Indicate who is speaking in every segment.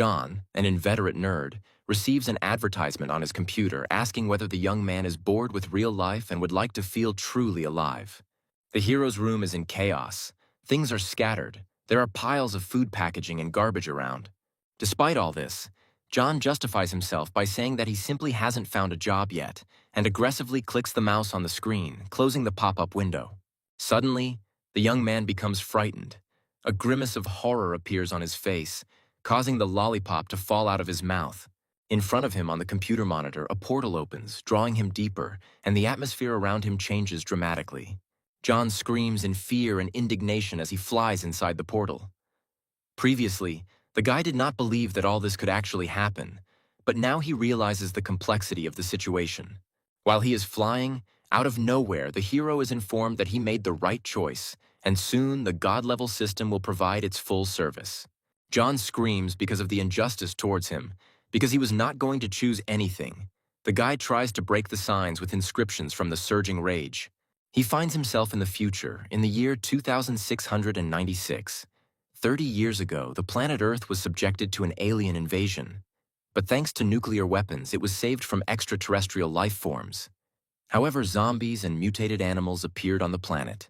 Speaker 1: John, an inveterate nerd, receives an advertisement on his computer asking whether the young man is bored with real life and would like to feel truly alive. The hero's room is in chaos. Things are scattered. There are piles of food packaging and garbage around. Despite all this, John justifies himself by saying that he simply hasn't found a job yet and aggressively clicks the mouse on the screen, closing the pop-up window. Suddenly, the young man becomes frightened. A grimace of horror appears on his face, causing the lollipop to fall out of his mouth. In front of him on the computer monitor, a portal opens, drawing him deeper, and the atmosphere around him changes dramatically. John screams in fear and indignation as he flies inside the portal. Previously, the guy did not believe that all this could actually happen, but now he realizes the complexity of the situation. While he is flying, out of nowhere, the hero is informed that he made the right choice, and soon the God-level system will provide its full service. John screams because of the injustice towards him, because he was not going to choose anything. The guy tries to break the signs with inscriptions from the surging rage. He finds himself in the future, in the year 2696. 30 years ago, the planet Earth was subjected to an alien invasion. But thanks to nuclear weapons, it was saved from extraterrestrial life forms. However, zombies and mutated animals appeared on the planet.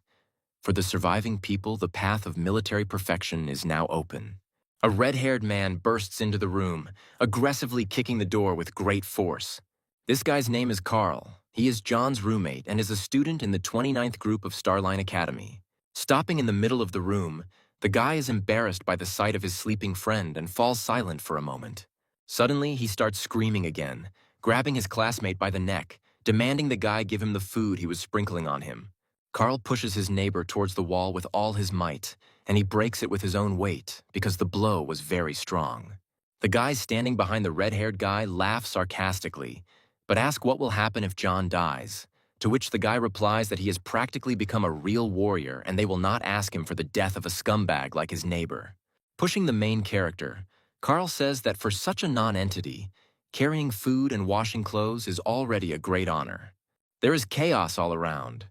Speaker 1: For the surviving people, the path of military perfection is now open. A red-haired man bursts into the room, aggressively kicking the door with great force. This guy's name is Carl. He is John's roommate and is a student in the 29th group of Starline Academy. Stopping in the middle of the room, the guy is embarrassed by the sight of his sleeping friend and falls silent for a moment. Suddenly, he starts screaming again, grabbing his classmate by the neck, demanding the guy give him the food he was sprinkling on him. Carl pushes his neighbor towards the wall with all his might, and he breaks it with his own weight because the blow was very strong. The guy standing behind the red-haired guy laughs sarcastically, but asks what will happen if John dies, to which the guy replies that he has practically become a real warrior and they will not ask him for the death of a scumbag like his neighbor. Pushing the main character, Carl says that for such a non-entity, carrying food and washing clothes is already a great honor. There is chaos all around.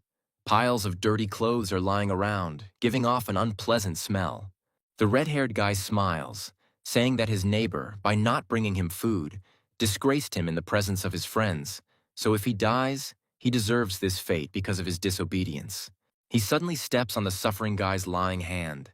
Speaker 1: Piles of dirty clothes are lying around, giving off an unpleasant smell. The red-haired guy smiles, saying that his neighbor, by not bringing him food, disgraced him in the presence of his friends, so if he dies, he deserves this fate because of his disobedience. He suddenly steps on the suffering guy's lying hand,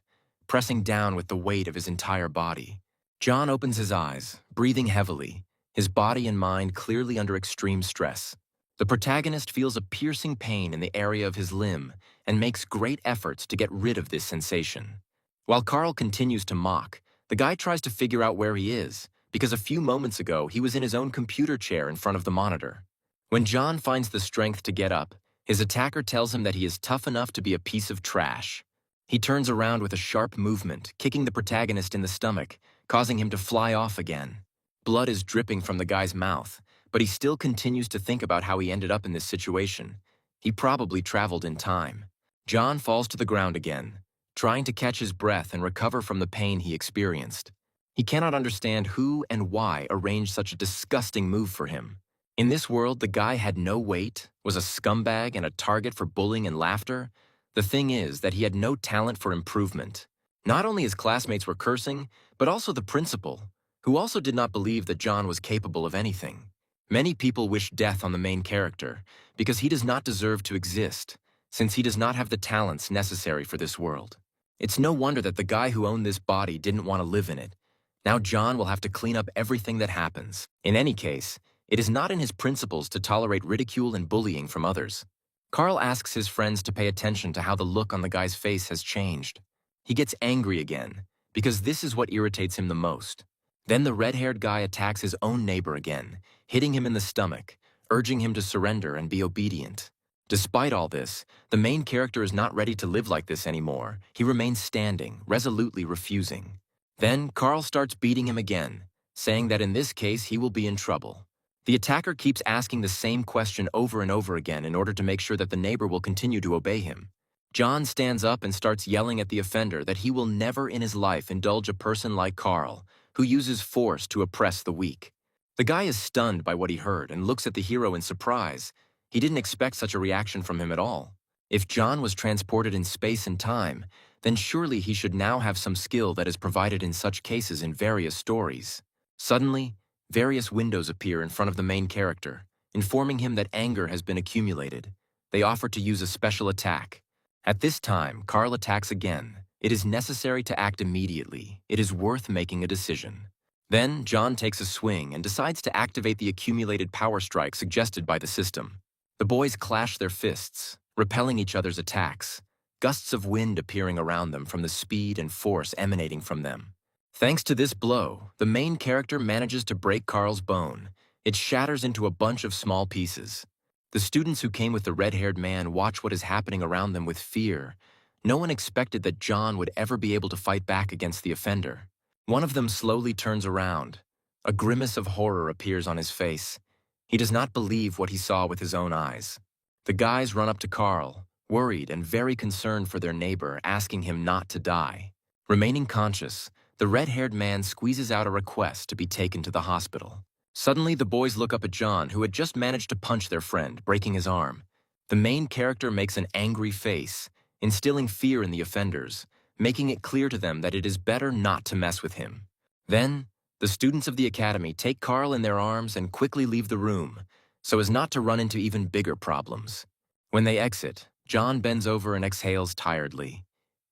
Speaker 1: pressing down with the weight of his entire body. John opens his eyes, breathing heavily, his body and mind clearly under extreme stress. The protagonist feels a piercing pain in the area of his limb and makes great efforts to get rid of this sensation. While Carl continues to mock, the guy tries to figure out where he is, because a few moments ago he was in his own computer chair in front of the monitor. When John finds the strength to get up, his attacker tells him that he is tough enough to be a piece of trash. He turns around with a sharp movement, kicking the protagonist in the stomach, causing him to fly off again. Blood is dripping from the guy's mouth, but he still continues to think about how he ended up in this situation. He probably traveled in time. John falls to the ground again, trying to catch his breath and recover from the pain he experienced. He cannot understand who and why arranged such a disgusting move for him. In this world, the guy had no weight, was a scumbag and a target for bullying and laughter. The thing is that he had no talent for improvement. Not only his classmates were cursing, but also the principal, who also did not believe that John was capable of anything. Many people wish death on the main character because he does not deserve to exist, since he does not have the talents necessary for this world. It's no wonder that the guy who owned this body didn't want to live in it. Now John will have to clean up everything that happens. In any case, it is not in his principles to tolerate ridicule and bullying from others. Carl asks his friends to pay attention to how the look on the guy's face has changed. He gets angry again, because this is what irritates him the most. Then the red-haired guy attacks his own neighbor again, hitting him in the stomach, urging him to surrender and be obedient. Despite all this, the main character is not ready to live like this anymore. He remains standing, resolutely refusing. Then Carl starts beating him again, saying that in this case he will be in trouble. The attacker keeps asking the same question over and over again in order to make sure that the neighbor will continue to obey him. John stands up and starts yelling at the offender that he will never in his life indulge a person like Carl, who uses force to oppress the weak. The guy is stunned by what he heard and looks at the hero in surprise. He didn't expect such a reaction from him at all. If John was transported in space and time, then surely he should now have some skill that is provided in such cases in various stories. Suddenly, various windows appear in front of the main character, informing him that anger has been accumulated. They offer to use a special attack. At this time, Carl attacks again. It is necessary to act immediately. It is worth making a decision. Then, John takes a swing and decides to activate the accumulated power strike suggested by the system. The boys clash their fists, repelling each other's attacks, gusts of wind appearing around them from the speed and force emanating from them. Thanks to this blow, the main character manages to break Carl's bone. It shatters into a bunch of small pieces. The students who came with the red-haired man watch what is happening around them with fear. No one expected that John would ever be able to fight back against the offender. One of them slowly turns around. A grimace of horror appears on his face. He does not believe what he saw with his own eyes. The guys run up to Carl, worried and very concerned for their neighbor, asking him not to die. Remaining conscious, the red-haired man squeezes out a request to be taken to the hospital. Suddenly, the boys look up at John, who had just managed to punch their friend, breaking his arm. The main character makes an angry face, instilling fear in the offenders, making it clear to them that it is better not to mess with him. Then, the students of the academy take Carl in their arms and quickly leave the room, so as not to run into even bigger problems. When they exit, John bends over and exhales tiredly.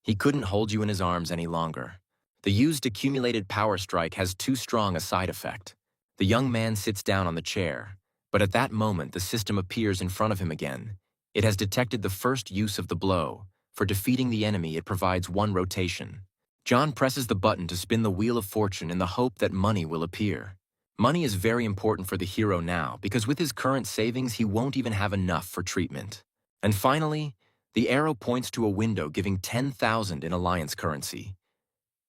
Speaker 1: He couldn't hold you in his arms any longer. The used accumulated power strike has too strong a side effect. The young man sits down on the chair, but at that moment the system appears in front of him again. It has detected the first use of the blow. For defeating the enemy, it provides one rotation. John presses the button to spin the wheel of fortune in the hope that money will appear. Money is very important for the hero now because with his current savings, he won't even have enough for treatment. And finally, the arrow points to a window giving 10,000 in alliance currency.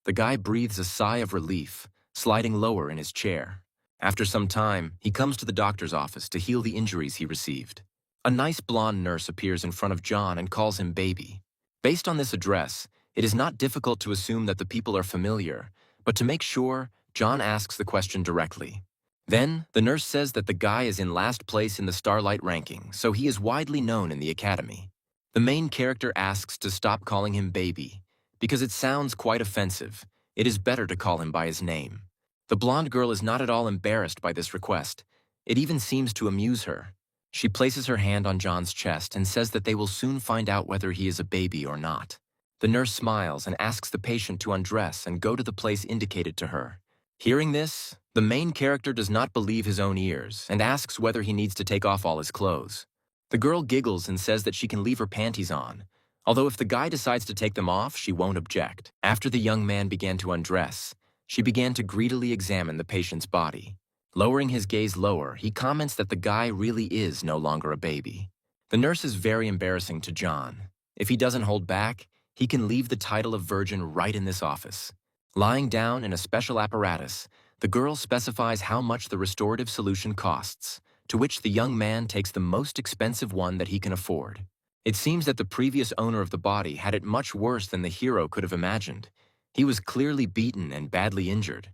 Speaker 1: The guy breathes a sigh of relief, sliding lower in his chair. After some time, he comes to the doctor's office to heal the injuries he received. A nice blonde nurse appears in front of John and calls him baby. Based on this address, it is not difficult to assume that the people are familiar, but to make sure, John asks the question directly. Then, the nurse says that the guy is in last place in the Starlight ranking, so he is widely known in the academy. The main character asks to stop calling him baby, because it sounds quite offensive. It is better to call him by his name. The blonde girl is not at all embarrassed by this request. It even seems to amuse her. She places her hand on John's chest and says that they will soon find out whether he is a baby or not. The nurse smiles and asks the patient to undress and go to the place indicated to her. Hearing this, the main character does not believe his own ears and asks whether he needs to take off all his clothes. The girl giggles and says that she can leave her panties on, although if the guy decides to take them off, she won't object. After the young man began to undress, she began to greedily examine the patient's body. Lowering his gaze lower, he comments that the guy really is no longer a baby. The nurse is very embarrassing to John. If he doesn't hold back, he can leave the title of virgin right in this office. Lying down in a special apparatus, the girl specifies how much the restorative solution costs, to which the young man takes the most expensive one that he can afford. It seems that the previous owner of the body had it much worse than the hero could have imagined. He was clearly beaten and badly injured.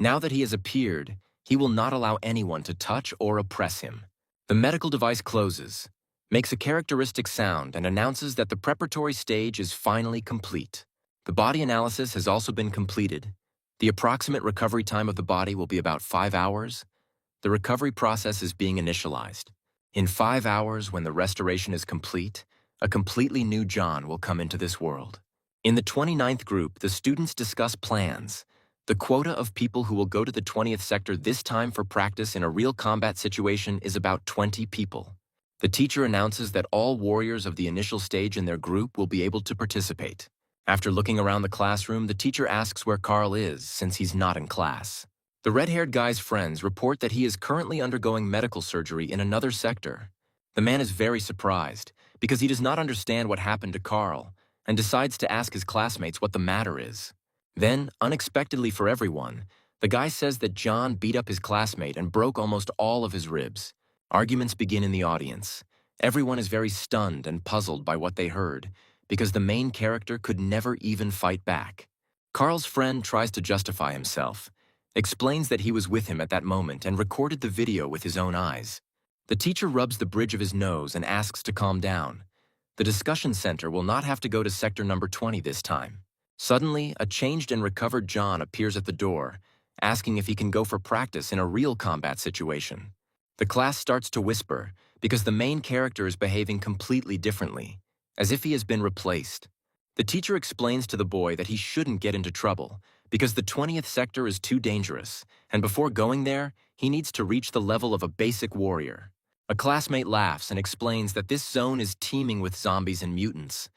Speaker 1: Now that he has appeared, he will not allow anyone to touch or oppress him. The medical device closes, makes a characteristic sound, and announces that the preparatory stage is finally complete. The body analysis has also been completed. The approximate recovery time of the body will be about 5 hours. The recovery process is being initialized. In 5 hours, when the restoration is complete, a completely new John will come into this world. In the 29th group, the students discuss plans. The quota of people who will go to the 20th sector this time for practice in a real combat situation is about 20 people. The teacher announces that all warriors of the initial stage in their group will be able to participate. After looking around the classroom, the teacher asks where Carl is, since he's not in class. The red-haired guy's friends report that he is currently undergoing medical surgery in another sector. The man is very surprised, because he does not understand what happened to Carl, and decides to ask his classmates what the matter is. Then, unexpectedly for everyone, the guy says that John beat up his classmate and broke almost all of his ribs. Arguments begin in the audience. Everyone is very stunned and puzzled by what they heard, because the main character could never even fight back. Carl's friend tries to justify himself, explains that he was with him at that moment and recorded the video with his own eyes. The teacher rubs the bridge of his nose and asks to calm down. The discussion center will not have to go to sector number 20 this time. Suddenly, a changed and recovered John appears at the door, asking if he can go for practice in a real combat situation. The class starts to whisper because the main character is behaving completely differently, as if he has been replaced. The teacher explains to the boy that he shouldn't get into trouble because the 20th sector is too dangerous, and before going there, he needs to reach the level of a basic warrior. A classmate laughs and explains that this zone is teeming with zombies and mutants.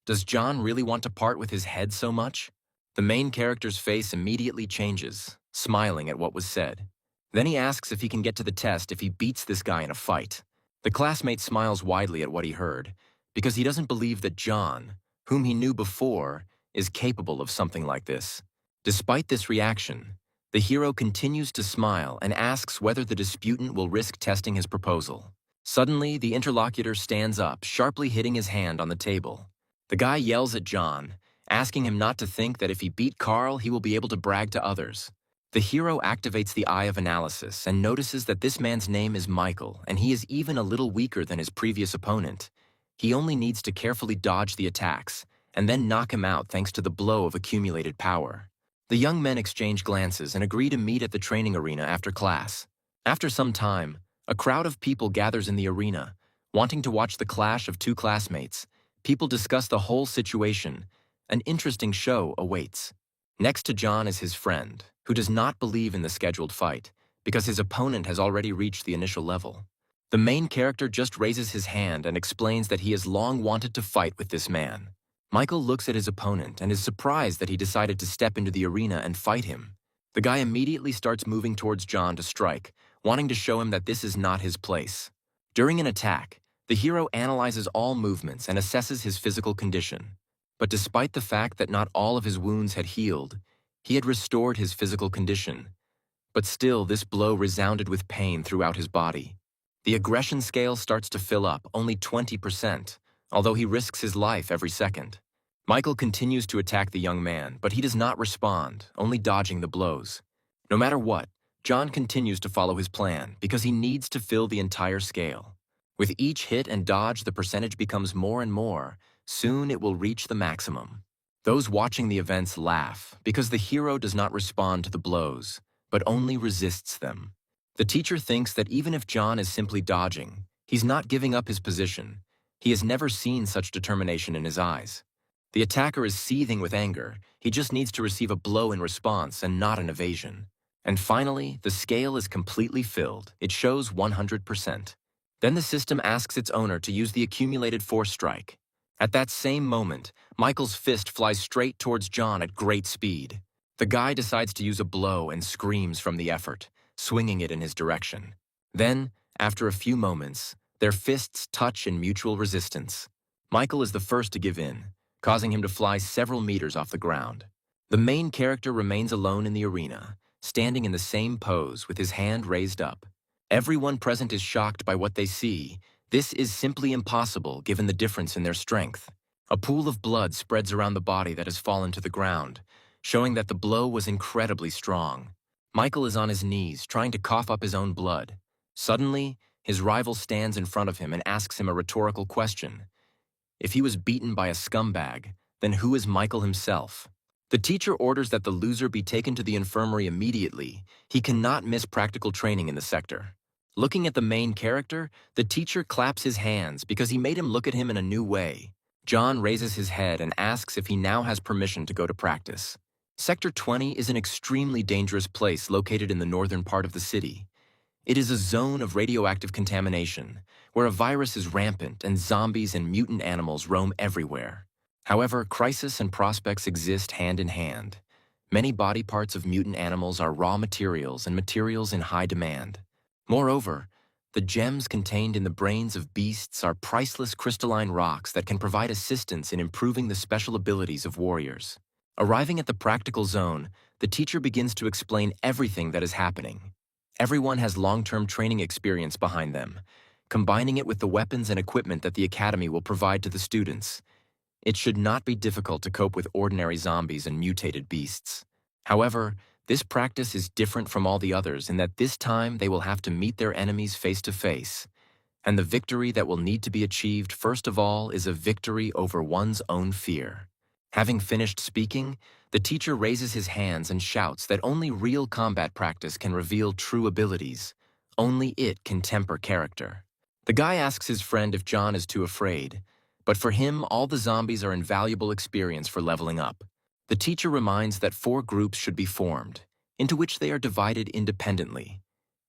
Speaker 1: Does John really want to part with his head so much? The main character's face immediately changes, smiling at what was said. Then he asks if he can get to the test if he beats this guy in a fight. The classmate smiles widely at what he heard, because he doesn't believe that John, whom he knew before, is capable of something like this. Despite this reaction, the hero continues to smile and asks whether the disputant will risk testing his proposal. Suddenly, the interlocutor stands up, sharply hitting his hand on the table. The guy yells at John, asking him not to think that if he beat Carl, he will be able to brag to others. The hero activates the Eye of Analysis and notices that this man's name is Michael, and he is even a little weaker than his previous opponent. He only needs to carefully dodge the attacks, and then knock him out thanks to the blow of accumulated power. The young men exchange glances and agree to meet at the training arena after class. After some time, a crowd of people gathers in the arena, wanting to watch the clash of two classmates. People discuss the whole situation. An interesting show awaits. Next to John is his friend, who does not believe in the scheduled fight, because his opponent has already reached the initial level. The main character just raises his hand and explains that he has long wanted to fight with this man. Michael looks at his opponent and is surprised that he decided to step into the arena and fight him. The guy immediately starts moving towards John to strike, wanting to show him that this is not his place. During an attack, the hero analyzes all movements and assesses his physical condition. But despite the fact that not all of his wounds had healed, he had restored his physical condition. But still, this blow resounded with pain throughout his body. The aggression scale starts to fill up, only 20%, although he risks his life every second. Michael continues to attack the young man, but he does not respond, only dodging the blows. No matter what, John continues to follow his plan because he needs to fill the entire scale. With each hit and dodge, the percentage becomes more and more. Soon it will reach the maximum. Those watching the events laugh because the hero does not respond to the blows, but only resists them. The teacher thinks that even if John is simply dodging, he's not giving up his position. He has never seen such determination in his eyes. The attacker is seething with anger. He just needs to receive a blow in response and not an evasion. And finally, the scale is completely filled. It shows 100%. Then the system asks its owner to use the accumulated force strike. At that same moment, Michael's fist flies straight towards John at great speed. The guy decides to use a blow and screams from the effort, swinging it in his direction. Then, after a few moments, their fists touch in mutual resistance. Michael is the first to give in, causing him to fly several meters off the ground. The main character remains alone in the arena, standing in the same pose with his hand raised up. Everyone present is shocked by what they see. This is simply impossible given the difference in their strength. A pool of blood spreads around the body that has fallen to the ground, showing that the blow was incredibly strong. Michael is on his knees, trying to cough up his own blood. Suddenly, his rival stands in front of him and asks him a rhetorical question. If he was beaten by a scumbag, then who is Michael himself? The teacher orders that the loser be taken to the infirmary immediately. He cannot miss practical training in the sector. Looking at the main character, the teacher claps his hands because he made him look at him in a new way. John raises his head and asks if he now has permission to go to practice. Sector 20 is an extremely dangerous place located in the northern part of the city. It is a zone of radioactive contamination, where a virus is rampant and zombies and mutant animals roam everywhere. However, crisis and prospects exist hand in hand. Many body parts of mutant animals are raw materials and materials in high demand. Moreover, the gems contained in the brains of beasts are priceless crystalline rocks that can provide assistance in improving the special abilities of warriors. Arriving at the practical zone, the teacher begins to explain everything that is happening. Everyone has long-term training experience behind them, combining it with the weapons and equipment that the academy will provide to the students. It should not be difficult to cope with ordinary zombies and mutated beasts. However, this practice is different from all the others in that this time they will have to meet their enemies face to face. And the victory that will need to be achieved first of all is a victory over one's own fear. Having finished speaking, the teacher raises his hands and shouts that only real combat practice can reveal true abilities. Only it can temper character. The guy asks his friend if John is too afraid, but for him, all the zombies are invaluable experience for leveling up. The teacher reminds that 4 groups should be formed, into which they are divided independently.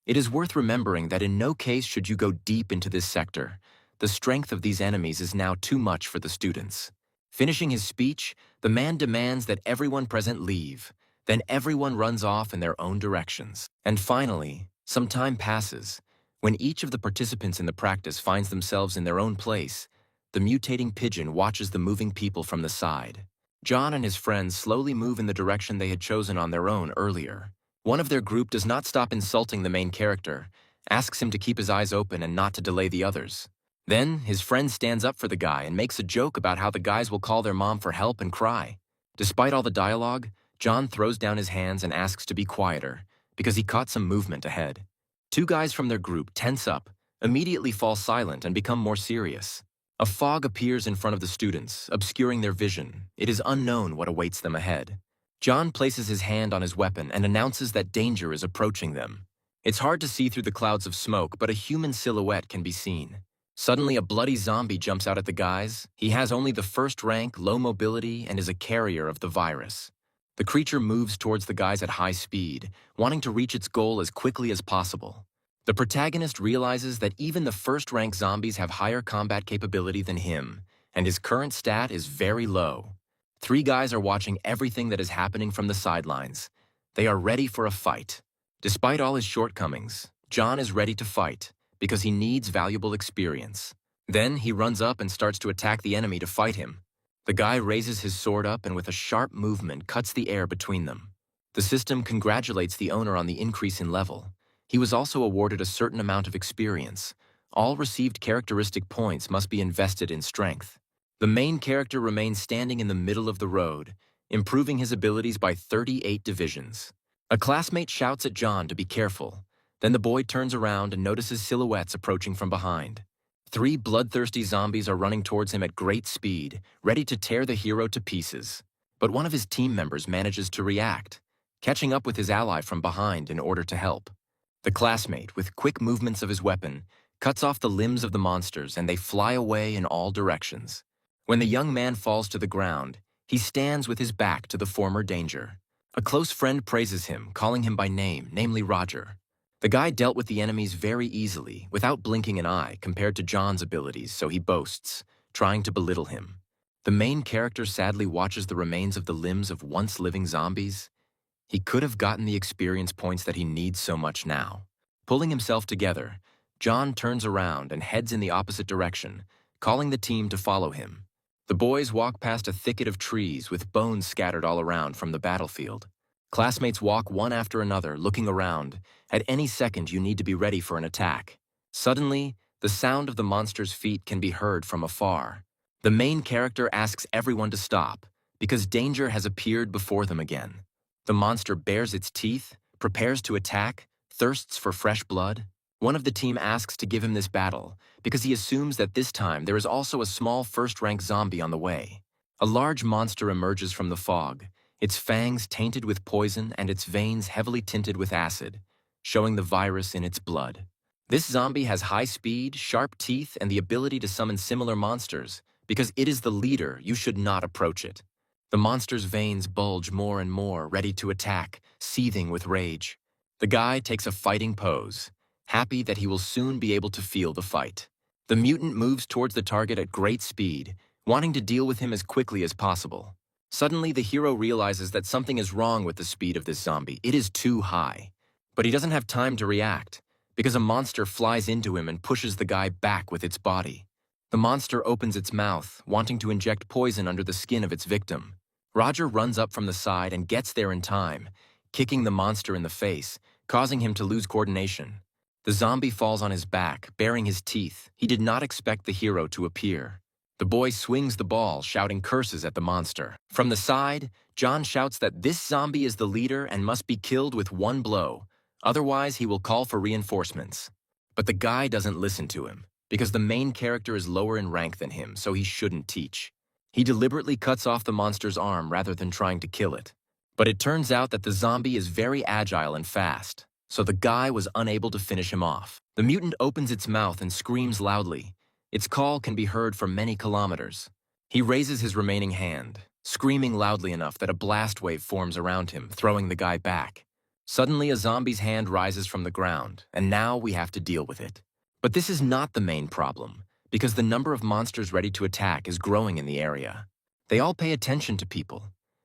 Speaker 1: It is worth remembering that in no case should you go deep into this sector. The strength of these enemies is now too much for the students. Finishing his speech, the man demands that everyone present leave. Then everyone runs off in their own directions. And finally, some time passes. When each of the participants in the practice finds themselves in their own place, the mutating pigeon watches the moving people from the side. John and his friends slowly move in the direction they had chosen on their own earlier. One of their group does not stop insulting the main character, asks him to keep his eyes open and not to delay the others. Then, his friend stands up for the guy and makes a joke about how the guys will call their mom for help and cry. Despite all the dialogue, John throws down his hands and asks to be quieter, because he caught some movement ahead. 2 guys from their group tense up, immediately fall silent and become more serious. A fog appears in front of the students, obscuring their vision. It is unknown what awaits them ahead. John places his hand on his weapon and announces that danger is approaching them. It's hard to see through the clouds of smoke, but a human silhouette can be seen. Suddenly, a bloody zombie jumps out at the guys. He has only the first rank, low mobility, and is a carrier of the virus. The creature moves towards the guys at high speed, wanting to reach its goal as quickly as possible. The protagonist realizes that even the first-rank zombies have higher combat capability than him, and his current stat is very low. 3 guys are watching everything that is happening from the sidelines. They are ready for a fight. Despite all his shortcomings, John is ready to fight, because he needs valuable experience. Then he runs up and starts to attack the enemy to fight him. The guy raises his sword up and with a sharp movement cuts the air between them. The system congratulates the owner on the increase in level. He was also awarded a certain amount of experience. All received characteristic points must be invested in strength. The main character remains standing in the middle of the road, improving his abilities by 38 divisions. A classmate shouts at John to be careful. Then the boy turns around and notices silhouettes approaching from behind. 3 bloodthirsty zombies are running towards him at great speed, ready to tear the hero to pieces. But one of his team members manages to react, catching up with his ally from behind in order to help. The classmate, with quick movements of his weapon, cuts off the limbs of the monsters and they fly away in all directions. When the young man falls to the ground, he stands with his back to the former danger. A close friend praises him, calling him by name, namely Roger. The guy dealt with the enemies very easily, without blinking an eye compared to John's abilities, so he boasts, trying to belittle him. The main character sadly watches the remains of the limbs of once living zombies. He could have gotten the experience points that he needs so much now. Pulling himself together, John turns around and heads in the opposite direction, calling the team to follow him. The boys walk past a thicket of trees with bones scattered all around from the battlefield. Classmates walk one after another, looking around. At any second, you need to be ready for an attack. Suddenly, the sound of the monster's feet can be heard from afar. The main character asks everyone to stop, because danger has appeared before them again. The monster bares its teeth, prepares to attack, thirsts for fresh blood. One of the team asks to give him this battle, because he assumes that this time there is also a small first-rank zombie on the way. A large monster emerges from the fog, its fangs tainted with poison and its veins heavily tinted with acid, showing the virus in its blood. This zombie has high speed, sharp teeth, and the ability to summon similar monsters. Because it is the leader, you should not approach it. The monster's veins bulge more and more, ready to attack, seething with rage. The guy takes a fighting pose, happy that he will soon be able to feel the fight. The mutant moves towards the target at great speed, wanting to deal with him as quickly as possible. Suddenly, the hero realizes that something is wrong with the speed of this zombie. It is too high. But he doesn't have time to react, because a monster flies into him and pushes the guy back with its body. The monster opens its mouth, wanting to inject poison under the skin of its victim. Roger runs up from the side and gets there in time, kicking the monster in the face, causing him to lose coordination. The zombie falls on his back, baring his teeth. He did not expect the hero to appear. The boy swings the ball, shouting curses at the monster. From the side, John shouts that this zombie is the leader and must be killed with one blow. Otherwise, he will call for reinforcements. But the guy doesn't listen to him. because the main character is lower in rank than him, so he shouldn't teach. He deliberately cuts off the monster's arm rather than trying to kill it. But it turns out that the zombie is very agile and fast, so the guy was unable to finish him off. The mutant opens its mouth and screams loudly. Its call can be heard for many kilometers. He raises his remaining hand, screaming loudly enough that a blast wave forms around him, throwing the guy back. Suddenly, a zombie's hand rises from the ground, and now we have to deal with it. But this is not the main problem, because the number of monsters ready to attack is growing in the area. They all pay attention to people,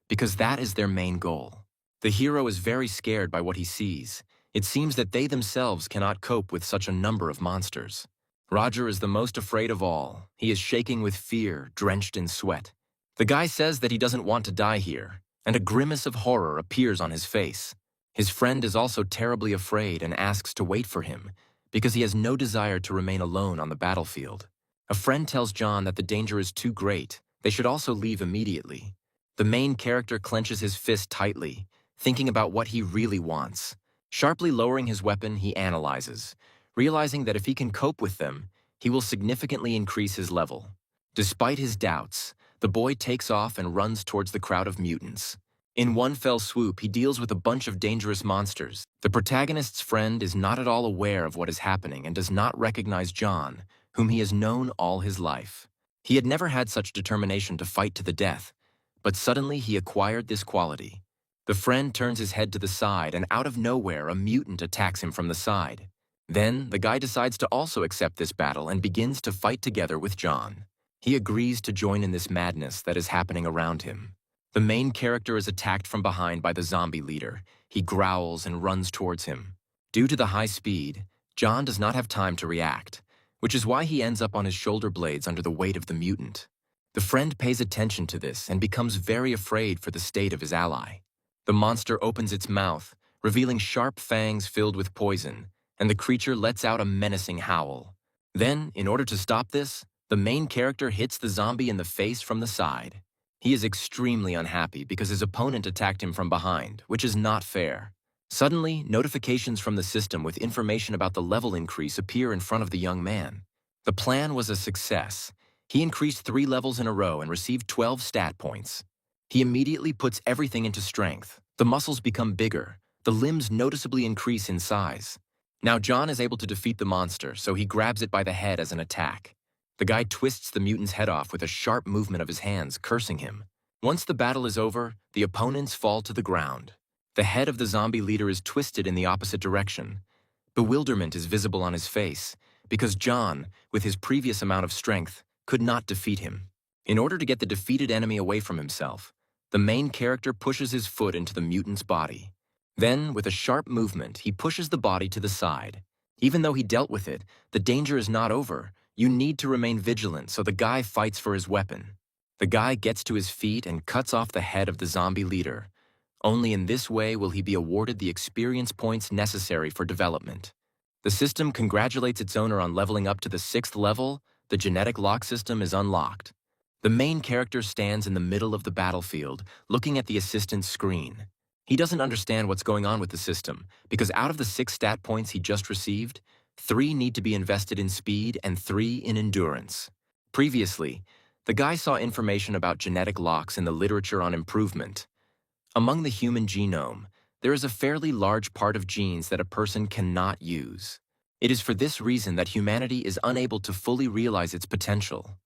Speaker 1: because that is their main goal. The hero is very scared by what he sees. It seems that they themselves cannot cope with such a number of monsters. Roger is the most afraid of all. He is shaking with fear, drenched in sweat. The guy says that he doesn't want to die here, and a grimace of horror appears on his face. His friend is also terribly afraid and asks to wait for him, because he has no desire to remain alone on the battlefield. A friend tells John that the danger is too great. They should also leave immediately. The main character clenches his fist tightly, thinking about what he really wants. Sharply lowering his weapon, he analyzes, realizing that if he can cope with them, he will significantly increase his level. Despite his doubts, the boy takes off and runs towards the crowd of mutants. In one fell swoop, he deals with a bunch of dangerous monsters. The protagonist's friend is not at all aware of what is happening and does not recognize John, whom he has known all his life. He had never had such determination to fight to the death, but suddenly he acquired this quality. The friend turns his head to the side, and out of nowhere, a mutant attacks him from the side. Then, the guy decides to also accept this battle and begins to fight together with John. He agrees to join in this madness that is happening around him. The main character is attacked from behind by the zombie leader. He growls and runs towards him. Due to the high speed, John does not have time to react, which is why he ends up on his shoulder blades under the weight of the mutant. The friend pays attention to this and becomes very afraid for the state of his ally. The monster opens its mouth, revealing sharp fangs filled with poison, and the creature lets out a menacing howl. Then, in order to stop this, the main character hits the zombie in the face from the side. He is extremely unhappy because his opponent attacked him from behind, which is not fair. Suddenly, notifications from the system with information about the level increase appear in front of the young man. The plan was a success. He increased 3 levels in a row and received 12 stat points. He immediately puts everything into strength. The muscles become bigger. The limbs noticeably increase in size. Now John is able to defeat the monster, so he grabs it by the head as an attack. The guy twists the mutant's head off with a sharp movement of his hands, cursing him. Once the battle is over, the opponents fall to the ground. The head of the zombie leader is twisted in the opposite direction. Bewilderment is visible on his face, because John, with his previous amount of strength, could not defeat him. In order to get the defeated enemy away from himself, the main character pushes his foot into the mutant's body. Then, with a sharp movement, he pushes the body to the side. Even though he dealt with it, the danger is not over. You need to remain vigilant, so the guy fights for his weapon. The guy gets to his feet and cuts off the head of the zombie leader. Only in this way will he be awarded the experience points necessary for development. The system congratulates its owner on leveling up to the 6th level. The genetic lock system is unlocked. The main character stands in the middle of the battlefield, looking at the assistant's screen. He doesn't understand what's going on with the system, because out of the 6 stat points he just received, 3 need to be invested in speed and 3 in endurance. Previously, the guy saw information about genetic locks in the literature on improvement. Among the human genome, there is a fairly large part of genes that a person cannot use. It is for this reason that humanity is unable to fully realize its potential.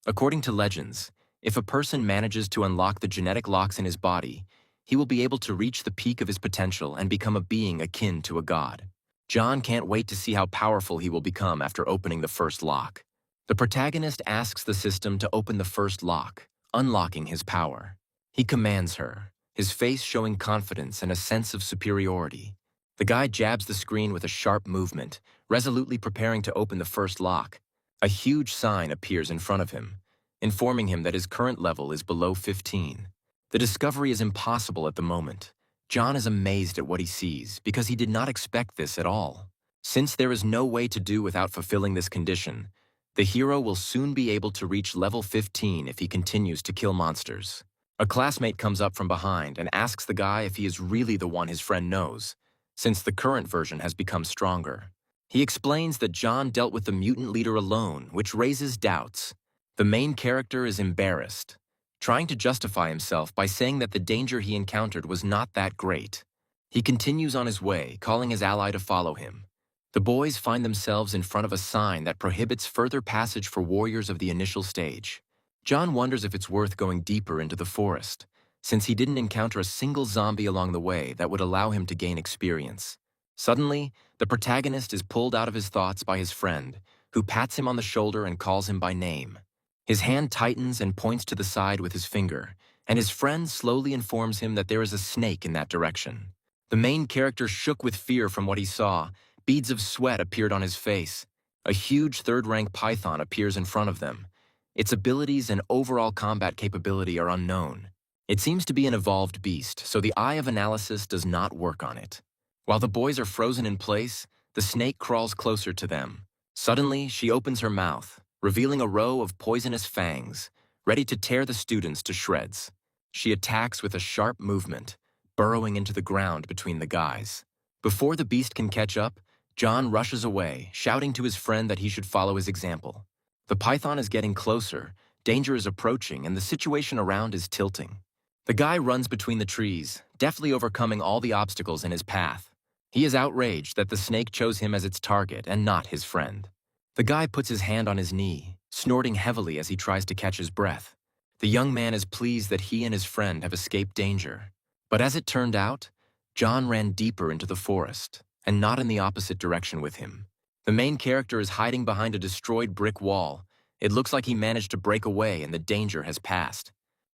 Speaker 1: According to legends, if a person manages to unlock the genetic locks in his body, he will be able to reach the peak of his potential and become a being akin to a god. John can't wait to see how powerful he will become after opening the first lock. The protagonist asks the system to open the first lock, unlocking his power. He commands her, his face showing confidence and a sense of superiority. The guy jabs the screen with a sharp movement, resolutely preparing to open the first lock. A huge sign appears in front of him, informing him that his current level is below 15. The discovery is impossible at the moment. John is amazed at what he sees because he did not expect this at all. Since there is no way to do without fulfilling this condition, the hero will soon be able to reach level 15 if he continues to kill monsters. A classmate comes up from behind and asks the guy if he is really the one his friend knows, since the current version has become stronger. He explains that John dealt with the mutant leader alone, which raises doubts. The main character is embarrassed, trying to justify himself by saying that the danger he encountered was not that great. He continues on his way, calling his ally to follow him. The boys find themselves in front of a sign that prohibits further passage for warriors of the initial stage. John wonders if it's worth going deeper into the forest, since he didn't encounter a single zombie along the way that would allow him to gain experience. Suddenly, the protagonist is pulled out of his thoughts by his friend, who pats him on the shoulder and calls him by name. His hand tightens and points to the side with his finger, and his friend slowly informs him that there is a snake in that direction. The main character shook with fear from what he saw. Beads of sweat appeared on his face. A huge third-rank python appears in front of them. Its abilities and overall combat capability are unknown. It seems to be an evolved beast, so the eye of analysis does not work on it. While the boys are frozen in place, the snake crawls closer to them. Suddenly, she opens her mouth, revealing a row of poisonous fangs, ready to tear the students to shreds. She attacks with a sharp movement, burrowing into the ground between the guys. Before the beast can catch up, John rushes away, shouting to his friend that he should follow his example. The python is getting closer, danger is approaching, and the situation around is tilting. The guy runs between the trees, deftly overcoming all the obstacles in his path. He is outraged that the snake chose him as its target and not his friend. The guy puts his hand on his knee, snorting heavily as he tries to catch his breath. The young man is pleased that he and his friend have escaped danger. But as it turned out, John ran deeper into the forest, and not in the opposite direction with him. The main character is hiding behind a destroyed brick wall. It looks like he managed to break away and the danger has passed.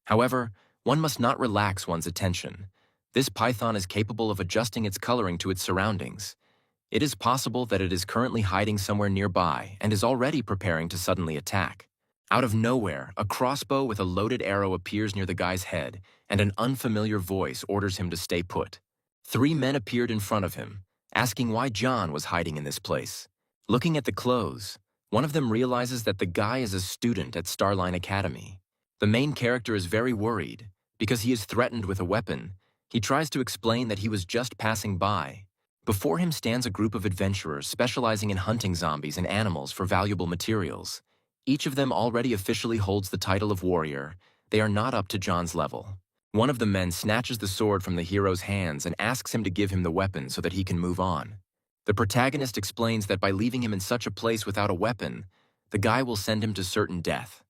Speaker 1: However, one must not relax one's attention. This python is capable of adjusting its coloring to its surroundings. It is possible that it is currently hiding somewhere nearby and is already preparing to suddenly attack. Out of nowhere, a crossbow with a loaded arrow appears near the guy's head, and an unfamiliar voice orders him to stay put. 3 men appeared in front of him, asking why John was hiding in this place. Looking at the clothes, one of them realizes that the guy is a student at Starline Academy. The main character is very worried. Because he is threatened with a weapon, he tries to explain that he was just passing by. Before him stands a group of adventurers specializing in hunting zombies and animals for valuable materials. Each of them already officially holds the title of warrior. They are not up to John's level. One of the men snatches the sword from the hero's hands and asks him to give him the weapon so that he can move on. The protagonist explains that by leaving him in such a place without a weapon, the guy will send him to certain death.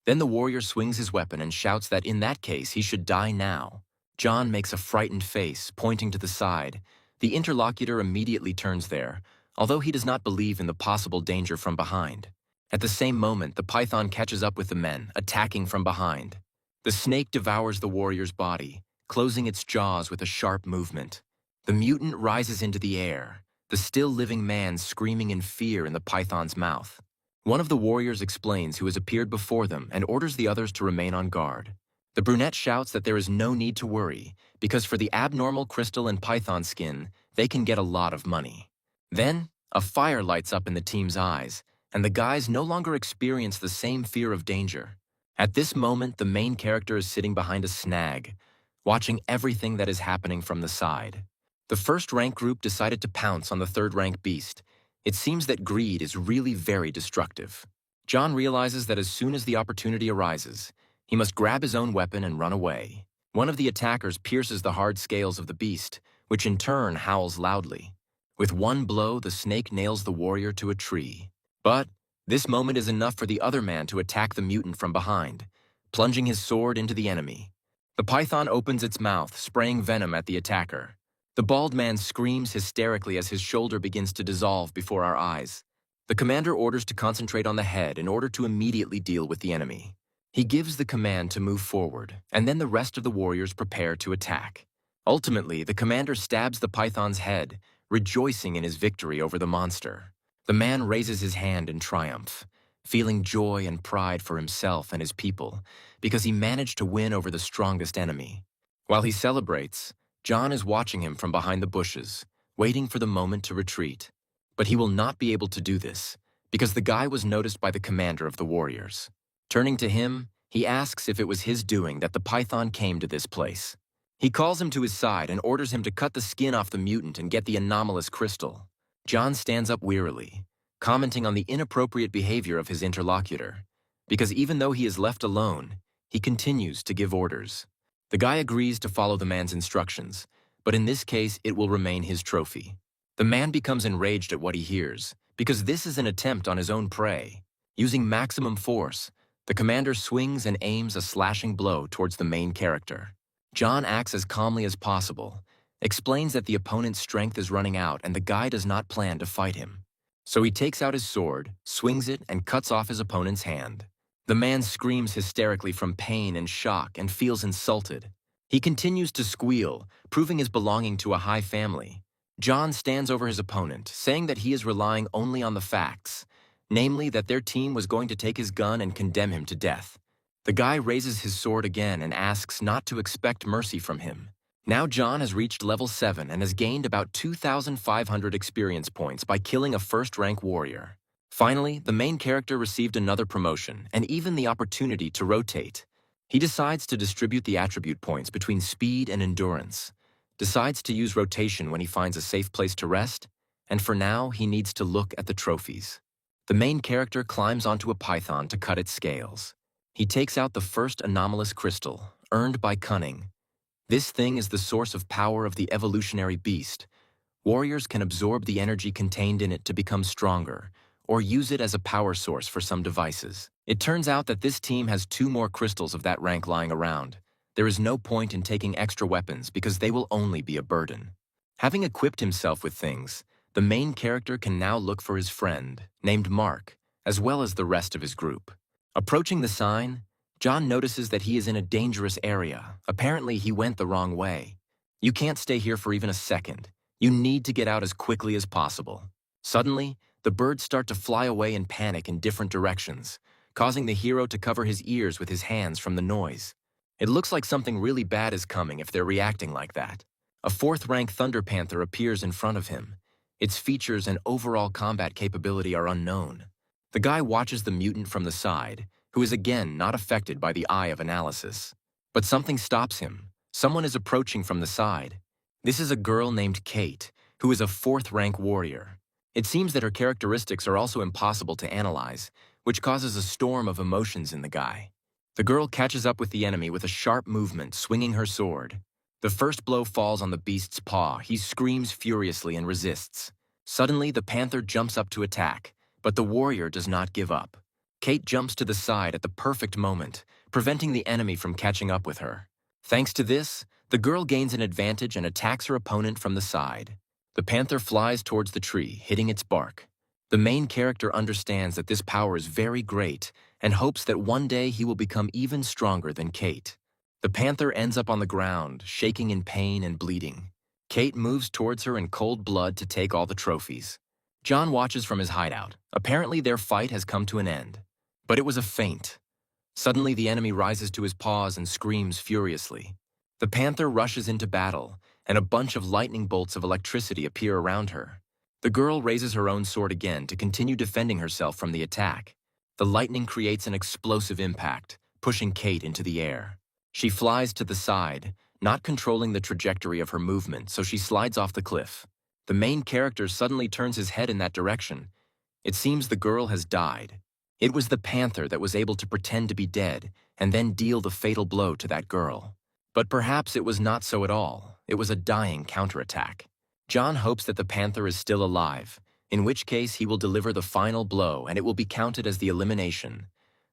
Speaker 1: Then the warrior swings his weapon and shouts that in that case he should die now. John makes a frightened face, pointing to the side. The interlocutor immediately turns there, although he does not believe in the possible danger from behind. At the same moment, the python catches up with the men, attacking from behind. The snake devours the warrior's body, closing its jaws with a sharp movement. The mutant rises into the air, the still living man screaming in fear in the python's mouth. One of the warriors explains who has appeared before them and orders the others to remain on guard. The brunette shouts that there is no need to worry, because for the abnormal crystal and python skin, they can get a lot of money. Then, a fire lights up in the team's eyes, and the guys no longer experience the same fear of danger. At this moment, the main character is sitting behind a snag, watching everything that is happening from the side. The first-rank group decided to pounce on the third-rank beast. It seems that greed is really very destructive. John realizes that as soon as the opportunity arises, he must grab his own weapon and run away. One of the attackers pierces the hard scales of the beast, which in turn howls loudly. With one blow, the snake nails the warrior to a tree. But this moment is enough for the other man to attack the mutant from behind, plunging his sword into the enemy. The python opens its mouth, spraying venom at the attacker. The bald man screams hysterically as his shoulder begins to dissolve before our eyes. The commander orders to concentrate on the head in order to immediately deal with the enemy. He gives the command to move forward, and then the rest of the warriors prepare to attack. Ultimately, the commander stabs the python's head, rejoicing in his victory over the monster. The man raises his hand in triumph, feeling joy and pride for himself and his people, because he managed to win over the strongest enemy. While he celebrates, John is watching him from behind the bushes, waiting for the moment to retreat. But he will not be able to do this, because the guy was noticed by the commander of the warriors. Turning to him, he asks if it was his doing that the python came to this place. He calls him to his side and orders him to cut the skin off the mutant and get the anomalous crystal. John stands up wearily, commenting on the inappropriate behavior of his interlocutor, because even though he is left alone, he continues to give orders. The guy agrees to follow the man's instructions, but in this case it will remain his trophy. The man becomes enraged at what he hears, because this is an attempt on his own prey. Using maximum force, the commander swings and aims a slashing blow towards the main character. John acts as calmly as possible, explains that the opponent's strength is running out and the guy does not plan to fight him. So he takes out his sword, swings it, and cuts off his opponent's hand. The man screams hysterically from pain and shock and feels insulted. He continues to squeal, proving his belonging to a high family. John stands over his opponent, saying that he is relying only on the facts, namely that their team was going to take his gun and condemn him to death. The guy raises his sword again and asks not to expect mercy from him. Now John has reached level 7 and has gained about 2,500 experience points by killing a first-rank warrior. Finally, the main character received another promotion and even the opportunity to rotate. He decides to distribute the attribute points between speed and endurance, decides to use rotation when he finds a safe place to rest, and for now he needs to look at the trophies. The main character climbs onto a python to cut its scales. He takes out the first anomalous crystal, earned by cunning. This thing is the source of power of the evolutionary beast. Warriors can absorb the energy contained in it to become stronger, or use it as a power source for some devices. It turns out that this team has 2 more crystals of that rank lying around. There is no point in taking extra weapons because they will only be a burden. Having equipped himself with things, the main character can now look for his friend, named Mark, as well as the rest of his group. Approaching the sign, John notices that he is in a dangerous area. Apparently, he went the wrong way. You can't stay here for even a second. You need to get out as quickly as possible. Suddenly, the birds start to fly away in panic in different directions, causing the hero to cover his ears with his hands from the noise. It looks like something really bad is coming if they're reacting like that. A 4th-rank Thunder Panther appears in front of him. Its features and overall combat capability are unknown. The guy watches the mutant from the side, who is again not affected by the eye of analysis. But something stops him. Someone is approaching from the side. This is a girl named Kate, who is a 4th-rank warrior. It seems that her characteristics are also impossible to analyze, which causes a storm of emotions in the guy. The girl catches up with the enemy with a sharp movement, swinging her sword. The first blow falls on the beast's paw. He screams furiously and resists. Suddenly, the panther jumps up to attack, but the warrior does not give up. Kate jumps to the side at the perfect moment, preventing the enemy from catching up with her. Thanks to this, the girl gains an advantage and attacks her opponent from the side. The panther flies towards the tree, hitting its bark. The main character understands that this power is very great and hopes that one day he will become even stronger than Kate. The panther ends up on the ground, shaking in pain and bleeding. Kate moves towards her in cold blood to take all the trophies. John watches from his hideout. Apparently their fight has come to an end. But it was a feint. Suddenly the enemy rises to his paws and screams furiously. The panther rushes into battle, and a bunch of lightning bolts of electricity appear around her. The girl raises her own sword again to continue defending herself from the attack. The lightning creates an explosive impact, pushing Kate into the air. She flies to the side, not controlling the trajectory of her movement, so she slides off the cliff. The main character suddenly turns his head in that direction. It seems the girl has died. It was the panther that was able to pretend to be dead and then deal the fatal blow to that girl. But perhaps it was not so at all. It was a dying counterattack. John hopes that the panther is still alive, in which case he will deliver the final blow and it will be counted as the elimination.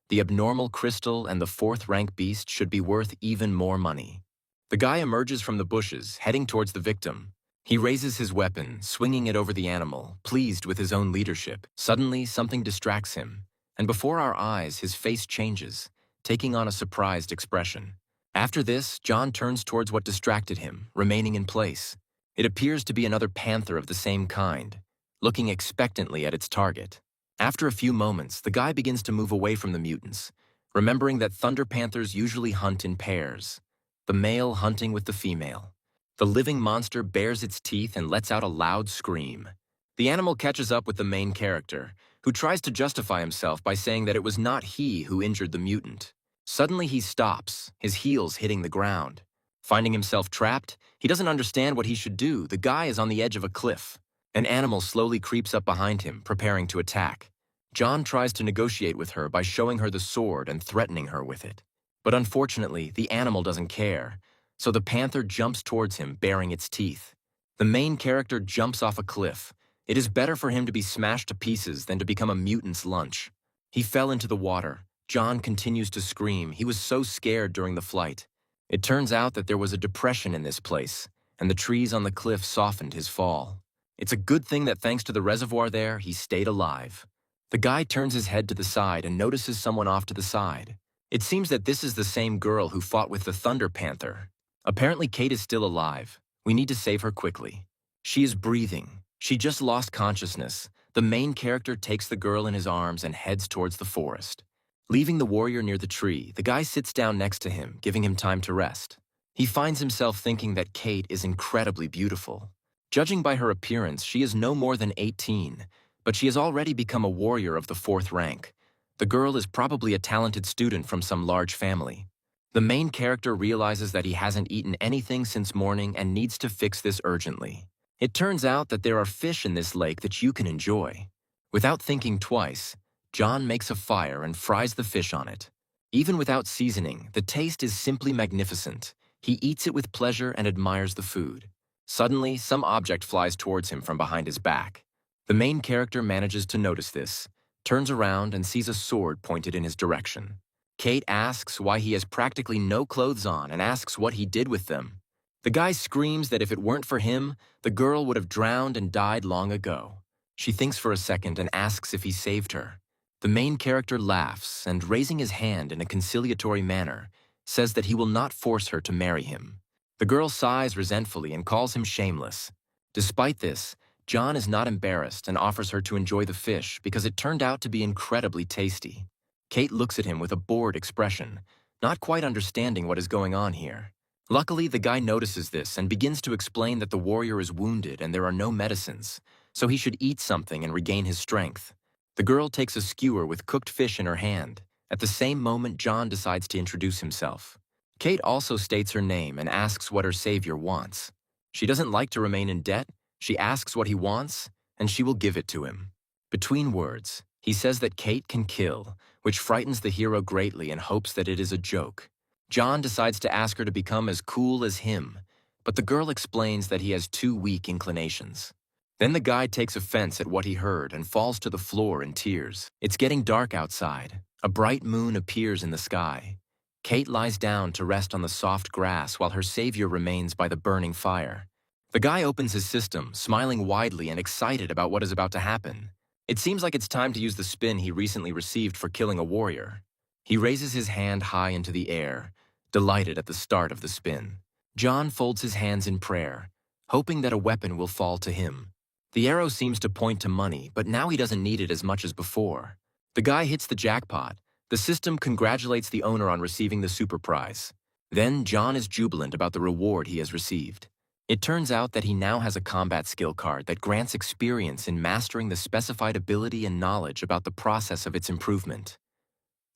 Speaker 1: The abnormal crystal and the 4th-rank beast should be worth even more money. The guy emerges from the bushes, heading towards the victim. He raises his weapon, swinging it over the animal, pleased with his own leadership. Suddenly, something distracts him, and before our eyes, his face changes, taking on a surprised expression. After this, John turns towards what distracted him, remaining in place. It appears to be another panther of the same kind, looking expectantly at its target. After a few moments, the guy begins to move away from the mutants, remembering that thunder panthers usually hunt in pairs, the male hunting with the female. The living monster bares its teeth and lets out a loud scream. The animal catches up with the main character, who tries to justify himself by saying that it was not he who injured the mutant. Suddenly he stops, his heels hitting the ground. Finding himself trapped, he doesn't understand what he should do. The guy is on the edge of a cliff. An animal slowly creeps up behind him, preparing to attack. John tries to negotiate with her by showing her the sword and threatening her with it. But unfortunately, the animal doesn't care, so the panther jumps towards him, baring its teeth. The main character jumps off a cliff. It is better for him to be smashed to pieces than to become a mutant's lunch. He fell into the water. John continues to scream. He was so scared during the flight. It turns out that there was a depression in this place, and the trees on the cliff softened his fall. It's a good thing that thanks to the reservoir there, he stayed alive. The guy turns his head to the side and notices someone off to the side. It seems that this is the same girl who fought with the Thunder Panther. Apparently, Kate is still alive. We need to save her quickly. She is breathing. She just lost consciousness. The main character takes the girl in his arms and heads towards the forest. Leaving the warrior near the tree, the guy sits down next to him, giving him time to rest. He finds himself thinking that Kate is incredibly beautiful. Judging by her appearance, she is no more than 18, but she has already become a warrior of the 4th rank. The girl is probably a talented student from some large family. The main character realizes that he hasn't eaten anything since morning and needs to fix this urgently. It turns out that there are fish in this lake that you can enjoy. Without thinking twice, John makes a fire and fries the fish on it. Even without seasoning, the taste is simply magnificent. He eats it with pleasure and admires the food. Suddenly, some object flies towards him from behind his back. The main character manages to notice this, turns around and sees a sword pointed in his direction. Kate asks why he has practically no clothes on and asks what he did with them. The guy screams that if it weren't for him, the girl would have drowned and died long ago. She thinks for a second and asks if he saved her. The main character laughs and, raising his hand in a conciliatory manner, says that he will not force her to marry him. The girl sighs resentfully and calls him shameless. Despite this, John is not embarrassed and offers her to enjoy the fish because it turned out to be incredibly tasty. Kate looks at him with a bored expression, not quite understanding what is going on here. Luckily, the guy notices this and begins to explain that the warrior is wounded and there are no medicines, so he should eat something and regain his strength. The girl takes a skewer with cooked fish in her hand. At the same moment, John decides to introduce himself. Kate also states her name and asks what her savior wants. She doesn't like to remain in debt. She asks what he wants, and she will give it to him. Between words, he says that Kate can kill, which frightens the hero greatly and hopes that it is a joke. John decides to ask her to become as cool as him, but the girl explains that he has 2 weak inclinations. Then the guy takes offense at what he heard and falls to the floor in tears. It's getting dark outside. A bright moon appears in the sky. Kate lies down to rest on the soft grass while her savior remains by the burning fire. The guy opens his system, smiling widely and excited about what is about to happen. It seems like it's time to use the spin he recently received for killing a warrior. He raises his hand high into the air, delighted at the start of the spin. John folds his hands in prayer, hoping that a weapon will fall to him. The arrow seems to point to money, but now he doesn't need it as much as before. The guy hits the jackpot. The system congratulates the owner on receiving the super prize. Then John is jubilant about the reward he has received. It turns out that he now has a combat skill card that grants experience in mastering the specified ability and knowledge about the process of its improvement.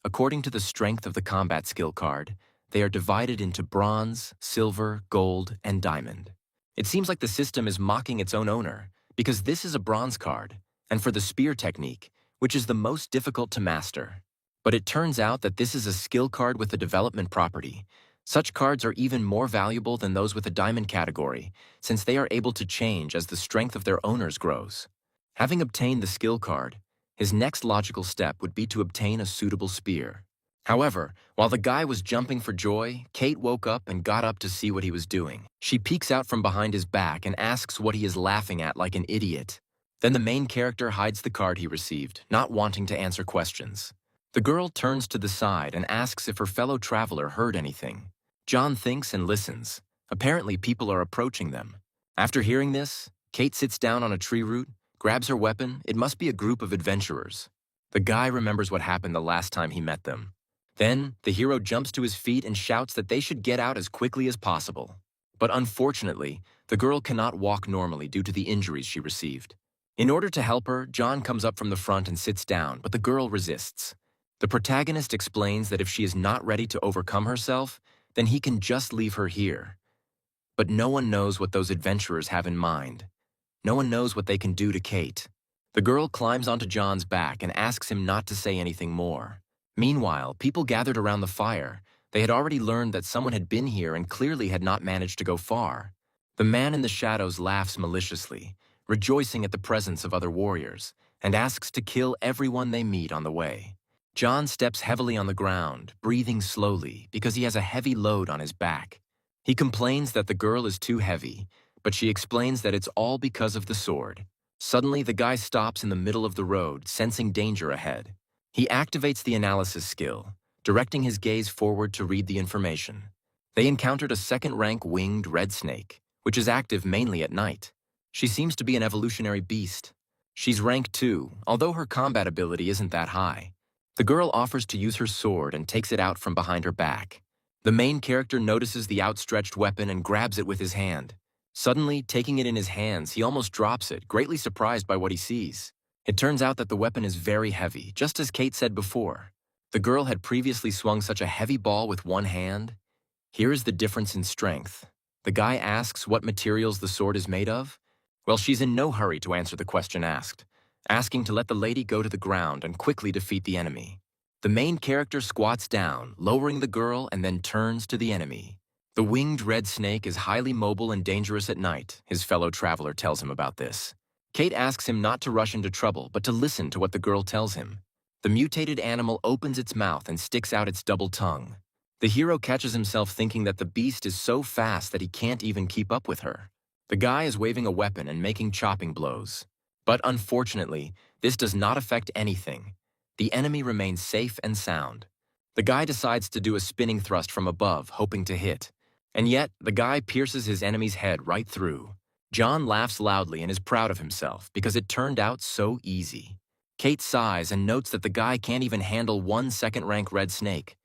Speaker 1: According to the strength of the combat skill card, they are divided into bronze, silver, gold, and diamond. It seems like the system is mocking its own owner, because this is a bronze card, and for the spear technique, which is the most difficult to master. But it turns out that this is a skill card with a development property. Such cards are even more valuable than those with a diamond category, since they are able to change as the strength of their owners grows. Having obtained the skill card, his next logical step would be to obtain a suitable spear. However, while the guy was jumping for joy, Kate woke up and got up to see what he was doing. She peeks out from behind his back and asks what he is laughing at like an idiot. Then the main character hides the card he received, not wanting to answer questions. The girl turns to the side and asks if her fellow traveler heard anything. John thinks and listens. Apparently, people are approaching them. After hearing this, Kate sits down on a tree root, grabs her weapon. It must be a group of adventurers. The guy remembers what happened the last time he met them. Then, the hero jumps to his feet and shouts that they should get out as quickly as possible. But unfortunately, the girl cannot walk normally due to the injuries she received. In order to help her, John comes up from the front and sits down, but the girl resists. The protagonist explains that if she is not ready to overcome herself, then he can just leave her here. But no one knows what those adventurers have in mind. No one knows what they can do to Kate. The girl climbs onto John's back and asks him not to say anything more. Meanwhile, people gathered around the fire. They had already learned that someone had been here and clearly had not managed to go far. The man in the shadows laughs maliciously, rejoicing at the presence of other warriors, and asks to kill everyone they meet on the way. John steps heavily on the ground, breathing slowly because he has a heavy load on his back. He complains that the girl is too heavy, but she explains that it's all because of the sword. Suddenly, the guy stops in the middle of the road, sensing danger ahead. He activates the analysis skill, directing his gaze forward to read the information. They encountered a second-rank winged red snake, which is active mainly at night. She seems to be an evolutionary beast. She's rank 2, although her combat ability isn't that high. The girl offers to use her sword and takes it out from behind her back. The main character notices the outstretched weapon and grabs it with his hand. Suddenly, taking it in his hands, he almost drops it, greatly surprised by what he sees. It turns out that the weapon is very heavy, just as Kate said before. The girl had previously swung such a heavy ball with one hand. Here is the difference in strength. The guy asks what materials the sword is made of. Well, she's in no hurry to answer the question asked, asking to let the lady go to the ground and quickly defeat the enemy. The main character squats down, lowering the girl, and then turns to the enemy. The winged red snake is highly mobile and dangerous at night, his fellow traveler tells him about this. Kate asks him not to rush into trouble, but to listen to what the girl tells him. The mutated animal opens its mouth and sticks out its double tongue. The hero catches himself thinking that the beast is so fast that he can't even keep up with her. The guy is waving a weapon and making chopping blows. But unfortunately, this does not affect anything. The enemy remains safe and sound. The guy decides to do a spinning thrust from above, hoping to hit. And yet, the guy pierces his enemy's head right through. John laughs loudly and is proud of himself because it turned out so easy. Kate sighs and notes that the guy can't even handle one second-rank red snake.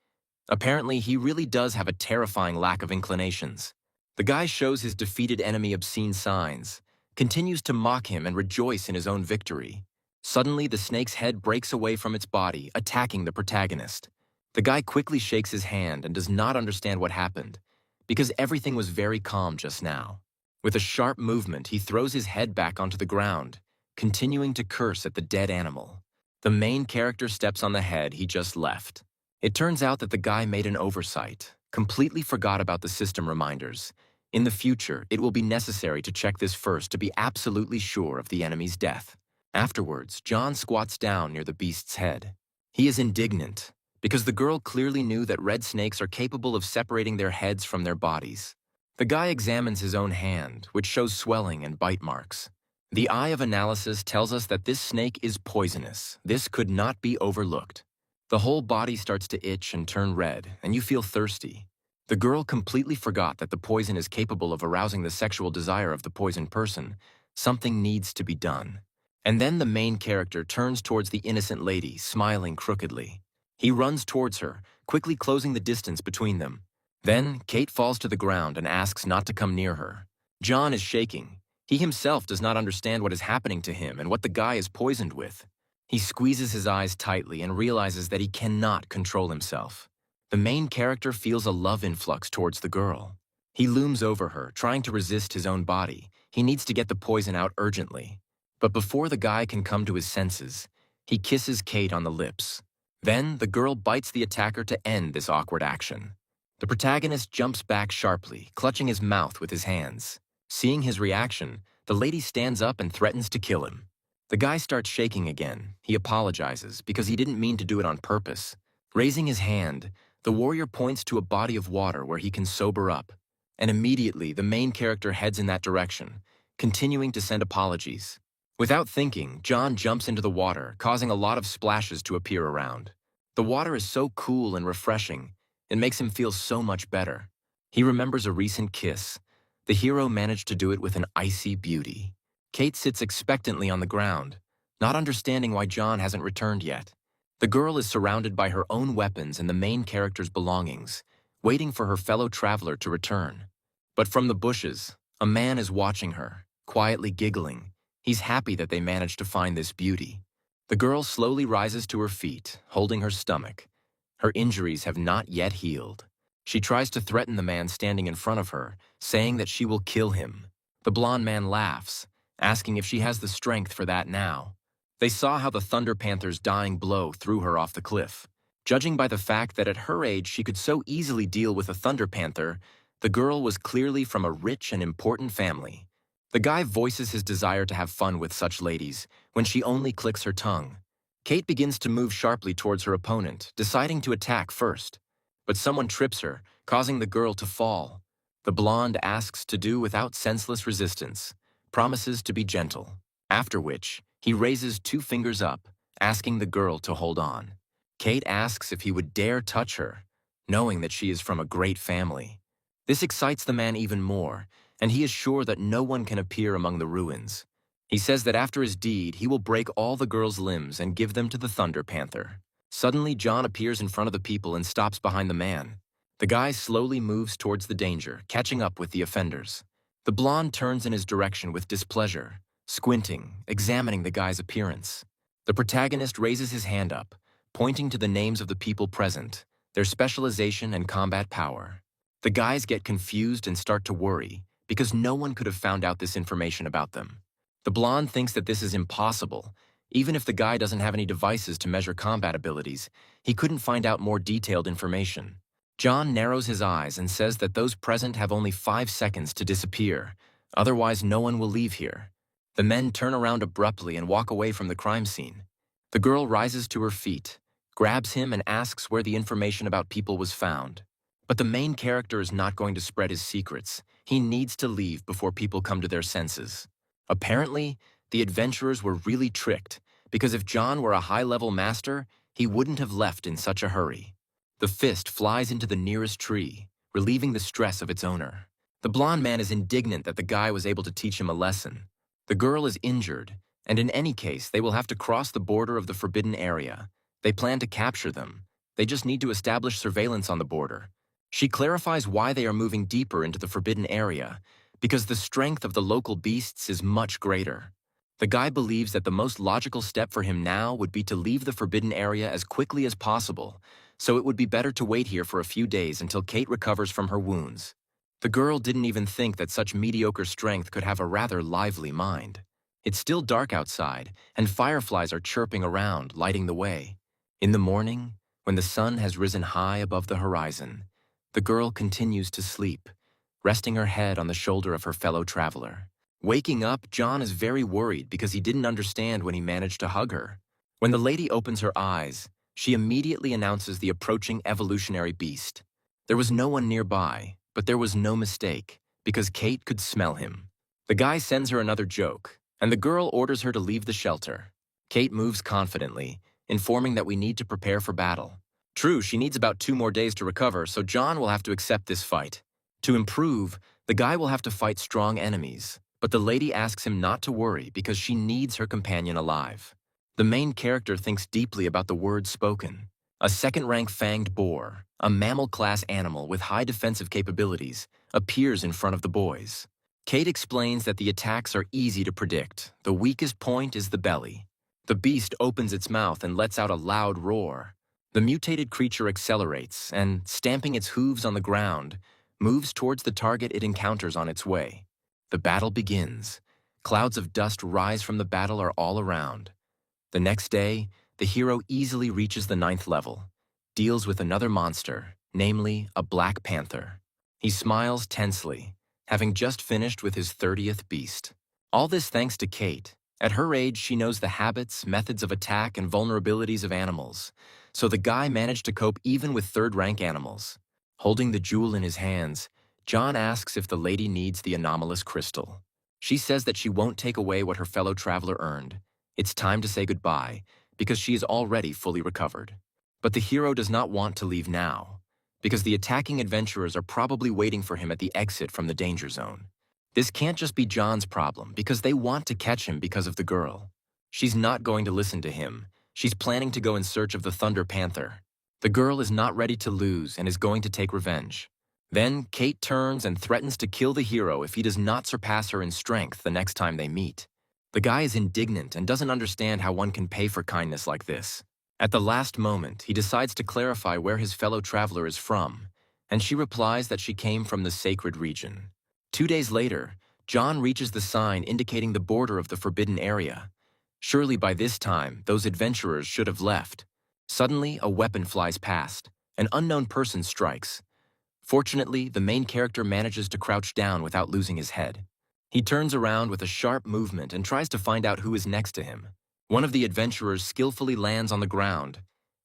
Speaker 1: Apparently, he really does have a terrifying lack of inclinations. The guy shows his defeated enemy obscene signs, continues to mock him and rejoice in his own victory. Suddenly, the snake's head breaks away from its body, attacking the protagonist. The guy quickly shakes his hand and does not understand what happened, because everything was very calm just now. With a sharp movement, he throws his head back onto the ground, continuing to curse at the dead animal. The main character steps on the head he just left. It turns out that the guy made an oversight, completely forgot about the system reminders. In the future, it will be necessary to check this first to be absolutely sure of the enemy's death. Afterwards, John squats down near the beast's head. He is indignant, because the girl clearly knew that red snakes are capable of separating their heads from their bodies. The guy examines his own hand, which shows swelling and bite marks. The eye of analysis tells us that this snake is poisonous. This could not be overlooked. The whole body starts to itch and turn red, and you feel thirsty. The girl completely forgot that the poison is capable of arousing the sexual desire of the poisoned person. Something needs to be done. And then the main character turns towards the innocent lady, smiling crookedly. He runs towards her, quickly closing the distance between them. Then, Kate falls to the ground and asks not to come near her. John is shaking. He himself does not understand what is happening to him and what the guy is poisoned with. He squeezes his eyes tightly and realizes that he cannot control himself. The main character feels a love influx towards the girl. He looms over her, trying to resist his own body. He needs to get the poison out urgently. But before the guy can come to his senses, he kisses Kate on the lips. Then, the girl bites the attacker to end this awkward action. The protagonist jumps back sharply, clutching his mouth with his hands. Seeing his reaction, the lady stands up and threatens to kill him. The guy starts shaking again. He apologizes because he didn't mean to do it on purpose. Raising his hand, the warrior points to a body of water where he can sober up. And immediately, the main character heads in that direction, continuing to send apologies. Without thinking, John jumps into the water, causing a lot of splashes to appear around. The water is so cool and refreshing, it makes him feel so much better. He remembers a recent kiss. The hero managed to do it with an icy beauty. Kate sits expectantly on the ground, not understanding why John hasn't returned yet. The girl is surrounded by her own weapons and the main character's belongings, waiting for her fellow traveler to return. But from the bushes, a man is watching her, quietly giggling. He's happy that they managed to find this beauty. The girl slowly rises to her feet, holding her stomach. Her injuries have not yet healed. She tries to threaten the man standing in front of her, saying that she will kill him. The blonde man laughs, asking if she has the strength for that now. They saw how the Thunder Panther's dying blow threw her off the cliff. Judging by the fact that at her age she could so easily deal with a Thunder Panther, the girl was clearly from a rich and important family. The guy voices his desire to have fun with such ladies when she only clicks her tongue. Kate begins to move sharply towards her opponent, deciding to attack first. But someone trips her, causing the girl to fall. The blonde asks to do without senseless resistance, promises to be gentle, after which he raises 2 fingers up, asking the girl to hold on. Kate asks if he would dare touch her, knowing that she is from a great family. This excites the man even more, and he is sure that no one can appear among the ruins. He says that after his deed, he will break all the girl's limbs and give them to the Thunder Panther. Suddenly, John appears in front of the people and stops behind the man. The guy slowly moves towards the danger, catching up with the offenders. The blonde turns in his direction with displeasure, squinting, examining the guy's appearance. The protagonist raises his hand up, pointing to the names of the people present, their specialization and combat power. The guys get confused and start to worry, because no one could have found out this information about them. The blonde thinks that this is impossible. Even if the guy doesn't have any devices to measure combat abilities, he couldn't find out more detailed information. John narrows his eyes and says that those present have only 5 seconds to disappear, otherwise no one will leave here. The men turn around abruptly and walk away from the crime scene. The girl rises to her feet, grabs him and asks where the information about people was found. But the main character is not going to spread his secrets. He needs to leave before people come to their senses. Apparently, the adventurers were really tricked, because if John were a high-level master, he wouldn't have left in such a hurry. The fist flies into the nearest tree, relieving the stress of its owner. The blonde man is indignant that the guy was able to teach him a lesson. The girl is injured, and in any case, they will have to cross the border of the forbidden area. They plan to capture them. They just need to establish surveillance on the border. She clarifies why they are moving deeper into the forbidden area, because the strength of the local beasts is much greater. The guy believes that the most logical step for him now would be to leave the forbidden area as quickly as possible, so it would be better to wait here for a few days until Kate recovers from her wounds. The girl didn't even think that such mediocre strength could have a rather lively mind. It's still dark outside, and fireflies are chirping around, lighting the way. In the morning, when the sun has risen high above the horizon, the girl continues to sleep, resting her head on the shoulder of her fellow traveler. Waking up, John is very worried because he didn't understand when he managed to hug her. When the lady opens her eyes, she immediately announces the approaching evolutionary beast. There was no one nearby, but there was no mistake, because Kate could smell him. The guy sends her another joke, and the girl orders her to leave the shelter. Kate moves confidently, informing that we need to prepare for battle. True, she needs about 2 more days to recover, so John will have to accept this fight. To improve, the guy will have to fight strong enemies, but the lady asks him not to worry because she needs her companion alive. The main character thinks deeply about the words spoken. A second-rank fanged boar, a mammal-class animal with high defensive capabilities, appears in front of the boys. Kate explains that the attacks are easy to predict. The weakest point is the belly. The beast opens its mouth and lets out a loud roar. The mutated creature accelerates and, stamping its hooves on the ground, moves towards the target it encounters on its way. The battle begins. Clouds of dust rise from the battle are all around. The next day, the hero easily reaches the 9th level, deals with another monster, namely a black panther. He smiles tensely, having just finished with his 30th beast. All this thanks to Kate. At her age, she knows the habits, methods of attack, and vulnerabilities of animals, so the guy managed to cope even with 3rd-rank animals. Holding the jewel in his hands, John asks if the lady needs the anomalous crystal. She says that she won't take away what her fellow traveler earned. It's time to say goodbye, because she is already fully recovered. But the hero does not want to leave now, because the attacking adventurers are probably waiting for him at the exit from the danger zone. This can't just be John's problem, because they want to catch him because of the girl. She's not going to listen to him. She's planning to go in search of the Thunder Panther. The girl is not ready to lose and is going to take revenge. Then Kate turns and threatens to kill the hero if he does not surpass her in strength the next time they meet. The guy is indignant and doesn't understand how one can pay for kindness like this. At the last moment, he decides to clarify where his fellow traveler is from, and she replies that she came from the sacred region. 2 days later, John reaches the sign indicating the border of the forbidden area. Surely by this time, those adventurers should have left. Suddenly, a weapon flies past. An unknown person strikes. Fortunately, the main character manages to crouch down without losing his head. He turns around with a sharp movement and tries to find out who is next to him. One of the adventurers skillfully lands on the ground,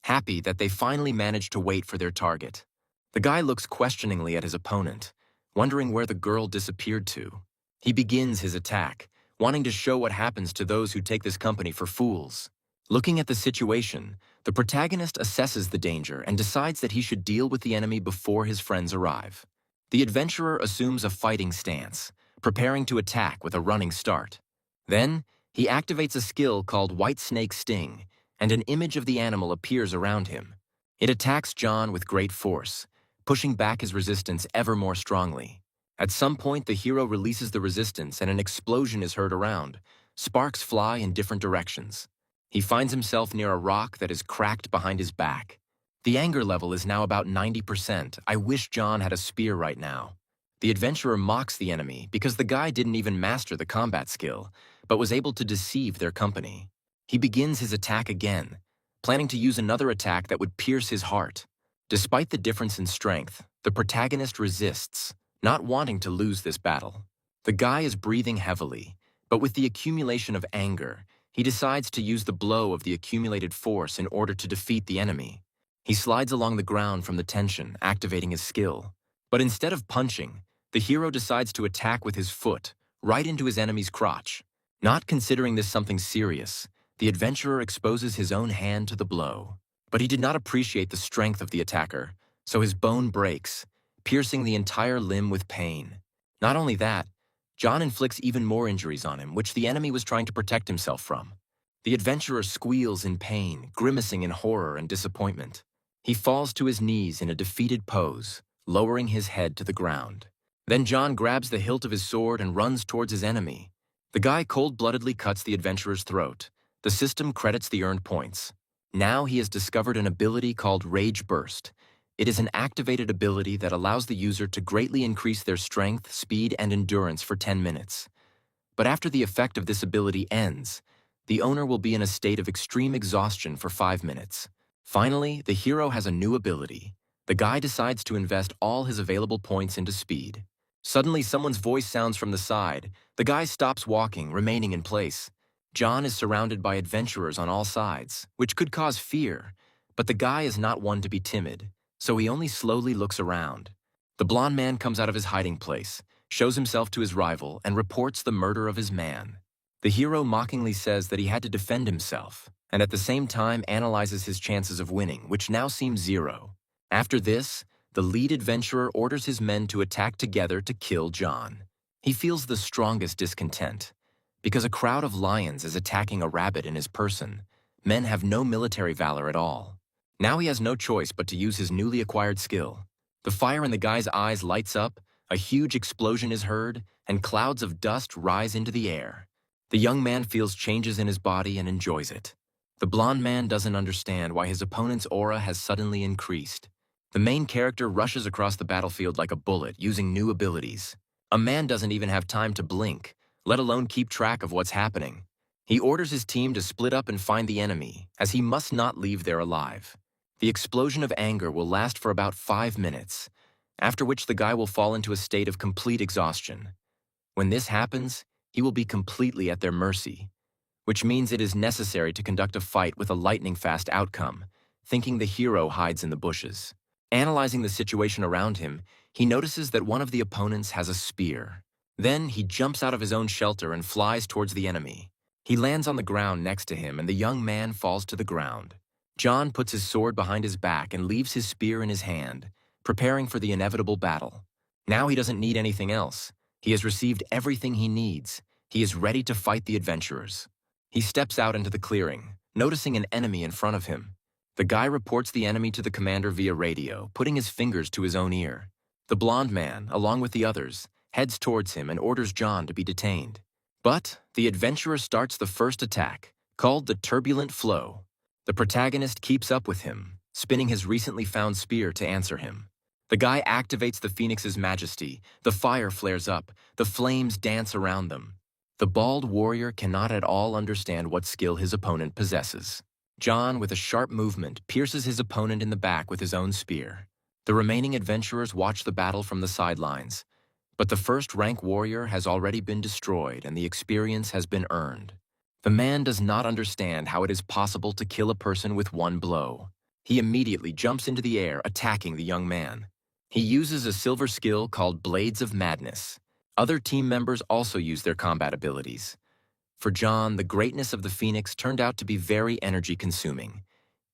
Speaker 1: happy that they finally managed to wait for their target. The guy looks questioningly at his opponent, wondering where the girl disappeared to. He begins his attack, wanting to show what happens to those who take this company for fools. Looking at the situation, the protagonist assesses the danger and decides that he should deal with the enemy before his friends arrive. The adventurer assumes a fighting stance, preparing to attack with a running start. Then, he activates a skill called White Snake Sting, and an image of the animal appears around him. It attacks John with great force, pushing back his resistance ever more strongly. At some point, the hero releases the resistance and an explosion is heard around. Sparks fly in different directions. He finds himself near a rock that is cracked behind his back. The anger level is now about 90%. I wish John had a spear right now. The adventurer mocks the enemy because the guy didn't even master the combat skill, but was able to deceive their company. He begins his attack again, planning to use another attack that would pierce his heart. Despite the difference in strength, the protagonist resists, not wanting to lose this battle. The guy is breathing heavily, but with the accumulation of anger, he decides to use the blow of the accumulated force in order to defeat the enemy. He slides along the ground from the tension, activating his skill. But instead of punching, the hero decides to attack with his foot, right into his enemy's crotch. Not considering this something serious, the adventurer exposes his own hand to the blow. But he did not appreciate the strength of the attacker, so his bone breaks, piercing the entire limb with pain. Not only that, John inflicts even more injuries on him, which the enemy was trying to protect himself from. The adventurer squeals in pain, grimacing in horror and disappointment. He falls to his knees in a defeated pose, lowering his head to the ground. Then John grabs the hilt of his sword and runs towards his enemy. The guy cold-bloodedly cuts the adventurer's throat. The system credits the earned points. Now he has discovered an ability called Rage Burst. It is an activated ability that allows the user to greatly increase their strength, speed, and endurance for 10 minutes. But after the effect of this ability ends, the owner will be in a state of extreme exhaustion for 5 minutes. Finally, the hero has a new ability. The guy decides to invest all his available points into speed. Suddenly, someone's voice sounds from the side. The guy stops walking, remaining in place. John is surrounded by adventurers on all sides, which could cause fear, but the guy is not one to be timid, so he only slowly looks around. The blonde man comes out of his hiding place, shows himself to his rival, and reports the murder of his man. The hero mockingly says that he had to defend himself, and at the same time analyzes his chances of winning, which now seem 0. After this, the lead adventurer orders his men to attack together to kill John. He feels the strongest discontent. Because a crowd of lions is attacking a rabbit in his person, men have no military valor at all. Now he has no choice but to use his newly acquired skill. The fire in the guy's eyes lights up, a huge explosion is heard, and clouds of dust rise into the air. The young man feels changes in his body and enjoys it. The blonde man doesn't understand why his opponent's aura has suddenly increased. The main character rushes across the battlefield like a bullet, using new abilities. A man doesn't even have time to blink, let alone keep track of what's happening. He orders his team to split up and find the enemy, as he must not leave there alive. The explosion of anger will last for about 5 minutes, after which the guy will fall into a state of complete exhaustion. When this happens, he will be completely at their mercy, which means it is necessary to conduct a fight with a lightning-fast outcome, thinking the hero hides in the bushes. Analyzing the situation around him, he notices that one of the opponents has a spear. Then he jumps out of his own shelter and flies towards the enemy. He lands on the ground next to him, and the young man falls to the ground. John puts his sword behind his back and leaves his spear in his hand, preparing for the inevitable battle. Now he doesn't need anything else. He has received everything he needs. He is ready to fight the adventurers. He steps out into the clearing, noticing an enemy in front of him. The guy reports the enemy to the commander via radio, putting his fingers to his own ear. The blonde man, along with the others, heads towards him and orders John to be detained. But the adventurer starts the first attack, called the Turbulent Flow. The protagonist keeps up with him, spinning his recently found spear to answer him. The guy activates the Phoenix's majesty. The fire flares up. The flames dance around them. The bald warrior cannot at all understand what skill his opponent possesses. John, with a sharp movement, pierces his opponent in the back with his own spear. The remaining adventurers watch the battle from the sidelines. But the first-rank warrior has already been destroyed and the experience has been earned. The man does not understand how it is possible to kill a person with one blow. He immediately jumps into the air, attacking the young man. He uses a silver skill called Blades of Madness. Other team members also use their combat abilities. For John, the greatness of the Phoenix turned out to be very energy-consuming.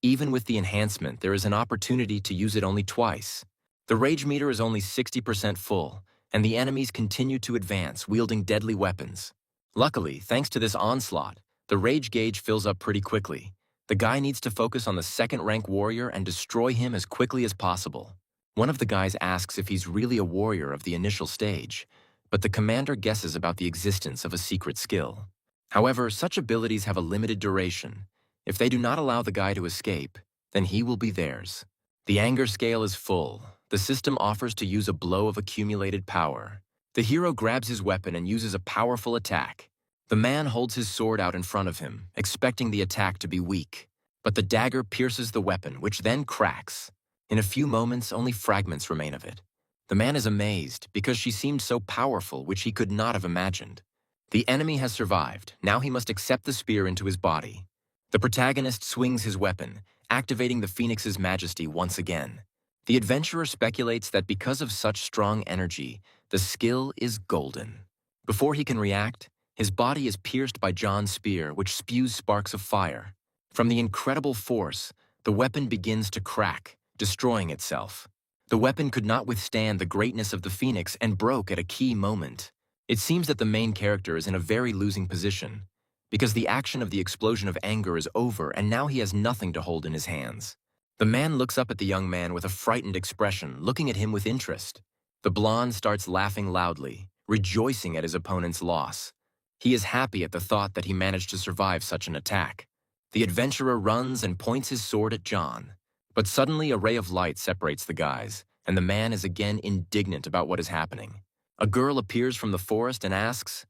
Speaker 1: Even with the enhancement, there is an opportunity to use it only twice. The rage meter is only 60% full, and the enemies continue to advance, wielding deadly weapons. Luckily, thanks to this onslaught, the rage gauge fills up pretty quickly. The guy needs to focus on the second-rank warrior and destroy him as quickly as possible. One of the guys asks if he's really a warrior of the initial stage, but the commander guesses about the existence of a secret skill. However, such abilities have a limited duration. If they do not allow the guy to escape, then he will be theirs. The anger scale is full. The system offers to use a blow of accumulated power. The hero grabs his weapon and uses a powerful attack. The man holds his sword out in front of him, expecting the attack to be weak. But the dagger pierces the weapon, which then cracks. In a few moments, only fragments remain of it. The man is amazed because she seemed so powerful, which he could not have imagined. The enemy has survived. Now he must accept the spear into his body. The protagonist swings his weapon, activating the Phoenix's majesty once again. The adventurer speculates that because of such strong energy, the skill is golden. Before he can react, his body is pierced by John's spear, which spews sparks of fire. From the incredible force, the weapon begins to crack, destroying itself. The weapon could not withstand the greatness of the Phoenix and broke at a key moment. It seems that the main character is in a very losing position, because the action of the explosion of anger is over and now he has nothing to hold in his hands. The man looks up at the young man with a frightened expression, looking at him with interest. The blonde starts laughing loudly, rejoicing at his opponent's loss. He is happy at the thought that he managed to survive such an attack. The adventurer runs and points his sword at John. But suddenly a ray of light separates the guys, and the man is again indignant about what is happening. A girl appears from the forest and asks,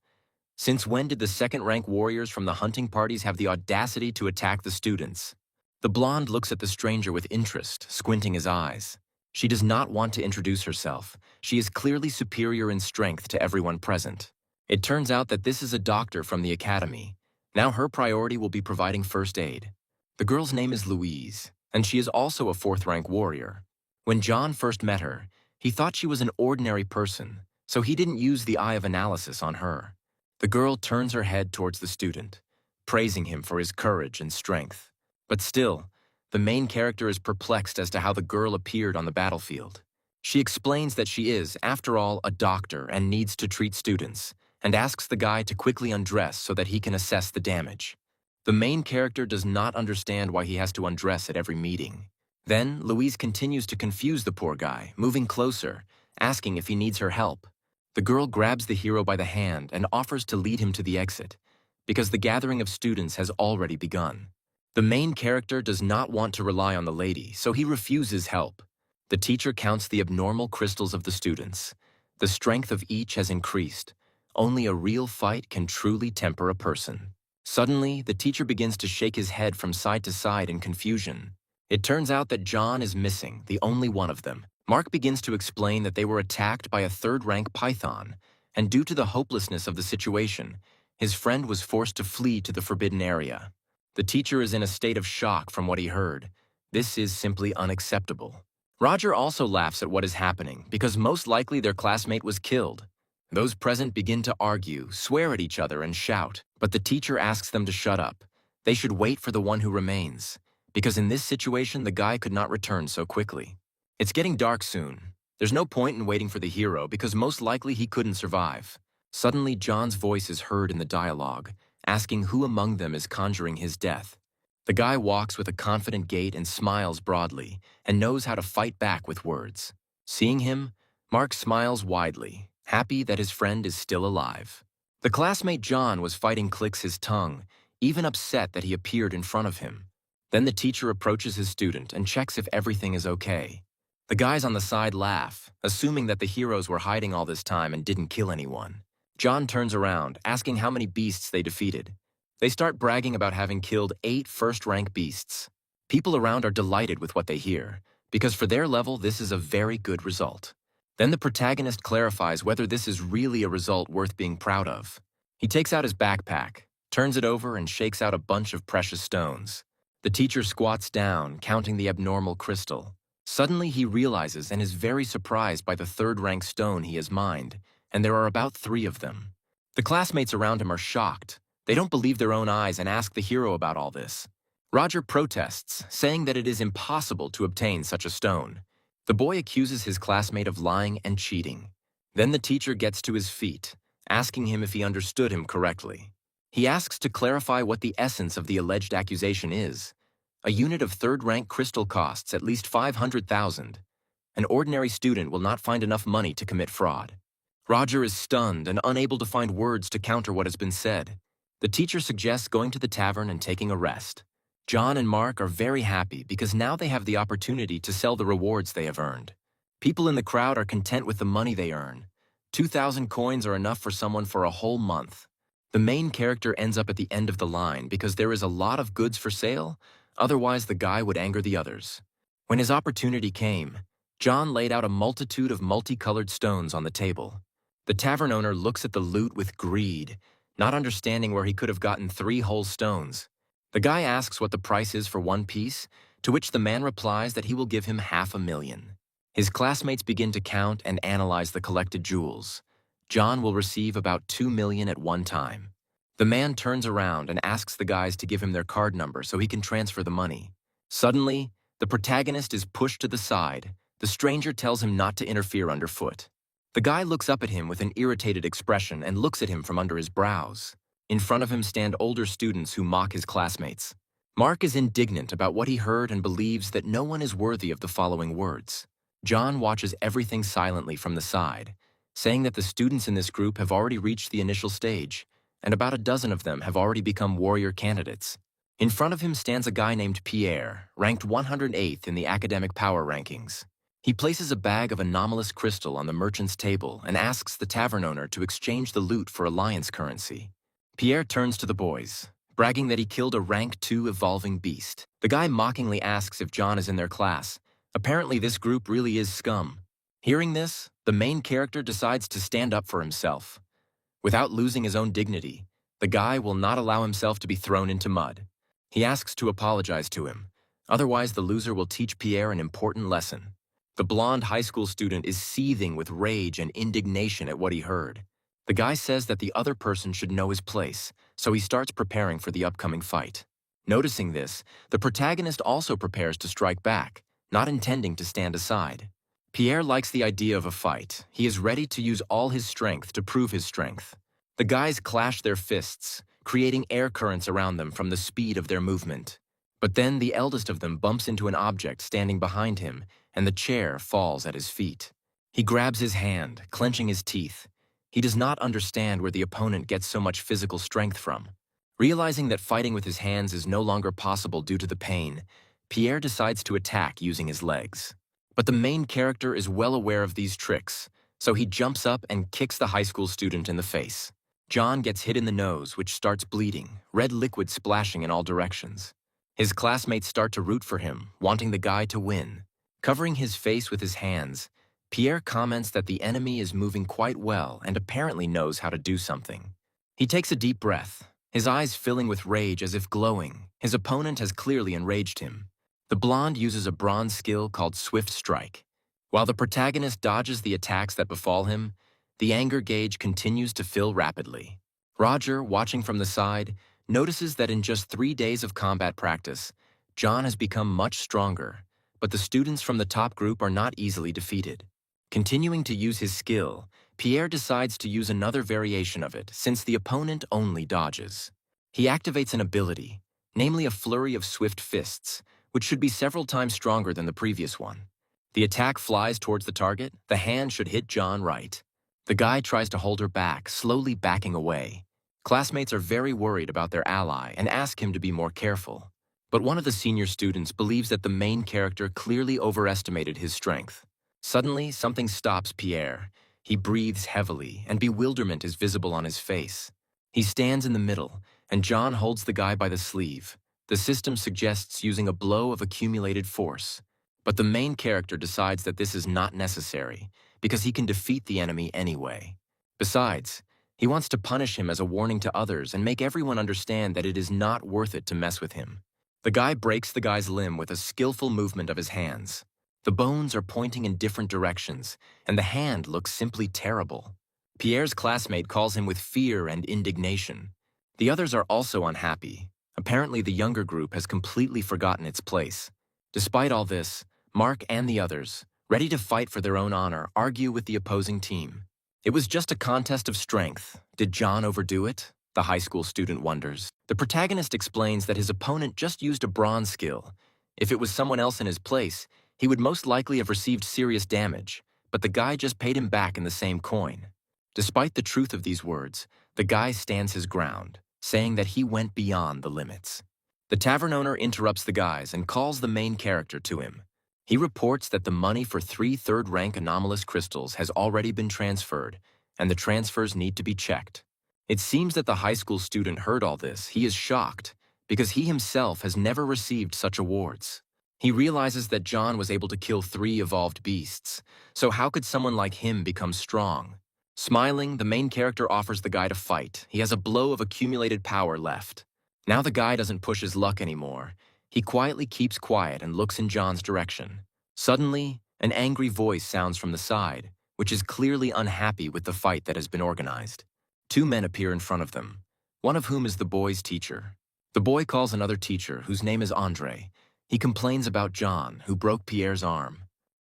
Speaker 1: "Since when did the second-rank warriors from the hunting parties have the audacity to attack the students?" The blonde looks at the stranger with interest, squinting his eyes. She does not want to introduce herself. She is clearly superior in strength to everyone present. It turns out that this is a doctor from the academy. Now her priority will be providing first aid. The girl's name is Louise, and she is also a fourth-rank warrior. When John first met her, he thought she was an ordinary person, so he didn't use the eye of analysis on her. The girl turns her head towards the student, praising him for his courage and strength. But still, the main character is perplexed as to how the girl appeared on the battlefield. She explains that she is, after all, a doctor and needs to treat students, and asks the guy to quickly undress so that he can assess the damage. The main character does not understand why he has to undress at every meeting. Then, Louise continues to confuse the poor guy, moving closer, asking if he needs her help. The girl grabs the hero by the hand and offers to lead him to the exit, because the gathering of students has already begun. The main character does not want to rely on the lady, so he refuses help. The teacher counts the abnormal crystals of the students. The strength of each has increased. Only a real fight can truly temper a person. Suddenly, the teacher begins to shake his head from side to side in confusion. It turns out that John is missing, the only one of them. Mark begins to explain that they were attacked by a third-rank python, and due to the hopelessness of the situation, his friend was forced to flee to the forbidden area. The teacher is in a state of shock from what he heard. This is simply unacceptable. Roger also laughs at what is happening, because most likely their classmate was killed. Those present begin to argue, swear at each other, and shout, but the teacher asks them to shut up. They should wait for the one who remains, because in this situation the guy could not return so quickly. It's getting dark soon. There's no point in waiting for the hero because most likely he couldn't survive. Suddenly, John's voice is heard in the dialogue, asking who among them is conjuring his death. The guy walks with a confident gait and smiles broadly, and knows how to fight back with words. Seeing him, Mark smiles widely, happy that his friend is still alive. The classmate John was fighting clicks his tongue, even upset that he appeared in front of him. Then the teacher approaches his student and checks if everything is okay. The guys on the side laugh, assuming that the heroes were hiding all this time and didn't kill anyone. John turns around, asking how many beasts they defeated. They start bragging about having killed 8 first-rank beasts. People around are delighted with what they hear, because for their level, this is a very good result. Then the protagonist clarifies whether this is really a result worth being proud of. He takes out his backpack, turns it over, and shakes out a bunch of precious stones. The teacher squats down, counting the abnormal crystal. Suddenly, he realizes and is very surprised by the third-rank stone he has mined, and there are about 3 of them. The classmates around him are shocked. They don't believe their own eyes and ask the hero about all this. Roger protests, saying that it is impossible to obtain such a stone. The boy accuses his classmate of lying and cheating. Then the teacher gets to his feet, asking him if he understood him correctly. He asks to clarify what the essence of the alleged accusation is. A unit of third-rank crystal costs at least 500,000. An ordinary student will not find enough money to commit fraud. Roger is stunned and unable to find words to counter what has been said. The teacher suggests going to the tavern and taking a rest. John and Mark are very happy because now they have the opportunity to sell the rewards they have earned. People in the crowd are content with the money they earn. 2,000 coins are enough for someone for a whole month. The main character ends up at the end of the line because there is a lot of goods for sale, otherwise the guy would anger the others. When his opportunity came, John laid out a multitude of multicolored stones on the table. The tavern owner looks at the loot with greed, not understanding where he could have gotten 3 whole stones. The guy asks what the price is for 1 piece, to which the man replies that he will give him 500,000. His classmates begin to count and analyze the collected jewels. John will receive about 2 million at one time. The man turns around and asks the guys to give him their card number so he can transfer the money. Suddenly, the protagonist is pushed to the side. The stranger tells him not to interfere underfoot. The guy looks up at him with an irritated expression and looks at him from under his brows. In front of him stand older students who mock his classmates. Mark is indignant about what he heard and believes that no one is worthy of the following words. John watches everything silently from the side, saying that the students in this group have already reached the initial stage, and about a dozen of them have already become warrior candidates. In front of him stands a guy named Pierre, ranked 108th in the academic power rankings. He places a bag of anomalous crystal on the merchant's table and asks the tavern owner to exchange the loot for alliance currency. Pierre turns to the boys, bragging that he killed a rank 2 evolving beast. The guy mockingly asks if John is in their class. Apparently this group really is scum. Hearing this, the main character decides to stand up for himself. Without losing his own dignity, the guy will not allow himself to be thrown into mud. He asks to apologize to him. Otherwise, the loser will teach Pierre an important lesson. The blonde high school student is seething with rage and indignation at what he heard. The guy says that the other person should know his place, so he starts preparing for the upcoming fight. Noticing this, the protagonist also prepares to strike back, not intending to stand aside. Pierre likes the idea of a fight. He is ready to use all his strength to prove his strength. The guys clash their fists, creating air currents around them from the speed of their movement. But then the eldest of them bumps into an object standing behind him, and the chair falls at his feet. He grabs his hand, clenching his teeth. He does not understand where the opponent gets so much physical strength from. Realizing that fighting with his hands is no longer possible due to the pain, Pierre decides to attack using his legs. But the main character is well aware of these tricks, so he jumps up and kicks the high school student in the face. John gets hit in the nose, which starts bleeding, red liquid splashing in all directions. His classmates start to root for him, wanting the guy to win. Covering his face with his hands, Pierre comments that the enemy is moving quite well and apparently knows how to do something. He takes a deep breath, his eyes filling with rage as if glowing. His opponent has clearly enraged him. The blonde uses a bronze skill called Swift Strike. While the protagonist dodges the attacks that befall him, the anger gauge continues to fill rapidly. Roger, watching from the side, notices that in just 3 days of combat practice, John has become much stronger, but the students from the top group are not easily defeated. Continuing to use his skill, Pierre decides to use another variation of it since the opponent only dodges. He activates an ability, namely a flurry of swift fists, which should be several times stronger than the previous one. The attack flies towards the target. The hand should hit John right. The guy tries to hold her back, slowly backing away. Classmates are very worried about their ally and ask him to be more careful. But one of the senior students believes that the main character clearly overestimated his strength. Suddenly, something stops Pierre. He breathes heavily, and bewilderment is visible on his face. He stands in the middle, and John holds the guy by the sleeve. The system suggests using a blow of accumulated force. But the main character decides that this is not necessary, because he can defeat the enemy anyway. Besides, he wants to punish him as a warning to others and make everyone understand that it is not worth it to mess with him. The guy breaks the guy's limb with a skillful movement of his hands. The bones are pointing in different directions, and the hand looks simply terrible. Pierre's classmate calls him with fear and indignation. The others are also unhappy. Apparently, the younger group has completely forgotten its place. Despite all this, Mark and the others, ready to fight for their own honor, argue with the opposing team. It was just a contest of strength. Did John overdo it? The high school student wonders. The protagonist explains that his opponent just used a bronze skill. If it was someone else in his place, he would most likely have received serious damage, but the guy just paid him back in the same coin. Despite the truth of these words, the guy stands his ground, saying that he went beyond the limits. The tavern owner interrupts the guys and calls the main character to him. He reports that the money for 3 third-rank anomalous crystals has already been transferred, and the transfers need to be checked. It seems that the high school student heard all this. He is shocked, because he himself has never received such awards. He realizes that John was able to kill 3 evolved beasts, so how could someone like him become strong? Smiling, the main character offers the guy to fight. He has a blow of accumulated power left. Now the guy doesn't push his luck anymore. He quietly keeps quiet and looks in John's direction. Suddenly, an angry voice sounds from the side, which is clearly unhappy with the fight that has been organized. 2 men appear in front of them, one of whom is the boy's teacher. The boy calls another teacher, whose name is Andre. He complains about John, who broke Pierre's arm.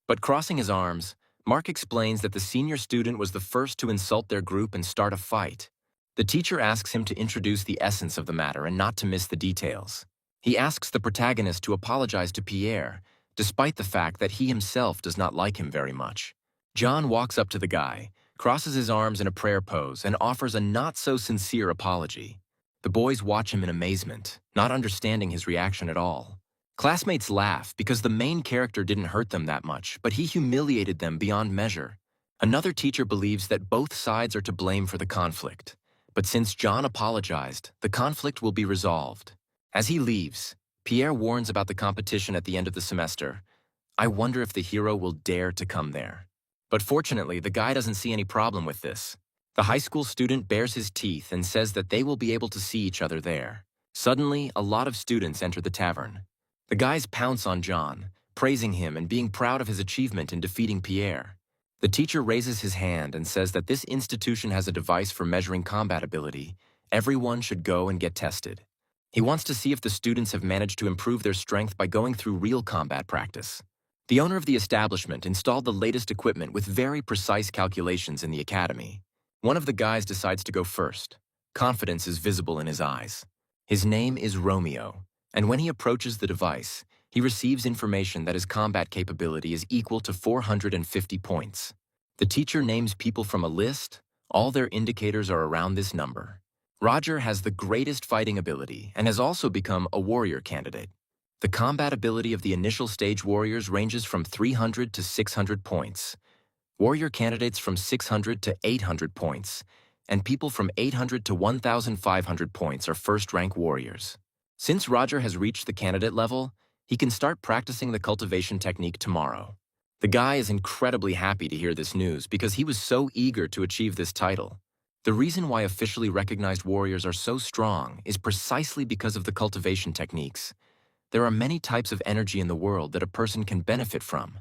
Speaker 1: But crossing his arms, Mark explains that the senior student was the first to insult their group and start a fight. The teacher asks him to introduce the essence of the matter and not to miss the details. He asks the protagonist to apologize to Pierre, despite the fact that he himself does not like him very much. John walks up to the guy, crosses his arms in a prayer pose, and offers a not-so-sincere apology. The boys watch him in amazement, not understanding his reaction at all. Classmates laugh because the main character didn't hurt them that much, but he humiliated them beyond measure. Another teacher believes that both sides are to blame for the conflict. But since John apologized, the conflict will be resolved. As he leaves, Pierre warns about the competition at the end of the semester. I wonder if the hero will dare to come there. But fortunately, the guy doesn't see any problem with this. The high school student bares his teeth and says that they will be able to see each other there. Suddenly, a lot of students enter the tavern. The guys pounce on John, praising him and being proud of his achievement in defeating Pierre. The teacher raises his hand and says that this institution has a device for measuring combat ability. Everyone should go and get tested. He wants to see if the students have managed to improve their strength by going through real combat practice. The owner of the establishment installed the latest equipment with very precise calculations in the academy. One of the guys decides to go first. Confidence is visible in his eyes. His name is Romeo, and when he approaches the device, he receives information that his combat capability is equal to 450 points. The teacher names people from a list. All their indicators are around this number. Roger has the greatest fighting ability and has also become a warrior candidate. The combat ability of the initial stage warriors ranges from 300 to 600 points. Warrior candidates from 600 to 800 points, and people from 800 to 1,500 points are first-rank warriors. Since Roger has reached the candidate level, he can start practicing the cultivation technique tomorrow. The guy is incredibly happy to hear this news because he was so eager to achieve this title. The reason why officially recognized warriors are so strong is precisely because of the cultivation techniques. There are many types of energy in the world that a person can benefit from.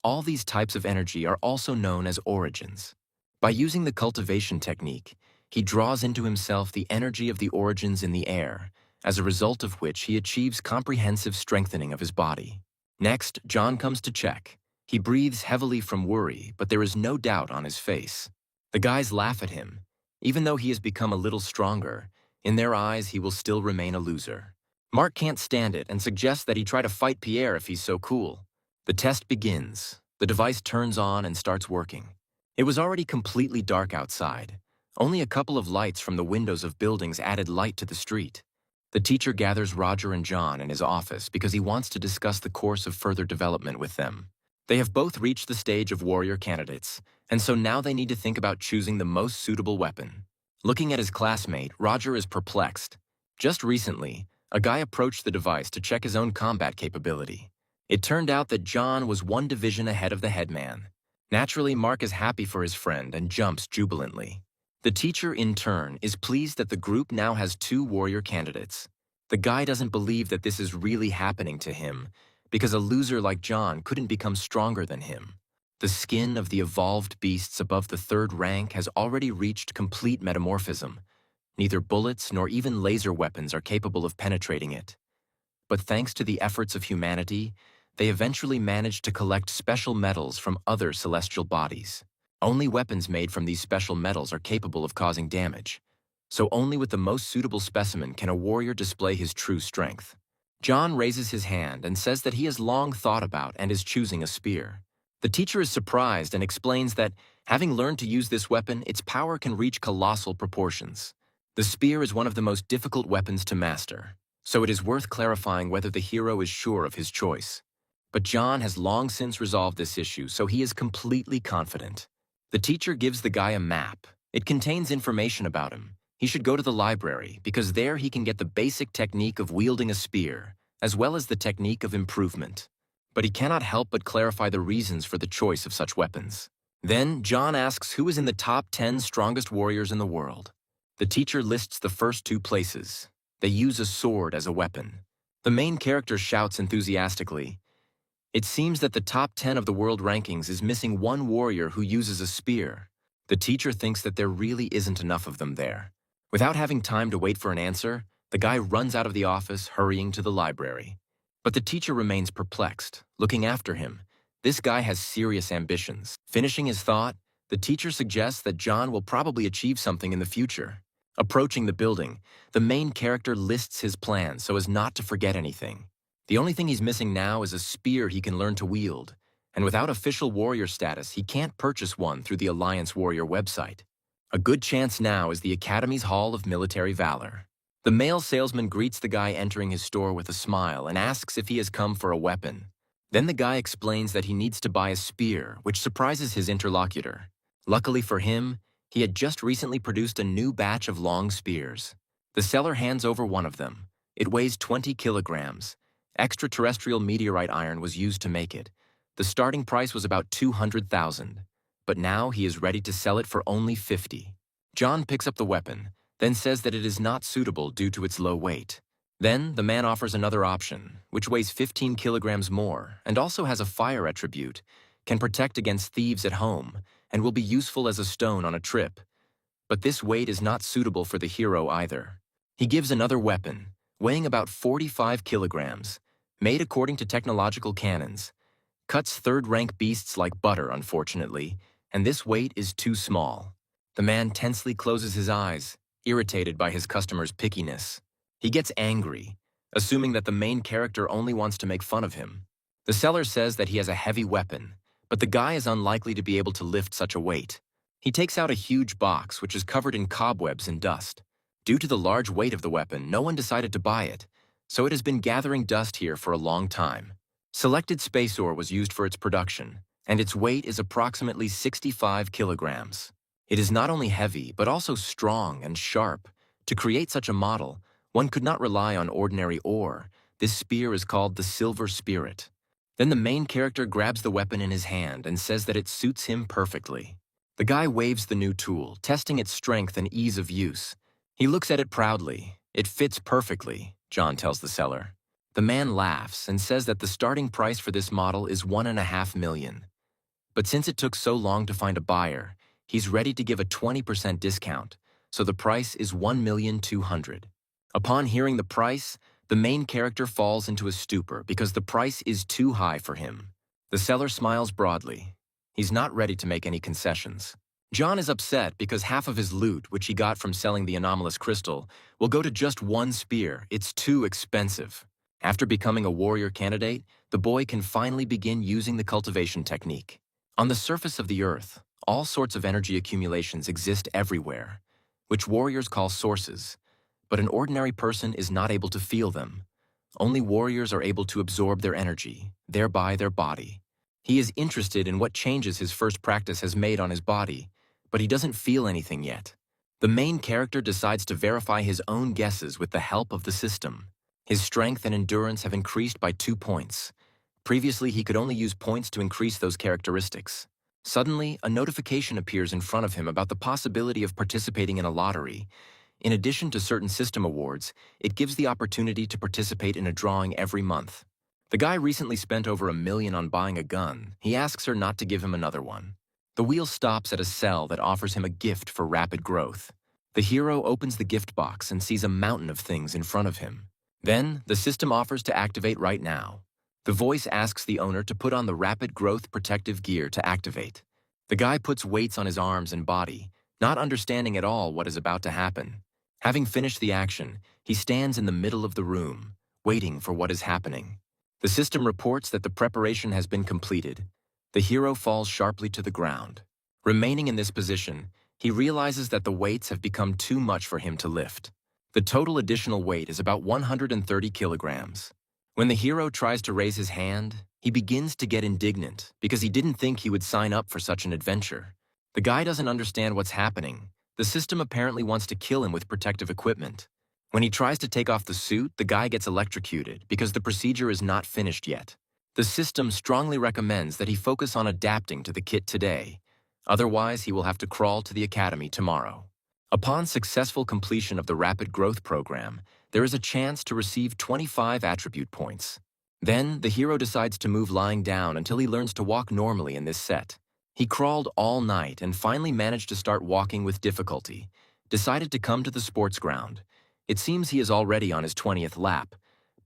Speaker 1: All these types of energy are also known as origins. By using the cultivation technique, he draws into himself the energy of the origins in the air, as a result of which he achieves comprehensive strengthening of his body. Next, John comes to check. He breathes heavily from worry, but there is no doubt on his face. The guys laugh at him. Even though he has become a little stronger, in their eyes he will still remain a loser. Mark can't stand it and suggests that he try to fight Pierre if he's so cool. The test begins. The device turns on and starts working. It was already completely dark outside. Only a couple of lights from the windows of buildings added light to the street. The teacher gathers Roger and John in his office because he wants to discuss the course of further development with them. They have both reached the stage of warrior candidates, and so now they need to think about choosing the most suitable weapon. Looking at his classmate, Roger is perplexed. Just recently, a guy approached the device to check his own combat capability. It turned out that John was one division ahead of the headman. Naturally, Mark is happy for his friend and jumps jubilantly. The teacher, in turn, is pleased that the group now has two warrior candidates. The guy doesn't believe that this is really happening to him, because a loser like John couldn't become stronger than him. The skin of the evolved beasts above the third rank has already reached complete metamorphism. Neither bullets nor even laser weapons are capable of penetrating it. But thanks to the efforts of humanity, they eventually managed to collect special metals from other celestial bodies. Only weapons made from these special metals are capable of causing damage, so only with the most suitable specimen can a warrior display his true strength. John raises his hand and says that he has long thought about and is choosing a spear. The teacher is surprised and explains that, having learned to use this weapon, its power can reach colossal proportions. The spear is one of the most difficult weapons to master, so it is worth clarifying whether the hero is sure of his choice. But John has long since resolved this issue, so he is completely confident. The teacher gives the guy a map. It contains information about him. He should go to the library, because there he can get the basic technique of wielding a spear, as well as the technique of improvement. But he cannot help but clarify the reasons for the choice of such weapons. Then, John asks who is in the top 10 strongest warriors in the world. The teacher lists the first two places. They use a sword as a weapon. The main character shouts enthusiastically, "It seems that the top 10 of the world rankings is missing one warrior who uses a spear." The teacher thinks that there really isn't enough of them there. Without having time to wait for an answer, the guy runs out of the office, hurrying to the library. But the teacher remains perplexed, looking after him. This guy has serious ambitions. Finishing his thought, the teacher suggests that John will probably achieve something in the future. Approaching the building, the main character lists his plans so as not to forget anything. The only thing he's missing now is a spear he can learn to wield, and without official warrior status, he can't purchase one through the Alliance Warrior website. A good chance now is the Academy's Hall of Military Valor. The male salesman greets the guy entering his store with a smile and asks if he has come for a weapon. Then the guy explains that he needs to buy a spear, which surprises his interlocutor. Luckily for him, he had just recently produced a new batch of long spears. The seller hands over one of them. It weighs 20 kilograms. Extraterrestrial meteorite iron was used to make it. The starting price was about 200,000, but now he is ready to sell it for only 50. John picks up the weapon, then says that it is not suitable due to its low weight. Then the man offers another option, which weighs 15 kilograms more and also has a fire attribute, can protect against thieves at home, and will be useful as a stone on a trip. But this weight is not suitable for the hero either. He gives another weapon, weighing about 45 kilograms, made according to technological canons. Cuts third-rank beasts like butter, unfortunately, and this weight is too small. The man tensely closes his eyes, irritated by his customer's pickiness. He gets angry, assuming that the main character only wants to make fun of him. The seller says that he has a heavy weapon, but the guy is unlikely to be able to lift such a weight. He takes out a huge box which is covered in cobwebs and dust. Due to the large weight of the weapon, no one decided to buy it, so it has been gathering dust here for a long time. Selected space ore was used for its production, and its weight is approximately 65 kilograms. It is not only heavy, but also strong and sharp. To create such a model, one could not rely on ordinary ore. This spear is called the Silver Spirit. Then the main character grabs the weapon in his hand and says that it suits him perfectly. The guy waves the new tool, testing its strength and ease of use. He looks at it proudly. "It fits perfectly," John tells the seller. The man laughs and says that the starting price for this model is $1.5 million. But since it took so long to find a buyer, he's ready to give a 20% discount, so the price is $1,200,000. Upon hearing the price, the main character falls into a stupor because the price is too high for him. The seller smiles broadly. He's not ready to make any concessions. John is upset because half of his loot, which he got from selling the anomalous crystal, will go to just one spear. It's too expensive. After becoming a warrior candidate, the boy can finally begin using the cultivation technique. On the surface of the earth, all sorts of energy accumulations exist everywhere, which warriors call sources. but an ordinary person is not able to feel them. Only warriors are able to absorb their energy, thereby their body. He is interested in what changes his first practice has made on his body, but he doesn't feel anything yet. The main character decides to verify his own guesses with the help of the system. His strength and endurance have increased by 2 points. Previously, he could only use points to increase those characteristics. Suddenly, a notification appears in front of him about the possibility of participating in a lottery. In addition to certain system awards, it gives the opportunity to participate in a drawing every month. The guy recently spent over $1 million on buying a gun. He asks her not to give him another one. The wheel stops at a cell that offers him a gift for rapid growth. The hero opens the gift box and sees a mountain of things in front of him. Then, the system offers to activate right now. The voice asks the owner to put on the rapid growth protective gear to activate. The guy puts weights on his arms and body, not understanding at all what is about to happen. Having finished the action, he stands in the middle of the room, waiting for what is happening. The system reports that the preparation has been completed. The hero falls sharply to the ground. Remaining in this position, he realizes that the weights have become too much for him to lift. The total additional weight is about 130 kilograms. When the hero tries to raise his hand, he begins to get indignant because he didn't think he would sign up for such an adventure. The guy doesn't understand what's happening. The system apparently wants to kill him with protective equipment. When he tries to take off the suit, the guy gets electrocuted because the procedure is not finished yet. The system strongly recommends that he focus on adapting to the kit today. Otherwise, he will have to crawl to the academy tomorrow. Upon successful completion of the rapid growth program, there is a chance to receive 25 attribute points. Then, the hero decides to move lying down until he learns to walk normally in this set. He crawled all night and finally managed to start walking with difficulty. Decided to come to the sports ground. It seems he is already on his 20th lap,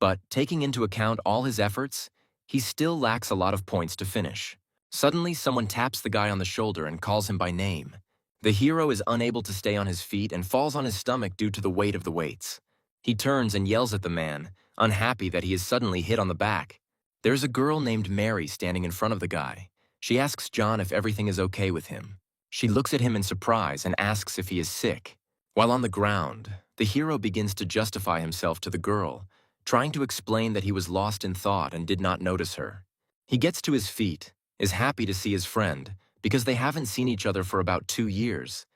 Speaker 1: but taking into account all his efforts, he still lacks a lot of points to finish. Suddenly, someone taps the guy on the shoulder and calls him by name. The hero is unable to stay on his feet and falls on his stomach due to the weight of the weights. He turns and yells at the man, unhappy that he is suddenly hit on the back. There's a girl named Mary standing in front of the guy. She asks John if everything is okay with him. She looks at him in surprise and asks if he is sick. While on the ground, the hero begins to justify himself to the girl, trying to explain that he was lost in thought and did not notice her. He gets to his feet, is happy to see his friend, because they haven't seen each other for about 2 years.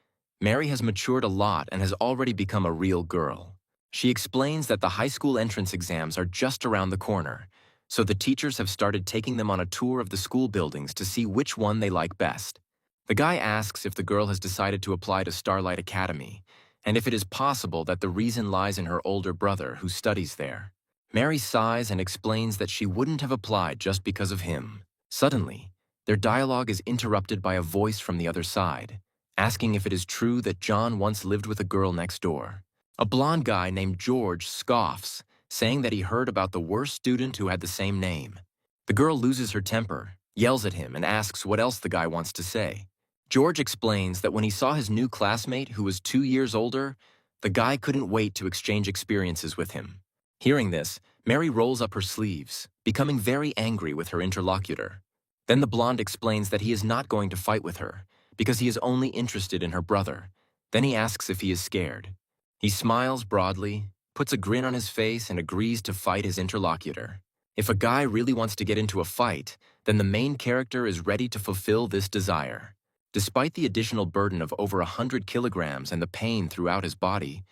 Speaker 1: Mary has matured a lot and has already become a real girl. She explains that the high school entrance exams are just around the corner, so the teachers have started taking them on a tour of the school buildings to see which one they like best. The guy asks if the girl has decided to apply to Starlight Academy, and if it is possible that the reason lies in her older brother who studies there. Mary sighs and explains that she wouldn't have applied just because of him. Suddenly, their dialogue is interrupted by a voice from the other side, asking if it is true that John once lived with a girl next door. A blonde guy named George scoffs, saying that he heard about the worst student who had the same name. The girl loses her temper, yells at him, and asks what else the guy wants to say. George explains that when he saw his new classmate, who was 2 years older, the guy couldn't wait to exchange experiences with him. Hearing this, Mary rolls up her sleeves, becoming very angry with her interlocutor. Then the blonde explains that he is not going to fight with her, because he is only interested in her brother. Then he asks if he is scared. He smiles broadly, puts a grin on his face, and agrees to fight his interlocutor. If a guy really wants to get into a fight, then the main character is ready to fulfill this desire. Despite the additional burden of over 100 kilograms and the pain throughout his body,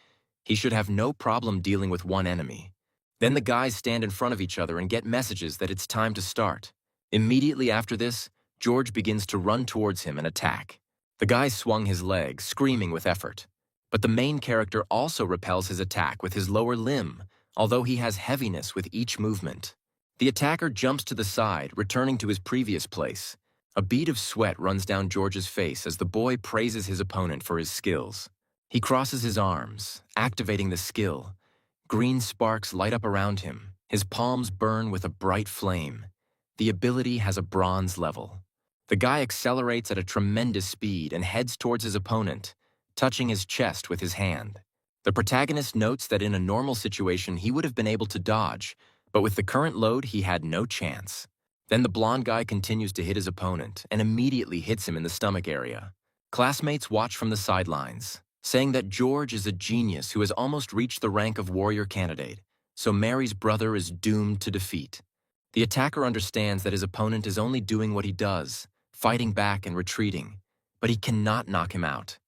Speaker 1: he should have no problem dealing with one enemy. Then the guys stand in front of each other and get messages that it's time to start. Immediately after this, George begins to run towards him and attack. The guy swung his leg, screaming with effort. But the main character also repels his attack with his lower limb, although he has heaviness with each movement. The attacker jumps to the side, returning to his previous place. A bead of sweat runs down George's face as the boy praises his opponent for his skills. He crosses his arms, activating the skill. Green sparks light up around him. His palms burn with a bright flame. The ability has a bronze level. The guy accelerates at a tremendous speed and heads towards his opponent, touching his chest with his hand. The protagonist notes that in a normal situation he would have been able to dodge, but with the current load he had no chance. Then the blonde guy continues to hit his opponent and immediately hits him in the stomach area. Classmates watch from the sidelines, saying that George is a genius who has almost reached the rank of warrior candidate, so Mary's brother is doomed to defeat. The attacker understands that his opponent is only doing what he does, fighting back and retreating, but he cannot knock him out.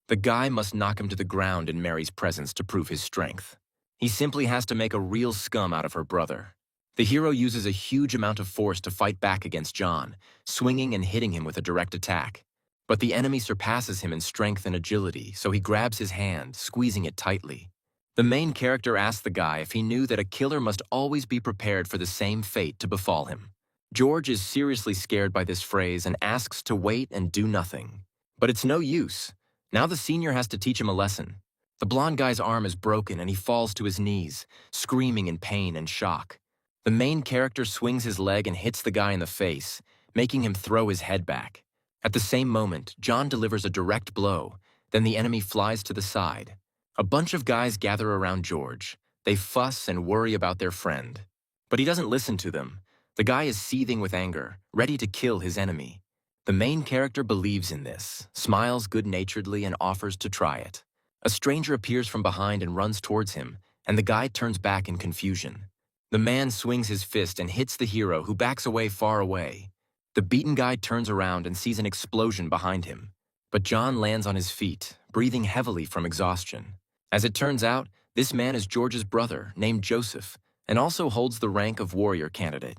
Speaker 1: The guy must knock him to the ground in Mary's presence to prove his strength. He simply has to make a real scum out of her brother. The hero uses a huge amount of force to fight back against John, swinging and hitting him with a direct attack. But the enemy surpasses him in strength and agility, so he grabs his hand, squeezing it tightly. The main character asks the guy if he knew that a killer must always be prepared for the same fate to befall him. George is seriously scared by this phrase and asks to wait and do nothing. But it's no use. Now the senior has to teach him a lesson. The blonde guy's arm is broken and he falls to his knees, screaming in pain and shock. The main character swings his leg and hits the guy in the face, making him throw his head back. At the same moment, John delivers a direct blow, then the enemy flies to the side. A bunch of guys gather around George. They fuss and worry about their friend. But he doesn't listen to them. The guy is seething with anger, ready to kill his enemy. The main character believes in this, smiles good-naturedly and offers to try it. A stranger appears from behind and runs towards him, and the guy turns back in confusion. The man swings his fist and hits the hero, who backs away far away. The beaten guy turns around and sees an explosion behind him. But John lands on his feet, breathing heavily from exhaustion. As it turns out, this man is George's brother, named Joseph, and also holds the rank of warrior candidate.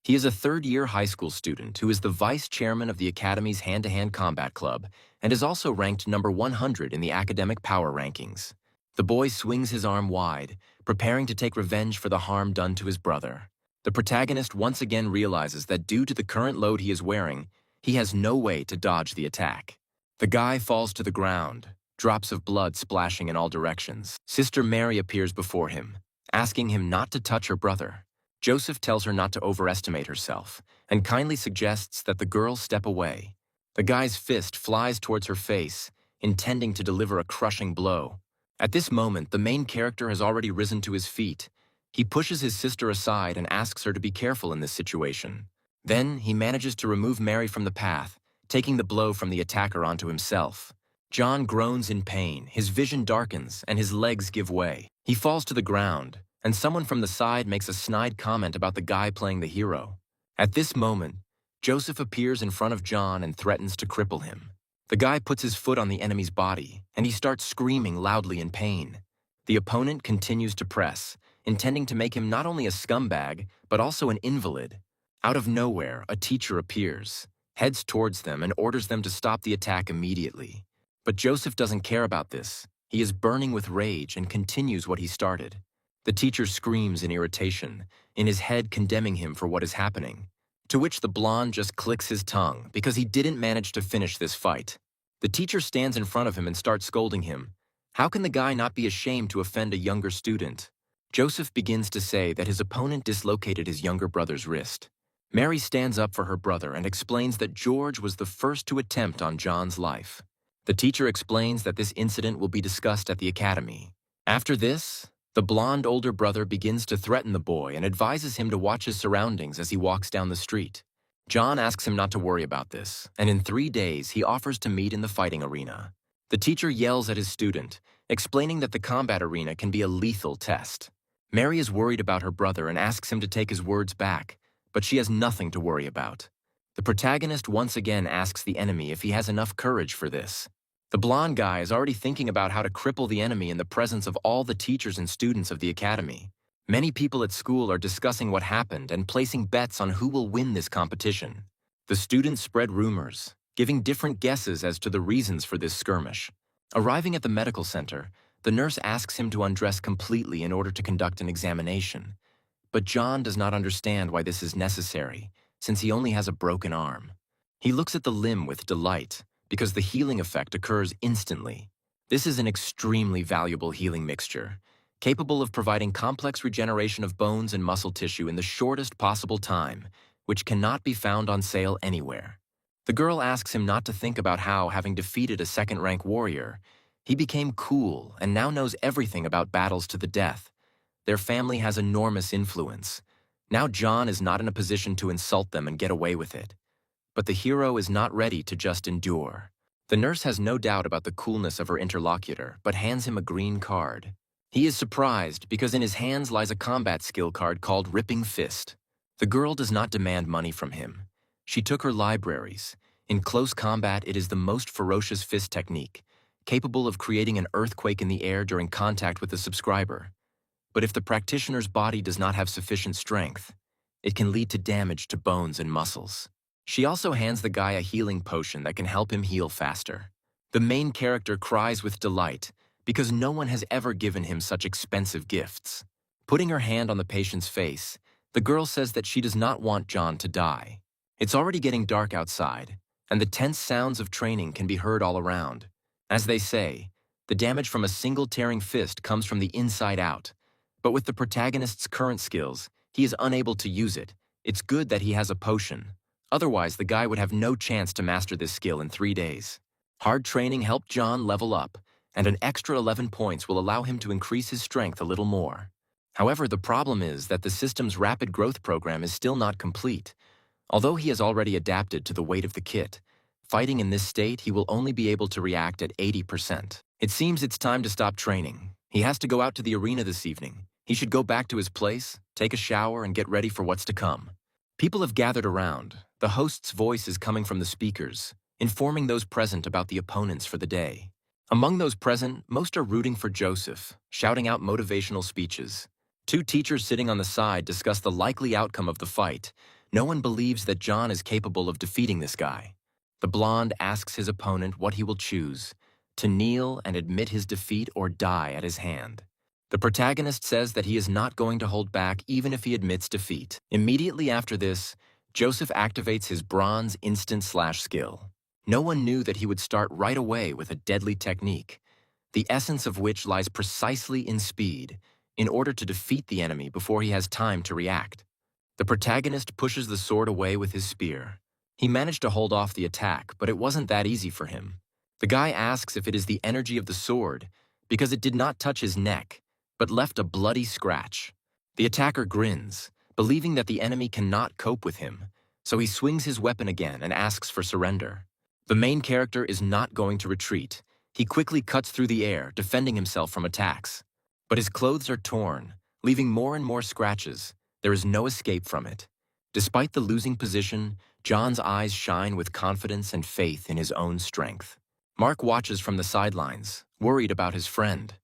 Speaker 1: He is a third-year high school student who is the vice chairman of the Academy's hand-to-hand combat club and is also ranked number 100 in the academic power rankings. The boy swings his arm wide, preparing to take revenge for the harm done to his brother. The protagonist once again realizes that due to the current load he is wearing, he has no way to dodge the attack. The guy falls to the ground, drops of blood splashing in all directions. Sister Mary appears before him, asking him not to touch her brother. Joseph tells her not to overestimate herself and kindly suggests that the girl step away. The guy's fist flies towards her face, intending to deliver a crushing blow. At this moment, the main character has already risen to his feet. He pushes his sister aside and asks her to be careful in this situation. Then, he manages to remove Mary from the path, taking the blow from the attacker onto himself. John groans in pain, his vision darkens, and his legs give way. He falls to the ground, and someone from the side makes a snide comment about the guy playing the hero. At this moment, Joseph appears in front of John and threatens to cripple him. The guy puts his foot on the enemy's body, and he starts screaming loudly in pain. The opponent continues to press, intending to make him not only a scumbag, but also an invalid. Out of nowhere, a teacher appears, heads towards them, and orders them to stop the attack immediately. But Joseph doesn't care about this. He is burning with rage and continues what he started. The teacher screams in irritation, in his head condemning him for what is happening, to which the blonde just clicks his tongue because he didn't manage to finish this fight. The teacher stands in front of him and starts scolding him. How can the guy not be ashamed to offend a younger student? Joseph begins to say that his opponent dislocated his younger brother's wrist. Mary stands up for her brother and explains that George was the first to attempt on John's life. The teacher explains that this incident will be discussed at the academy. After this, the blonde older brother begins to threaten the boy and advises him to watch his surroundings as he walks down the street. John asks him not to worry about this, and in 3 days he offers to meet in the fighting arena. The teacher yells at his student, explaining that the combat arena can be a lethal test. Mary is worried about her brother and asks him to take his words back, but she has nothing to worry about. The protagonist once again asks the enemy if he has enough courage for this. The blonde guy is already thinking about how to cripple the enemy in the presence of all the teachers and students of the academy. Many people at school are discussing what happened and placing bets on who will win this competition. The students spread rumors, giving different guesses as to the reasons for this skirmish. Arriving at the medical center, the nurse asks him to undress completely in order to conduct an examination. But John does not understand why this is necessary, since he only has a broken arm. He looks at the limb with delight, because the healing effect occurs instantly. This is an extremely valuable healing mixture, capable of providing complex regeneration of bones and muscle tissue in the shortest possible time, which cannot be found on sale anywhere. The girl asks him not to think about how, having defeated a second-rank warrior, he became cool and now knows everything about battles to the death. Their family has enormous influence. Now John is not in a position to insult them and get away with it. But the hero is not ready to just endure. The nurse has no doubt about the coolness of her interlocutor, but hands him a green card. He is surprised because in his hands lies a combat skill card called Ripping Fist. The girl does not demand money from him. She took her libraries. In close combat, it is the most ferocious fist technique, capable of creating an earthquake in the air during contact with the subscriber. But if the practitioner's body does not have sufficient strength, it can lead to damage to bones and muscles. She also hands the guy a healing potion that can help him heal faster. The main character cries with delight because no one has ever given him such expensive gifts. Putting her hand on the patient's face, the girl says that she does not want John to die. It's already getting dark outside, and the tense sounds of training can be heard all around. As they say, the damage from a single tearing fist comes from the inside out. But with the protagonist's current skills, he is unable to use it. It's good that he has a potion. Otherwise, the guy would have no chance to master this skill in 3 days. Hard training helped John level up, and an extra 11 points will allow him to increase his strength a little more. However, the problem is that the system's rapid growth program is still not complete. Although he has already adapted to the weight of the kit, fighting in this state, he will only be able to react at 80%. It seems it's time to stop training. He has to go out to the arena this evening. He should go back to his place, take a shower, and get ready for what's to come. People have gathered around. The host's voice is coming from the speakers, informing those present about the opponents for the day. Among those present, most are rooting for Joseph, shouting out motivational speeches. 2 teachers sitting on the side discuss the likely outcome of the fight. No one believes that John is capable of defeating this guy. The blonde asks his opponent what he will choose, to kneel and admit his defeat or die at his hand. The protagonist says that he is not going to hold back even if he admits defeat. Immediately after this, Joseph activates his bronze instant slash skill. No one knew that he would start right away with a deadly technique, the essence of which lies precisely in speed, in order to defeat the enemy before he has time to react. The protagonist pushes the sword away with his spear. He managed to hold off the attack, but it wasn't that easy for him. The guy asks if it is the energy of the sword, because it did not touch his neck, but left a bloody scratch. The attacker grins, believing that the enemy cannot cope with him, so he swings his weapon again and asks for surrender. The main character is not going to retreat. He quickly cuts through the air, defending himself from attacks. But his clothes are torn, leaving more and more scratches. There is no escape from it. Despite the losing position, John's eyes shine with confidence and faith in his own strength. Mark watches from the sidelines, worried about his friend.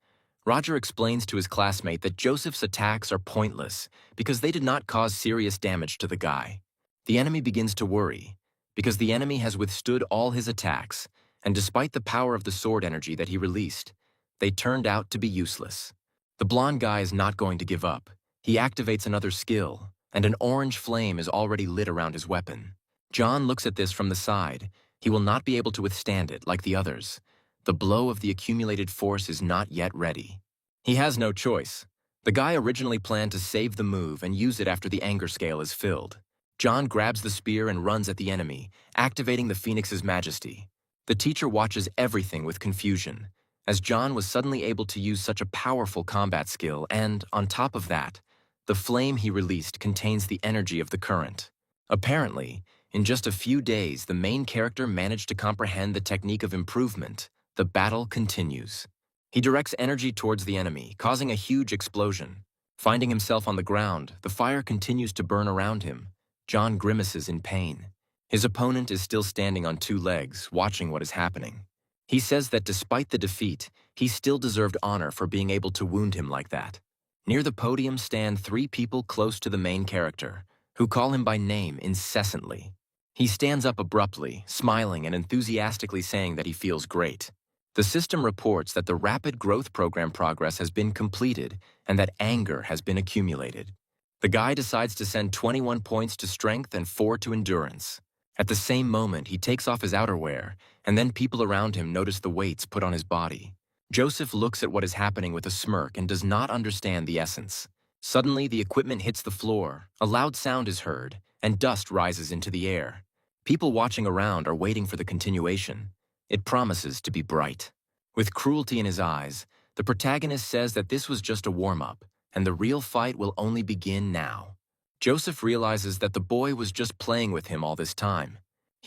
Speaker 1: Roger explains to his classmate that Joseph's attacks are pointless because they did not cause serious damage to the guy. The enemy begins to worry, because the enemy has withstood all his attacks, and despite the power of the sword energy that he released, they turned out to be useless. The blonde guy is not going to give up. He activates another skill, and an orange flame is already lit around his weapon. John looks at this from the side. He will not be able to withstand it like the others. The blow of the accumulated force is not yet ready. He has no choice. The guy originally planned to save the move and use it after the anger scale is filled. John grabs the spear and runs at the enemy, activating the Phoenix's majesty. The teacher watches everything with confusion, as John was suddenly able to use such a powerful combat skill and, on top of that, the flame he released contains the energy of the current. Apparently, in just a few days, the main character managed to comprehend the technique of improvement. The battle continues. He directs energy towards the enemy, causing a huge explosion. Finding himself on the ground, the fire continues to burn around him. John grimaces in pain. His opponent is still standing on 2 legs, watching what is happening. He says that despite the defeat, he still deserved honor for being able to wound him like that. Near the podium stand 3 people close to the main character, who call him by name incessantly. He stands up abruptly, smiling and enthusiastically saying that he feels great. The system reports that the rapid growth program progress has been completed and that anger has been accumulated. The guy decides to send 21 points to strength and 4 to endurance. At the same moment, he takes off his outerwear, and then people around him notice the weights put on his body. Joseph looks at what is happening with a smirk and does not understand the essence. Suddenly, the equipment hits the floor, a loud sound is heard, and dust rises into the air. People watching around are waiting for the continuation. It promises to be bright. With cruelty in his eyes, the protagonist says that this was just a warm-up, and the real fight will only begin now. Joseph realizes that the boy was just playing with him all this time.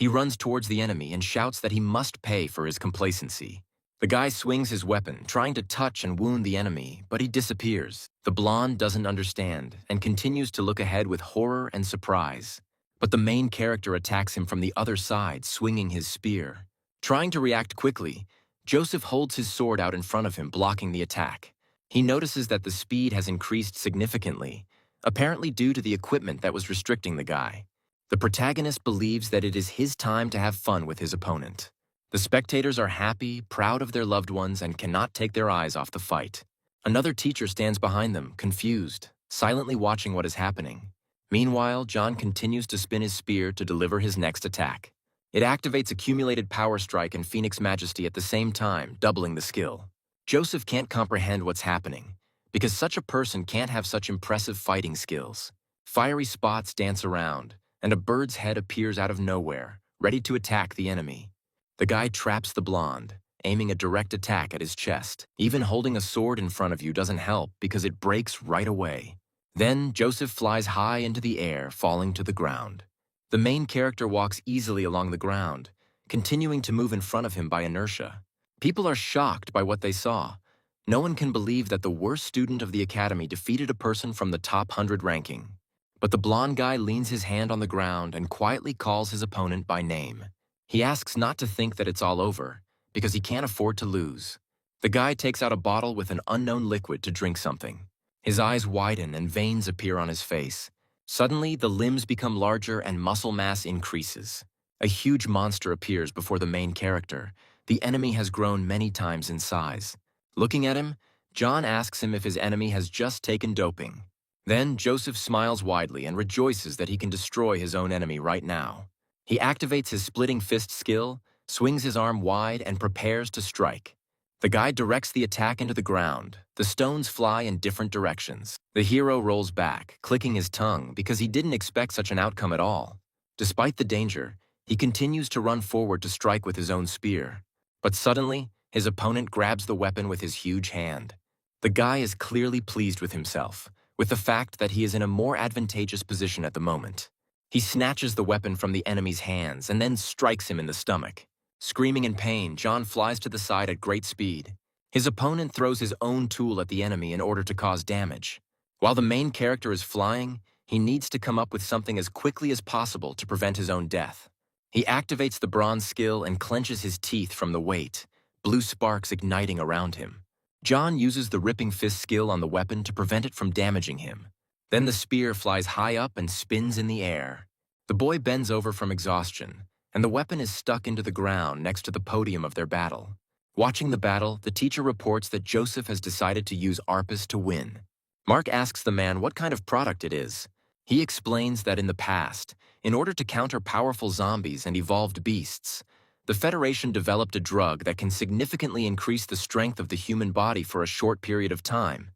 Speaker 1: He runs towards the enemy and shouts that he must pay for his complacency. The guy swings his weapon, trying to touch and wound the enemy, but he disappears. The blonde doesn't understand and continues to look ahead with horror and surprise. But the main character attacks him from the other side, swinging his spear. Trying to react quickly, Joseph holds his sword out in front of him, blocking the attack. He notices that the speed has increased significantly, apparently due to the equipment that was restricting the guy. The protagonist believes that it is his time to have fun with his opponent. The spectators are happy, proud of their loved ones, and cannot take their eyes off the fight. Another teacher stands behind them, confused, silently watching what is happening. Meanwhile, John continues to spin his spear to deliver his next attack. It activates accumulated power strike and Phoenix Majesty at the same time, doubling the skill. Joseph can't comprehend what's happening, because such a person can't have such impressive fighting skills. Fiery spots dance around, and a bird's head appears out of nowhere, ready to attack the enemy. The guy traps the blonde, aiming a direct attack at his chest. Even holding a sword in front of you doesn't help because it breaks right away. Then Joseph flies high into the air, falling to the ground. The main character walks easily along the ground, continuing to move in front of him by inertia. People are shocked by what they saw. No one can believe that the worst student of the academy defeated a person from the top 100 ranking. But the blonde guy leans his hand on the ground and quietly calls his opponent by name. He asks not to think that it's all over, because he can't afford to lose. The guy takes out a bottle with an unknown liquid to drink something. His eyes widen and veins appear on his face. Suddenly, the limbs become larger and muscle mass increases. A huge monster appears before the main character. The enemy has grown many times in size. Looking at him, John asks him if his enemy has just taken doping. Then Joseph smiles widely and rejoices that he can destroy his own enemy right now. He activates his splitting fist skill, swings his arm wide, and prepares to strike. The guy directs the attack into the ground. The stones fly in different directions. The hero rolls back, clicking his tongue because he didn't expect such an outcome at all. Despite the danger, he continues to run forward to strike with his own spear. But suddenly, his opponent grabs the weapon with his huge hand. The guy is clearly pleased with himself, with the fact that he is in a more advantageous position at the moment. He snatches the weapon from the enemy's hands and then strikes him in the stomach. Screaming in pain, John flies to the side at great speed. His opponent throws his own tool at the enemy in order to cause damage. While the main character is flying, he needs to come up with something as quickly as possible to prevent his own death. He activates the bronze skill and clenches his teeth from the weight, blue sparks igniting around him. John uses the ripping fist skill on the weapon to prevent it from damaging him. Then the spear flies high up and spins in the air. The boy bends over from exhaustion, and the weapon is stuck into the ground next to the podium of their battle. Watching the battle, the teacher reports that Joseph has decided to use Arpus to win. Mark asks the man what kind of product it is. He explains that in the past, in order to counter powerful zombies and evolved beasts, the Federation developed a drug that can significantly increase the strength of the human body for a short period of time.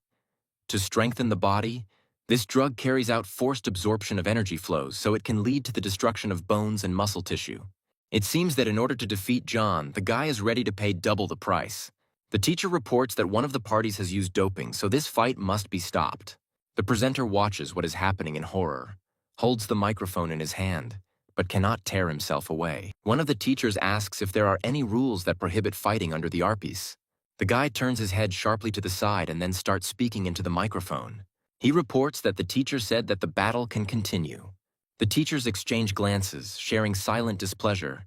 Speaker 1: To strengthen the body, this drug carries out forced absorption of energy flows so it can lead to the destruction of bones and muscle tissue. It seems that in order to defeat John, the guy is ready to pay double the price. The teacher reports that one of the parties has used doping, so this fight must be stopped. The presenter watches what is happening in horror, holds the microphone in his hand, but cannot tear himself away. One of the teachers asks if there are any rules that prohibit fighting under the Arpis. The guy turns his head sharply to the side and then starts speaking into the microphone. He reports that the teacher said that the battle can continue. The teachers exchange glances, sharing silent displeasure,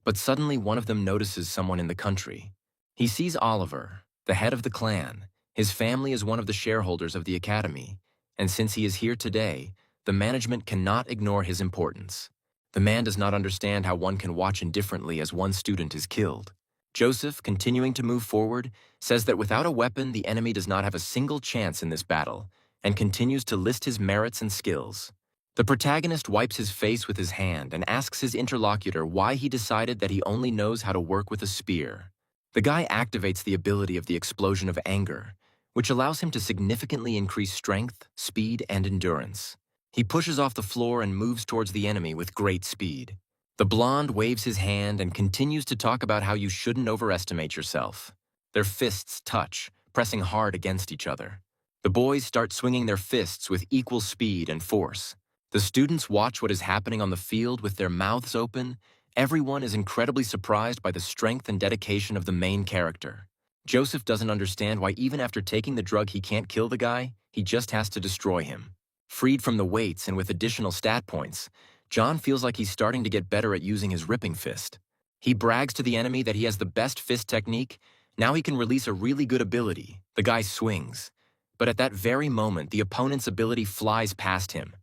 Speaker 1: but suddenly one of them notices someone in the country. He sees Oliver, the head of the clan. His family is one of the shareholders of the academy, and since he is here today, the management cannot ignore his importance. The man does not understand how one can watch indifferently as one student is killed. Joseph, continuing to move forward, says that without a weapon, the enemy does not have a single chance in this battle, and continues to list his merits and skills. The protagonist wipes his face with his hand and asks his interlocutor why he decided that he only knows how to work with a spear. The guy activates the ability of the explosion of anger, which allows him to significantly increase strength, speed, and endurance. He pushes off the floor and moves towards the enemy with great speed. The blonde waves his hand and continues to talk about how you shouldn't overestimate yourself. Their fists touch, pressing hard against each other. The boys start swinging their fists with equal speed and force. The students watch what is happening on the field with their mouths open, Everyone is incredibly surprised by the strength and dedication of the main character. Joseph doesn't understand why even after taking the drug he can't kill the guy, he just has to destroy him. Freed from the weights and with additional stat points, John feels like he's starting to get better at using his ripping fist. He brags to the enemy that he has the best fist technique. Now he can release a really good ability. The guy swings. But at that very moment, the opponent's ability flies past him.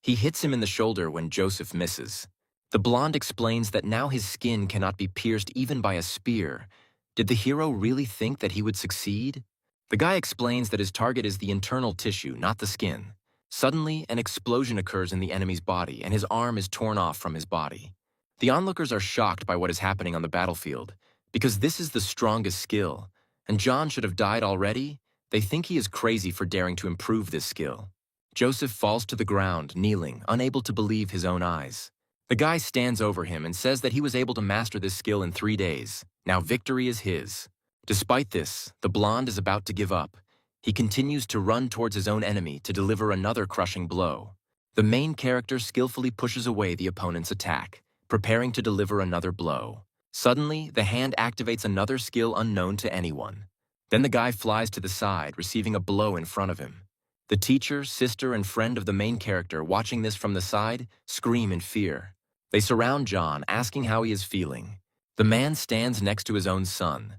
Speaker 1: He hits him in the shoulder when Joseph misses. The blonde explains that now his skin cannot be pierced even by a spear. Did the hero really think that he would succeed? The guy explains that his target is the internal tissue, not the skin. Suddenly, an explosion occurs in the enemy's body, and his arm is torn off from his body. The onlookers are shocked by what is happening on the battlefield, because this is the strongest skill, and John should have died already. They think he is crazy for daring to improve this skill. Joseph falls to the ground, kneeling, unable to believe his own eyes. The guy stands over him and says that he was able to master this skill in 3 days. Now victory is his. Despite this, the blonde is about to give up. He continues to run towards his own enemy to deliver another crushing blow. The main character skillfully pushes away the opponent's attack, preparing to deliver another blow. Suddenly, the hand activates another skill unknown to anyone. Then the guy flies to the side, receiving a blow in front of him. The teacher, sister, and friend of the main character, watching this from the side, scream in fear. They surround John, asking how he is feeling. The man stands next to his own son,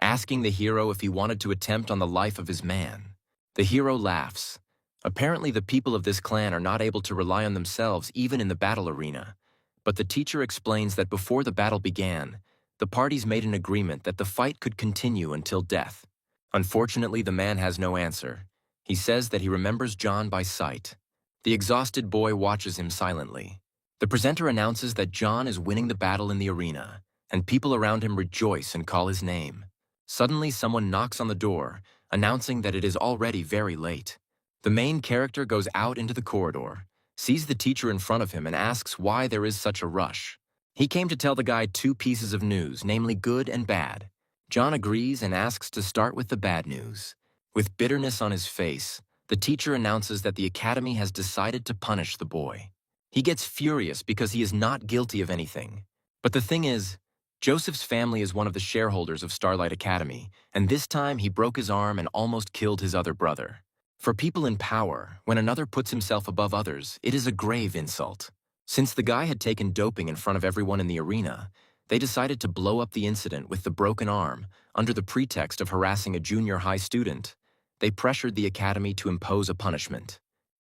Speaker 1: asking the hero if he wanted to attempt on the life of his man. The hero laughs. Apparently, the people of this clan are not able to rely on themselves even in the battle arena. But the teacher explains that before the battle began, the parties made an agreement that the fight could continue until death. Unfortunately, the man has no answer. He says that he remembers John by sight. The exhausted boy watches him silently. The presenter announces that John is winning the battle in the arena, and people around him rejoice and call his name. Suddenly, someone knocks on the door, announcing that it is already very late. The main character goes out into the corridor, sees the teacher in front of him, and asks why there is such a rush. He came to tell the guy 2 pieces of news, namely good and bad. John agrees and asks to start with the bad news. With bitterness on his face, the teacher announces that the academy has decided to punish the boy. He gets furious because he is not guilty of anything. But the thing is, Joseph's family is one of the shareholders of Starlight Academy, and this time he broke his arm and almost killed his other brother. For people in power, when another puts himself above others, it is a grave insult. Since the guy had taken doping in front of everyone in the arena, they decided to blow up the incident with the broken arm under the pretext of harassing a junior high student. They pressured the academy to impose a punishment.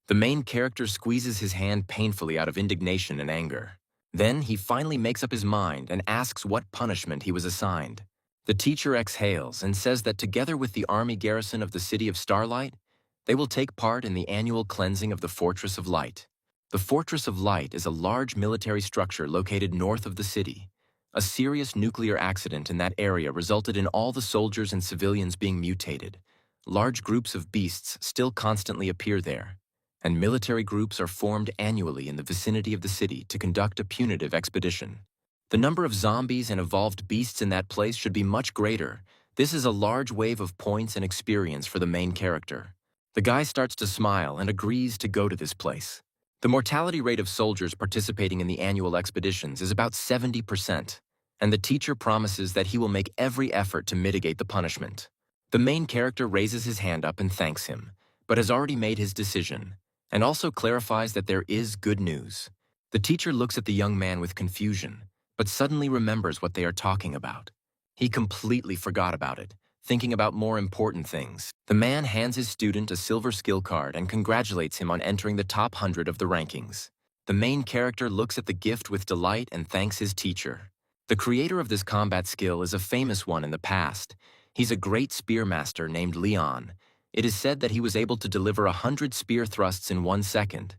Speaker 1: The main character squeezes his hand painfully out of indignation and anger. Then he finally makes up his mind and asks what punishment he was assigned. The teacher exhales and says that together with the army garrison of the city of Starlight, they will take part in the annual cleansing of the Fortress of Light. The Fortress of Light is a large military structure located north of the city. A serious nuclear accident in that area resulted in all the soldiers and civilians being mutated. Large groups of beasts still constantly appear there, and military groups are formed annually in the vicinity of the city to conduct a punitive expedition. The number of zombies and evolved beasts in that place should be much greater. This is a large wave of points and experience for the main character. The guy starts to smile and agrees to go to this place. The mortality rate of soldiers participating in the annual expeditions is about 70%, and the teacher promises that he will make every effort to mitigate the punishment. The main character raises his hand up and thanks him, but has already made his decision, and also clarifies that there is good news. The teacher looks at the young man with confusion, but suddenly remembers what they are talking about. He completely forgot about it, thinking about more important things. The man hands his student a silver skill card and congratulates him on entering the top 100 of the rankings. The main character looks at the gift with delight and thanks his teacher. The creator of this combat skill is a famous one in the past. He's a great spear master named Leon. It is said that he was able to deliver 100 spear thrusts in 1 second.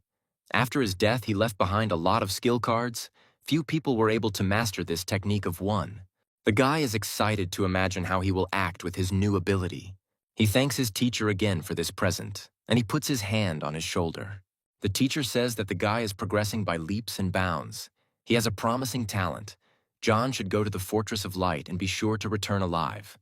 Speaker 1: After his death, he left behind a lot of skill cards. Few people were able to master this technique of one. The guy is excited to imagine how he will act with his new ability. He thanks his teacher again for this present, and he puts his hand on his shoulder. The teacher says that the guy is progressing by leaps and bounds. He has a promising talent. John should go to the Fortress of Light and be sure to return alive.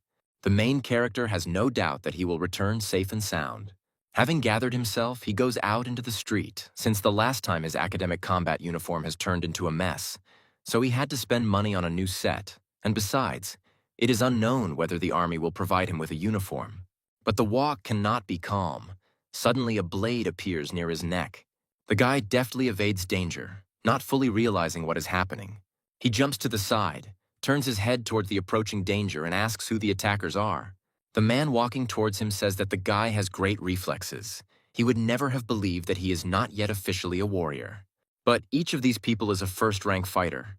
Speaker 1: The main character has no doubt that he will return safe and sound. Having gathered himself, he goes out into the street, since the last time his academic combat uniform has turned into a mess. so he had to spend money on a new set, and besides, it is unknown whether the army will provide him with a uniform. But the walk cannot be calm. Suddenly a blade appears near his neck. The guy deftly evades danger, not fully realizing what is happening. He jumps to the side, turns his head toward the approaching danger and asks who the attackers are. The man walking towards him says that the guy has great reflexes. He would never have believed that he is not yet officially a warrior. But each of these people is a first-rank fighter.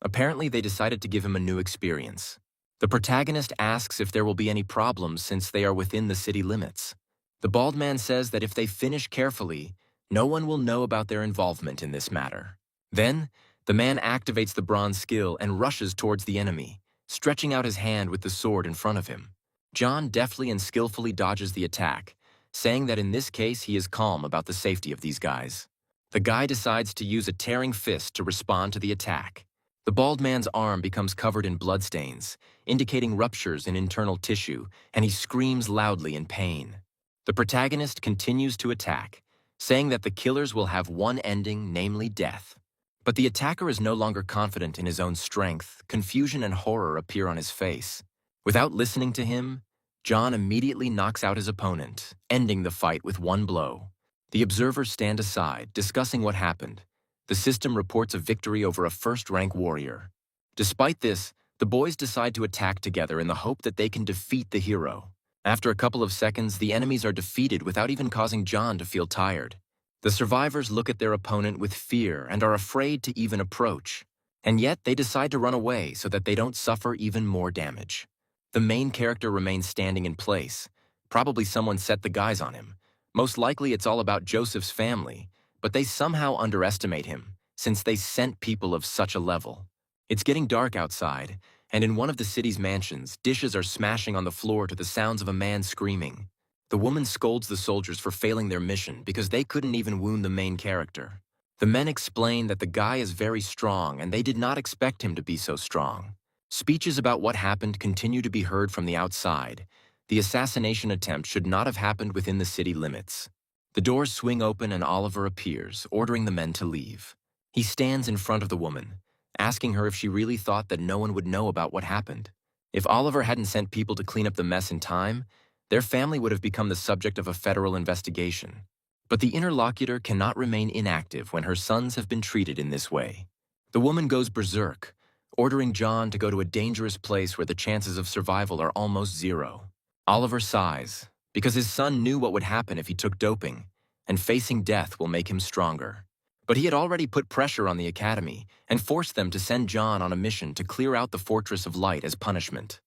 Speaker 1: Apparently they decided to give him a new experience. The protagonist asks if there will be any problems since they are within the city limits. The bald man says that if they finish carefully, no one will know about their involvement in this matter. Then, the man activates the bronze skill and rushes towards the enemy, stretching out his hand with the sword in front of him. John deftly and skillfully dodges the attack, saying that in this case he is calm about the safety of these guys. The guy decides to use a tearing fist to respond to the attack. The bald man's arm becomes covered in bloodstains, indicating ruptures in internal tissue, and he screams loudly in pain. The protagonist continues to attack, saying that the killers will have one ending, namely death. But the attacker is no longer confident in his own strength. Confusion and horror appear on his face. Without listening to him, John immediately knocks out his opponent, ending the fight with one blow. The observers stand aside, discussing what happened. The system reports a victory over a first-rank warrior. Despite this, the boys decide to attack together in the hope that they can defeat the hero. After a couple of seconds, the enemies are defeated without even causing John to feel tired. The survivors look at their opponent with fear and are afraid to even approach. And yet, they decide to run away so that they don't suffer even more damage. The main character remains standing in place. Probably someone set the guys on him. Most likely it's all about Joseph's family, but they somehow underestimate him, since they sent people of such a level. It's getting dark outside, and in one of the city's mansions, dishes are smashing on the floor to the sounds of a man screaming. The woman scolds the soldiers for failing their mission because they couldn't even wound the main character. The men explain that the guy is very strong and they did not expect him to be so strong. Speeches about what happened continue to be heard from the outside. The assassination attempt should not have happened within the city limits. The doors swing open and Oliver appears, ordering the men to leave. He stands in front of the woman, asking her if she really thought that no one would know about what happened. If Oliver hadn't sent people to clean up the mess in time, their family would have become the subject of a federal investigation. But the interlocutor cannot remain inactive when her sons have been treated in this way. The woman goes berserk, ordering John to go to a dangerous place where the chances of survival are almost zero. Oliver sighs, because his son knew what would happen if he took doping, and facing death will make him stronger. But he had already put pressure on the academy and forced them to send John on a mission to clear out the Fortress of Light as punishment.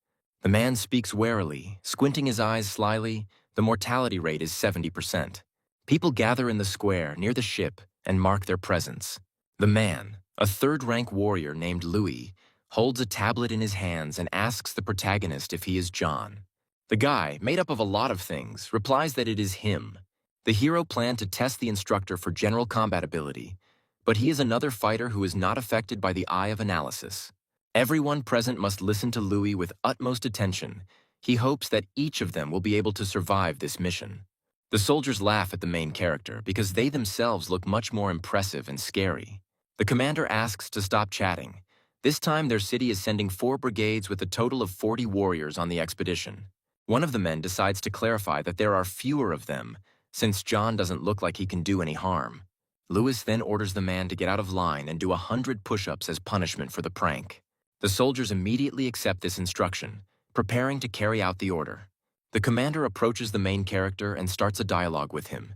Speaker 1: The man speaks warily, squinting his eyes slyly. The mortality rate is 70%. People gather in the square near the ship and mark their presence. The man, a third-rank warrior named Louis, holds a tablet in his hands and asks the protagonist if he is John. The guy, made up of a lot of things, replies that it is him. The hero planned to test the instructor for general combat ability, but he is another fighter who is not affected by the eye of analysis. Everyone present must listen to Louis with utmost attention. He hopes that each of them will be able to survive this mission. The soldiers laugh at the main character because they themselves look much more impressive and scary. The commander asks to stop chatting. This time their city is sending 4 brigades with a total of 40 warriors on the expedition. One of the men decides to clarify that there are fewer of them, since John doesn't look like he can do any harm. Lewis then orders the man to get out of line and do 100 push-ups as punishment for the prank. The soldiers immediately accept this instruction, preparing to carry out the order. The commander approaches the main character and starts a dialogue with him.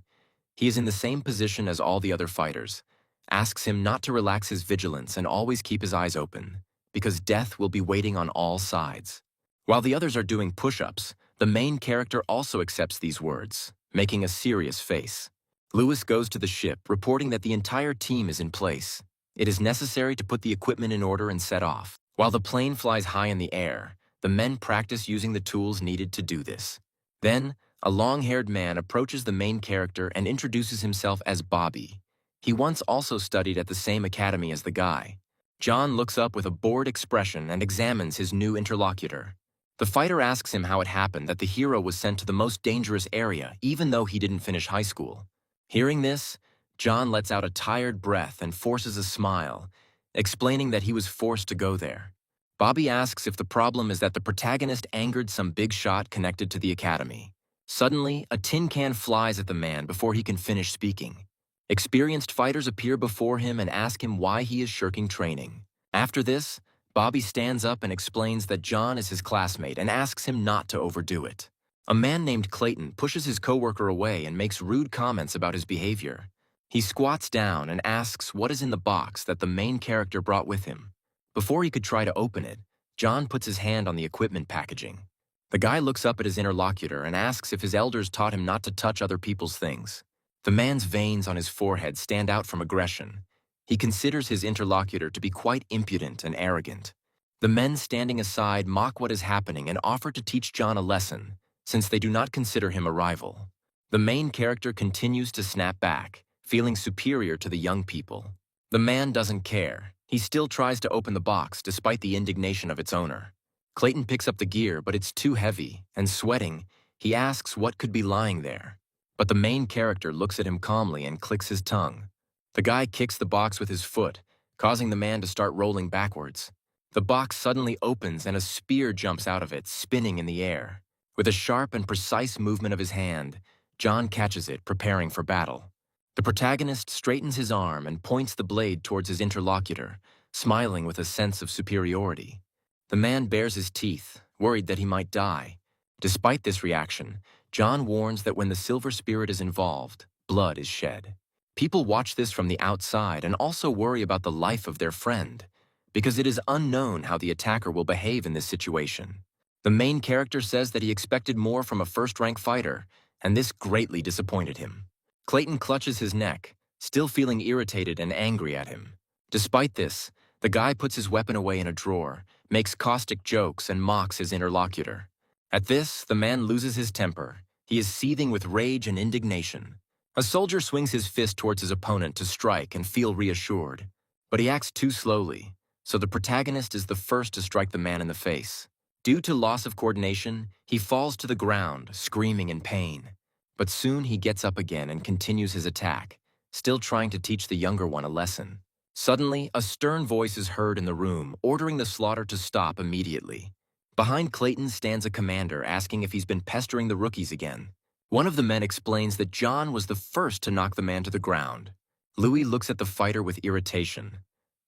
Speaker 1: He is in the same position as all the other fighters, asks him not to relax his vigilance and always keep his eyes open, because death will be waiting on all sides. While the others are doing push-ups, the main character also accepts these words, making a serious face. Lewis goes to the ship, reporting that the entire team is in place. It is necessary to put the equipment in order and set off. While the plane flies high in the air, the men practice using the tools needed to do this. Then, a long-haired man approaches the main character and introduces himself as Bobby. He once also studied at the same academy as the guy. John looks up with a bored expression and examines his new interlocutor. The fighter asks him how it happened that the hero was sent to the most dangerous area, even though he didn't finish high school. Hearing this, John lets out a tired breath and forces a smile. explaining that he was forced to go there. Bobby asks if the problem is that the protagonist angered some big shot connected to the academy. Suddenly, a tin can flies at the man before he can finish speaking. Experienced fighters appear before him and ask him why he is shirking training. After this, Bobby stands up and explains that John is his classmate and asks him not to overdo it. A man named Clayton pushes his coworker away and makes rude comments about his behavior. He squats down and asks what is in the box that the main character brought with him. Before he could try to open it, John puts his hand on the equipment packaging. The guy looks up at his interlocutor and asks if his elders taught him not to touch other people's things. The man's veins on his forehead stand out from aggression. He considers his interlocutor to be quite impudent and arrogant. The men standing aside mock what is happening and offer to teach John a lesson, since they do not consider him a rival. The main character continues to snap back, feeling superior to the young people. The man doesn't care. He still tries to open the box despite the indignation of its owner. Clayton picks up the gear, but it's too heavy, and sweating, he asks what could be lying there. But the main character looks at him calmly and clicks his tongue. The guy kicks the box with his foot, causing the man to start rolling backwards. The box suddenly opens and a spear jumps out of it, spinning in the air. With a sharp and precise movement of his hand, John catches it, preparing for battle. The protagonist straightens his arm and points the blade towards his interlocutor, smiling with a sense of superiority. The man bares his teeth, worried that he might die. Despite this reaction, John warns that when the silver spirit is involved, blood is shed. People watch this from the outside and also worry about the life of their friend, because it is unknown how the attacker will behave in this situation. The main character says that he expected more from a first-rank fighter, and this greatly disappointed him. Clayton clutches his neck, still feeling irritated and angry at him. Despite this, the guy puts his weapon away in a drawer, makes caustic jokes, and mocks his interlocutor. At this, the man loses his temper. He is seething with rage and indignation. A soldier swings his fist towards his opponent to strike and feel reassured. But he acts too slowly, so the protagonist is the first to strike the man in the face. Due to loss of coordination, he falls to the ground, screaming in pain. But soon he gets up again and continues his attack, still trying to teach the younger one a lesson. Suddenly, a stern voice is heard in the room, ordering the slaughter to stop immediately. Behind Clayton stands a commander asking if he's been pestering the rookies again. One of the men explains that John was the first to knock the man to the ground. Louis looks at the fighter with irritation.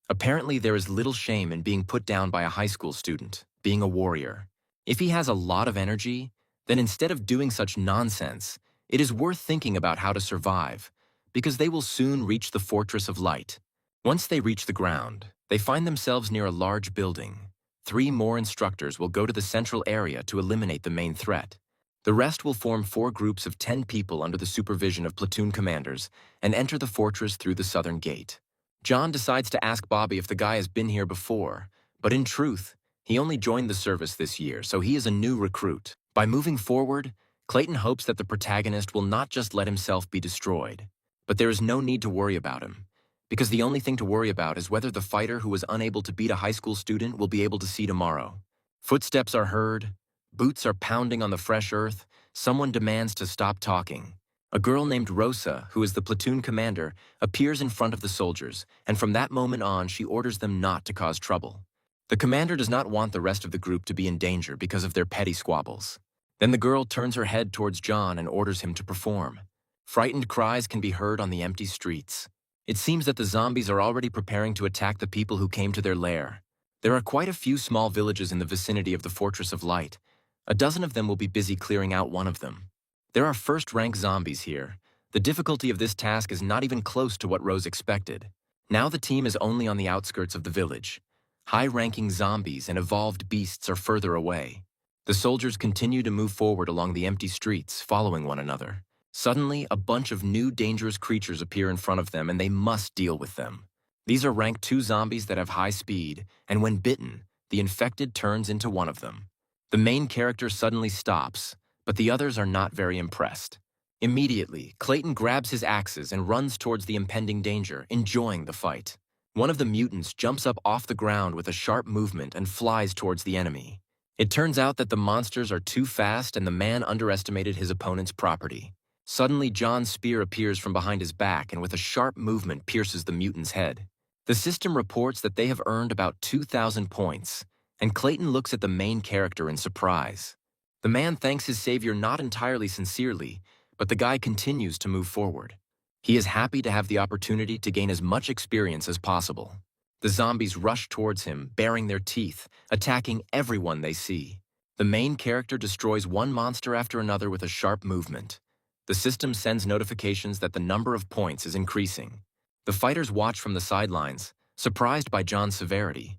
Speaker 1: Apparently, there is little shame in being put down by a high school student, being a warrior. If he has a lot of energy, then instead of doing such nonsense, it is worth thinking about how to survive, because they will soon reach the Fortress of Light. Once they reach the ground, they find themselves near a large building. 3 more instructors will go to the central area to eliminate the main threat. The rest will form 4 groups of 10 people under the supervision of platoon commanders and enter the fortress through the southern gate. John decides to ask Bobby if the guy has been here before, but in truth, he only joined the service this year, so he is a new recruit. By moving forward, Clayton hopes that the protagonist will not just let himself be destroyed, but there is no need to worry about him, because the only thing to worry about is whether the fighter who was unable to beat a high school student will be able to see tomorrow. Footsteps are heard, boots are pounding on the fresh earth, someone demands to stop talking. A girl named Rosa, who is the platoon commander, appears in front of the soldiers, and from that moment on she orders them not to cause trouble. The commander does not want the rest of the group to be in danger because of their petty squabbles. Then the girl turns her head towards John and orders him to perform. Frightened cries can be heard on the empty streets. It seems that the zombies are already preparing to attack the people who came to their lair. There are quite a few small villages in the vicinity of the Fortress of Light. A dozen of them will be busy clearing out one of them. There are first-rank zombies here. The difficulty of this task is not even close to what Rose expected. Now the team is only on the outskirts of the village. High-ranking zombies and evolved beasts are further away. The soldiers continue to move forward along the empty streets, following one another. Suddenly, a bunch of new dangerous creatures appear in front of them and they must deal with them. These are rank 2 zombies that have high speed, and when bitten, the infected turns into one of them. The main character suddenly stops, but the others are not very impressed. Immediately, Clayton grabs his axes and runs towards the impending danger, enjoying the fight. One of the mutants jumps up off the ground with a sharp movement and flies towards the enemy. It turns out that the monsters are too fast and the man underestimated his opponent's property. Suddenly, John's spear appears from behind his back and with a sharp movement pierces the mutant's head. The system reports that they have earned about 2,000 points, and Clayton looks at the main character in surprise. The man thanks his savior not entirely sincerely, but the guy continues to move forward. He is happy to have the opportunity to gain as much experience as possible. The zombies rush towards him, baring their teeth, attacking everyone they see. The main character destroys one monster after another with a sharp movement. The system sends notifications that the number of points is increasing. The fighters watch from the sidelines, surprised by John's severity.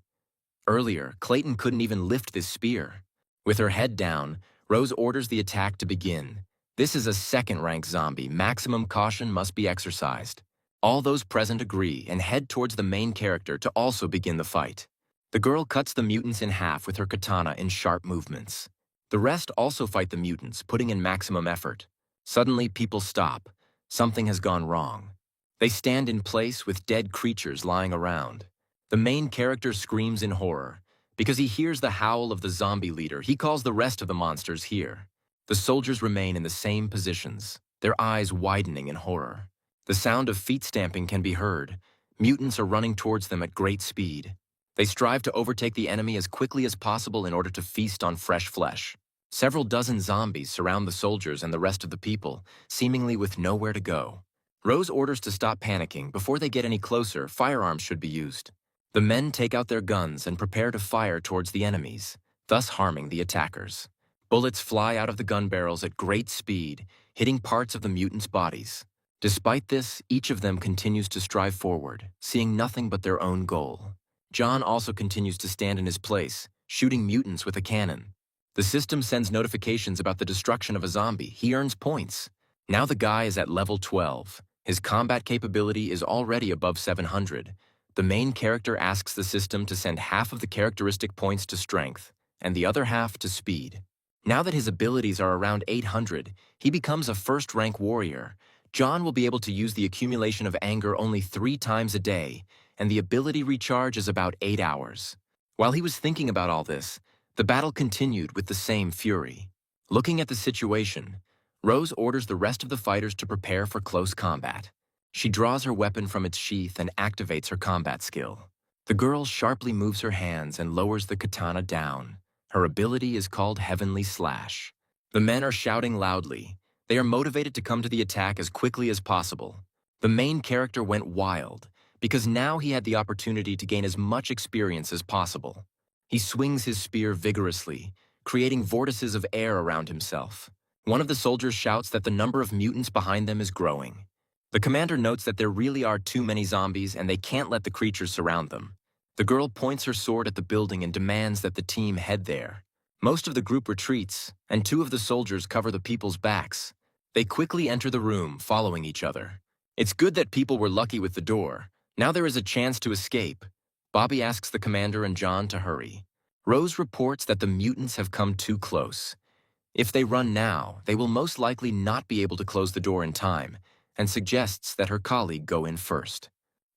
Speaker 1: Earlier, Clayton couldn't even lift this spear. With her head down, Rose orders the attack to begin. This is a second-rank zombie. Maximum caution must be exercised. All those present agree and head towards the main character to also begin the fight. The girl cuts the mutants in half with her katana in sharp movements. The rest also fight the mutants, putting in maximum effort. Suddenly, people stop. Something has gone wrong. They stand in place with dead creatures lying around. The main character screams in horror. Because he hears the howl of the zombie leader, he calls the rest of the monsters here. The soldiers remain in the same positions, their eyes widening in horror. The sound of feet stamping can be heard. Mutants are running towards them at great speed. They strive to overtake the enemy as quickly as possible in order to feast on fresh flesh. Several dozen zombies surround the soldiers and the rest of the people, seemingly with nowhere to go. Rose orders to stop panicking. Before they get any closer, firearms should be used. The men take out their guns and prepare to fire towards the enemies, thus harming the attackers. Bullets fly out of the gun barrels at great speed, hitting parts of the mutants' bodies. Despite this, each of them continues to strive forward, seeing nothing but their own goal. John also continues to stand in his place, shooting mutants with a cannon. The system sends notifications about the destruction of a zombie. He earns points. Now the guy is at level 12. His combat capability is already above 700. The main character asks the system to send half of the characteristic points to strength, and the other half to speed. Now that his abilities are around 800, he becomes a first-rank warrior. John will be able to use the accumulation of anger only 3 times a day, and the ability recharge is about 8 hours. While he was thinking about all this, the battle continued with the same fury. Looking at the situation, Rose orders the rest of the fighters to prepare for close combat. She draws her weapon from its sheath and activates her combat skill. The girl sharply moves her hands and lowers the katana down. Her ability is called Heavenly Slash. The men are shouting loudly. They are motivated to come to the attack as quickly as possible. The main character went wild, because now he had the opportunity to gain as much experience as possible. He swings his spear vigorously, creating vortices of air around himself. One of the soldiers shouts that the number of mutants behind them is growing. The commander notes that there really are too many zombies and they can't let the creatures surround them. The girl points her sword at the building and demands that the team head there. Most of the group retreats, and 2 of the soldiers cover the people's backs. They quickly enter the room, following each other. It's good that people were lucky with the door. Now there is a chance to escape. Bobby asks the commander and John to hurry. Rose reports that the mutants have come too close. If they run now, they will most likely not be able to close the door in time, and suggests that her colleague go in first.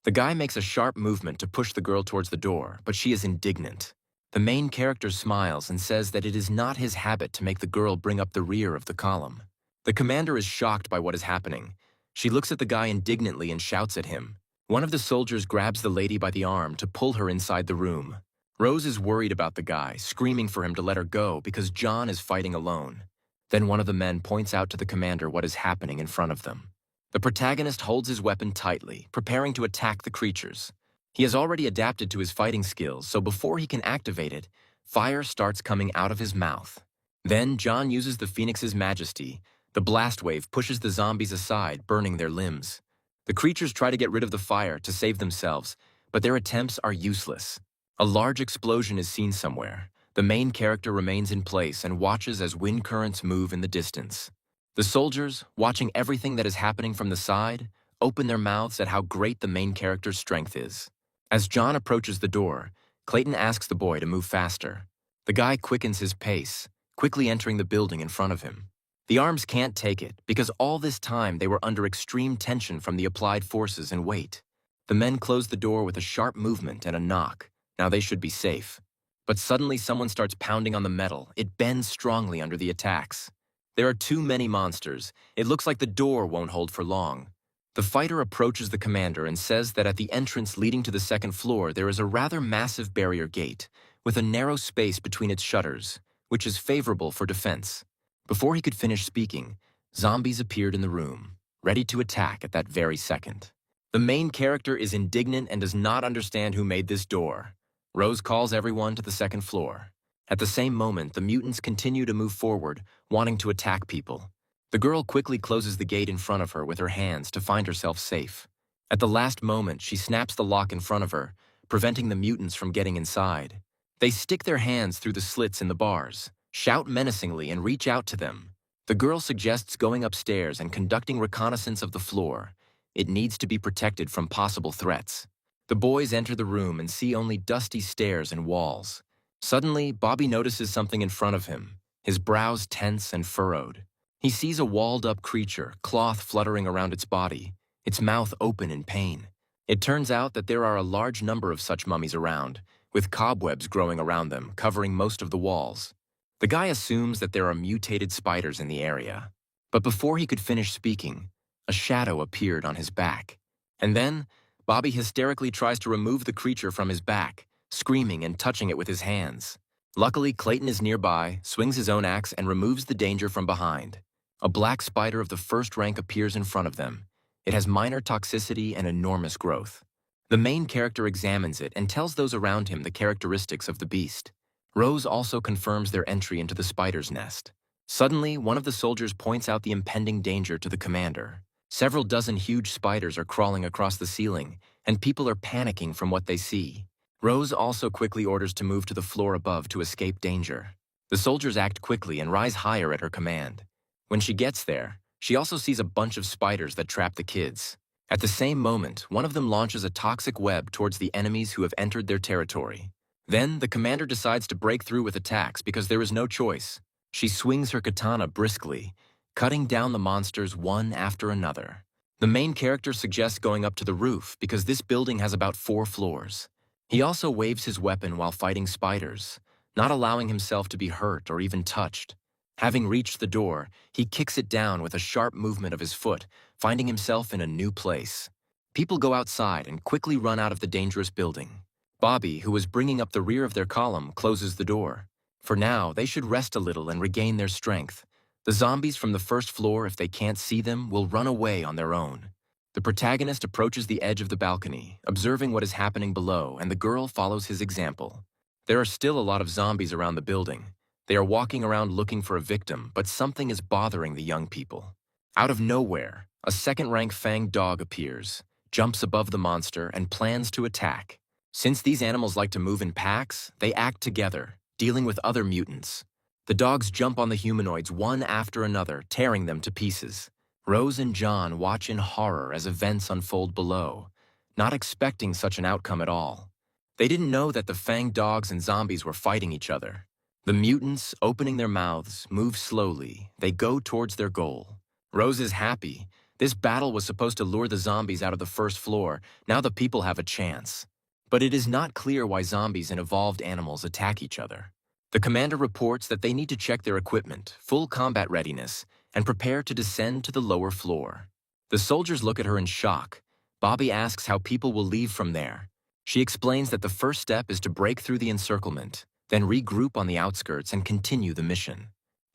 Speaker 1: The guy makes a sharp movement to push the girl towards the door, but she is indignant. The main character smiles and says that it is not his habit to make the girl bring up the rear of the column. The commander is shocked by what is happening. She looks at the guy indignantly and shouts at him. One of the soldiers grabs the lady by the arm to pull her inside the room. Rose is worried about the guy, screaming for him to let her go because John is fighting alone. Then one of the men points out to the commander what is happening in front of them. The protagonist holds his weapon tightly, preparing to attack the creatures. He has already adapted to his fighting skills, so before he can activate it, fire starts coming out of his mouth. Then John uses the Phoenix's majesty. The blast wave pushes the zombies aside, burning their limbs. The creatures try to get rid of the fire to save themselves, but their attempts are useless. A large explosion is seen somewhere. The main character remains in place and watches as wind currents move in the distance. The soldiers, watching everything that is happening from the side, open their mouths at how great the main character's strength is. As John approaches the door, Clayton asks the boy to move faster. The guy quickens his pace, quickly entering the building in front of him. The arms can't take it because all this time they were under extreme tension from the applied forces and weight. The men close the door with a sharp movement and a knock. Now they should be safe. But suddenly someone starts pounding on the metal. It bends strongly under the attacks. There are too many monsters. It looks like the door won't hold for long. The fighter approaches the commander and says that at the entrance leading to the second floor there is a rather massive barrier gate, with a narrow space between its shutters, which is favorable for defense. Before he could finish speaking, zombies appeared in the room, ready to attack at that very second. The main character is indignant and does not understand who made this door. Rose calls everyone to the second floor. At the same moment, the mutants continue to move forward, wanting to attack people. The girl quickly closes the gate in front of her with her hands to find herself safe. At the last moment, she snaps the lock in front of her, preventing the mutants from getting inside. They stick their hands through the slits in the bars, shout menacingly, and reach out to them. The girl suggests going upstairs and conducting reconnaissance of the floor. It needs to be protected from possible threats. The boys enter the room and see only dusty stairs and walls. Suddenly, Bobby notices something in front of him, his brows tense and furrowed. He sees a walled-up creature, cloth fluttering around its body, its mouth open in pain. It turns out that there are a large number of such mummies around, with cobwebs growing around them, covering most of the walls. The guy assumes that there are mutated spiders in the area. But before he could finish speaking, a shadow appeared on his back. And then, Bobby hysterically tries to remove the creature from his back, screaming and touching it with his hands. Luckily, Clayton is nearby, swings his own axe, and removes the danger from behind. A black spider of the first rank appears in front of them. It has minor toxicity and enormous growth. The main character examines it and tells those around him the characteristics of the beast. Rose also confirms their entry into the spider's nest. Suddenly, one of the soldiers points out the impending danger to the commander. Several dozen huge spiders are crawling across the ceiling, and people are panicking from what they see. Rose also quickly orders to move to the floor above to escape danger. The soldiers act quickly and rise higher at her command. When she gets there, she also sees a bunch of spiders that trap the kids. At the same moment, one of them launches a toxic web towards the enemies who have entered their territory. Then, the commander decides to break through with attacks because there is no choice. She swings her katana briskly, cutting down the monsters one after another. The main character suggests going up to the roof because this building has about 4 floors. He also waves his weapon while fighting spiders, not allowing himself to be hurt or even touched. Having reached the door, he kicks it down with a sharp movement of his foot, finding himself in a new place. People go outside and quickly run out of the dangerous building. Bobby, who was bringing up the rear of their column, closes the door. For now, they should rest a little and regain their strength. The zombies from the first floor, if they can't see them, will run away on their own. The protagonist approaches the edge of the balcony, observing what is happening below, and the girl follows his example. There are still a lot of zombies around the building. They are walking around looking for a victim, but something is bothering the young people. Out of nowhere, a second-rank fanged dog appears, jumps above the monster, and plans to attack. Since these animals like to move in packs, they act together, dealing with other mutants. The dogs jump on the humanoids one after another, tearing them to pieces. Rose and John watch in horror as events unfold below, not expecting such an outcome at all. They didn't know that the fanged dogs and zombies were fighting each other. The mutants, opening their mouths, move slowly. They go towards their goal. Rose is happy. This battle was supposed to lure the zombies out of the first floor. Now the people have a chance. But it is not clear why zombies and evolved animals attack each other. The commander reports that they need to check their equipment, full combat readiness, and prepare to descend to the lower floor. The soldiers look at her in shock. Bobby asks how people will leave from there. She explains that the first step is to break through the encirclement, then regroup on the outskirts and continue the mission.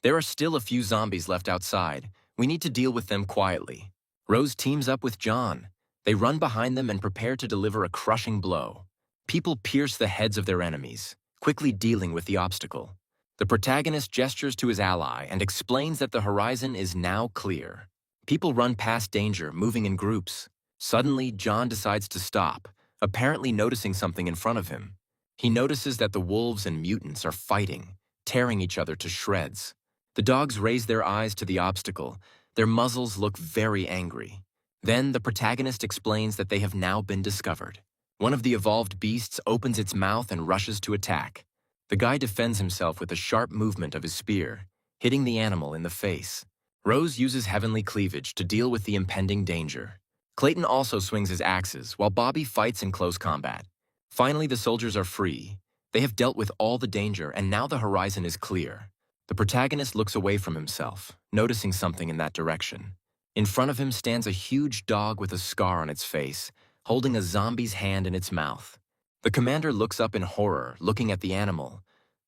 Speaker 1: There are still a few zombies left outside. We need to deal with them quietly. Rose teams up with John. They run behind them and prepare to deliver a crushing blow. People pierce the heads of their enemies, quickly dealing with the obstacle. The protagonist gestures to his ally and explains that the horizon is now clear. People run past danger, moving in groups. Suddenly, John decides to stop, apparently noticing something in front of him. He notices that the wolves and mutants are fighting, tearing each other to shreds. The dogs raise their eyes to the obstacle. Their muzzles look very angry. Then the protagonist explains that they have now been discovered. One of the evolved beasts opens its mouth and rushes to attack. The guy defends himself with a sharp movement of his spear, hitting the animal in the face. Rose uses heavenly cleavage to deal with the impending danger. Clayton also swings his axes, while Bobby fights in close combat. Finally, the soldiers are free. They have dealt with all the danger, and now the horizon is clear. The protagonist looks away from himself, noticing something in that direction. In front of him stands a huge dog with a scar on its face, holding a zombie's hand in its mouth. The commander looks up in horror, looking at the animal.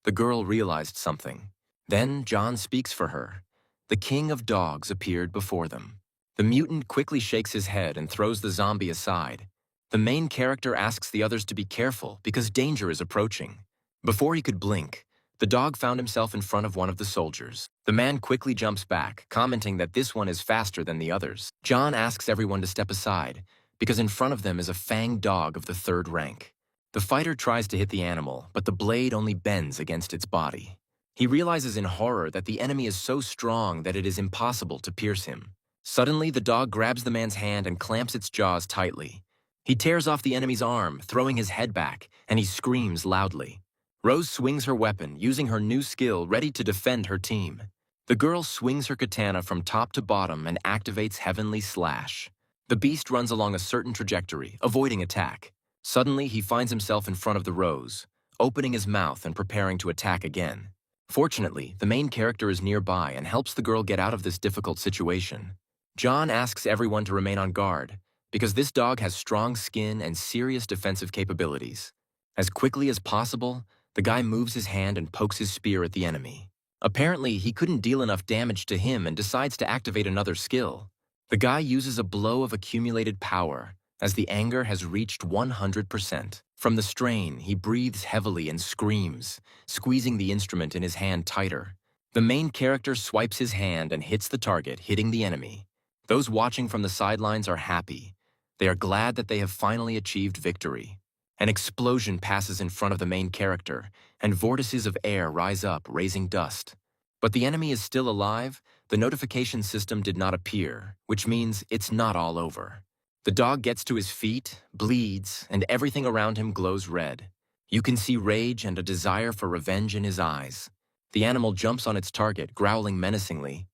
Speaker 1: The girl realized something. Then John speaks for her. The king of dogs appeared before them. The mutant quickly shakes his head and throws the zombie aside. The main character asks the others to be careful because danger is approaching. Before he could blink, the dog found himself in front of one of the soldiers. The man quickly jumps back, commenting that this one is faster than the others. John asks everyone to step aside, because in front of them is a fanged dog of the 3rd rank. The fighter tries to hit the animal, but the blade only bends against its body. He realizes in horror that the enemy is so strong that it is impossible to pierce him. Suddenly, the dog grabs the man's hand and clamps its jaws tightly. He tears off the enemy's arm, throwing his head back, and he screams loudly. Rose swings her weapon, using her new skill ready to defend her team. The girl swings her katana from top to bottom and activates Heavenly Slash. The beast runs along a certain trajectory, avoiding attack. Suddenly, he finds himself in front of the Rose, opening his mouth and preparing to attack again. Fortunately, the main character is nearby and helps the girl get out of this difficult situation. John asks everyone to remain on guard, because this dog has strong skin and serious defensive capabilities. As quickly as possible, the guy moves his hand and pokes his spear at the enemy. Apparently, he couldn't deal enough damage to him and decides to activate another skill. The guy uses a blow of accumulated power, as the anger has reached 100%. From the strain, he breathes heavily and screams, squeezing the instrument in his hand tighter. The main character swipes his hand and hits the target, hitting the enemy. Those watching from the sidelines are happy. They are glad that they have finally achieved victory. An explosion passes in front of the main character, and vortices of air rise up, raising dust. But the enemy is still alive. The notification system did not appear, which means it's not all over. The dog gets to his feet, bleeds, and everything around him glows red. You can see rage and a desire for revenge in his eyes. The animal jumps on its target, growling menacingly.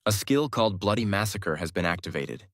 Speaker 1: A skill called Bloody Massacre has been activated.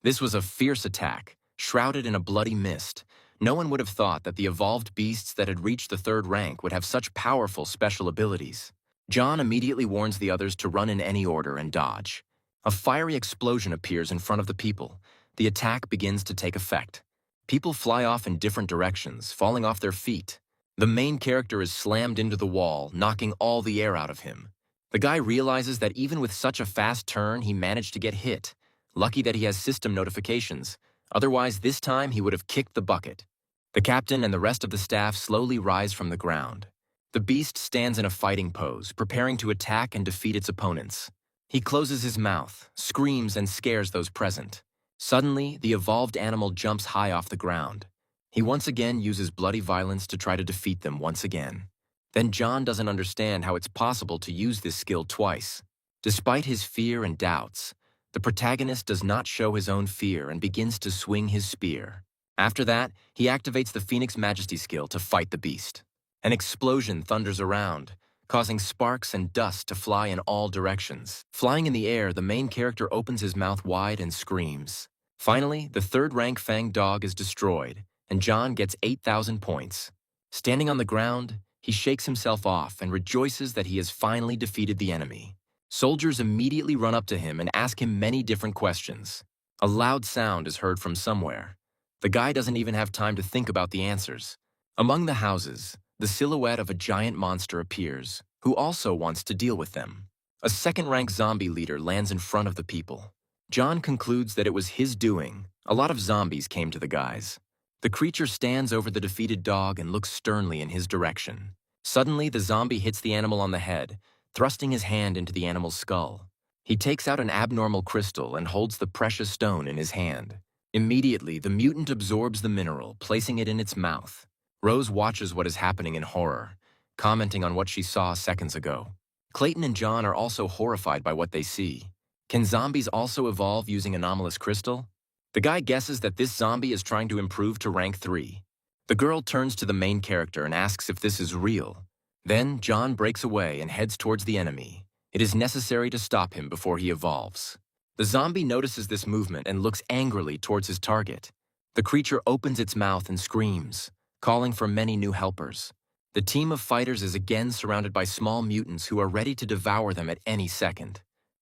Speaker 1: This was a fierce attack, shrouded in a bloody mist. No one would have thought that the evolved beasts that had reached the 3rd rank would have such powerful special abilities. John immediately warns the others to run in any order and dodge. A fiery explosion appears in front of the people. The attack begins to take effect. People fly off in different directions, falling off their feet. The main character is slammed into the wall, knocking all the air out of him. The guy realizes that even with such a fast turn, he managed to get hit. Lucky that he has system notifications. Otherwise, this time he would have kicked the bucket. The captain and the rest of the staff slowly rise from the ground. The beast stands in a fighting pose, preparing to attack and defeat its opponents. He closes his mouth, screams, and scares those present. Suddenly, the evolved animal jumps high off the ground. He once again uses bloody violence to try to defeat them once again. Then John doesn't understand how it's possible to use this skill twice. Despite his fear and doubts, the protagonist does not show his own fear and begins to swing his spear. After that, he activates the Phoenix Majesty skill to fight the beast. An explosion thunders around, causing sparks and dust to fly in all directions. Flying in the air, the main character opens his mouth wide and screams. Finally, the 3rd rank fanged dog is destroyed, and John gets 8,000 points. Standing on the ground, he shakes himself off and rejoices that he has finally defeated the enemy. Soldiers immediately run up to him and ask him many different questions. A loud sound is heard from somewhere. The guy doesn't even have time to think about the answers. Among the houses, the silhouette of a giant monster appears, who also wants to deal with them. A 2nd-rank zombie leader lands in front of the people. John concludes that it was his doing. A lot of zombies came to the guys. The creature stands over the defeated dog and looks sternly in his direction. Suddenly, the zombie hits the animal on the head, thrusting his hand into the animal's skull. He takes out an abnormal crystal and holds the precious stone in his hand. Immediately, the mutant absorbs the mineral, placing it in its mouth. Rose watches what is happening in horror, commenting on what she saw seconds ago. Clayton and John are also horrified by what they see. Can zombies also evolve using anomalous crystal? The guy guesses that this zombie is trying to improve to rank 3. The girl turns to the main character and asks if this is real. Then, John breaks away and heads towards the enemy. It is necessary to stop him before he evolves. The zombie notices this movement and looks angrily towards his target. The creature opens its mouth and screams, calling for many new helpers. The team of fighters is again surrounded by small mutants who are ready to devour them at any second.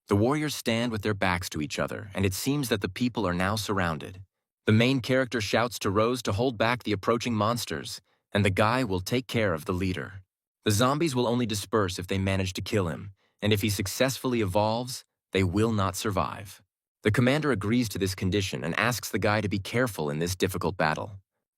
Speaker 1: The warriors stand with their backs to each other, and it seems that the people are now surrounded. The main character shouts to Rose to hold back the approaching monsters, and the guy will take care of the leader. The zombies will only disperse if they manage to kill him, and if he successfully evolves, they will not survive. The commander agrees to this condition and asks the guy to be careful in this difficult battle.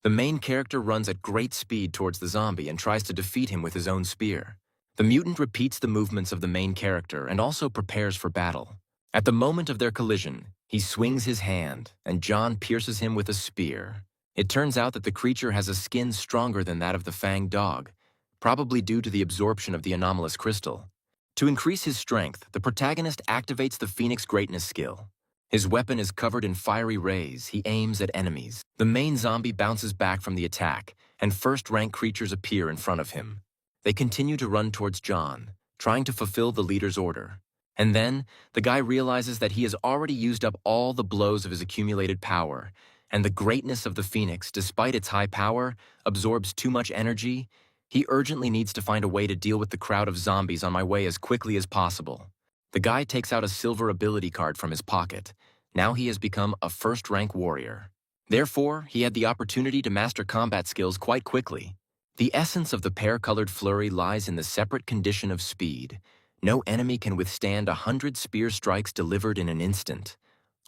Speaker 1: The main character runs at great speed towards the zombie and tries to defeat him with his own spear. The mutant repeats the movements of the main character and also prepares for battle. At the moment of their collision, he swings his hand, and John pierces him with a spear. It turns out that the creature has a skin stronger than that of the fanged dog, probably due to the absorption of the anomalous crystal. To increase his strength, the protagonist activates the Phoenix Greatness skill. His weapon is covered in fiery rays. He aims at enemies. The main zombie bounces back from the attack, and first-rank creatures appear in front of him. They continue to run towards John, trying to fulfill the leader's order. And then, the guy realizes that he has already used up all the blows of his accumulated power, and the greatness of the Phoenix, despite its high power, absorbs too much energy. He urgently needs to find a way to deal with the crowd of zombies on my way as quickly as possible. The guy takes out a silver ability card from his pocket. Now he has become a first-rank warrior. Therefore, he had the opportunity to master combat skills quite quickly. The essence of the pear-colored flurry lies in the separate condition of speed. No enemy can withstand 100 spear strikes delivered in an instant.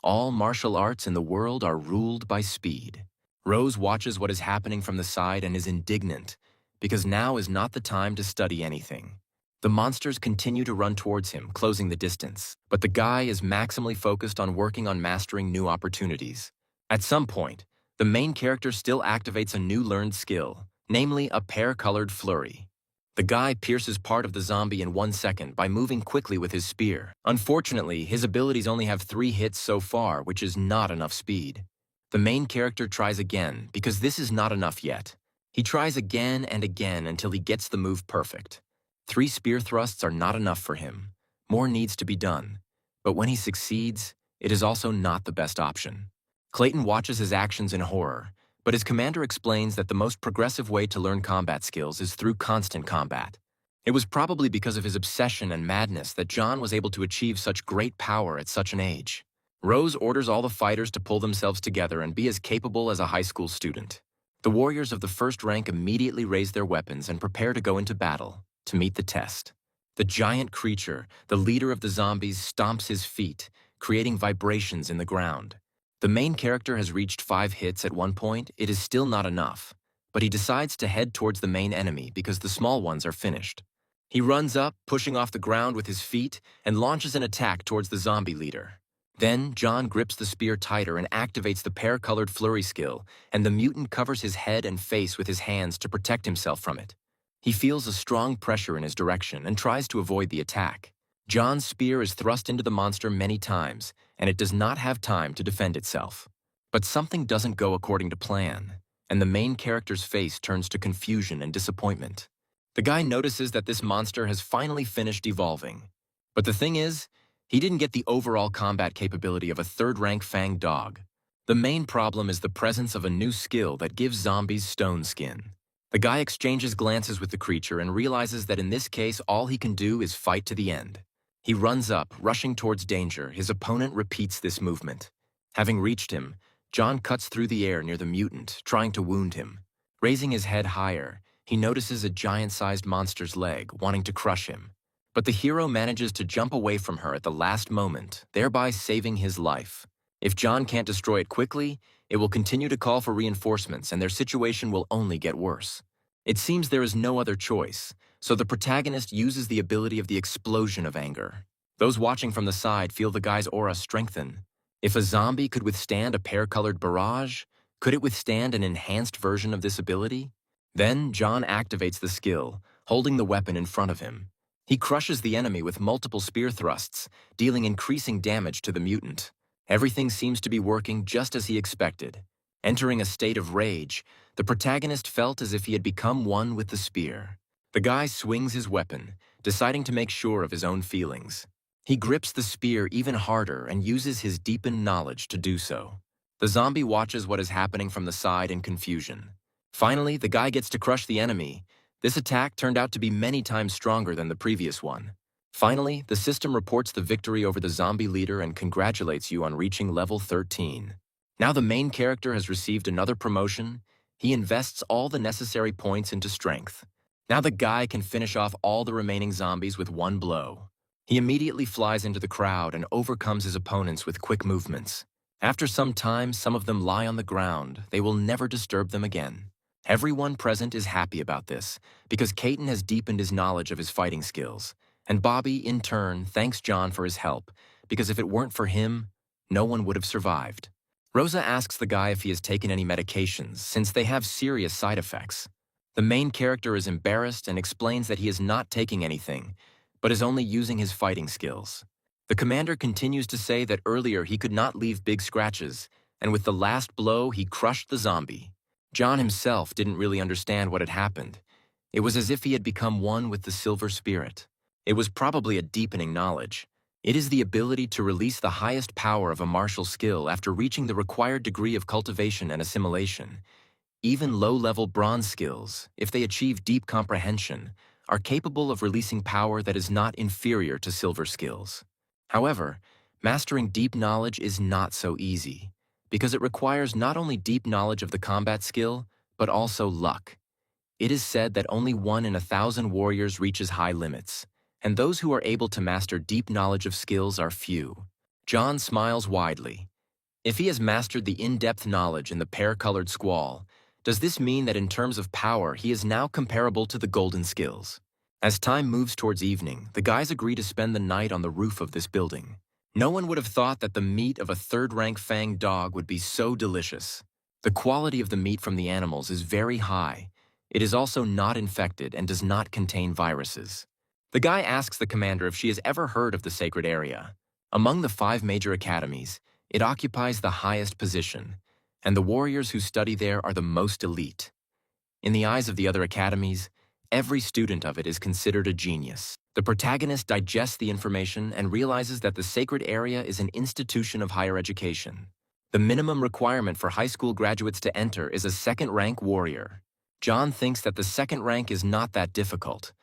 Speaker 1: All martial arts in the world are ruled by speed. Rose watches what is happening from the side and is indignant, because now is not the time to study anything. The monsters continue to run towards him, closing the distance, but the guy is maximally focused on working on mastering new opportunities. At some point, the main character still activates a new learned skill, namely a pear-colored flurry. The guy pierces part of the zombie in 1 second by moving quickly with his spear. Unfortunately, his abilities only have 3 hits so far, which is not enough speed. The main character tries again, because this is not enough yet. He tries again and again until he gets the move perfect. 3 spear thrusts are not enough for him. More needs to be done. But when he succeeds, it is also not the best option. Clayton watches his actions in horror, but his commander explains that the most progressive way to learn combat skills is through constant combat. It was probably because of his obsession and madness that John was able to achieve such great power at such an age. Rose orders all the fighters to pull themselves together and be as capable as a high school student. The warriors of the first rank immediately raise their weapons and prepare to go into battle, to meet the test. The giant creature, the leader of the zombies, stomps his feet, creating vibrations in the ground. The main character has reached 5 hits at one point. It is still not enough, but he decides to head towards the main enemy because the small ones are finished. He runs up, pushing off the ground with his feet, and launches an attack towards the zombie leader. Then, John grips the spear tighter and activates the pear-colored flurry skill, and the mutant covers his head and face with his hands to protect himself from it. He feels a strong pressure in his direction and tries to avoid the attack. John's spear is thrust into the monster many times, and it does not have time to defend itself. But something doesn't go according to plan, and the main character's face turns to confusion and disappointment. The guy notices that this monster has finally finished evolving. But the thing is, he didn't get the overall combat capability of a third-rank fanged dog. The main problem is the presence of a new skill that gives zombies stone skin. The guy exchanges glances with the creature and realizes that in this case all he can do is fight to the end. He runs up, rushing towards danger. His opponent repeats this movement. Having reached him, John cuts through the air near the mutant, trying to wound him. Raising his head higher, he notices a giant-sized monster's leg, wanting to crush him. But the hero manages to jump away from her at the last moment, thereby saving his life. If John can't destroy it quickly, it will continue to call for reinforcements and their situation will only get worse. It seems there is no other choice, so the protagonist uses the ability of the explosion of anger. Those watching from the side feel the guy's aura strengthen. If a zombie could withstand a pear-colored barrage, could it withstand an enhanced version of this ability? Then John activates the skill, holding the weapon in front of him. He crushes the enemy with multiple spear thrusts, dealing increasing damage to the mutant. Everything seems to be working just as he expected. Entering a state of rage, the protagonist felt as if he had become one with the spear. The guy swings his weapon, deciding to make sure of his own feelings. He grips the spear even harder and uses his deepened knowledge to do so. The zombie watches what is happening from the side in confusion. Finally, the guy gets to crush the enemy. This attack turned out to be many times stronger than the previous one. Finally, the system reports the victory over the zombie leader and congratulates you on reaching level 13. Now the main character has received another promotion. He invests all the necessary points into strength. Now the guy can finish off all the remaining zombies with one blow. He immediately flies into the crowd and overcomes his opponents with quick movements. After some time, some of them lie on the ground. They will never disturb them again. Everyone present is happy about this, because Caton has deepened his knowledge of his fighting skills. And Bobby, in turn, thanks John for his help, because if it weren't for him, no one would have survived. Rosa asks the guy if he has taken any medications, since they have serious side effects. The main character is embarrassed and explains that he is not taking anything, but is only using his fighting skills. The commander continues to say that earlier he could not leave big scratches, and with the last blow he crushed the zombie. John himself didn't really understand what had happened. It was as if he had become one with the silver spirit. It was probably a deepening knowledge. It is the ability to release the highest power of a martial skill after reaching the required degree of cultivation and assimilation. Even low-level bronze skills, if they achieve deep comprehension, are capable of releasing power that is not inferior to silver skills. However, mastering deep knowledge is not so easy, because it requires not only deep knowledge of the combat skill, but also luck. It is said that only 1 in 1,000 warriors reaches high limits, and those who are able to master deep knowledge of skills are few. John smiles widely. If he has mastered the in-depth knowledge in the pear-colored squall, does this mean that in terms of power he is now comparable to the golden skills? As time moves towards evening, the guys agree to spend the night on the roof of this building. No one would have thought that the meat of a third-rank fanged dog would be so delicious. The quality of the meat from the animals is very high. It is also not infected and does not contain viruses. The guy asks the commander if she has ever heard of the sacred area. Among the 5 major academies, it occupies the highest position, and the warriors who study there are the most elite. In the eyes of the other academies, every student of it is considered a genius. The protagonist digests the information and realizes that the sacred area is an institution of higher education. The minimum requirement for high school graduates to enter is a second-rank warrior. John thinks that the second rank is not that difficult.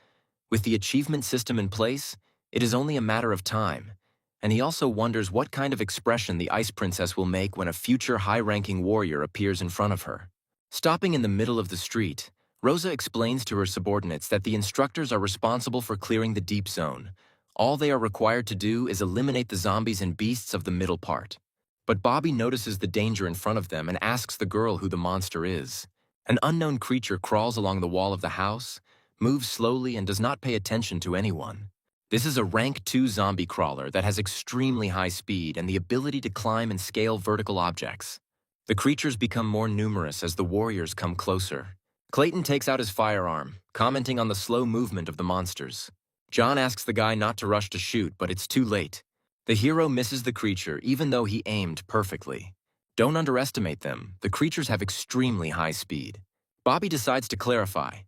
Speaker 1: With the achievement system in place, it is only a matter of time, and he also wonders what kind of expression the Ice Princess will make when a future high-ranking warrior appears in front of her. Stopping in the middle of the street, Rosa explains to her subordinates that the instructors are responsible for clearing the deep zone. All they are required to do is eliminate the zombies and beasts of the middle part. But Bobby notices the danger in front of them and asks the girl who the monster is. An unknown creature crawls along the wall of the house, moves slowly and does not pay attention to anyone. This is a rank 2 zombie crawler that has extremely high speed and the ability to climb and scale vertical objects. The creatures become more numerous as the warriors come closer. Clayton takes out his firearm, commenting on the slow movement of the monsters. John asks the guy not to rush to shoot, but it's too late. The hero misses the creature even though he aimed perfectly. Don't underestimate them. The creatures have extremely high speed. Bobby decides to clarify.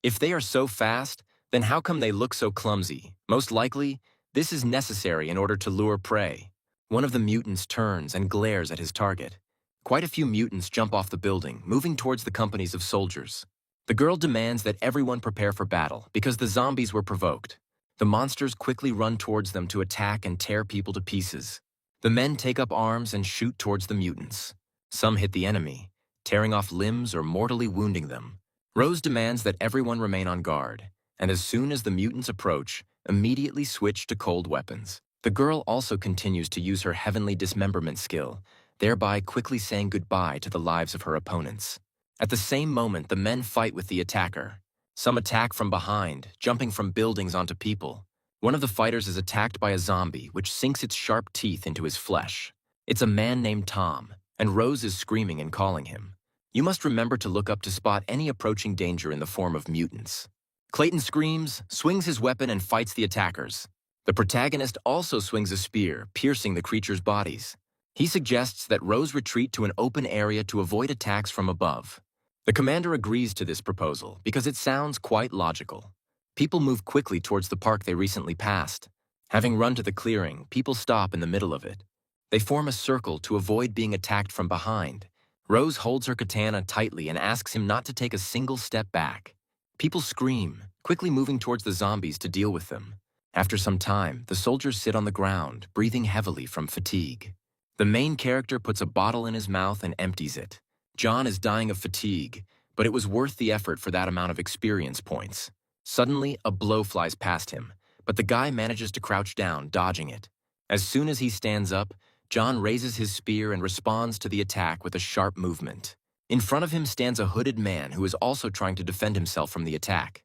Speaker 1: If they are so fast, then how come they look so clumsy? Most likely, this is necessary in order to lure prey. One of the mutants turns and glares at his target. Quite a few mutants jump off the building, moving towards the companies of soldiers. The girl demands that everyone prepare for battle because the zombies were provoked. The monsters quickly run towards them to attack and tear people to pieces. The men take up arms and shoot towards the mutants. Some hit the enemy, tearing off limbs or mortally wounding them. Rose demands that everyone remain on guard, and as soon as the mutants approach, immediately switch to cold weapons. The girl also continues to use her heavenly dismemberment skill, thereby quickly saying goodbye to the lives of her opponents. At the same moment, the men fight with the attacker. Some attack from behind, jumping from buildings onto people. One of the fighters is attacked by a zombie, which sinks its sharp teeth into his flesh. It's a man named Tom, and Rose is screaming and calling him. You must remember to look up to spot any approaching danger in the form of mutants. Clayton screams, swings his weapon, and fights the attackers. The protagonist also swings a spear, piercing the creatures' bodies. He suggests that Rose retreat to an open area to avoid attacks from above. The commander agrees to this proposal because it sounds quite logical. People move quickly towards the park they recently passed. Having run to the clearing, people stop in the middle of it. They form a circle to avoid being attacked from behind. Rose holds her katana tightly and asks him not to take a single step back. People scream, quickly moving towards the zombies to deal with them. After some time, the soldiers sit on the ground, breathing heavily from fatigue. The main character puts a bottle in his mouth and empties it. John is dying of fatigue, but it was worth the effort for that amount of experience points. Suddenly, a blow flies past him, but the guy manages to crouch down, dodging it. As soon as he stands up, John raises his spear and responds to the attack with a sharp movement. In front of him stands a hooded man who is also trying to defend himself from the attack.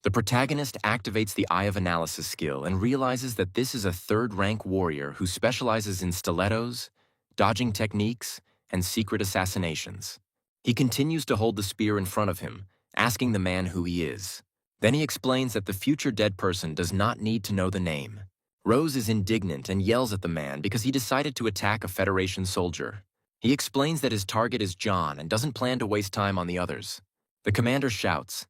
Speaker 1: The protagonist activates the Eye of Analysis skill and realizes that this is a third-rank warrior who specializes in stilettos, dodging techniques, and secret assassinations. He continues to hold the spear in front of him, asking the man who he is. Then he explains that the future dead person does not need to know the name. Rose is indignant and yells at the man because he decided to attack a Federation soldier. He explains that his target is John and doesn't plan to waste time on the others. The commander shouts,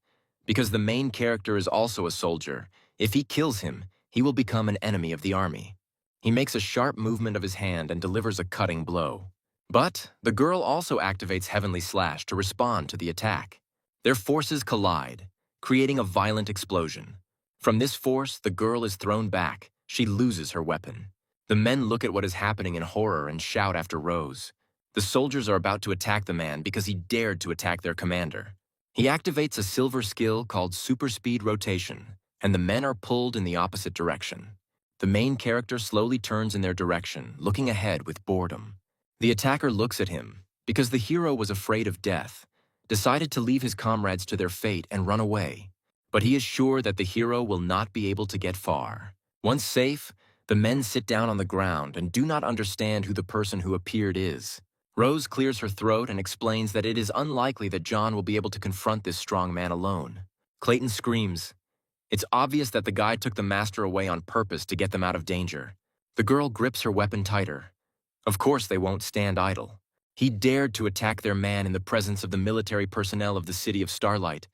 Speaker 1: "Because the main character is also a soldier, if he kills him, he will become an enemy of the army." He makes a sharp movement of his hand and delivers a cutting blow. But the girl also activates Heavenly Slash to respond to the attack. Their forces collide, creating a violent explosion. From this force, the girl is thrown back. She loses her weapon. The men look at what is happening in horror and shout after Rose. The soldiers are about to attack the man because he dared to attack their commander. He activates a silver skill called Super Speed Rotation, and the men are pulled in the opposite direction. The main character slowly turns in their direction, looking ahead with boredom. The attacker looks at him, because the hero was afraid of death, decided to leave his comrades to their fate and run away. But he is sure that the hero will not be able to get far. Once safe, the men sit down on the ground and do not understand who the person who appeared is. Rose clears her throat and explains that it is unlikely that John will be able to confront this strong man alone. Clayton screams. It's obvious that the guy took the master away on purpose to get them out of danger. The girl grips her weapon tighter. Of course they won't stand idle. He dared to attack their man in the presence of the military personnel of the city of Starlight.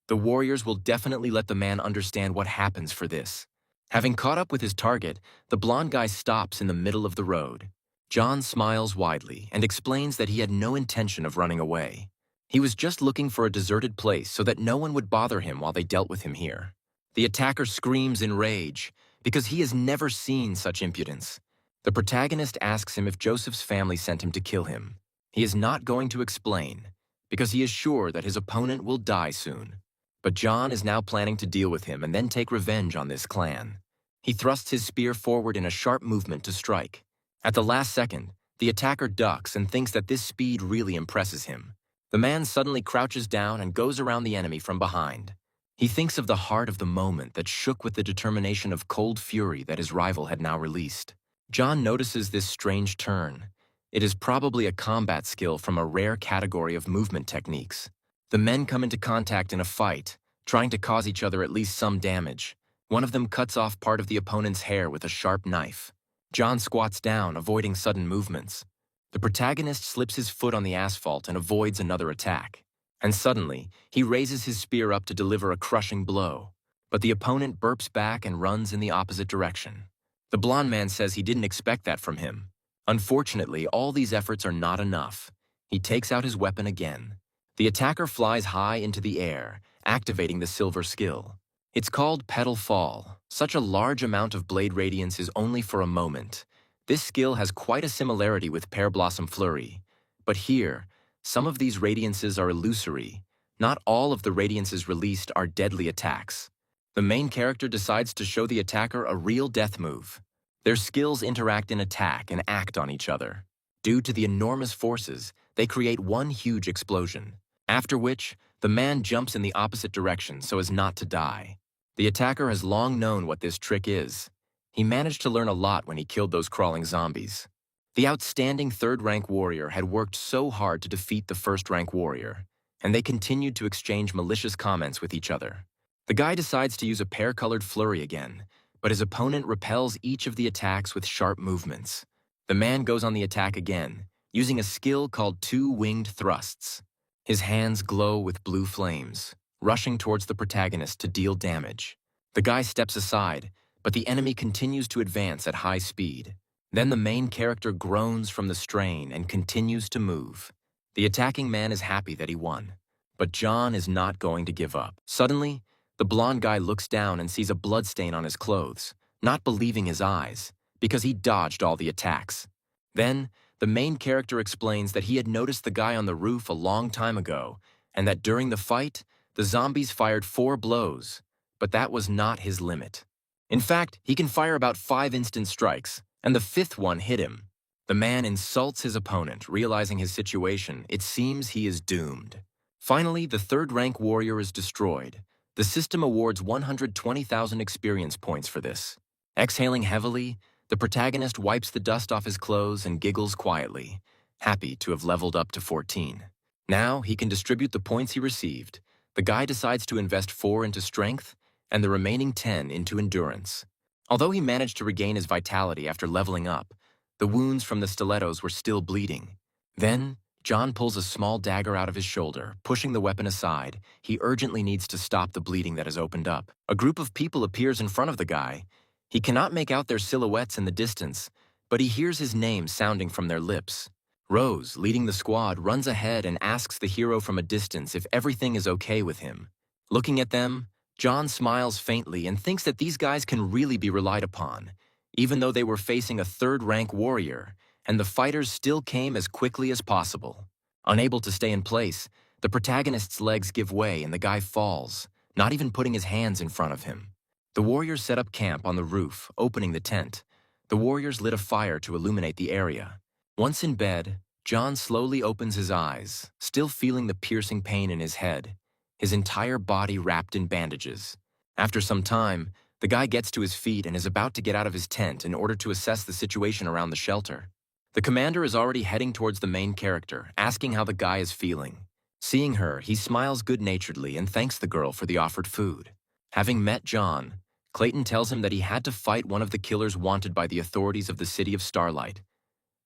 Speaker 1: The warriors will definitely let the man understand what happens for this. Having caught up with his target, the blonde guy stops in the middle of the road. John smiles widely and explains that he had no intention of running away. He was just looking for a deserted place so that no one would bother him while they dealt with him here. The attacker screams in rage because he has never seen such impudence. The protagonist asks him if Joseph's family sent him to kill him. He is not going to explain because he is sure that his opponent will die soon. But John is now planning to deal with him and then take revenge on this clan. He thrusts his spear forward in a sharp movement to strike. At the last second, the attacker ducks and thinks that this speed really impresses him. The man suddenly crouches down and goes around the enemy from behind. He thinks of the heart of the moment that shook with the determination of cold fury that his rival had now released. John notices this strange turn. It is probably a combat skill from a rare category of movement techniques. The men come into contact in a fight, trying to cause each other at least some damage. One of them cuts off part of the opponent's hair with a sharp knife. John squats down, avoiding sudden movements. The protagonist slips his foot on the asphalt and avoids another attack. And suddenly, he raises his spear up to deliver a crushing blow. But the opponent burps back and runs in the opposite direction. The blonde man says he didn't expect that from him. Unfortunately, all these efforts are not enough. He takes out his weapon again. The attacker flies high into the air, activating the silver skill. It's called Petal Fall. Such a large amount of blade radiance is only for a moment. This skill has quite a similarity with Pear Blossom Flurry. But here, some of these radiances are illusory. Not all of the radiances released are deadly attacks. The main character decides to show the attacker a real death move. Their skills interact in attack and act on each other. Due to the enormous forces, they create one huge explosion. After which, the man jumps in the opposite direction so as not to die. The attacker has long known what this trick is. He managed to learn a lot when he killed those crawling zombies. The outstanding third-rank warrior had worked so hard to defeat the first-rank warrior, and they continued to exchange malicious comments with each other. The guy decides to use a pear-colored flurry again, but his opponent repels each of the attacks with sharp movements. The man goes on the attack again, using a skill called two-winged thrusts. His hands glow with blue flames, rushing towards the protagonist to deal damage. The guy steps aside, but the enemy continues to advance at high speed. Then the main character groans from the strain and continues to move. The attacking man is happy that he won, but John is not going to give up. Suddenly, The blonde guy looks down and sees a bloodstain on his clothes, not believing his eyes, because he dodged all the attacks. Then, the main character explains that he had noticed the guy on the roof a long time ago, and that during the fight, the zombies fired 4 blows, but that was not his limit. In fact, he can fire about 5 instant strikes, and the 5th one hit him. The man insults his opponent, realizing his situation. It seems he is doomed. Finally, the 3rd rank warrior is destroyed. The system awards 120,000 experience points for this. Exhaling heavily, the protagonist wipes the dust off his clothes and giggles quietly, happy to have leveled up to 14. Now he can distribute the points he received. The guy decides to invest 4 into strength and the remaining 10 into endurance. Although he managed to regain his vitality after leveling up, the wounds from the stilettos were still bleeding. Then, John pulls a small dagger out of his shoulder, pushing the weapon aside. He urgently needs to stop the bleeding that has opened up. A group of people appears in front of the guy. He cannot make out their silhouettes in the distance, but he hears his name sounding from their lips. Rose, leading the squad, runs ahead and asks the hero from a distance if everything is okay with him. Looking at them, John smiles faintly and thinks that these guys can really be relied upon, even though they were facing a 3rd rank warrior, and the fighters still came as quickly as possible. Unable to stay in place, the protagonist's legs give way and the guy falls, not even putting his hands in front of him. The warriors set up camp on the roof, opening the tent. The warriors lit a fire to illuminate the area. Once in bed, John slowly opens his eyes, still feeling the piercing pain in his head, his entire body wrapped in bandages. After some time, the guy gets to his feet and is about to get out of his tent in order to assess the situation around the shelter. The commander is already heading towards the main character, asking how the guy is feeling. Seeing her, he smiles good-naturedly and thanks the girl for the offered food. Having met John, Clayton tells him that he had to fight one of the killers wanted by the authorities of the City of Starlight.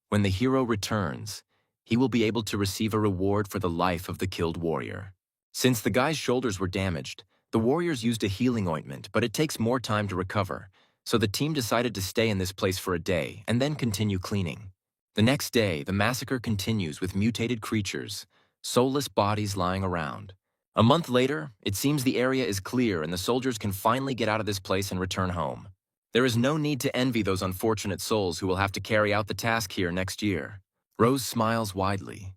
Speaker 1: When the hero returns, he will be able to receive a reward for the life of the killed warrior. Since the guy's shoulders were damaged, the warriors used a healing ointment, but it takes more time to recover, so the team decided to stay in this place for a day and then continue cleaning. The next day, the massacre continues with mutated creatures, soulless bodies lying around. A month later, it seems the area is clear and the soldiers can finally get out of this place and return home. There is no need to envy those unfortunate souls who will have to carry out the task here next year. Rose smiles widely.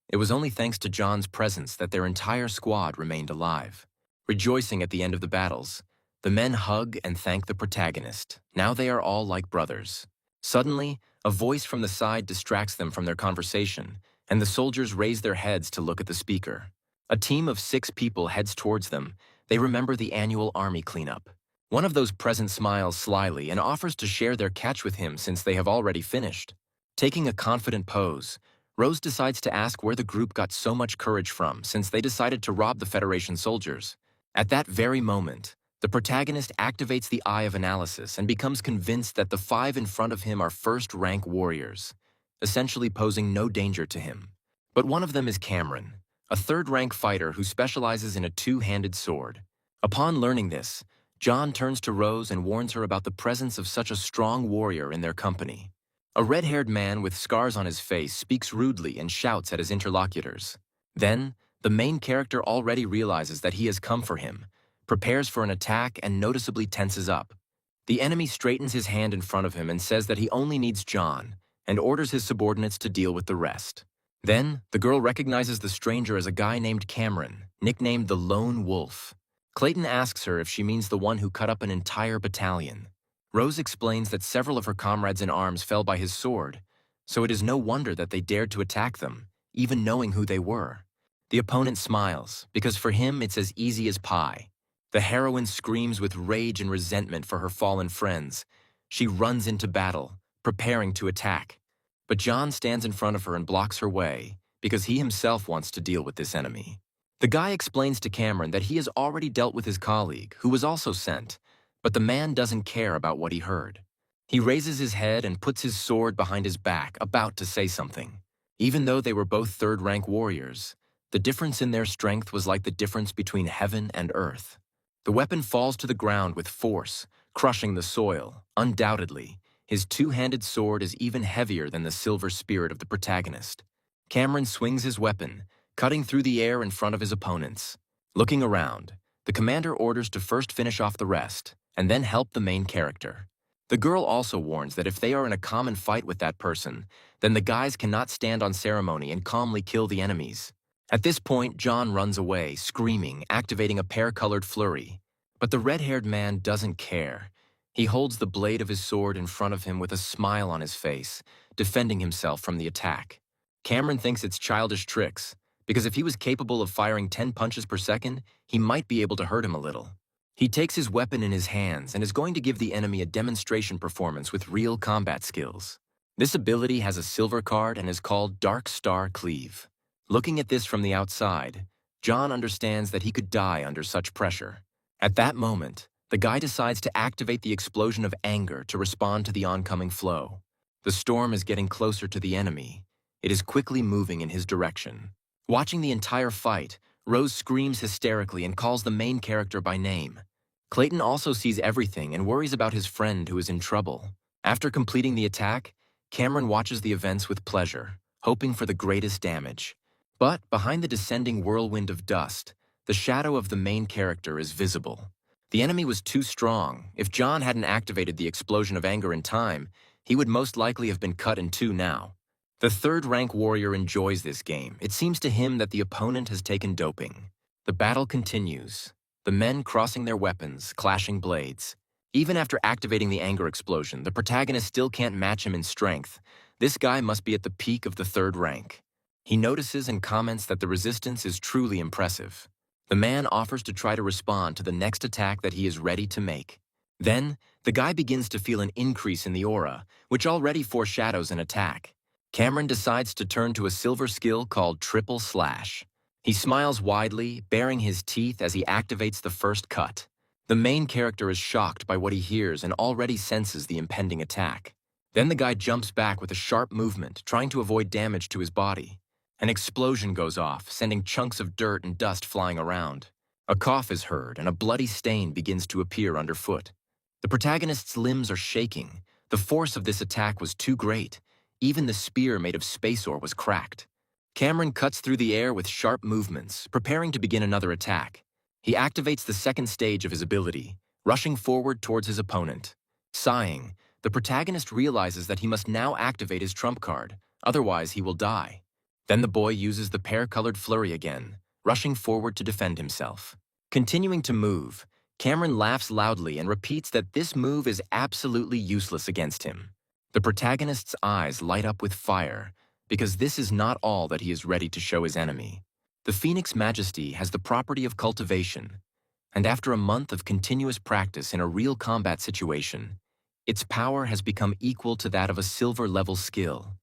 Speaker 1: It was only thanks to John's presence that their entire squad remained alive. Rejoicing at the end of the battles, the men hug and thank the protagonist. Now they are all like brothers. Suddenly, a voice from the side distracts them from their conversation, and the soldiers raise their heads to look at the speaker. A team of 6 people heads towards them. They remember the annual army cleanup. One of those present smiles slyly and offers to share their catch with him since they have already finished. Taking a confident pose, Rose decides to ask where the group got so much courage from since they decided to rob the Federation soldiers. At that very moment, the protagonist activates the Eye of Analysis and becomes convinced that the 5 in front of him are 1st-rank warriors, essentially posing no danger to him. But one of them is Cameron, a 3rd-rank fighter who specializes in a 2-handed sword. Upon learning this, John turns to Rose and warns her about the presence of such a strong warrior in their company. A red-haired man with scars on his face speaks rudely and shouts at his interlocutors. Then, the main character already realizes that he has come for him, prepares for an attack, and noticeably tenses up. The enemy straightens his hand in front of him and says that he only needs John, and orders his subordinates to deal with the rest. Then, the girl recognizes the stranger as a guy named Cameron, nicknamed the Lone Wolf. Clayton asks her if she means the one who cut up an entire battalion. Rose explains that several of her comrades in arms fell by his sword, so it is no wonder that they dared to attack them, even knowing who they were. The opponent smiles, because for him it's as easy as pie. The heroine screams with rage and resentment for her fallen friends. She runs into battle, preparing to attack. But John stands in front of her and blocks her way, because he himself wants to deal with this enemy. The guy explains to Cameron that he has already dealt with his colleague, who was also sent, but the man doesn't care about what he heard. He raises his head and puts his sword behind his back, about to say something. Even though they were both 3rd-rank warriors, the difference in their strength was like the difference between heaven and earth. The weapon falls to the ground with force, crushing the soil. Undoubtedly, his 2-handed sword is even heavier than the silver spirit of the protagonist. Cameron swings his weapon, cutting through the air in front of his opponents. Looking around, The commander orders to first finish off the rest, and then help the main character. The girl also warns that if they are in a common fight with that person, then the guys cannot stand on ceremony and calmly kill the enemies. At this point, John runs away, screaming, activating a pear-colored flurry. But the red-haired man doesn't care. He holds the blade of his sword in front of him with a smile on his face, defending himself from the attack. Cameron thinks it's childish tricks, because if he was capable of firing 10 punches per second, he might be able to hurt him a little. He takes his weapon in his hands and is going to give the enemy a demonstration performance with real combat skills. This ability has a silver card and is called Dark Star Cleave. Looking at this from the outside, John understands that he could die under such pressure. At that moment, the guy decides to activate the explosion of anger to respond to the oncoming flow. The storm is getting closer to the enemy. It is quickly moving in his direction. Watching the entire fight, Rose screams hysterically and calls the main character by name. Clayton also sees everything and worries about his friend who is in trouble. After completing the attack, Cameron watches the events with pleasure, hoping for the greatest damage. But behind the descending whirlwind of dust, the shadow of the main character is visible. The enemy was too strong. If John hadn't activated the explosion of anger in time, he would most likely have been cut in two now. The third-rank warrior enjoys this game. It seems to him that the opponent has taken doping. The battle continues. The men crossing their weapons, clashing blades. Even after activating the anger explosion, the protagonist still can't match him in strength. This guy must be at the peak of the third rank. He notices and comments that the resistance is truly impressive. The man offers to try to respond to the next attack that he is ready to make. Then, the guy begins to feel an increase in the aura, which already foreshadows an attack. Cameron decides to turn to a silver skill called Triple Slash. He smiles widely, baring his teeth as he activates the first cut. The main character is shocked by what he hears and already senses the impending attack. Then the guy jumps back with a sharp movement, trying to avoid damage to his body. An explosion goes off, sending chunks of dirt and dust flying around. A cough is heard, and a bloody stain begins to appear underfoot. The protagonist's limbs are shaking. The force of this attack was too great. Even the spear made of space ore was cracked. Cameron cuts through the air with sharp movements, preparing to begin another attack. He activates the second stage of his ability, rushing forward towards his opponent. Sighing, the protagonist realizes that he must now activate his trump card, otherwise he will die. Then the boy uses the pear-colored flurry again, rushing forward to defend himself. Continuing to move, Cameron laughs loudly and repeats that this move is absolutely useless against him. The protagonist's eyes light up with fire, because this is not all that he is ready to show his enemy. The Phoenix Majesty has the property of cultivation, and after a month of continuous practice in a real combat situation, its power has become equal to that of a silver-level skill.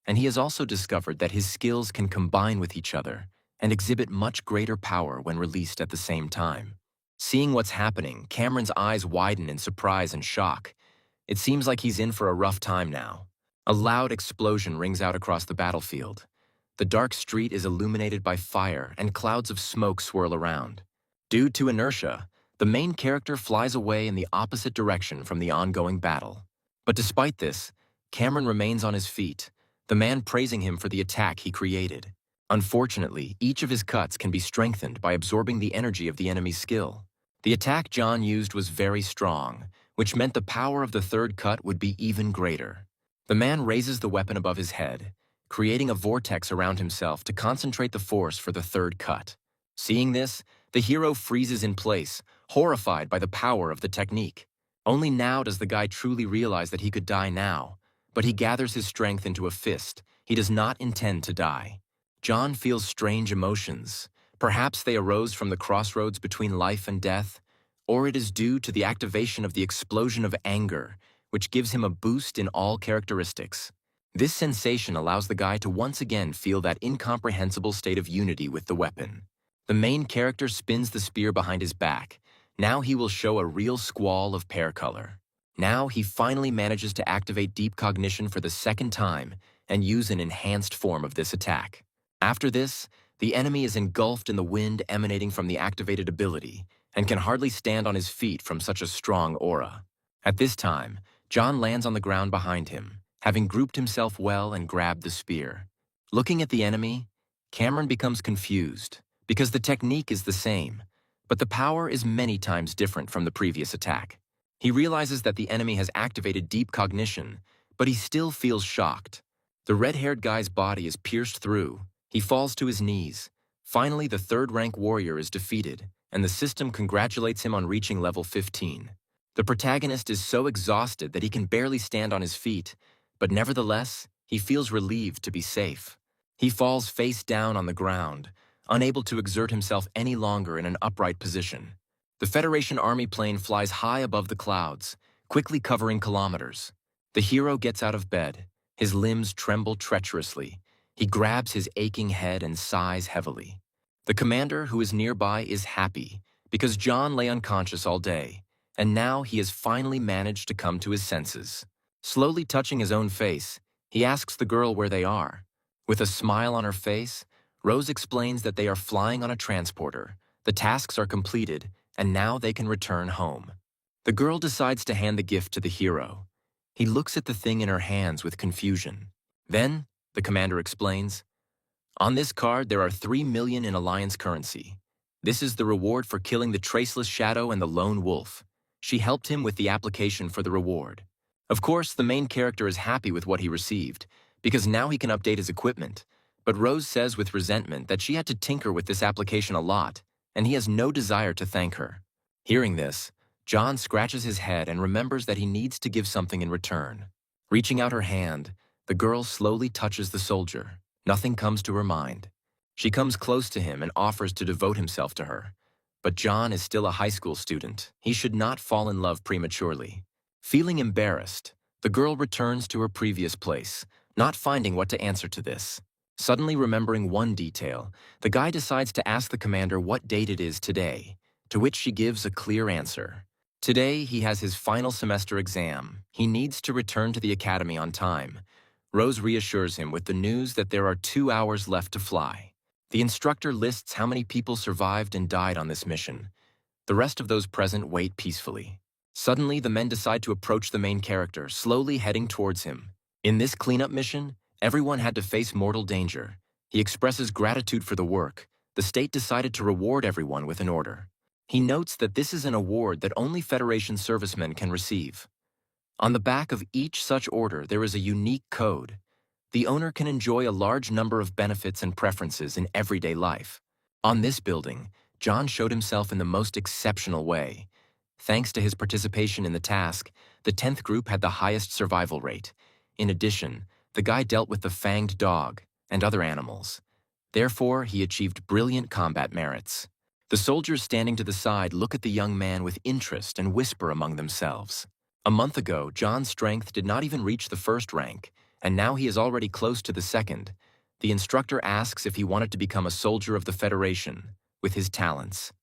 Speaker 1: And he has also discovered that his skills can combine with each other and exhibit much greater power when released at the same time. Seeing what's happening, Cameron's eyes widen in surprise and shock. It seems like he's in for a rough time now. A loud explosion rings out across the battlefield. The dark street is illuminated by fire and clouds of smoke swirl around. Due to inertia, the main character flies away in the opposite direction from the ongoing battle. But despite this, Cameron remains on his feet, the man praising him for the attack he created. Unfortunately, each of his cuts can be strengthened by absorbing the energy of the enemy's skill. The attack John used was very strong, which meant the power of the third cut would be even greater. The man raises the weapon above his head, creating a vortex around himself to concentrate the force for the third cut. Seeing this, the hero freezes in place, horrified by the power of the technique. Only now does the guy truly realize that he could die now, but he gathers his strength into a fist. He does not intend to die. John feels strange emotions. Perhaps they arose from the crossroads between life and death, or it is due to the activation of the explosion of anger, which gives him a boost in all characteristics. This sensation allows the guy to once again feel that incomprehensible state of unity with the weapon. The main character spins the spear behind his back. Now he will show a real squall of pear color. Now he finally manages to activate deep cognition for the second time and use an enhanced form of this attack. After this, the enemy is engulfed in the wind emanating from the activated ability and can hardly stand on his feet from such a strong aura. At this time, John lands on the ground behind him, having grouped himself well and grabbed the spear. Looking at the enemy, Cameron becomes confused, because the technique is the same, But the power is many times different from the previous attack. He realizes that the enemy has activated deep cognition, but he still feels shocked. The red-haired guy's body is pierced through. He falls to his knees. Finally, the third-rank warrior is defeated, and the system congratulates him on reaching level 15. The protagonist is so exhausted that he can barely stand on his feet, but nevertheless, he feels relieved to be safe. He falls face down on the ground, unable to exert himself any longer in an upright position. The Federation Army plane flies high above the clouds, quickly covering kilometers. The hero gets out of bed. His limbs tremble treacherously. He grabs his aching head and sighs heavily. The commander, who is nearby, is happy because John lay unconscious all day, and now he has finally managed to come to his senses. Slowly touching his own face, he asks the girl where they are. With a smile on her face, Rose explains that they are flying on a transporter. The tasks are completed, and now they can return home. The girl decides to hand the gift to the hero. He looks at the thing in her hands with confusion. Then, the commander explains, "On this card there are 3 million in Alliance currency. This is the reward for killing the Traceless Shadow and the Lone Wolf." She helped him with the application for the reward. Of course, the main character is happy with what he received, because now he can update his equipment. But Rose says with resentment that she had to tinker with this application a lot, and he has no desire to thank her. Hearing this, John scratches his head and remembers that he needs to give something in return. Reaching out her hand, the girl slowly touches the soldier. Nothing comes to her mind. She comes close to him and offers to devote himself to her. But John is still a high school student. He should not fall in love prematurely. Feeling embarrassed, the girl returns to her previous place, not finding what to answer to this. Suddenly remembering one detail, the guy decides to ask the commander what date it is today, to which she gives a clear answer. Today, he has his final semester exam. He needs to return to the academy on time. Rose reassures him with the news that there are 2 hours left to fly. The instructor lists how many people survived and died on this mission. The rest of those present wait peacefully. Suddenly, the men decide to approach the main character, slowly heading towards him. In this cleanup mission, everyone had to face mortal danger. He expresses gratitude for the work. The state decided to reward everyone with an order. He notes that this is an award that only Federation servicemen can receive. On the back of each such order, there is a unique code. The owner can enjoy a large number of benefits and preferences in everyday life. On this building, John showed himself in the most exceptional way. Thanks to his participation in the task, the 10th group had the highest survival rate. In addition, the guy dealt with the fanged dog and other animals. Therefore, he achieved brilliant combat merits. The soldiers standing to the side look at the young man with interest and whisper among themselves. A month ago, John's strength did not even reach the first rank, and now he is already close to the second. The instructor asks if he wanted to become a soldier of the Federation, with his talents.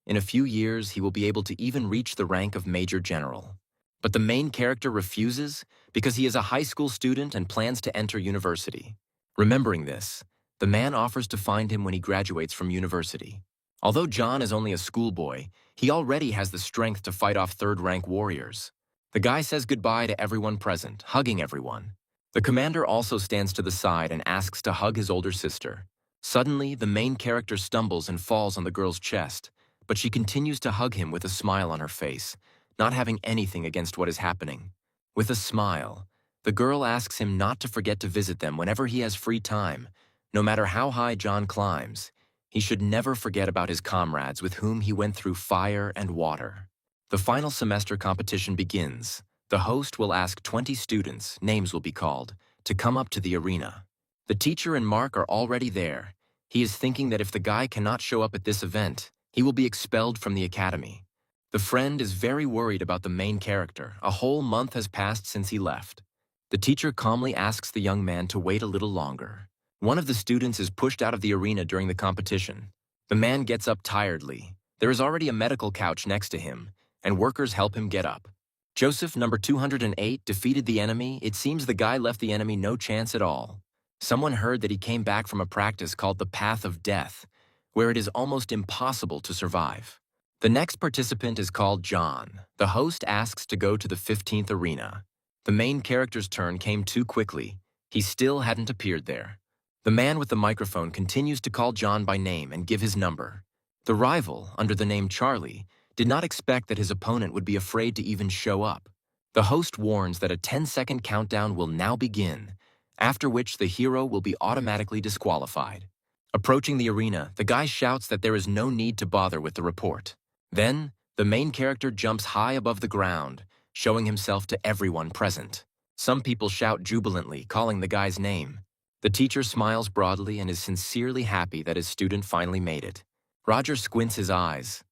Speaker 1: In a few years, he will be able to even reach the rank of Major General. But the main character refuses because he is a high school student and plans to enter university. Remembering this, the man offers to find him when he graduates from university. Although John is only a schoolboy, he already has the strength to fight off third-rank warriors. The guy says goodbye to everyone present, hugging everyone. The commander also stands to the side and asks to hug his older sister. Suddenly, the main character stumbles and falls on the girl's chest, but she continues to hug him with a smile on her face, not having anything against what is happening. With a smile, the girl asks him not to forget to visit them whenever he has free time. No matter how high John climbs, he should never forget about his comrades with whom he went through fire and water. The final semester competition begins. The host will ask 20 students, names will be called, to come up to the arena. The teacher and Mark are already there. He is thinking that if the guy cannot show up at this event, he will be expelled from the academy. The friend is very worried about the main character. A whole month has passed since he left. The teacher calmly asks the young man to wait a little longer. One of the students is pushed out of the arena during the competition. The man gets up tiredly. There is already a medical couch next to him, and workers help him get up. Joseph, number 208, defeated the enemy. It seems the guy left the enemy no chance at all. Someone heard that he came back from a practice called the Path of Death, where it is almost impossible to survive. The next participant is called John. The host asks to go to the 15th arena. The main character's turn came too quickly. He still hadn't appeared there. The man with the microphone continues to call John by name and give his number. The rival, under the name Charlie, did not expect that his opponent would be afraid to even show up. The host warns that a 10-second countdown will now begin, after which the hero will be automatically disqualified. Approaching the arena, the guy shouts that there is no need to bother with the report. Then, the main character jumps high above the ground, showing himself to everyone present. Some people shout jubilantly, calling the guy's name. The teacher smiles broadly and is sincerely happy that his student finally made it. Roger squints his eyes.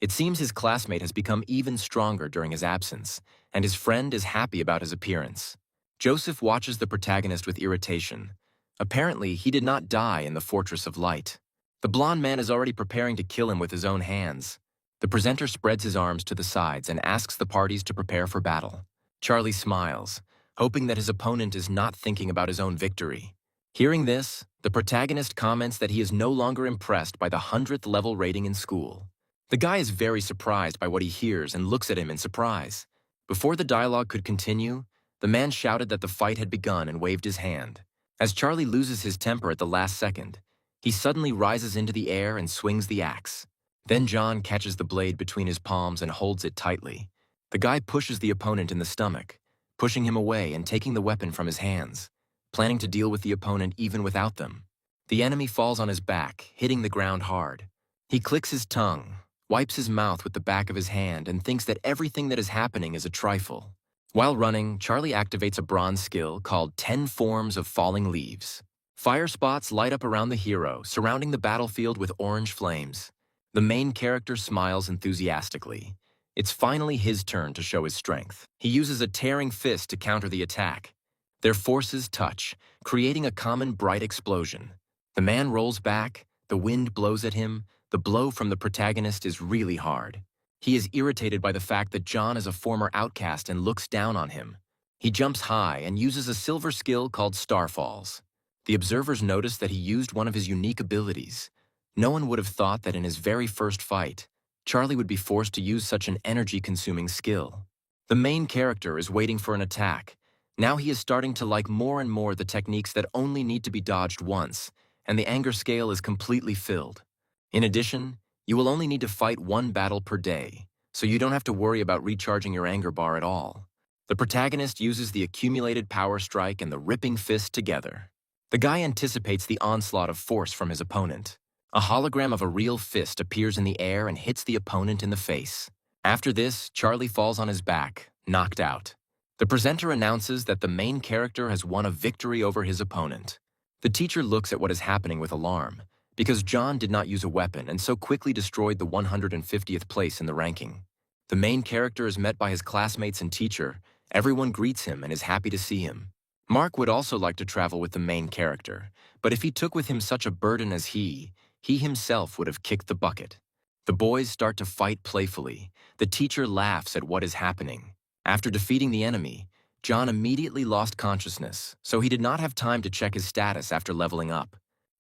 Speaker 1: It seems his classmate has become even stronger during his absence, and his friend is happy about his appearance. Joseph watches the protagonist with irritation. Apparently, he did not die in the Fortress of Light. The blonde man is already preparing to kill him with his own hands. The presenter spreads his arms to the sides and asks the parties to prepare for battle. Charlie smiles, hoping that his opponent is not thinking about his own victory. Hearing this, the protagonist comments that he is no longer impressed by the 100th level rating in school. The guy is very surprised by what he hears and looks at him in surprise. Before the dialogue could continue, the man shouted that the fight had begun and waved his hand. As Charlie loses his temper at the last second, he suddenly rises into the air and swings the axe. Then John catches the blade between his palms and holds it tightly. The guy pushes the opponent in the stomach, pushing him away and taking the weapon from his hands, planning to deal with the opponent even without them. The enemy falls on his back, hitting the ground hard. He clicks his tongue, wipes his mouth with the back of his hand, and thinks that everything that is happening is a trifle. While running, Charlie activates a bronze skill called 10 Forms of Falling Leaves. Fire spots light up around the hero, surrounding the battlefield with orange flames. The main character smiles enthusiastically. It's finally his turn to show his strength. He uses a tearing fist to counter the attack. Their forces touch, creating a common bright explosion. The man rolls back, the wind blows at him, the blow from the protagonist is really hard. He is irritated by the fact that John is a former outcast and looks down on him. He jumps high and uses a silver skill called Starfalls. The observers notice that he used one of his unique abilities. No one would have thought that in his very first fight, Charlie would be forced to use such an energy-consuming skill. The main character is waiting for an attack. Now he is starting to like more and more the techniques that only need to be dodged once, and the anger scale is completely filled. In addition, you will only need to fight one battle per day, so you don't have to worry about recharging your anger bar at all. The protagonist uses the accumulated power strike and the ripping fist together. The guy anticipates the onslaught of force from his opponent. A hologram of a real fist appears in the air and hits the opponent in the face. After this, Charlie falls on his back, knocked out. The presenter announces that the main character has won a victory over his opponent. The teacher looks at what is happening with alarm, because John did not use a weapon and so quickly destroyed the 150th place in the ranking. The main character is met by his classmates and teacher. Everyone greets him and is happy to see him. Mark would also like to travel with the main character, but if he took with him such a burden as he himself would have kicked the bucket. The boys start to fight playfully. The teacher laughs at what is happening. After defeating the enemy, John immediately lost consciousness, so he did not have time to check his status after leveling up.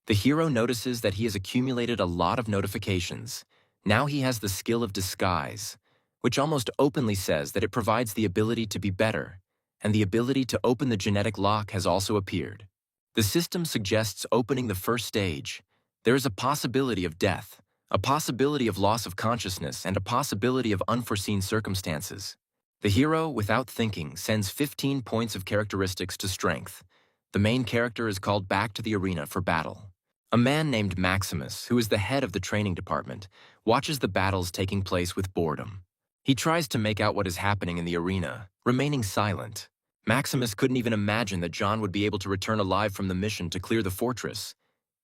Speaker 1: The hero notices that he has accumulated a lot of notifications. Now he has the skill of disguise, which almost openly says that it provides the ability to be better, and the ability to open the genetic lock has also appeared. The system suggests opening the first stage. There is a possibility of death, a possibility of loss of consciousness, and a possibility of unforeseen circumstances. The hero, without thinking, sends 15 points of characteristics to strength. The main character is called back to the arena for battle. A man named Maximus, who is the head of the training department, watches the battles taking place with boredom. He tries to make out what is happening in the arena, remaining silent. Maximus couldn't even imagine that John would be able to return alive from the mission to clear the fortress.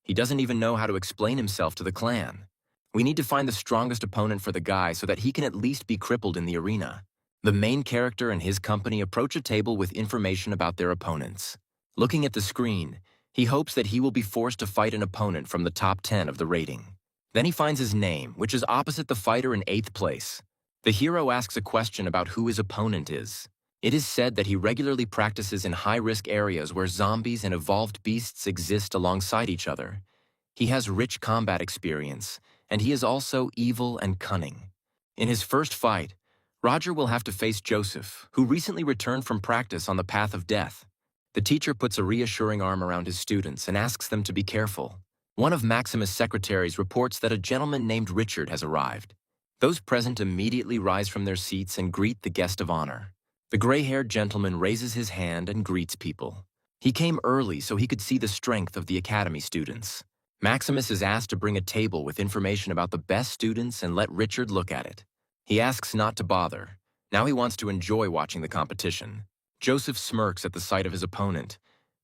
Speaker 1: He doesn't even know how to explain himself to the clan. We need to find the strongest opponent for the guy so that he can at least be crippled in the arena. The main character and his company approach a table with information about their opponents. Looking at the screen, he hopes that he will be forced to fight an opponent from the top 10 of the rating. Then he finds his name, which is opposite the fighter in 8th place. The hero asks a question about who his opponent is. It is said that he regularly practices in high-risk areas where zombies and evolved beasts exist alongside each other. He has rich combat experience, and he is also evil and cunning. In his first fight, Roger will have to face Joseph, who recently returned from practice on the path of death. The teacher puts a reassuring arm around his students and asks them to be careful. One of Maximus' secretaries reports that a gentleman named Richard has arrived. Those present immediately rise from their seats and greet the guest of honor. The gray-haired gentleman raises his hand and greets people. He came early so he could see the strength of the academy students. Maximus is asked to bring a table with information about the best students and let Richard look at it. He asks not to bother. Now he wants to enjoy watching the competition. Joseph smirks at the sight of his opponent,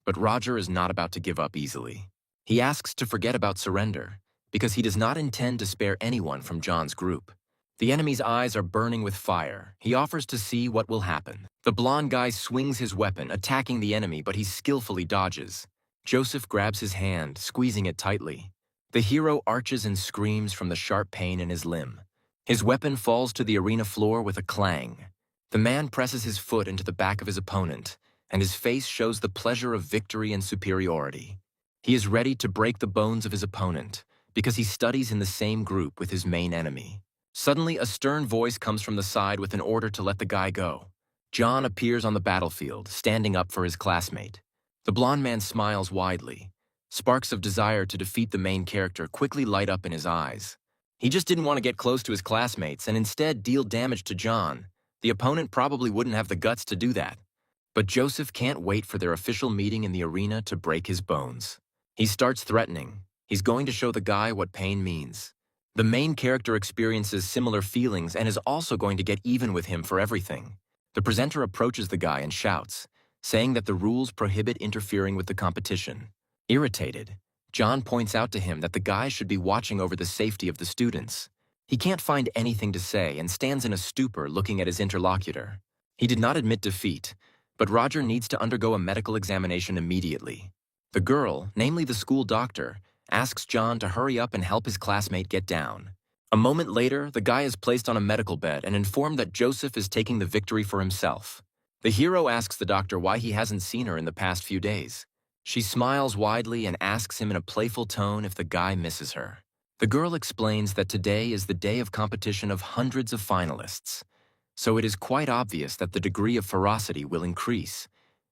Speaker 1: but Roger is not about to give up easily. He asks to forget about surrender, because he does not intend to spare anyone from John's group. The enemy's eyes are burning with fire. He offers to see what will happen. The blonde guy swings his weapon, attacking the enemy, but he skillfully dodges. Joseph grabs his hand, squeezing it tightly. The hero arches and screams from the sharp pain in his limb. His weapon falls to the arena floor with a clang. The man presses his foot into the back of his opponent, and his face shows the pleasure of victory and superiority. He is ready to break the bones of his opponent, because he studies in the same group with his main enemy. Suddenly, a stern voice comes from the side with an order to let the guy go. John appears on the battlefield, standing up for his classmate. The blonde man smiles widely. Sparks of desire to defeat the main character quickly light up in his eyes. He just didn't want to get close to his classmates and instead deal damage to John. The opponent probably wouldn't have the guts to do that. But Joseph can't wait for their official meeting in the arena to break his bones. He starts threatening. He's going to show the guy what pain means. The main character experiences similar feelings and is also going to get even with him for everything. The presenter approaches the guy and shouts, saying that the rules prohibit interfering with the competition. Irritated, John points out to him that the guy should be watching over the safety of the students. He can't find anything to say and stands in a stupor looking at his interlocutor. He did not admit defeat, but Roger needs to undergo a medical examination immediately. The girl, namely the school doctor, asks John to hurry up and help his classmate get down. A moment later, the guy is placed on a medical bed and informed that Joseph is taking the victory for himself. The hero asks the doctor why he hasn't seen her in the past few days. She smiles widely and asks him in a playful tone if the guy misses her. The girl explains that today is the day of competition of hundreds of finalists, so it is quite obvious that the degree of ferocity will increase.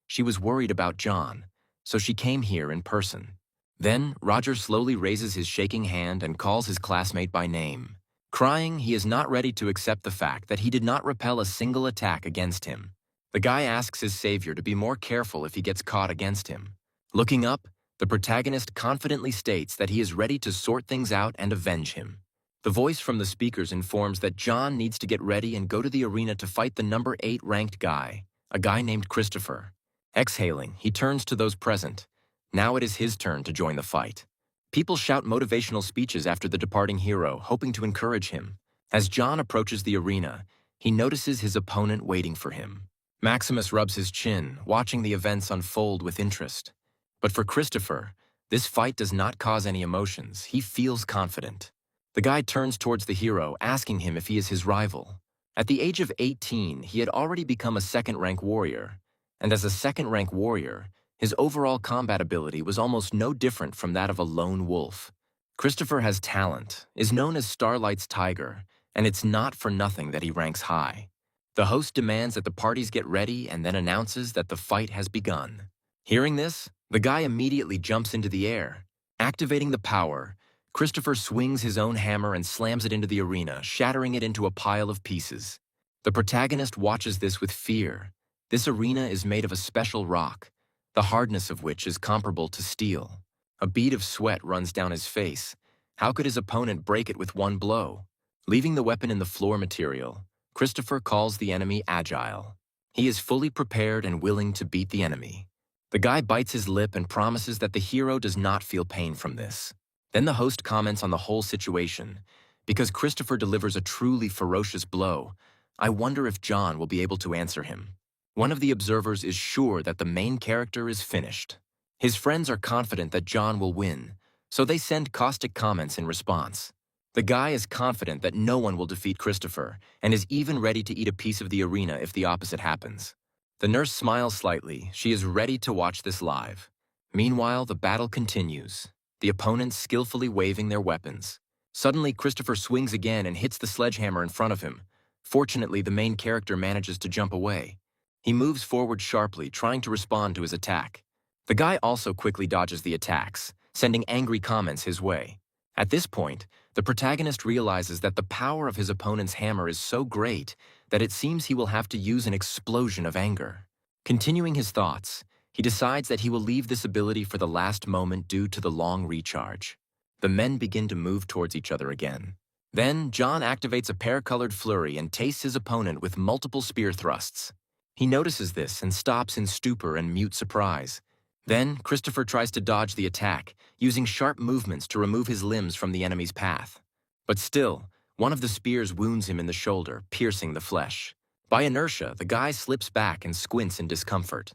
Speaker 1: She was worried about John, so she came here in person. Then, Roger slowly raises his shaking hand and calls his classmate by name. Crying, he is not ready to accept the fact that he did not repel a single attack against him. The guy asks his savior to be more careful if he gets caught against him. Looking up, the protagonist confidently states that he is ready to sort things out and avenge him. The voice from the speakers informs that John needs to get ready and go to the arena to fight the number 8 ranked guy, a guy named Christopher. Exhaling, he turns to those present. Now it is his turn to join the fight. People shout motivational speeches after the departing hero, hoping to encourage him. As John approaches the arena, he notices his opponent waiting for him. Maximus rubs his chin, watching the events unfold with interest. But for Christopher, this fight does not cause any emotions. He feels confident. The guy turns towards the hero, asking him if he is his rival. At the age of 18, he had already become a second-rank warrior. And as a second-rank warrior, his overall combat ability was almost no different from that of a lone wolf. Christopher has talent, is known as Starlight's Tiger, and it's not for nothing that he ranks high. The host demands that the parties get ready and then announces that the fight has begun. Hearing this, the guy immediately jumps into the air. Activating the power, Christopher swings his own hammer and slams it into the arena, shattering it into a pile of pieces. The protagonist watches this with fear. This arena is made of a special rock, the hardness of which is comparable to steel. A bead of sweat runs down his face. How could his opponent break it with one blow? Leaving the weapon in the floor material, Christopher calls the enemy agile. He is fully prepared and willing to beat the enemy. The guy bites his lip and promises that the hero does not feel pain from this. Then the host comments on the whole situation. Because Christopher delivers a truly ferocious blow, I wonder if John will be able to answer him. One of the observers is sure that the main character is finished. His friends are confident that John will win, so they send caustic comments in response. The guy is confident that no one will defeat Christopher and is even ready to eat a piece of the arena if the opposite happens. The nurse smiles slightly. She is ready to watch this live. Meanwhile, the battle continues, the opponents skillfully waving their weapons. Suddenly, Christopher swings again and hits the sledgehammer in front of him. Fortunately, the main character manages to jump away. He moves forward sharply, trying to respond to his attack. The guy also quickly dodges the attacks, sending angry comments his way. At this point, the protagonist realizes that the power of his opponent's hammer is so great that it seems he will have to use an explosion of anger. Continuing his thoughts, he decides that he will leave this ability for the last moment due to the long recharge. The men begin to move towards each other again. Then, John activates a pear-colored flurry and tastes his opponent with multiple spear thrusts. He notices this and stops in stupor and mute surprise. Then, Christopher tries to dodge the attack, using sharp movements to remove his limbs from the enemy's path. But still, one of the spears wounds him in the shoulder, piercing the flesh. By inertia, the guy slips back and squints in discomfort.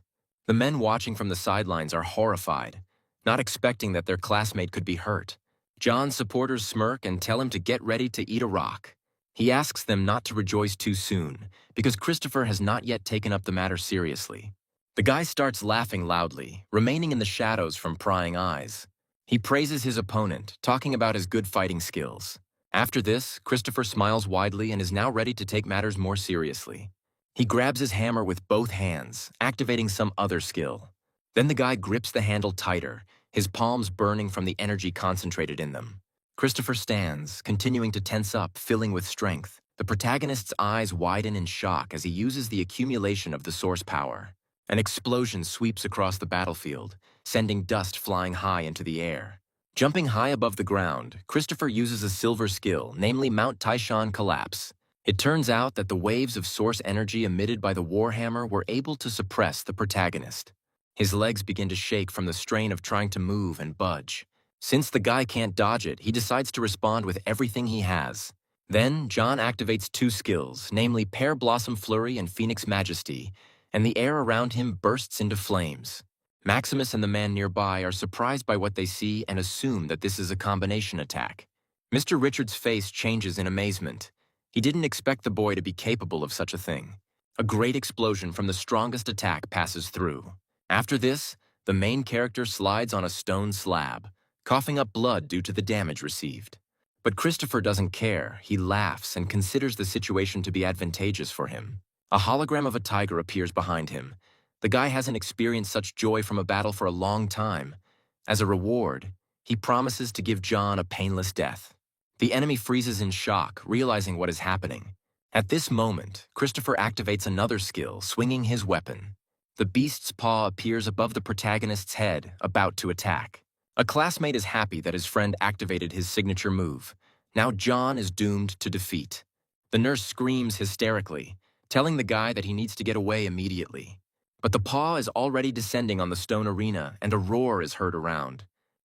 Speaker 1: The men watching from the sidelines are horrified, not expecting that their classmate could be hurt. John's supporters smirk and tell him to get ready to eat a rock. He asks them not to rejoice too soon, because Christopher has not yet taken up the matter seriously. The guy starts laughing loudly, remaining in the shadows from prying eyes. He praises his opponent, talking about his good fighting skills. After this, Christopher smiles widely and is now ready to take matters more seriously. He grabs his hammer with both hands, activating some other skill. Then the guy grips the handle tighter, his palms burning from the energy concentrated in them. Christopher stands, continuing to tense up, filling with strength. The protagonist's eyes widen in shock as he uses the accumulation of the source power. An explosion sweeps across the battlefield, sending dust flying high into the air. Jumping high above the ground, Christopher uses a silver skill, namely Mount Taishan Collapse. It turns out that the waves of source energy emitted by the Warhammer were able to suppress the protagonist. His legs begin to shake from the strain of trying to move and budge. Since the guy can't dodge it, he decides to respond with everything he has. Then, John activates two skills, namely Pear Blossom Flurry and Phoenix Majesty, and the air around him bursts into flames. Maximus and the man nearby are surprised by what they see and assume that this is a combination attack. Mr. Richards' face changes in amazement. He didn't expect the boy to be capable of such a thing. A great explosion from the strongest attack passes through. After this, the main character slides on a stone slab, coughing up blood due to the damage received. But Christopher doesn't care. He laughs and considers the situation to be advantageous for him. A hologram of a tiger appears behind him. The guy hasn't experienced such joy from a battle for a long time. As a reward, he promises to give John a painless death. The enemy freezes in shock, realizing what is happening. At this moment, Christopher activates another skill, swinging his weapon. The beast's paw appears above the protagonist's head, about to attack. A classmate is happy that his friend activated his signature move. Now John is doomed to defeat. The nurse screams hysterically, telling the guy that he needs to get away immediately. But the paw is already descending on the stone arena, and a roar is heard around.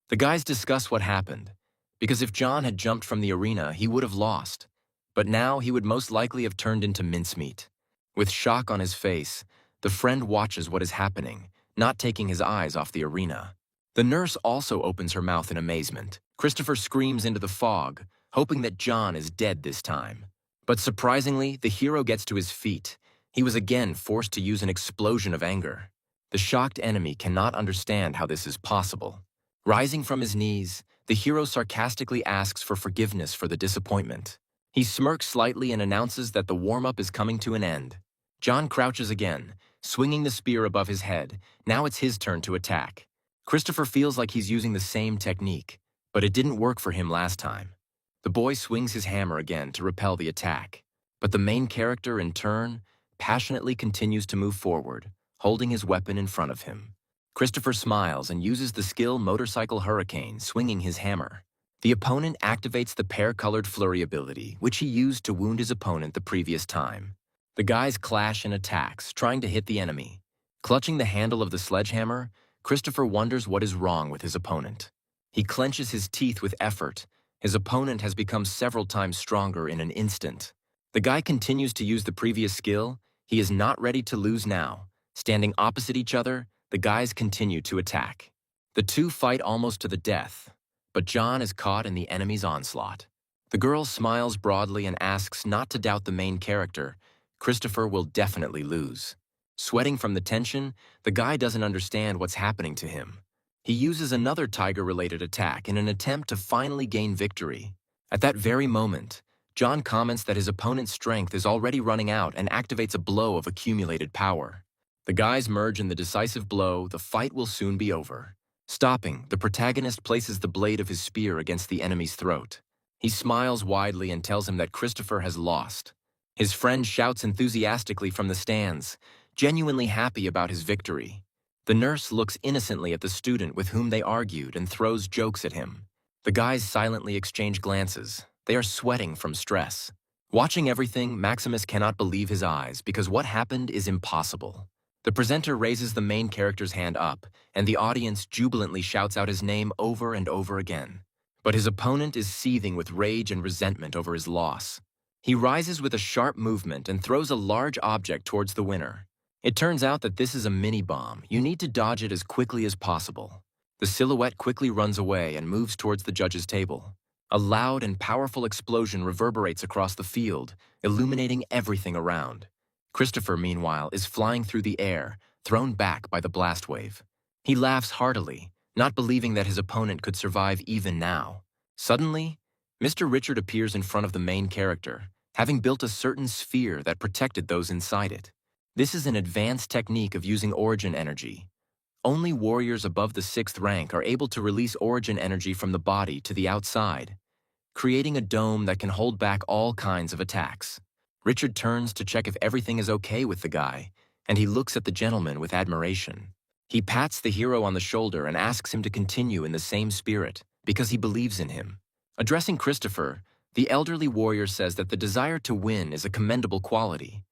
Speaker 1: The guys discuss what happened, because if John had jumped from the arena, he would have lost. But now he would most likely have turned into mincemeat. With shock on his face, the friend watches what is happening, not taking his eyes off the arena. The nurse also opens her mouth in amazement. Christopher screams into the fog, hoping that John is dead this time. But surprisingly, the hero gets to his feet. He was again forced to use an explosion of anger. The shocked enemy cannot understand how this is possible. Rising from his knees, the hero sarcastically asks for forgiveness for the disappointment. He smirks slightly and announces that the warm-up is coming to an end. John crouches again, swinging the spear above his head. Now it's his turn to attack. Christopher feels like he's using the same technique, but it didn't work for him last time. The boy swings his hammer again to repel the attack, but the main character, in turn, passionately continues to move forward, holding his weapon in front of him. Christopher smiles and uses the skill Motorcycle Hurricane, swinging his hammer. The opponent activates the pear-colored flurry ability, which he used to wound his opponent the previous time. The guys clash in attacks, trying to hit the enemy. Clutching the handle of the sledgehammer, Christopher wonders what is wrong with his opponent. He clenches his teeth with effort. His opponent has become several times stronger in an instant. The guy continues to use the previous skill. He is not ready to lose now. Standing opposite each other, the guys continue to attack. The two fight almost to the death, but John is caught in the enemy's onslaught. The girl smiles broadly and asks not to doubt the main character. Christopher will definitely lose. Sweating from the tension, the guy doesn't understand what's happening to him. He uses another tiger-related attack in an attempt to finally gain victory. At that very moment, John comments that his opponent's strength is already running out and activates a blow of accumulated power. The guys merge in the decisive blow. The fight will soon be over. Stopping, the protagonist places the blade of his spear against the enemy's throat. He smiles widely and tells him that Christopher has lost. His friend shouts enthusiastically from the stands, genuinely happy about his victory. The nurse looks innocently at the student with whom they argued and throws jokes at him. The guys silently exchange glances. They are sweating from stress. Watching everything, Maximus cannot believe his eyes because what happened is impossible. The presenter raises the main character's hand up, and the audience jubilantly shouts out his name over and over again. But his opponent is seething with rage and resentment over his loss. He rises with a sharp movement and throws a large object towards the winner. It turns out that this is a mini-bomb. You need to dodge it as quickly as possible. The silhouette quickly runs away and moves towards the judge's table. A loud and powerful explosion reverberates across the field, illuminating everything around. Christopher, meanwhile, is flying through the air, thrown back by the blast wave. He laughs heartily, not believing that his opponent could survive even now. Suddenly, Mr. Richard appears in front of the main character, having built a certain sphere that protected those inside it. This is an advanced technique of using origin energy. Only warriors above the 6th rank are able to release origin energy from the body to the outside, creating a dome that can hold back all kinds of attacks. Richard turns to check if everything is okay with the guy, and he looks at the gentleman with admiration. He pats the hero on the shoulder and asks him to continue in the same spirit, because he believes in him. Addressing Christopher, the elderly warrior says that the desire to win is a commendable quality,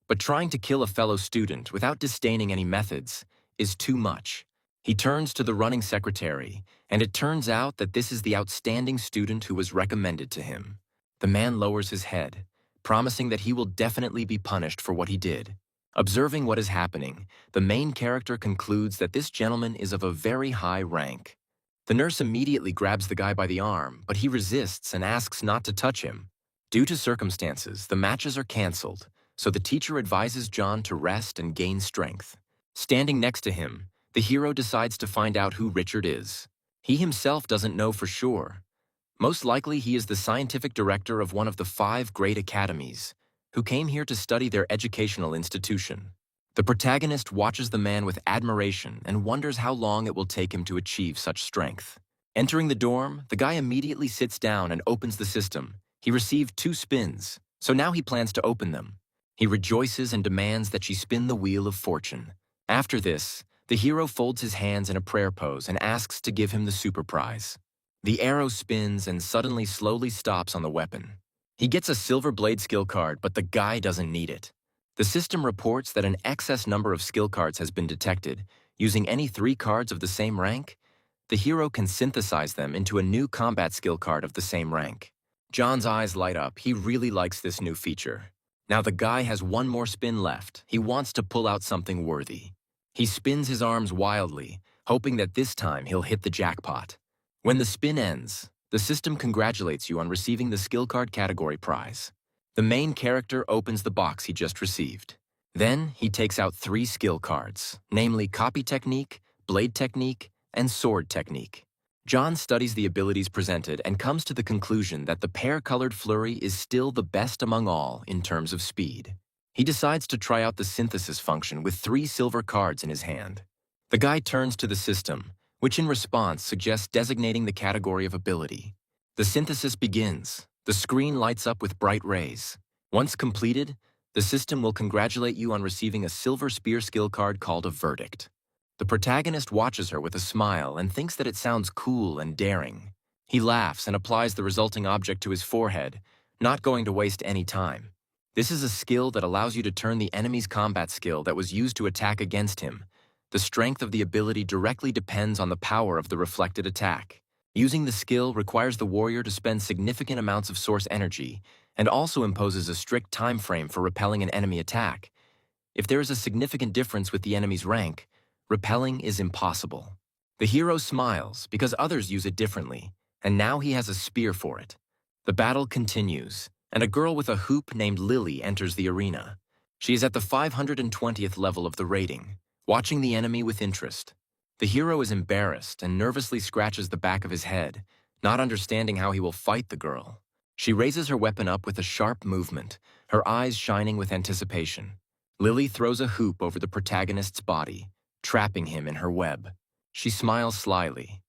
Speaker 1: but trying to kill a fellow student without disdaining any methods is too much. He turns to the running secretary, and it turns out that this is the outstanding student who was recommended to him. The man lowers his head, promising that he will definitely be punished for what he did. Observing what is happening, the main character concludes that this gentleman is of a very high rank. The nurse immediately grabs the guy by the arm, but he resists and asks not to touch him. Due to circumstances, the matches are canceled, so the teacher advises John to rest and gain strength. Standing next to him, the hero decides to find out who Richard is. He himself doesn't know for sure. Most likely he is the scientific director of one of the 5 great academies, who came here to study their educational institution. The protagonist watches the man with admiration and wonders how long it will take him to achieve such strength. Entering the dorm, the guy immediately sits down and opens the system. He received 2 spins, so now he plans to open them. He rejoices and demands that she spin the wheel of fortune. After this, the hero folds his hands in a prayer pose and asks to give him the super prize. The arrow spins and suddenly slowly stops on the weapon. He gets a silver blade skill card, but the guy doesn't need it. The system reports that an excess number of skill cards has been detected. Using any 3 cards of the same rank, the hero can synthesize them into a new combat skill card of the same rank. John's eyes light up. He really likes this new feature. Now the guy has 1 more spin left. He wants to pull out something worthy. He spins his arms wildly, hoping that this time he'll hit the jackpot. When the spin ends, the system congratulates you on receiving the skill card category prize. The main character opens the box he just received. Then he takes out 3 skill cards, namely Copy Technique, Blade Technique, and Sword Technique. John studies the abilities presented and comes to the conclusion that the pear-colored flurry is still the best among all in terms of speed. He decides to try out the synthesis function with 3 silver cards in his hand. The guy turns to the system, which in response suggests designating the category of ability. The synthesis begins. The screen lights up with bright rays. Once completed, the system will congratulate you on receiving a silver spear skill card called a verdict. The protagonist watches her with a smile and thinks that it sounds cool and daring. He laughs and applies the resulting object to his forehead, not going to waste any time. This is a skill that allows you to turn the enemy's combat skill that was used to attack against him. The strength of the ability directly depends on the power of the reflected attack. Using the skill requires the warrior to spend significant amounts of source energy and also imposes a strict time frame for repelling an enemy attack. If there is a significant difference with the enemy's rank, repelling is impossible. The hero smiles because others use it differently, and now he has a spear for it. The battle continues, and a girl with a hoop named Lily enters the arena. She is at the 520th level of the rating, watching the enemy with interest. The hero is embarrassed and nervously scratches the back of his head, not understanding how he will fight the girl. She raises her weapon up with a sharp movement, her eyes shining with anticipation. Lily throws a hoop over the protagonist's body, trapping him in her web. She smiles slyly,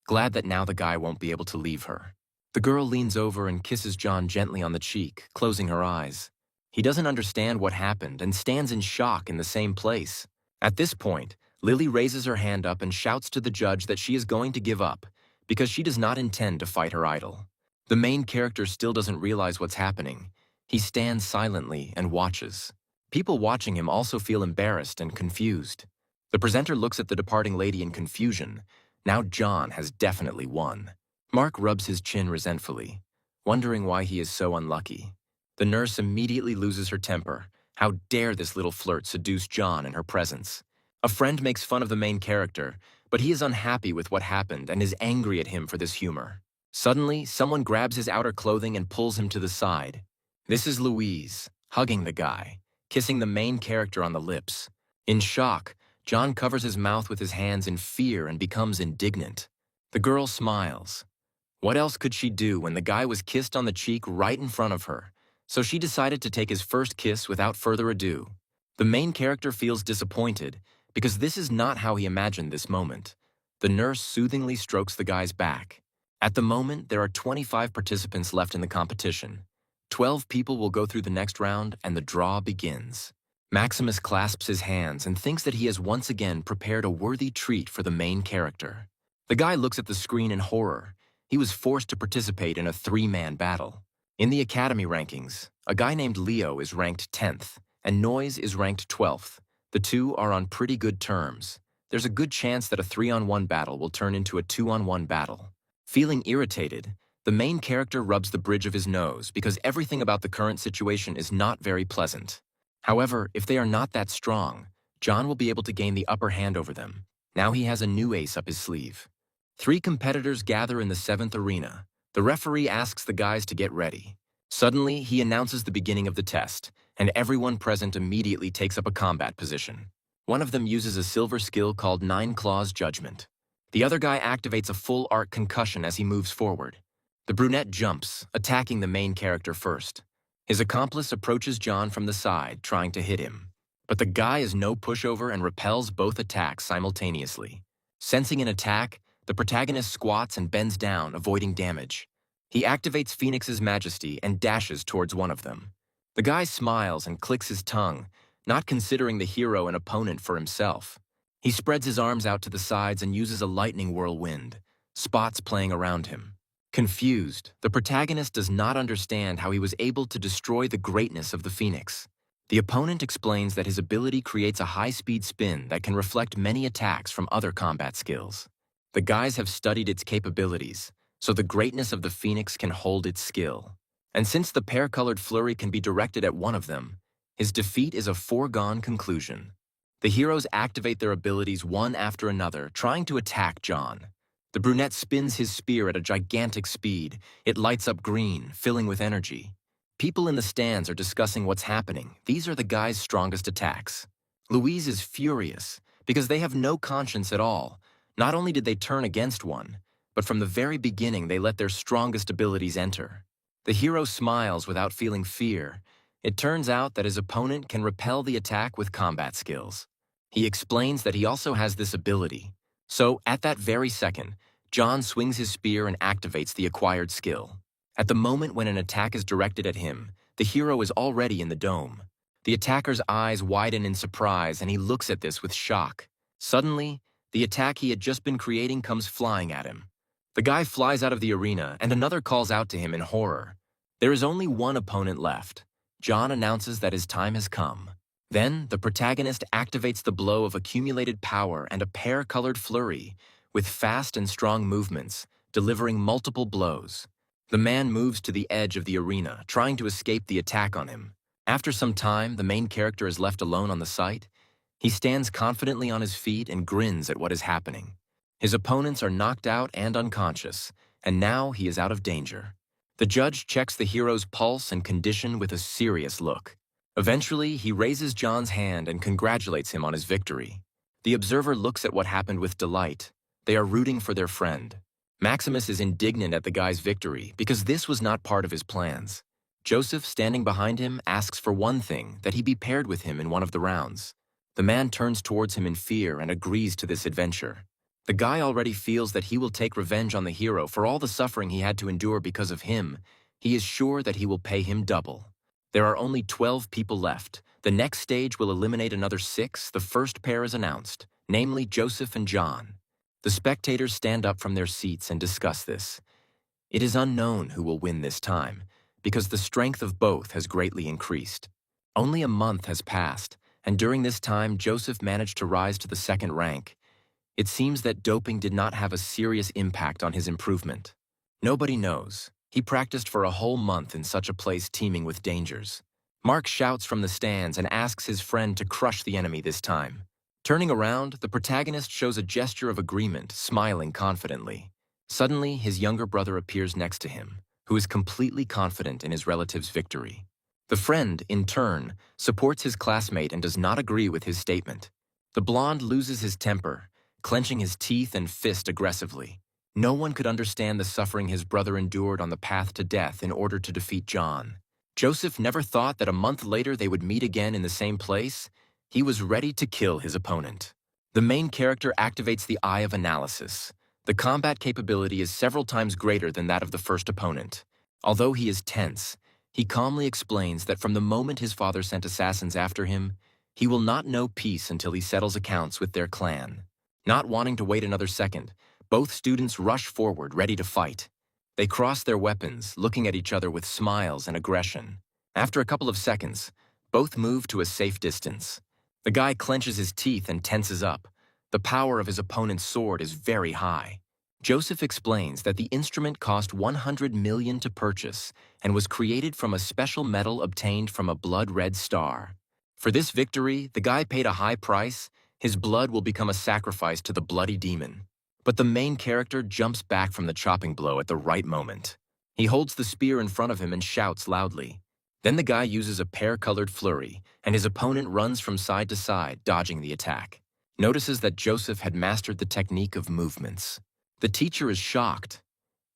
Speaker 1: glad that now the guy won't be able to leave her. The girl leans over and kisses John gently on the cheek, closing her eyes. He doesn't understand what happened and stands in shock in the same place. At this point, Lily raises her hand up and shouts to the judge that she is going to give up because she does not intend to fight her idol. The main character still doesn't realize what's happening. He stands silently and watches. People watching him also feel embarrassed and confused. The presenter looks at the departing lady in confusion. Now John has definitely won. Mark rubs his chin resentfully, wondering why he is so unlucky. The nurse immediately loses her temper. How dare this little flirt seduce John in her presence? A friend makes fun of the main character, but he is unhappy with what happened and is angry at him for this humor. Suddenly, someone grabs his outer clothing and pulls him to the side. This is Louise, hugging the guy, kissing the main character on the lips. In shock, John covers his mouth with his hands in fear and becomes indignant. The girl smiles. What else could she do when the guy was kissed on the cheek right in front of her? So she decided to take his first kiss without further ado. The main character feels disappointed because this is not how he imagined this moment. The nurse soothingly strokes the guy's back. At the moment, there are 25 participants left in the competition. 12 people will go through the next round and the draw begins. Maximus clasps his hands and thinks that he has once again prepared a worthy treat for the main character. The guy looks at the screen in horror. He was forced to participate in a 3-man battle. In the Academy rankings, a guy named Leo is ranked 10th, and Noise is ranked 12th. The two are on pretty good terms. There's a good chance that a 3-on-1 battle will turn into a 2-on-1 battle. Feeling irritated, the main character rubs the bridge of his nose because everything about the current situation is not very pleasant. However, if they are not that strong, John will be able to gain the upper hand over them. Now he has a new ace up his sleeve. 3 competitors gather in the 7th arena. The referee asks the guys to get ready. Suddenly, he announces the beginning of the test, and everyone present immediately takes up a combat position. One of them uses a silver skill called 9 Claws Judgment. The other guy activates a full arc concussion as he moves forward. The brunette jumps, attacking the main character first. His accomplice approaches John from the side, trying to hit him. But the guy is no pushover and repels both attacks simultaneously. Sensing an attack, the protagonist squats and bends down, avoiding damage. He activates Phoenix's Majesty and dashes towards one of them. The guy smiles and clicks his tongue, not considering the hero an opponent for himself. He spreads his arms out to the sides and uses a lightning whirlwind, spots playing around him. Confused, the protagonist does not understand how he was able to destroy the greatness of the Phoenix. The opponent explains that his ability creates a high-speed spin that can reflect many attacks from other combat skills. The guys have studied its capabilities, so the greatness of the Phoenix can hold its skill. And since the pear-colored flurry can be directed at one of them, his defeat is a foregone conclusion. The heroes activate their abilities one after another, trying to attack John. The brunette spins his spear at a gigantic speed. It lights up green, filling with energy. People in the stands are discussing what's happening. These are the guys' strongest attacks. Louise is furious because they have no conscience at all. Not only did they turn against one, but from the very beginning they let their strongest abilities enter. The hero smiles without feeling fear. It turns out that his opponent can repel the attack with combat skills. He explains that he also has this ability. So, at that very second, John swings his spear and activates the acquired skill. At the moment when an attack is directed at him, the hero is already in the dome. The attacker's eyes widen in surprise and he looks at this with shock. Suddenly, the attack he had just been creating comes flying at him. The guy flies out of the arena and another calls out to him in horror. There is only one opponent left. John announces that his time has come. Then, the protagonist activates the blow of accumulated power and a pear-colored flurry, with fast and strong movements, delivering multiple blows. The man moves to the edge of the arena, trying to escape the attack on him. After some time, the main character is left alone on the site. He stands confidently on his feet and grins at what is happening. His opponents are knocked out and unconscious, and now he is out of danger. The judge checks the hero's pulse and condition with a serious look. Eventually, he raises John's hand and congratulates him on his victory. The observer looks at what happened with delight. They are rooting for their friend. Maximus is indignant at the guy's victory because this was not part of his plans. Joseph, standing behind him, asks for one thing, that he be paired with him in one of the rounds. The man turns towards him in fear and agrees to this adventure. The guy already feels that he will take revenge on the hero for all the suffering he had to endure because of him. He is sure that he will pay him double. There are only 12 people left. The next stage will eliminate another 6. The first pair is announced, namely Joseph and John. The spectators stand up from their seats and discuss this. It is unknown who will win this time, because the strength of both has greatly increased. Only a month has passed, and during this time Joseph managed to rise to the second rank. It seems that doping did not have a serious impact on his improvement. Nobody knows. He practiced for a whole month in such a place teeming with dangers. Mark shouts from the stands and asks his friend to crush the enemy this time. Turning around, the protagonist shows a gesture of agreement, smiling confidently. Suddenly, his younger brother appears next to him, who is completely confident in his relative's victory. The friend, in turn, supports his classmate and does not agree with his statement. The blonde loses his temper, clenching his teeth and fist aggressively. No one could understand the suffering his brother endured on the path to death in order to defeat John. Joseph never thought that a month later they would meet again in the same place. He was ready to kill his opponent. The main character activates the Eye of Analysis. The combat capability is several times greater than that of the first opponent. Although he is tense, he calmly explains that from the moment his father sent assassins after him, he will not know peace until he settles accounts with their clan. Not wanting to wait another second, both students rush forward, ready to fight. They cross their weapons, looking at each other with smiles and aggression. After a couple of seconds, both move to a safe distance. The guy clenches his teeth and tenses up. The power of his opponent's sword is very high. Joseph explains that the instrument cost 100 million to purchase and was created from a special metal obtained from a blood-red star. For this victory, the guy paid a high price. His blood will become a sacrifice to the bloody demon. But the main character jumps back from the chopping blow at the right moment. He holds the spear in front of him and shouts loudly. Then the guy uses a pear-colored flurry, and his opponent runs from side to side, dodging the attack. Notices that Joseph had mastered the technique of movements. The teacher is shocked.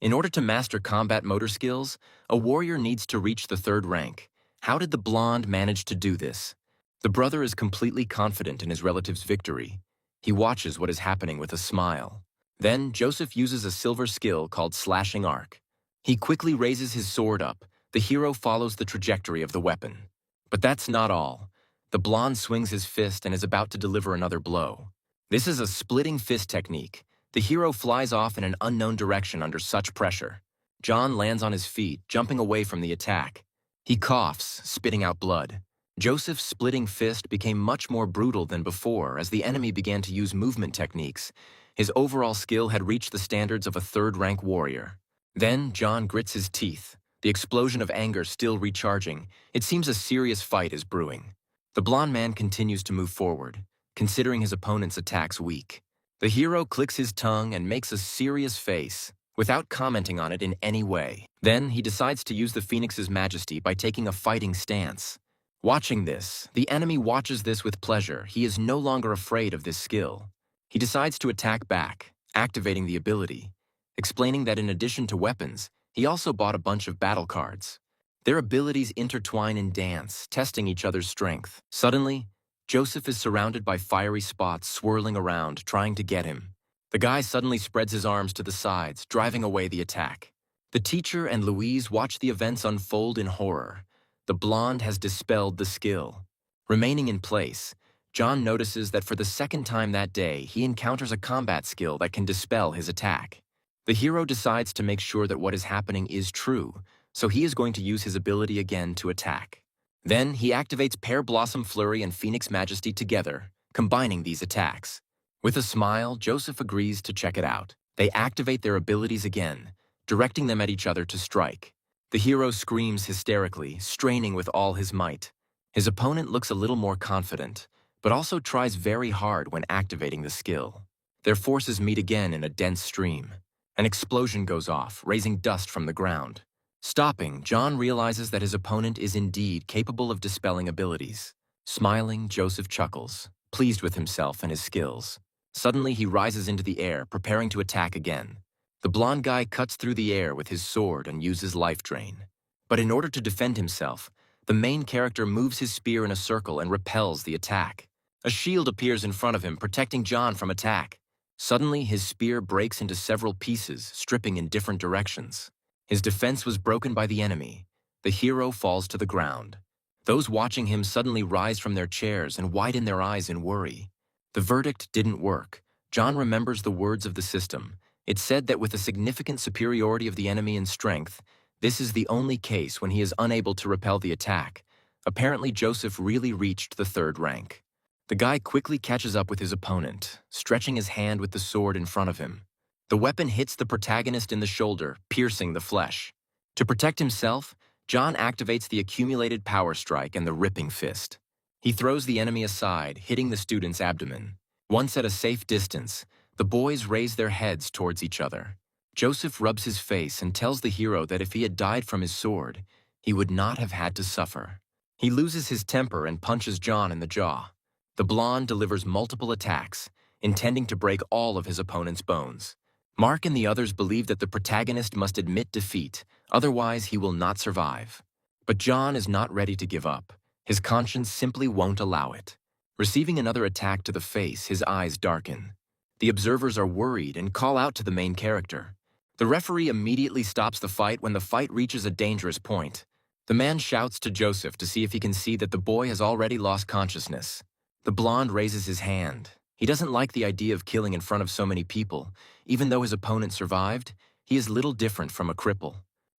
Speaker 1: In order to master combat motor skills, a warrior needs to reach the third rank. How did the blonde manage to do this? The brother is completely confident in his relative's victory. He watches what is happening with a smile. Then Joseph uses a silver skill called Slashing Arc. He quickly raises his sword up. The hero follows the trajectory of the weapon. But that's not all. The blonde swings his fist and is about to deliver another blow. This is a splitting fist technique. The hero flies off in an unknown direction under such pressure. John lands on his feet, jumping away from the attack. He coughs, spitting out blood. Joseph's splitting fist became much more brutal than before as the enemy began to use movement techniques. His overall skill had reached the standards of a third-rank warrior. Then John grits his teeth, the explosion of anger still recharging. It seems a serious fight is brewing. The blonde man continues to move forward, considering his opponent's attacks weak. The hero clicks his tongue and makes a serious face, without commenting on it in any way. Then he decides to use the Phoenix's majesty by taking a fighting stance. Watching this, the enemy watches this with pleasure. He is no longer afraid of this skill. He decides to attack back, activating the ability, explaining that in addition to weapons, he also bought a bunch of battle cards. Their abilities intertwine in dance, testing each other's strength. Suddenly, Joseph is surrounded by fiery spots swirling around, trying to get him. The guy suddenly spreads his arms to the sides, driving away the attack. The teacher and Louise watch the events unfold in horror. The blonde has dispelled the skill. Remaining in place, John notices that for the second time that day, he encounters a combat skill that can dispel his attack. The hero decides to make sure that what is happening is true, so he is going to use his ability again to attack. Then he activates Pear Blossom Flurry and Phoenix Majesty together, combining these attacks. With a smile, Joseph agrees to check it out. They activate their abilities again, directing them at each other to strike. The hero screams hysterically, straining with all his might. His opponent looks a little more confident, but also tries very hard when activating the skill. Their forces meet again in a dense stream. An explosion goes off, raising dust from the ground. Stopping, John realizes that his opponent is indeed capable of dispelling abilities. Smiling, Joseph chuckles, pleased with himself and his skills. Suddenly, he rises into the air, preparing to attack again. The blonde guy cuts through the air with his sword and uses life drain. But in order to defend himself, the main character moves his spear in a circle and repels the attack. A shield appears in front of him, protecting John from attack. Suddenly, his spear breaks into several pieces, stripping in different directions. His defense was broken by the enemy. The hero falls to the ground. Those watching him suddenly rise from their chairs and widen their eyes in worry. The verdict didn't work. John remembers the words of the system. It said that with a significant superiority of the enemy in strength, this is the only case when he is unable to repel the attack. Apparently, Joseph really reached the third rank. The guy quickly catches up with his opponent, stretching his hand with the sword in front of him. The weapon hits the protagonist in the shoulder, piercing the flesh. To protect himself, John activates the accumulated power strike and the ripping fist. He throws the enemy aside, hitting the student's abdomen. Once at a safe distance, the boys raise their heads towards each other. Joseph rubs his face and tells the hero that if he had died from his sword, he would not have had to suffer. He loses his temper and punches John in the jaw. The blonde delivers multiple attacks, intending to break all of his opponent's bones. Mark and the others believe that the protagonist must admit defeat, otherwise he will not survive. But John is not ready to give up. His conscience simply won't allow it. Receiving another attack to the face, his eyes darken. The observers are worried and call out to the main character. The referee immediately stops the fight when the fight reaches a dangerous point. The man shouts to Joseph to see if he can see that the boy has already lost consciousness. The blonde raises his hand. He doesn't like the idea of killing in front of so many people. Even though his opponent survived, he is little different from a cripple.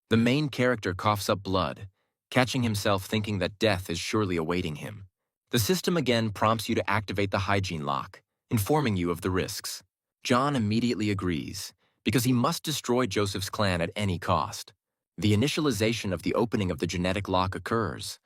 Speaker 1: The main character coughs up blood, catching himself thinking that death is surely awaiting him. The system again prompts you to activate the hygiene lock, informing you of the risks. John immediately agrees, because he must destroy Joseph's clan at any cost. The initialization of the opening of the genetic lock occurs.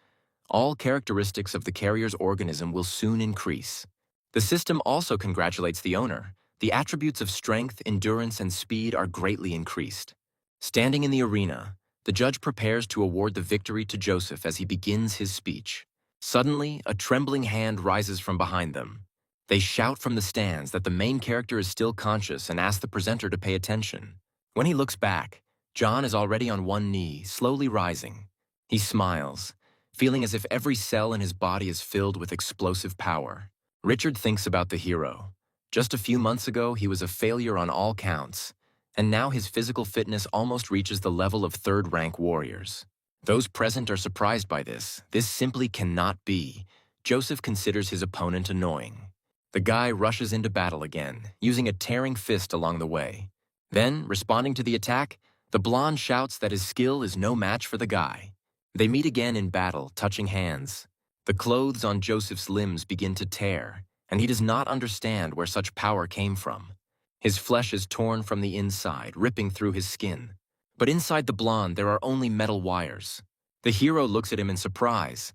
Speaker 1: All characteristics of the carrier's organism will soon increase. The system also congratulates the owner. The attributes of strength, endurance, and speed are greatly increased. Standing in the arena, the judge prepares to award the victory to Joseph as he begins his speech. Suddenly, a trembling hand rises from behind them. They shout from the stands that the main character is still conscious and ask the presenter to pay attention. When he looks back, John is already on one knee, slowly rising. He smiles, feeling as if every cell in his body is filled with explosive power. Richard thinks about the hero. Just a few months ago, he was a failure on all counts, and now his physical fitness almost reaches the level of third-rank warriors. Those present are surprised by this. This simply cannot be. Joseph considers his opponent annoying. The guy rushes into battle again, using a tearing fist along the way. Then, responding to the attack, the blonde shouts that his skill is no match for the guy. They meet again in battle, touching hands. The clothes on Joseph's limbs begin to tear, and he does not understand where such power came from. His flesh is torn from the inside, ripping through his skin. But inside the blonde, there are only metal wires. The hero looks at him in surprise.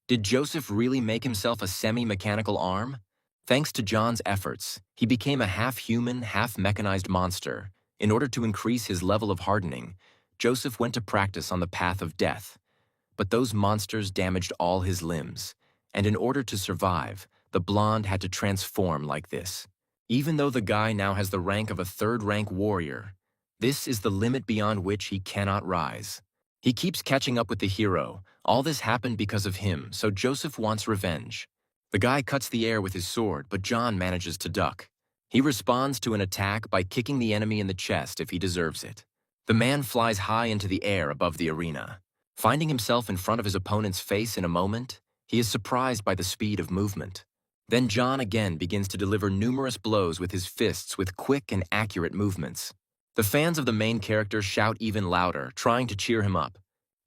Speaker 1: Did Joseph really make himself a semi-mechanical arm? Thanks to John's efforts, he became a half-human, half-mechanized monster. In order to increase his level of hardening, Joseph went to practice on the path of death. But those monsters damaged all his limbs, and in order to survive, the blonde had to transform like this. Even though the guy now has the rank of a third-rank warrior, this is the limit beyond which he cannot rise. He keeps catching up with the hero. All this happened because of him, so Joseph wants revenge. The guy cuts the air with his sword, but John manages to duck. He responds to an attack by kicking the enemy in the chest if he deserves it. The man flies high into the air above the arena. Finding himself in front of his opponent's face in a moment, he is surprised by the speed of movement. Then John again begins to deliver numerous blows with his fists with quick and accurate movements. The fans of the main character shout even louder, trying to cheer him up.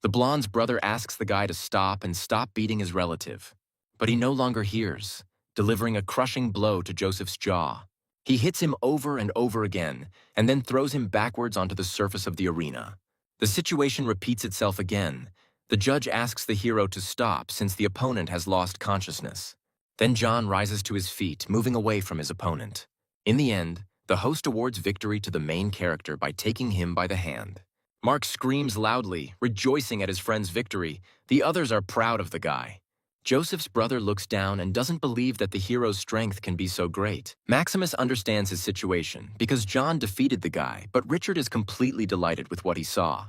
Speaker 1: The blonde's brother asks the guy to stop and stop beating his relative. But he no longer hears, delivering a crushing blow to Joseph's jaw. He hits him over and over again, and then throws him backwards onto the surface of the arena. The situation repeats itself again. The judge asks the hero to stop since the opponent has lost consciousness. Then John rises to his feet, moving away from his opponent. In the end, the host awards victory to the main character by taking him by the hand. Mark screams loudly, rejoicing at his friend's victory. The others are proud of the guy. Joseph's brother looks down and doesn't believe that the hero's strength can be so great. Maximus understands his situation because John defeated the guy, but Richard is completely delighted with what he saw.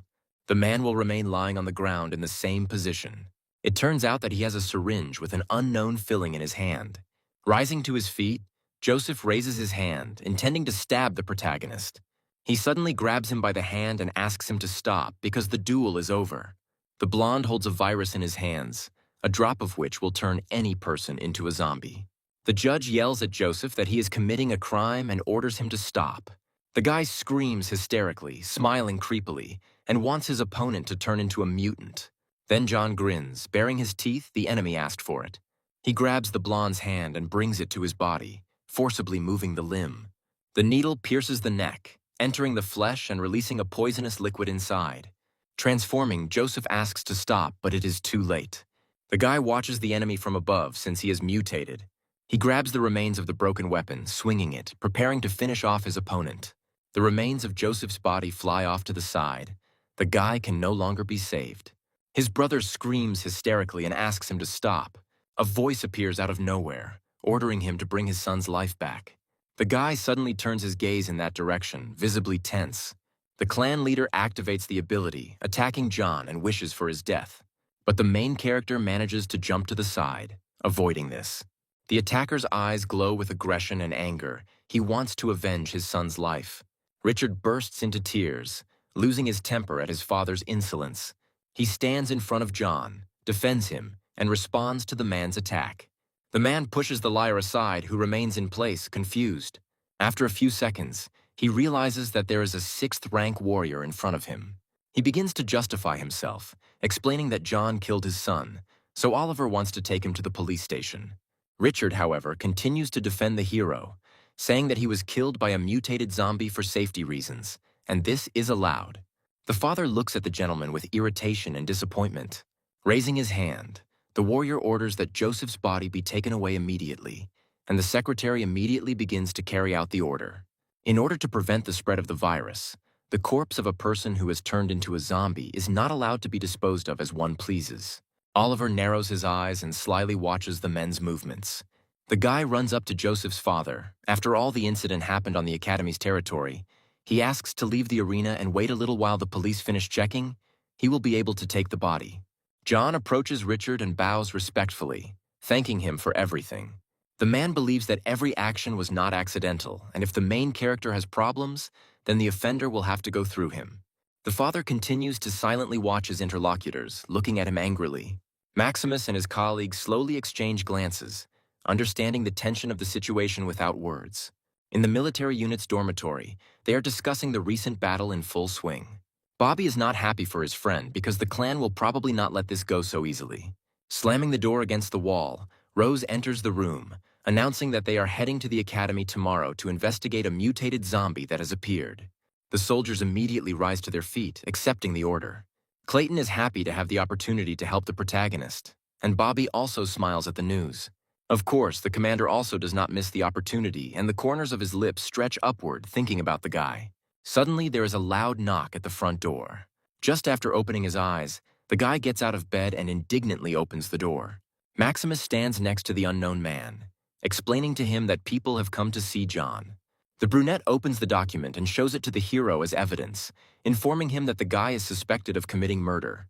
Speaker 1: The man will remain lying on the ground in the same position. It turns out that he has a syringe with an unknown filling in his hand. Rising to his feet, Joseph raises his hand, intending to stab the protagonist. He suddenly grabs him by the hand and asks him to stop because the duel is over. The blonde holds a virus in his hands, a drop of which will turn any person into a zombie. The judge yells at Joseph that he is committing a crime and orders him to stop. The guy screams hysterically, smiling creepily, and wants his opponent to turn into a mutant. Then John grins, baring his teeth. The enemy asked for it. He grabs the blonde's hand and brings it to his body, forcibly moving the limb. The needle pierces the neck, entering the flesh and releasing a poisonous liquid inside. Transforming, Joseph asks to stop, but it is too late. The guy watches the enemy from above since he is mutated. He grabs the remains of the broken weapon, swinging it, preparing to finish off his opponent. The remains of Joseph's body fly off to the side. The guy can no longer be saved. His brother screams hysterically and asks him to stop. A voice appears out of nowhere, ordering him to bring his son's life back. The guy suddenly turns his gaze in that direction, visibly tense. The clan leader activates the ability, attacking John and wishes for his death. But the main character manages to jump to the side, avoiding this. The attacker's eyes glow with aggression and anger. He wants to avenge his son's life. Richard bursts into tears, losing his temper at his father's insolence. He stands in front of John, defends him, and responds to the man's attack. The man pushes the liar aside, who remains in place, confused. After a few seconds, he realizes that there is a sixth-rank warrior in front of him. He begins to justify himself, explaining that John killed his son, so Oliver wants to take him to the police station. Richard, however, continues to defend the hero, saying that he was killed by a mutated zombie for safety reasons, and this is allowed. The father looks at the gentleman with irritation and disappointment. Raising his hand, the warrior orders that Joseph's body be taken away immediately, and the secretary immediately begins to carry out the order. In order to prevent the spread of the virus, the corpse of a person who has turned into a zombie is not allowed to be disposed of as one pleases. Oliver narrows his eyes and slyly watches the men's movements. The guy runs up to Joseph's father. After all the incident happened on the academy's territory, he asks to leave the arena and wait a little while the police finish checking. He will be able to take the body. John approaches Richard and bows respectfully, thanking him for everything. The man believes that every action was not accidental, and if the main character has problems, then the offender will have to go through him. The father continues to silently watch his interlocutors, looking at him angrily. Maximus and his colleagues slowly exchange glances, understanding the tension of the situation without words. In the military unit's dormitory, they are discussing the recent battle in full swing. Bobby is not happy for his friend because the clan will probably not let this go so easily. Slamming the door against the wall, Rose enters the room, announcing that they are heading to the academy tomorrow to investigate a mutated zombie that has appeared. The soldiers immediately rise to their feet, accepting the order. Clayton is happy to have the opportunity to help the protagonist, and Bobby also smiles at the news. Of course, the commander also does not miss the opportunity, and the corners of his lips stretch upward, thinking about the guy. Suddenly, there is a loud knock at the front door. Just after opening his eyes, the guy gets out of bed and indignantly opens the door. Maximus stands next to the unknown man, explaining to him that people have come to see John. The brunette opens the document and shows it to the hero as evidence, informing him that the guy is suspected of committing murder.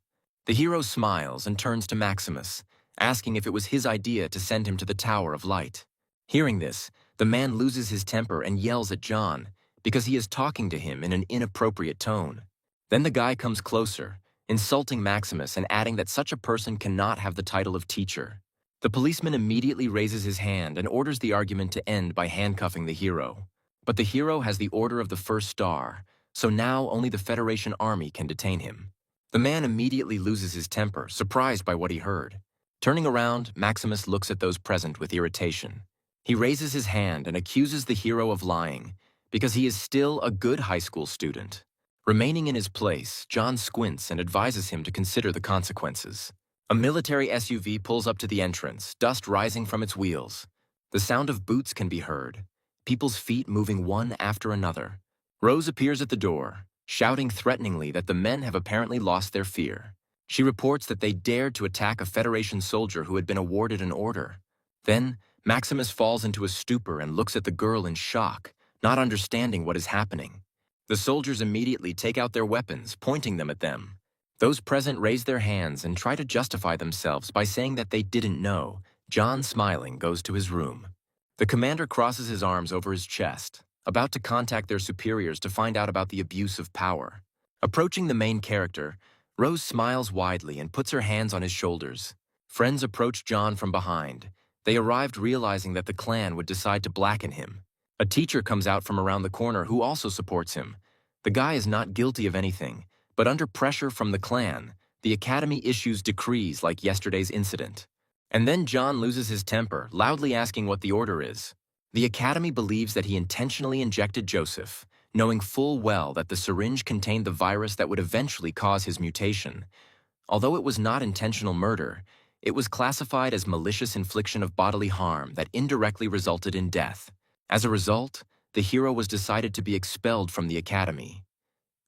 Speaker 1: The hero smiles and turns to Maximus, asking if it was his idea to send him to the Tower of Light. Hearing this, the man loses his temper and yells at John because he is talking to him in an inappropriate tone. Then the guy comes closer, insulting Maximus and adding that such a person cannot have the title of teacher. The policeman immediately raises his hand and orders the argument to end by handcuffing the hero. But the hero has the Order of the First Star, so now only the Federation Army can detain him. The man immediately loses his temper, surprised by what he heard. Turning around, Maximus looks at those present with irritation. He raises his hand and accuses the hero of lying, because he is still a good high school student. Remaining in his place, John squints and advises him to consider the consequences. A military SUV pulls up to the entrance, dust rising from its wheels. The sound of boots can be heard, people's feet moving one after another. Rose appears at the door, shouting threateningly that the men have apparently lost their fear. She reports that they dared to attack a Federation soldier who had been awarded an order. Then, Maximus falls into a stupor and looks at the girl in shock, not understanding what is happening. The soldiers immediately take out their weapons, pointing them at them. Those present raise their hands and try to justify themselves by saying that they didn't know. John, smiling, goes to his room. The commander crosses his arms over his chest, about to contact their superiors to find out about the abuse of power. Approaching the main character, Rose smiles widely and puts her hands on his shoulders. Friends approach John from behind. They arrived realizing that the clan would decide to blacken him. A teacher comes out from around the corner who also supports him. The guy is not guilty of anything, but under pressure from the clan, the academy issues decrees like yesterday's incident. And then John loses his temper, loudly asking what the order is. The academy believes that he intentionally injected Joseph, knowing full well that the syringe contained the virus that would eventually cause his mutation. Although it was not intentional murder, it was classified as malicious infliction of bodily harm that indirectly resulted in death. As a result, the hero was decided to be expelled from the academy.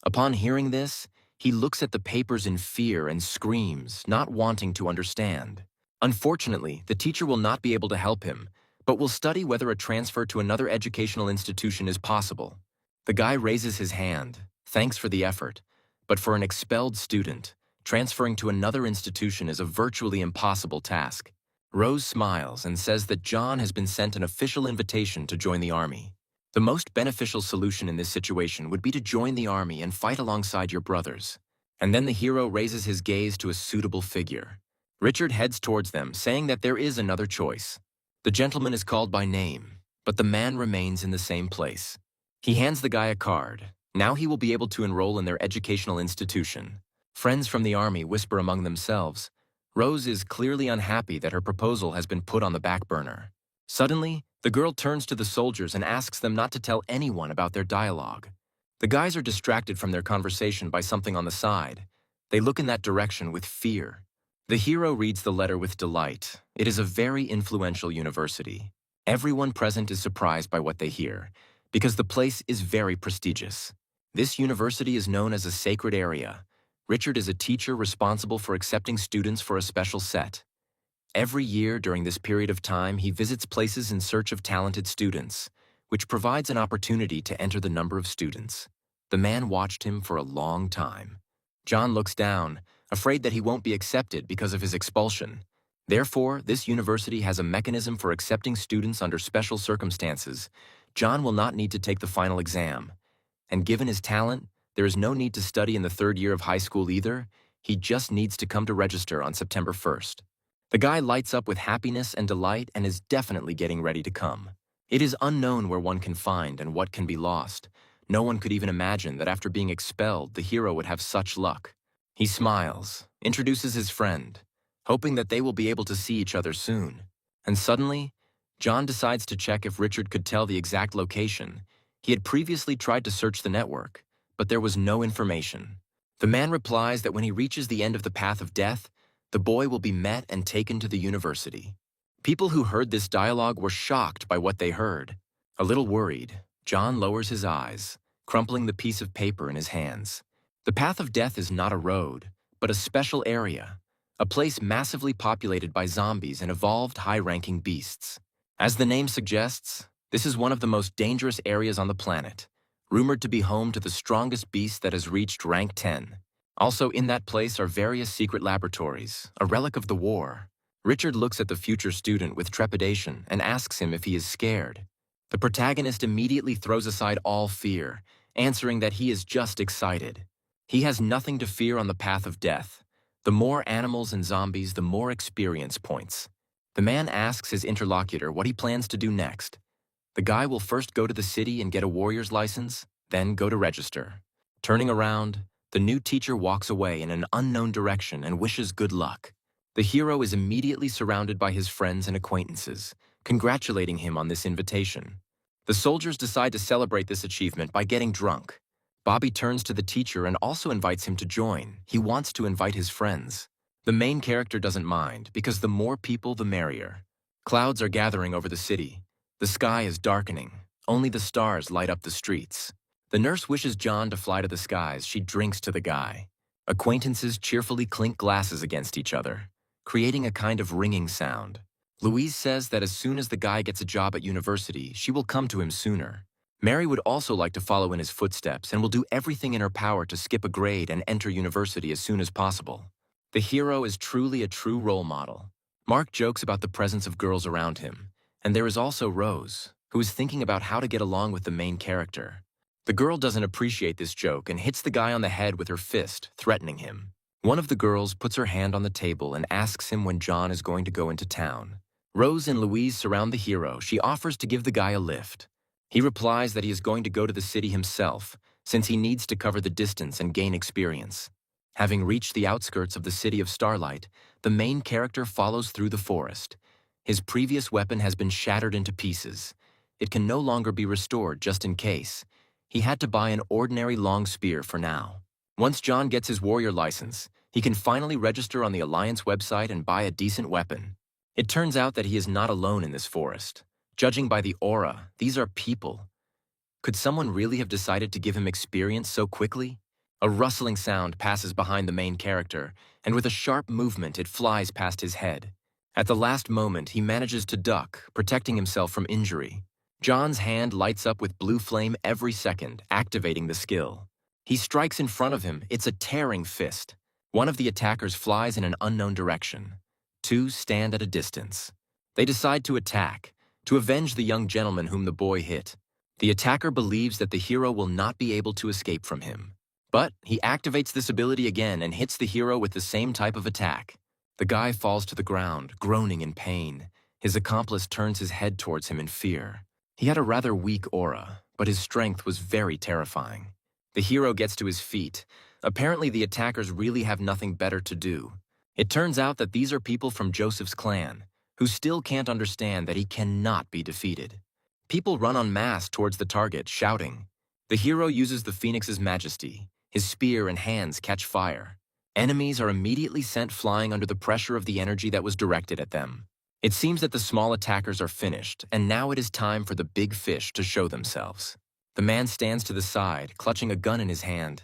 Speaker 1: Upon hearing this, he looks at the papers in fear and screams, not wanting to understand. Unfortunately, the teacher will not be able to help him, but will study whether a transfer to another educational institution is possible. The guy raises his hand, thanks for the effort, but for an expelled student, transferring to another institution is a virtually impossible task. Rose smiles and says that John has been sent an official invitation to join the army. The most beneficial solution in this situation would be to join the army and fight alongside your brothers. And then the hero raises his gaze to a suitable figure. Richard heads towards them, saying that there is another choice. The gentleman is called by name, but the man remains in the same place. He hands the guy a card. Now he will be able to enroll in their educational institution. Friends from the army whisper among themselves. Rose is clearly unhappy that her proposal has been put on the back burner. Suddenly, the girl turns to the soldiers and asks them not to tell anyone about their dialogue. The guys are distracted from their conversation by something on the side. They look in that direction with fear. The hero reads the letter with delight. It is a very influential university. Everyone present is surprised by what they hear, because the place is very prestigious. This university is known as a sacred area. Richard is a teacher responsible for accepting students for a special set. Every year during this period of time, he visits places in search of talented students, which provides an opportunity to enter the number of students. The man watched him for a long time. John looks down, afraid that he won't be accepted because of his expulsion. Therefore, this university has a mechanism for accepting students under special circumstances. John will not need to take the final exam. And given his talent, there is no need to study in the third year of high school either. He just needs to come to register on September 1st. The guy lights up with happiness and delight and is definitely getting ready to come. It is unknown where one can find and what can be lost. No one could even imagine that after being expelled, the hero would have such luck. He smiles, introduces his friend, hoping that they will be able to see each other soon. And suddenly, John decides to check if Richard could tell the exact location. He had previously tried to search the network, but there was no information. The man replies that when he reaches the end of the path of death, the boy will be met and taken to the university. People who heard this dialogue were shocked by what they heard. A little worried, John lowers his eyes, crumpling the piece of paper in his hands. The path of death is not a road, but a special area, a place massively populated by zombies and evolved high-ranking beasts. As the name suggests, this is one of the most dangerous areas on the planet, rumored to be home to the strongest beast that has reached rank 10. Also in that place are various secret laboratories, a relic of the war. Richard looks at the future student with trepidation and asks him if he is scared. The protagonist immediately throws aside all fear, answering that he is just excited. He has nothing to fear on the path of death. The more animals and zombies, the more experience points. The man asks his interlocutor what he plans to do next. The guy will first go to the city and get a warrior's license, then go to register. Turning around, the new teacher walks away in an unknown direction and wishes good luck. The hero is immediately surrounded by his friends and acquaintances, congratulating him on this invitation. The soldiers decide to celebrate this achievement by getting drunk. Bobby turns to the teacher and also invites him to join. He wants to invite his friends. The main character doesn't mind, because the more people, the merrier. Clouds are gathering over the city. The sky is darkening. Only the stars light up the streets. The nurse wishes John to fly to the skies. She drinks to the guy. Acquaintances cheerfully clink glasses against each other, creating a kind of ringing sound. Louise says that as soon as the guy gets a job at university, she will come to him sooner. Mary would also like to follow in his footsteps and will do everything in her power to skip a grade and enter university as soon as possible. The hero is truly a true role model. Mark jokes about the presence of girls around him, And there is also Rose, who is thinking about how to get along with the main character. The girl doesn't appreciate this joke and hits the guy on the head with her fist, threatening him. One of the girls puts her hand on the table and asks him when John is going to go into town. Rose and Louise surround the hero. She offers to give the guy a lift. He replies that he is going to go to the city himself, since he needs to cover the distance and gain experience. Having reached the outskirts of the city of Starlight, the main character follows through the forest. His previous weapon has been shattered into pieces. It can no longer be restored just in case. He had to buy an ordinary long spear for now. Once John gets his warrior license, he can finally register on the Alliance website and buy a decent weapon. It turns out that he is not alone in this forest. Judging by the aura, these are people. Could someone really have decided to give him experience so quickly? A rustling sound passes behind the main character, and with a sharp movement, it flies past his head. At the last moment, he manages to duck, protecting himself from injury. John's hand lights up with blue flame every second, activating the skill. He strikes in front of him. It's a tearing fist. One of the attackers flies in an unknown direction. Two stand at a distance. They decide to attack, to avenge the young gentleman whom the boy hit. The attacker believes that the hero will not be able to escape from him. But he activates this ability again and hits the hero with the same type of attack. The guy falls to the ground, groaning in pain. His accomplice turns his head towards him in fear. He had a rather weak aura, but his strength was very terrifying. The hero gets to his feet. Apparently, the attackers really have nothing better to do. It turns out that these are people from Joseph's clan, who still can't understand that he cannot be defeated. People run en masse towards the target, shouting. The hero uses the Phoenix's majesty. His spear and hands catch fire. Enemies are immediately sent flying under the pressure of the energy that was directed at them. It seems that the small attackers are finished, and now it is time for the big fish to show themselves. The man stands to the side, clutching a gun in his hand.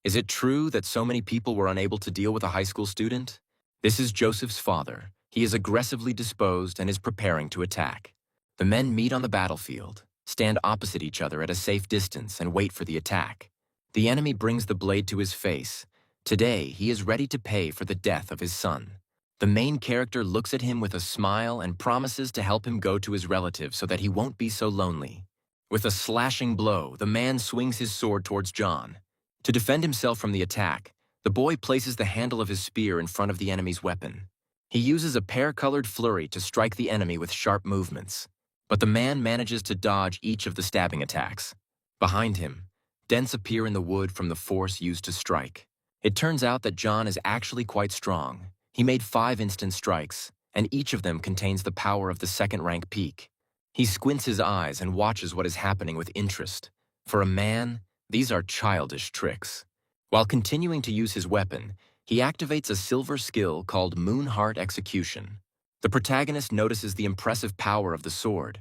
Speaker 1: Is it true that so many people were unable to deal with a high school student? This is Joseph's father. He is aggressively disposed and is preparing to attack. The men meet on the battlefield, stand opposite each other at a safe distance, and wait for the attack. The enemy brings the blade to his face. Today, he is ready to pay for the death of his son. The main character looks at him with a smile and promises to help him go to his relative so that he won't be so lonely. With a slashing blow, the man swings his sword towards John. To defend himself from the attack, the boy places the handle of his spear in front of the enemy's weapon. He uses a pear-colored flurry to strike the enemy with sharp movements. But the man manages to dodge each of the stabbing attacks. Behind him, dents appear in the wood from the force used to strike. It turns out that John is actually quite strong. He made 5 instant strikes, and each of them contains the power of the second-rank peak. He squints his eyes and watches what is happening with interest. For a man, these are childish tricks. While continuing to use his weapon, he activates a silver skill called Moonheart Execution. The protagonist notices the impressive power of the sword.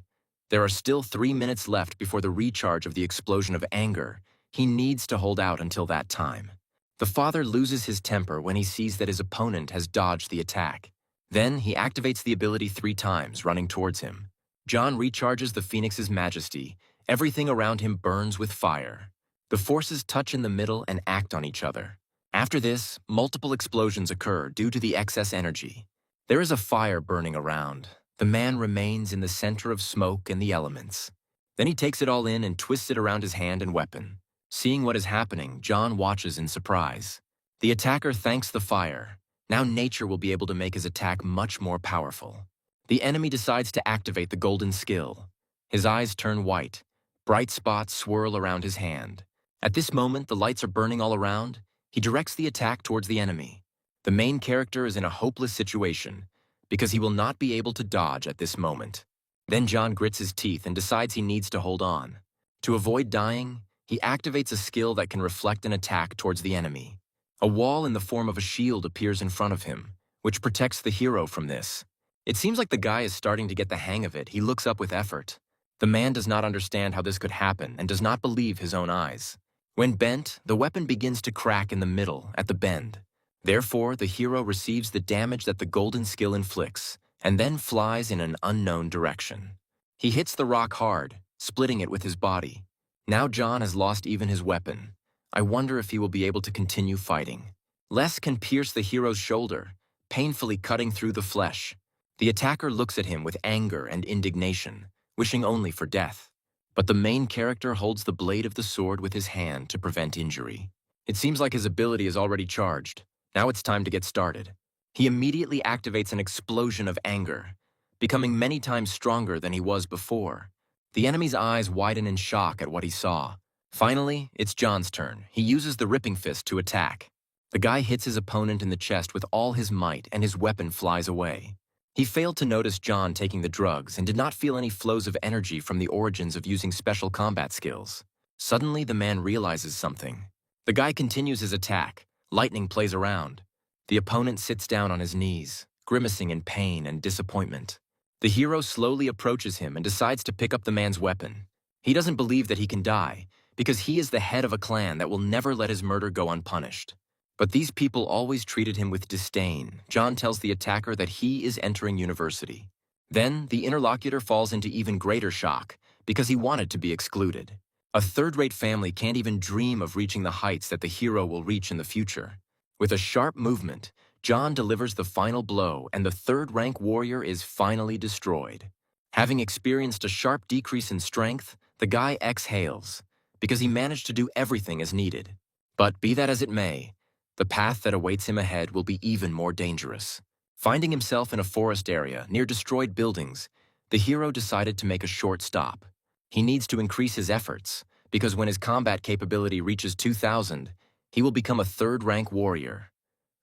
Speaker 1: There are still 3 minutes left before the recharge of the explosion of anger. He needs to hold out until that time. The father loses his temper when he sees that his opponent has dodged the attack. Then he activates the ability 3 times, running towards him. John recharges the Phoenix's majesty. Everything around him burns with fire. The forces touch in the middle and act on each other. After this, multiple explosions occur due to the excess energy. There is a fire burning around. The man remains in the center of smoke and the elements. Then he takes it all in and twists it around his hand and weapon. Seeing what is happening, John watches in surprise. The attacker thanks the fire. Now nature will be able to make his attack much more powerful. The enemy decides to activate the golden skill. His eyes turn white. Bright spots swirl around his hand. At this moment, the lights are burning all around. He directs the attack towards the enemy. The main character is in a hopeless situation because he will not be able to dodge at this moment. Then John grits his teeth and decides he needs to hold on. To avoid dying, he activates a skill that can reflect an attack towards the enemy. A wall in the form of a shield appears in front of him, which protects the hero from this. It seems like the guy is starting to get the hang of it. He looks up with effort. The man does not understand how this could happen and does not believe his own eyes. When bent, the weapon begins to crack in the middle, at the bend. Therefore, the hero receives the damage that the golden skill inflicts, and then flies in an unknown direction. He hits the rock hard, splitting it with his body. Now John has lost even his weapon. I wonder if he will be able to continue fighting. Les can pierce the hero's shoulder, painfully cutting through the flesh. The attacker looks at him with anger and indignation, wishing only for death. But the main character holds the blade of the sword with his hand to prevent injury. It seems like his ability is already charged. Now it's time to get started. He immediately activates an explosion of anger, becoming many times stronger than he was before. The enemy's eyes widen in shock at what he saw. Finally, it's John's turn. He uses the ripping fist to attack. The guy hits his opponent in the chest with all his might and his weapon flies away. He failed to notice John taking the drugs and did not feel any flows of energy from the origins of using special combat skills. Suddenly, the man realizes something. The guy continues his attack. Lightning plays around. The opponent sits down on his knees, grimacing in pain and disappointment. The hero slowly approaches him and decides to pick up the man's weapon. He doesn't believe that he can die, because he is the head of a clan that will never let his murder go unpunished. But these people always treated him with disdain. John tells the attacker that he is entering university. Then, the interlocutor falls into even greater shock, because he wanted to be excluded. A third-rate family can't even dream of reaching the heights that the hero will reach in the future. With a sharp movement, John delivers the final blow and the third-rank warrior is finally destroyed. Having experienced a sharp decrease in strength, the guy exhales, because he managed to do everything as needed. But be that as it may, the path that awaits him ahead will be even more dangerous. Finding himself in a forest area near destroyed buildings, the hero decided to make a short stop. He needs to increase his efforts, because when his combat capability reaches 2,000, he will become a third-rank warrior.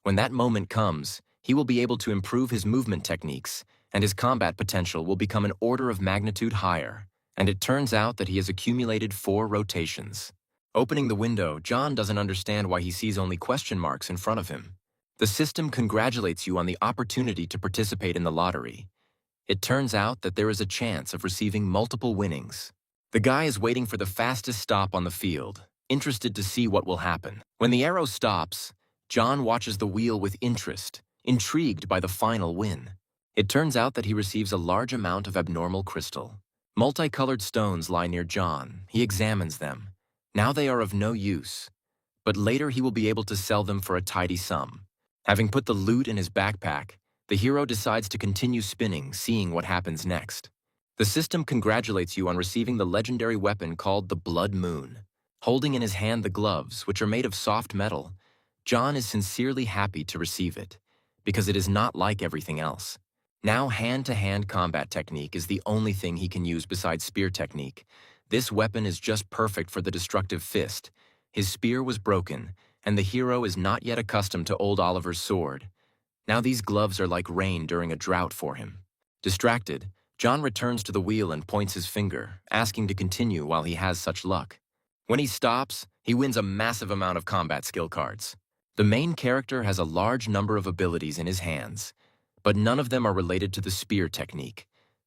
Speaker 1: When that moment comes, he will be able to improve his movement techniques, and his combat potential will become an order of magnitude higher. And it turns out that he has accumulated 4 rotations. Opening the window, John doesn't understand why he sees only question marks in front of him. The system congratulates you on the opportunity to participate in the lottery. It turns out that there is a chance of receiving multiple winnings. The guy is waiting for the fastest stop on the field, interested to see what will happen. When the arrow stops, John watches the wheel with interest, intrigued by the final win. It turns out that he receives a large amount of abnormal crystal. Multicolored stones lie near John. He examines them. Now they are of no use, but later he will be able to sell them for a tidy sum. Having put the loot in his backpack, the hero decides to continue spinning, seeing what happens next. The system congratulates you on receiving the legendary weapon called the Blood Moon. Holding in his hand the gloves, which are made of soft metal, John is sincerely happy to receive it, because it is not like everything else. Now hand-to-hand combat technique is the only thing he can use besides spear technique. This weapon is just perfect for the destructive fist. His spear was broken, and the hero is not yet accustomed to old Oliver's sword. Now these gloves are like rain during a drought for him. Distracted, John returns to the wheel and points his finger, asking to continue while he has such luck. When he stops, he wins a massive amount of combat skill cards. The main character has a large number of abilities in his hands, but none of them are related to the spear technique,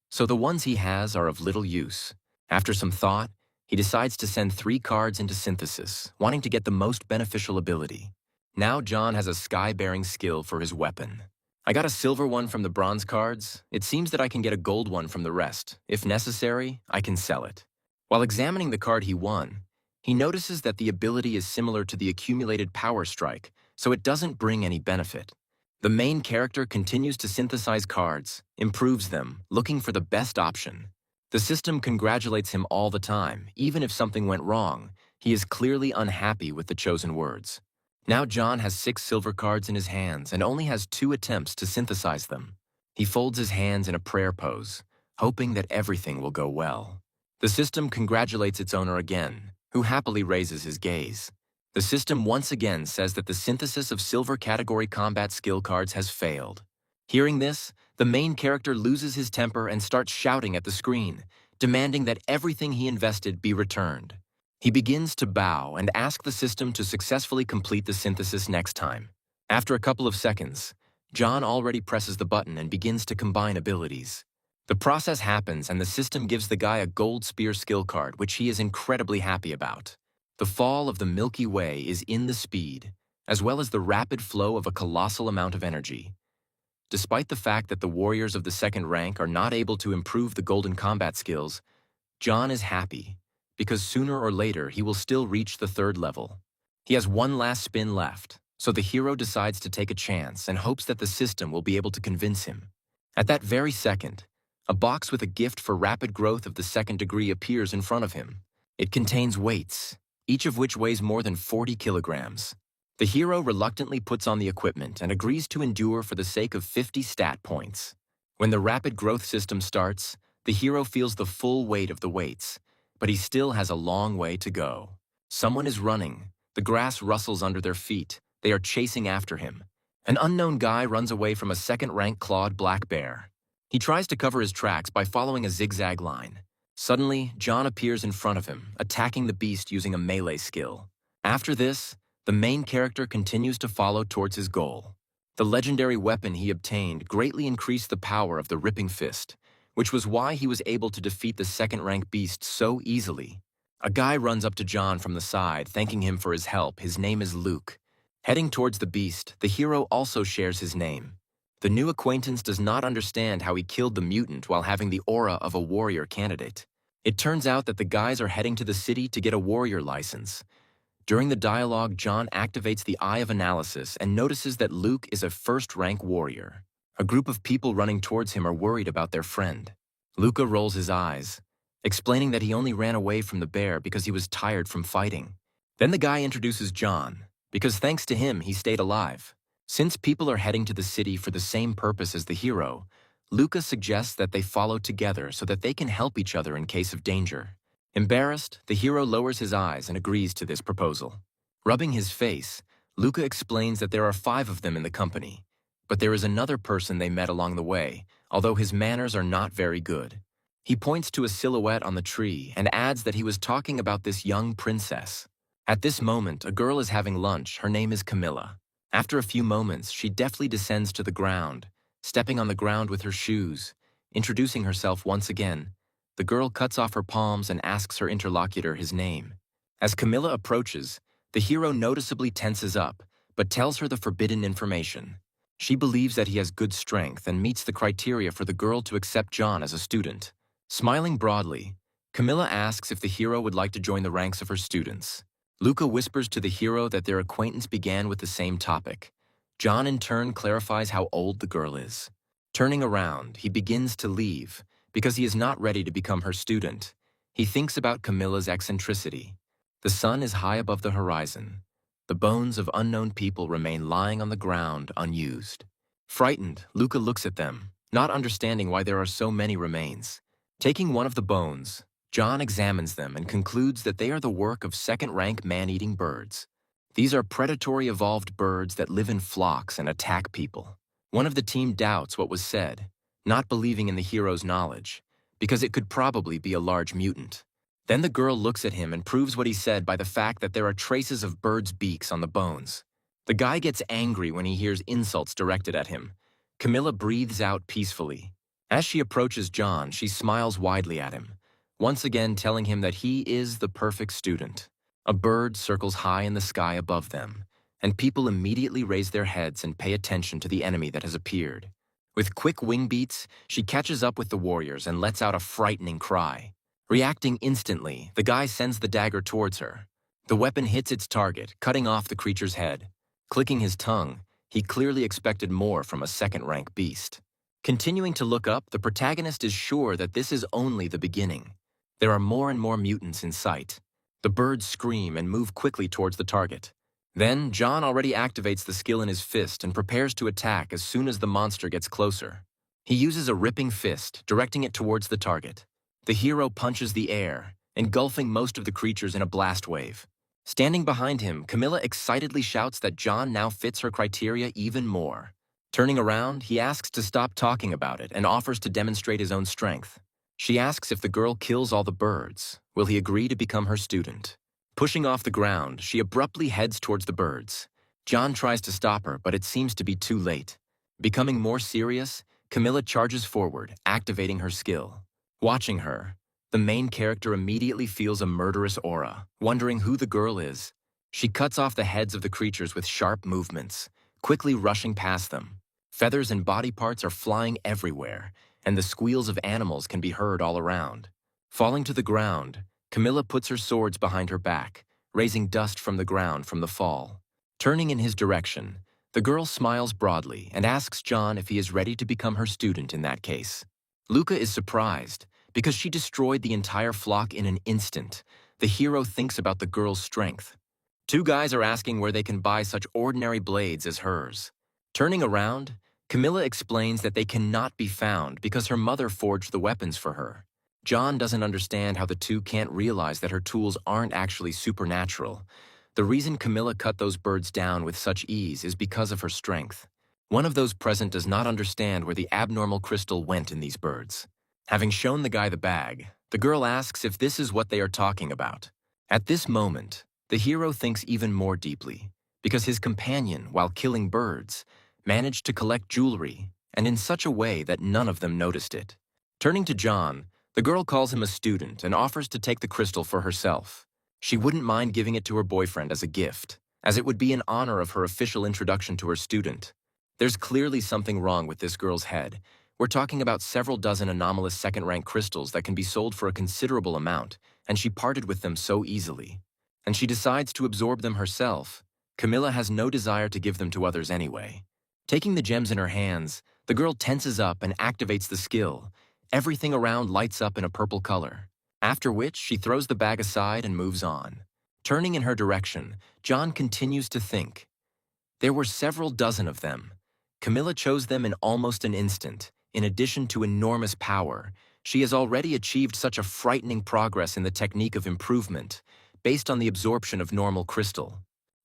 Speaker 1: so the ones he has are of little use. After some thought, he decides to send 3 cards into synthesis, wanting to get the most beneficial ability. Now John has a sky-bearing skill for his weapon. I got a silver one from the bronze cards. It seems that I can get a gold one from the rest. If necessary, I can sell it. While examining the card he won, he notices that the ability is similar to the accumulated power strike, so it doesn't bring any benefit. The main character continues to synthesize cards, improves them, looking for the best option. The system congratulates him all the time, even if something went wrong. He is clearly unhappy with the chosen words. Now John has 6 silver cards in his hands and only has 2 attempts to synthesize them. He folds his hands in a prayer pose, hoping that everything will go well. The system congratulates its owner again, who happily raises his gaze. The system once again says that the synthesis of silver category combat skill cards has failed. Hearing this, the main character loses his temper and starts shouting at the screen, demanding that everything he invested be returned. He begins to bow and ask the system to successfully complete the synthesis next time. After a couple of seconds, John already presses the button and begins to combine abilities. The process happens and the system gives the guy a gold spear skill card, which he is incredibly happy about. The fall of the Milky Way is in the speed, as well as the rapid flow of a colossal amount of energy. Despite the fact that the warriors of the second rank are not able to improve the golden combat skills, John is happy, because sooner or later he will still reach the 3rd level. He has one last spin left, so the hero decides to take a chance and hopes that the system will be able to convince him. At that very second, a box with a gift for rapid growth of the second degree appears in front of him. It contains weights, each of which weighs more than 40 kilograms. The hero reluctantly puts on the equipment and agrees to endure for the sake of 50 stat points. When the rapid growth system starts, the hero feels the full weight of the weights, but he still has a long way to go. Someone is running. The grass rustles under their feet. They are chasing after him. An unknown guy runs away from a second-rank clawed black bear. He tries to cover his tracks by following a zigzag line. Suddenly, John appears in front of him, attacking the beast using a melee skill. After this, the main character continues to follow towards his goal. The legendary weapon he obtained greatly increased the power of the Ripping Fist, which was why he was able to defeat the second-rank beast so easily. A guy runs up to John from the side, thanking him for his help. His name is Luke. Heading towards the beast, the hero also shares his name. The new acquaintance does not understand how he killed the mutant while having the aura of a warrior candidate. It turns out that the guys are heading to the city to get a warrior license. During the dialogue, John activates the Eye of Analysis and notices that Luke is a first-rank warrior. A group of people running towards him are worried about their friend. Luca rolls his eyes, explaining that he only ran away from the bear because he was tired from fighting. Then the guy introduces John, because thanks to him, he stayed alive. Since people are heading to the city for the same purpose as the hero, Luca suggests that they follow together so that they can help each other in case of danger. Embarrassed, the hero lowers his eyes and agrees to this proposal. Rubbing his face, Luca explains that there are 5 of them in the company, but there is another person they met along the way, although his manners are not very good. He points to a silhouette on the tree and adds that he was talking about this young princess. At this moment, a girl is having lunch. Her name is Camilla. After a few moments, she deftly descends to the ground, stepping on the ground with her shoes, introducing herself once again. The girl cuts off her palms and asks her interlocutor his name. As Camilla approaches, the hero noticeably tenses up, but tells her the forbidden information. She believes that he has good strength and meets the criteria for the girl to accept John as a student. Smiling broadly, Camilla asks if the hero would like to join the ranks of her students. Luca whispers to the hero that their acquaintance began with the same topic. John in turn clarifies how old the girl is. Turning around, he begins to leave because he is not ready to become her student. He thinks about Camilla's eccentricity. The sun is high above the horizon. The bones of unknown people remain lying on the ground unused. Frightened, Luca looks at them, not understanding why there are so many remains. Taking one of the bones, John examines them and concludes that they are the work of second-rank man-eating birds. These are predatory evolved birds that live in flocks and attack people. One of the team doubts what was said, not believing in the hero's knowledge, because it could probably be a large mutant. Then the girl looks at him and proves what he said by the fact that there are traces of birds' beaks on the bones. The guy gets angry when he hears insults directed at him. Camilla breathes out peacefully. As she approaches John, she smiles widely at him, once again telling him that he is the perfect student. A bird circles high in the sky above them, and people immediately raise their heads and pay attention to the enemy that has appeared. With quick wing beats, she catches up with the warriors and lets out a frightening cry. Reacting instantly, the guy sends the dagger towards her. The weapon hits its target, cutting off the creature's head. Clicking his tongue, he clearly expected more from a second-rank beast. Continuing to look up, the protagonist is sure that this is only the beginning. There are more and more mutants in sight. The birds scream and move quickly towards the target. Then, John already activates the skill in his fist and prepares to attack as soon as the monster gets closer. He uses a ripping fist, directing it towards the target. The hero punches the air, engulfing most of the creatures in a blast wave. Standing behind him, Camilla excitedly shouts that John now fits her criteria even more. Turning around, he asks to stop talking about it and offers to demonstrate his own strength. She asks if the girl kills all the birds, will he agree to become her student? Pushing off the ground, she abruptly heads towards the birds. John tries to stop her, but it seems to be too late. Becoming more serious, Camilla charges forward, activating her skill. Watching her, the main character immediately feels a murderous aura, wondering who the girl is. She cuts off the heads of the creatures with sharp movements, quickly rushing past them. Feathers and body parts are flying everywhere, and the squeals of animals can be heard all around. Falling to the ground, Camilla puts her swords behind her back, raising dust from the ground from the fall. Turning in his direction, The girl smiles broadly and asks John if he is ready to become her student in that case. Luca is surprised because she destroyed the entire flock in an instant. The hero thinks about the girl's strength. Two guys are asking where they can buy such ordinary blades as hers. Turning around, Camilla explains that they cannot be found because her mother forged the weapons for her. John doesn't understand how the two can't realize that her tools aren't actually supernatural. The reason Camilla cut those birds down with such ease is because of her strength. One of those present does not understand where the abnormal crystal went in these birds. Having shown the guy the bag, the girl asks if this is what they are talking about. At this moment, the hero thinks even more deeply, because his companion, while killing birds, managed to collect jewelry, and in such a way that none of them noticed it. Turning to John, the girl calls him a student and offers to take the crystal for herself. She wouldn't mind giving it to her boyfriend as a gift, as it would be in honor of her official introduction to her student. There's clearly something wrong with this girl's head. We're talking about several dozen anomalous second-rank crystals that can be sold for a considerable amount, and she parted with them so easily. And she decides to absorb them herself. Camilla has no desire to give them to others anyway. Taking the gems in her hands, the girl tenses up and activates the skill. Everything around lights up in a purple color. After which, she throws the bag aside and moves on. Turning in her direction, John continues to think. There were several dozen of them. Camilla chose them in almost an instant. In addition to enormous power, she has already achieved such a frightening progress in the technique of improvement, based on the absorption of normal crystal.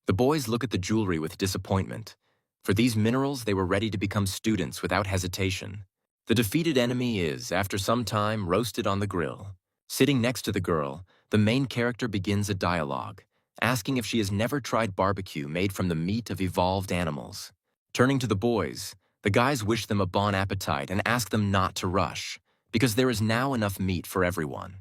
Speaker 1: The boys look at the jewelry with disappointment. For these minerals, they were ready to become students without hesitation. The defeated enemy is, after some time, roasted on the grill. Sitting next to the girl, the main character begins a dialogue, asking if she has never tried barbecue made from the meat of evolved animals. Turning to the boys, the guys wish them a bon appetit and ask them not to rush, because there is now enough meat for everyone.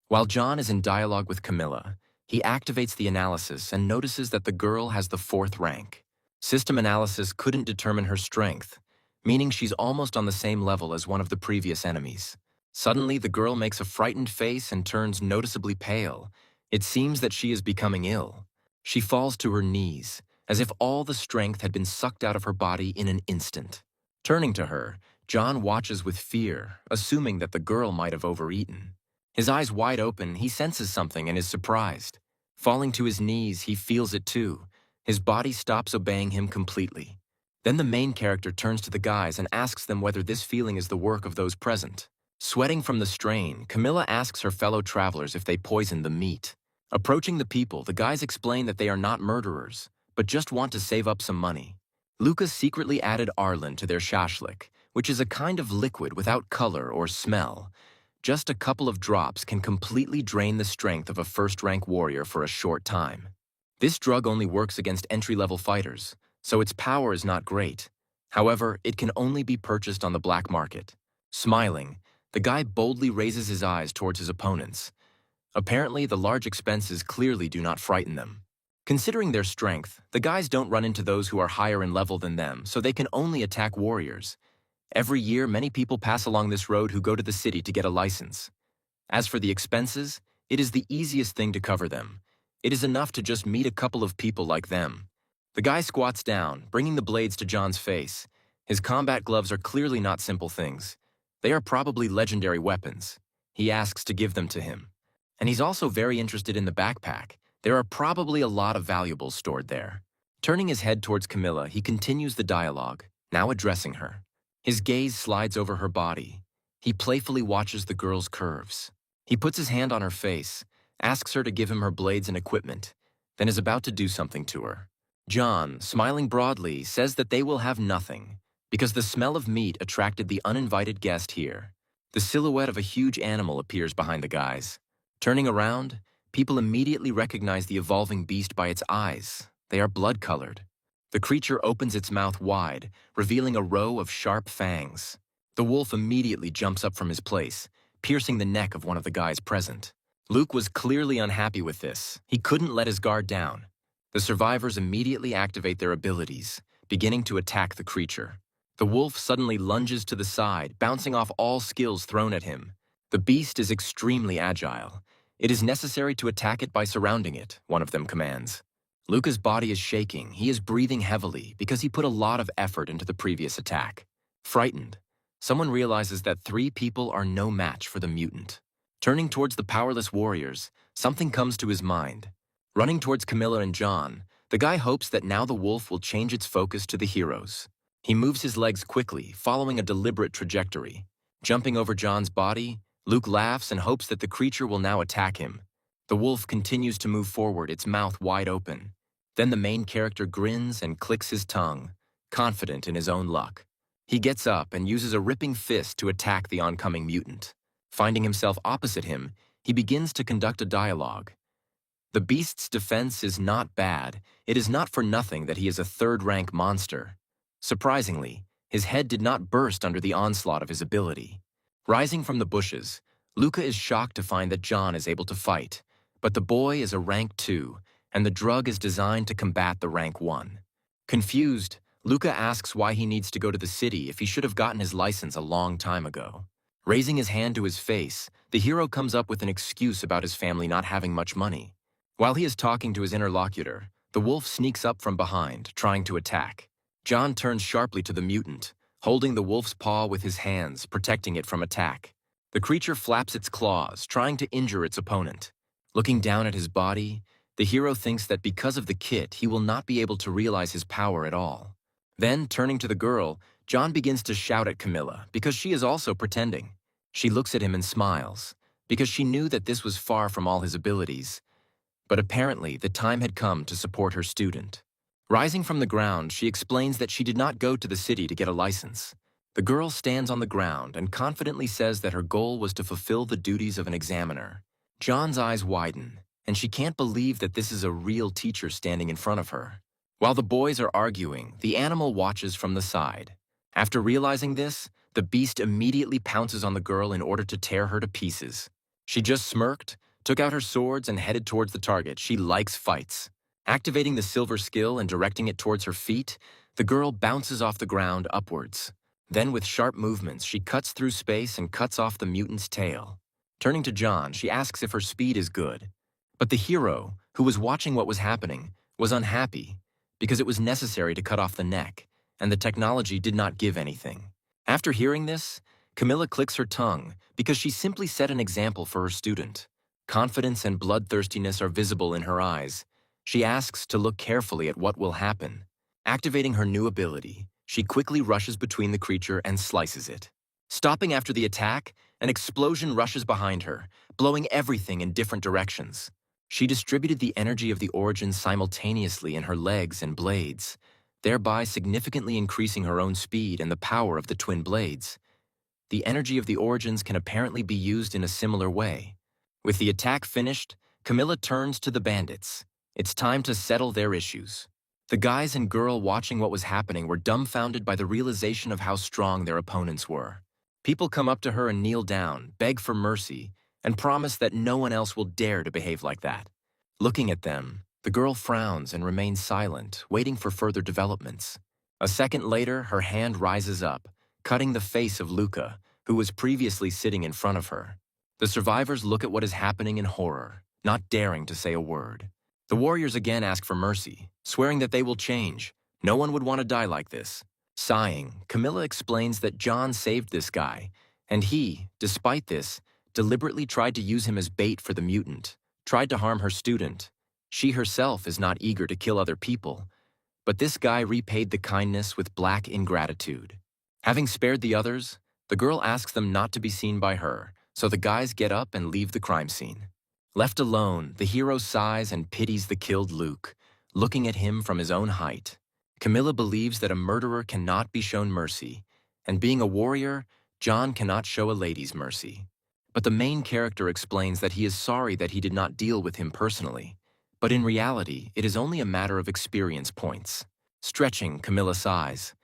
Speaker 1: While John is in dialogue with Camilla, he activates the analysis and notices that the girl has the 4th rank. System analysis couldn't determine her strength, meaning she's almost on the same level as one of the previous enemies. Suddenly, the girl makes a frightened face and turns noticeably pale. It seems that she is becoming ill. She falls to her knees, as if all the strength had been sucked out of her body in an instant. Turning to her, John watches with fear, assuming that the girl might have overeaten. His eyes wide open, he senses something and is surprised. Falling to his knees, he feels it too. His body stops obeying him completely. Then the main character turns to the guys and asks them whether this feeling is the work of those present. Sweating from the strain, Camilla asks her fellow travelers if they poisoned the meat. Approaching the people, the guys explain that they are not murderers, but just want to save up some money. Lucas secretly added Arlen to their shashlik, which is a kind of liquid without color or smell. Just a couple of drops can completely drain the strength of a first-rank warrior for a short time. This drug only works against entry-level fighters, so its power is not great. However, it can only be purchased on the black market. Smiling, the guy boldly raises his eyes towards his opponents. Apparently, the large expenses clearly do not frighten them. Considering their strength, the guys don't run into those who are higher in level than them, so they can only attack warriors. Every year, many people pass along this road who go to the city to get a license. As for the expenses, it is the easiest thing to cover them. It is enough to just meet a couple of people like them. The guy squats down, bringing the blades to John's face. His combat gloves are clearly not simple things. They are probably legendary weapons. He asks to give them to him. And he's also very interested in the backpack. There are probably a lot of valuables stored there. Turning his head towards Camilla, he continues the dialogue, now addressing her. His gaze slides over her body. He playfully watches the girl's curves. He puts his hand on her face, asks her to give him her blades and equipment, then is about to do something to her. John, smiling broadly, says that they will have nothing, because the smell of meat attracted the uninvited guest here. The silhouette of a huge animal appears behind the guys. Turning around, people immediately recognize the evolving beast by its eyes. They are blood-colored. The creature opens its mouth wide, revealing a row of sharp fangs. The wolf immediately jumps up from his place, piercing the neck of one of the guys present. Luke was clearly unhappy with this. He couldn't let his guard down. The survivors immediately activate their abilities, beginning to attack the creature. The wolf suddenly lunges to the side, bouncing off all skills thrown at him. The beast is extremely agile. It is necessary to attack it by surrounding it, one of them commands. Luca's body is shaking. He is breathing heavily because he put a lot of effort into the previous attack. Frightened, someone realizes that 3 people are no match for the mutant. Turning towards the powerless warriors, something comes to his mind. Running towards Camilla and John, the guy hopes that now the wolf will change its focus to the heroes. He moves his legs quickly, following a deliberate trajectory. Jumping over John's body, Luke laughs and hopes that the creature will now attack him. The wolf continues to move forward, its mouth wide open. Then the main character grins and clicks his tongue, confident in his own luck. He gets up and uses a ripping fist to attack the oncoming mutant. Finding himself opposite him, he begins to conduct a dialogue. The beast's defense is not bad. It is not for nothing that he is a third-rank monster. Surprisingly, his head did not burst under the onslaught of his ability. Rising from the bushes, Luca is shocked to find that John is able to fight, but the boy is a rank 2, and the drug is designed to combat the rank 1. Confused, Luca asks why he needs to go to the city if he should have gotten his license a long time ago. Raising his hand to his face, the hero comes up with an excuse about his family not having much money. While he is talking to his interlocutor, the wolf sneaks up from behind, trying to attack. John turns sharply to the mutant, holding the wolf's paw with his hands, protecting it from attack. The creature flaps its claws, trying to injure its opponent. Looking down at his body, the hero thinks that because of the kit, he will not be able to realize his power at all. Then, turning to the girl, John begins to shout at Camilla because she is also pretending. She looks at him and smiles, because she knew that this was far from all his abilities. But apparently, the time had come to support her student. Rising from the ground, she explains that she did not go to the city to get a license. The girl stands on the ground and confidently says that her goal was to fulfill the duties of an examiner. John's eyes widen, and she can't believe that this is a real teacher standing in front of her. While the boys are arguing, the animal watches from the side. After realizing this, the beast immediately pounces on the girl in order to tear her to pieces. She just smirked, took out her swords, and headed towards the target. She likes fights. Activating the silver skill and directing it towards her feet, the girl bounces off the ground upwards. Then, with sharp movements, she cuts through space and cuts off the mutant's tail. Turning to John, she asks if her speed is good. But the hero, who was watching what was happening, was unhappy because it was necessary to cut off the neck, and the technology did not give anything. After hearing this, Camilla clicks her tongue because she simply set an example for her student. Confidence and bloodthirstiness are visible in her eyes. She asks to look carefully at what will happen. Activating her new ability, she quickly rushes between the creature and slices it. Stopping after the attack, an explosion rushes behind her, blowing everything in different directions. She distributed the energy of the origins simultaneously in her legs and blades, thereby significantly increasing her own speed and the power of the twin blades. The energy of the origins can apparently be used in a similar way. With the attack finished, Camilla turns to the bandits. It's time to settle their issues. The guys and girl watching what was happening were dumbfounded by the realization of how strong their opponents were. People come up to her and kneel down, beg for mercy, and promise that no one else will dare to behave like that. Looking at them, the girl frowns and remains silent, waiting for further developments. A second later, her hand rises up, cutting the face of Luca, who was previously sitting in front of her. The survivors look at what is happening in horror, not daring to say a word. The warriors again ask for mercy, swearing that they will change. No one would want to die like this. Sighing, Camilla explains that John saved this guy, and he, despite this, deliberately tried to use him as bait for the mutant, tried to harm her student. She herself is not eager to kill other people, but this guy repaid the kindness with black ingratitude. Having spared the others, the girl asks them not to be seen by her, so the guys get up and leave the crime scene. Left alone, the hero sighs and pities the killed Luke, looking at him from his own height. Camilla believes that a murderer cannot be shown mercy, and being a warrior, John cannot show a lady's mercy. But the main character explains that he is sorry that he did not deal with him personally, but in reality, it is only a matter of experience points. Stretching, Camilla sighs.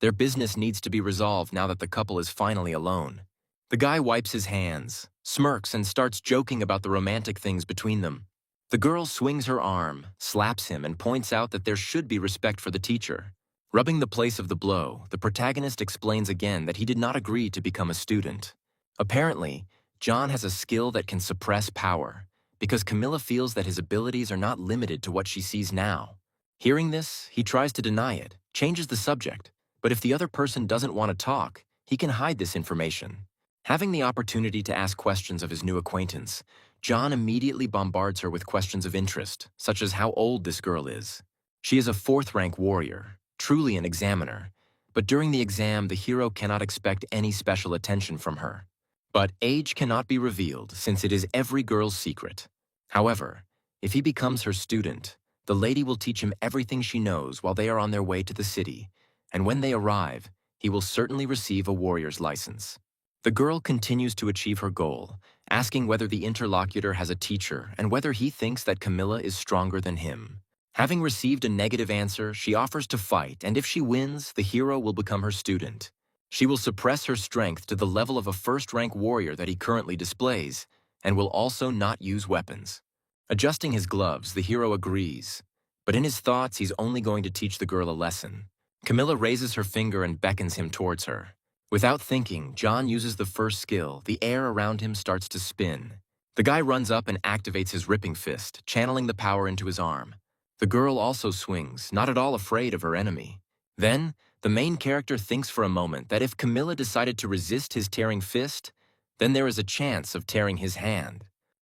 Speaker 1: Their business needs to be resolved now that the couple is finally alone. The guy wipes his hands, smirks, and starts joking about the romantic things between them. The girl swings her arm, slaps him, and points out that there should be respect for the teacher. Rubbing the place of the blow, the protagonist explains again that he did not agree to become a student. Apparently, John has a skill that can suppress power, because Camilla feels that his abilities are not limited to what she sees now. Hearing this, he tries to deny it, changes the subject, but if the other person doesn't want to talk, he can hide this information. Having the opportunity to ask questions of his new acquaintance, John immediately bombards her with questions of interest, such as how old this girl is. She is a fourth-rank warrior, truly an examiner, but during the exam, the hero cannot expect any special attention from her. But age cannot be revealed since it is every girl's secret. However, if he becomes her student, the lady will teach him everything she knows while they are on their way to the city, and when they arrive, he will certainly receive a warrior's license. The girl continues to achieve her goal, asking whether the interlocutor has a teacher and whether he thinks that Camilla is stronger than him. Having received a negative answer, she offers to fight, and if she wins, the hero will become her student. She will suppress her strength to the level of a first-rank warrior that he currently displays, and will also not use weapons. Adjusting his gloves, the hero agrees, but in his thoughts, he's only going to teach the girl a lesson. Camilla raises her finger and beckons him towards her. Without thinking, John uses the first skill. The air around him starts to spin. The guy runs up and activates his ripping fist, channeling the power into his arm. The girl also swings, not at all afraid of her enemy. Then, the main character thinks for a moment that if Camilla decided to resist his tearing fist, then there is a chance of tearing his hand.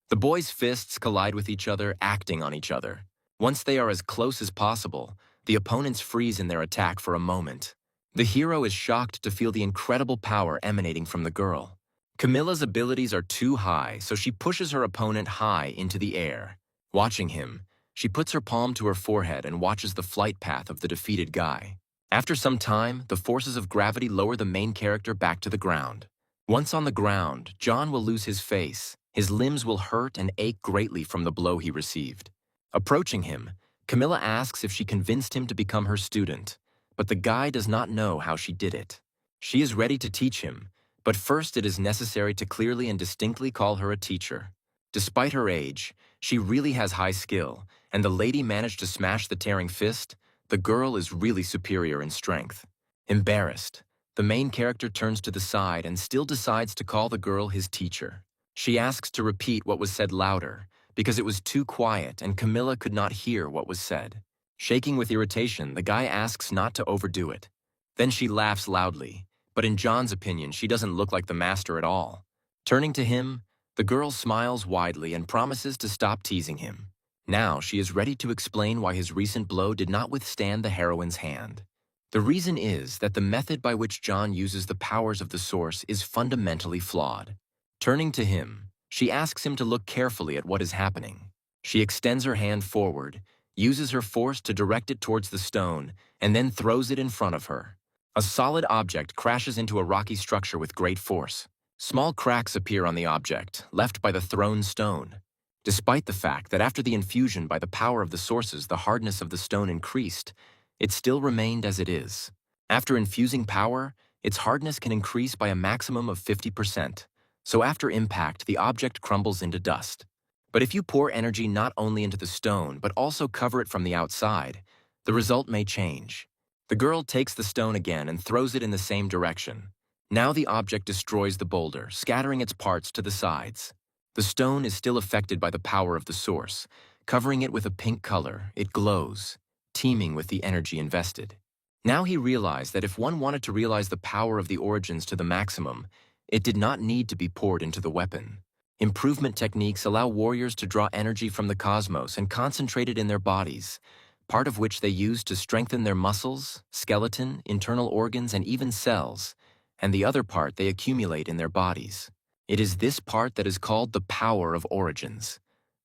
Speaker 1: The boys' fists collide with each other, acting on each other. Once they are as close as possible, the opponents freeze in their attack for a moment. The hero is shocked to feel the incredible power emanating from the girl. Camilla's abilities are too high, so she pushes her opponent high into the air. Watching him, she puts her palm to her forehead and watches the flight path of the defeated guy. After some time, the forces of gravity lower the main character back to the ground. Once on the ground, John will lose his face. His limbs will hurt and ache greatly from the blow he received. Approaching him, Camilla asks if she convinced him to become her student, but the guy does not know how she did it. She is ready to teach him, but first it is necessary to clearly and distinctly call her a teacher. Despite her age, she really has high skill, and the lady managed to smash the tearing fist. The girl is really superior in strength. Embarrassed, the main character turns to the side and still decides to call the girl his teacher. She asks to repeat what was said louder, because it was too quiet and Camilla could not hear what was said. Shaking with irritation, the guy asks not to overdo it. Then she laughs loudly, but in John's opinion, she doesn't look like the master at all. Turning to him, the girl smiles widely and promises to stop teasing him. Now she is ready to explain why his recent blow did not withstand the heroine's hand. The reason is that the method by which John uses the powers of the source is fundamentally flawed. Turning to him, she asks him to look carefully at what is happening. She extends her hand forward, uses her force to direct it towards the stone, and then throws it in front of her. A solid object crashes into a rocky structure with great force. Small cracks appear on the object, left by the thrown stone. Despite the fact that after the infusion by the power of the sources the hardness of the stone increased, it still remained as it is. After infusing power, its hardness can increase by a maximum of 50%. So after impact, the object crumbles into dust. But if you pour energy not only into the stone, but also cover it from the outside, the result may change. The girl takes the stone again and throws it in the same direction. Now the object destroys the boulder, scattering its parts to the sides. The stone is still affected by the power of the source. Covering it with a pink color, it glows, teeming with the energy invested. Now he realized that if one wanted to realize the power of the origins to the maximum, it did not need to be poured into the weapon. Improvement techniques allow warriors to draw energy from the cosmos and concentrate it in their bodies, part of which they use to strengthen their muscles, skeleton, internal organs, and even cells, and the other part they accumulate in their bodies. It is this part that is called the power of origins.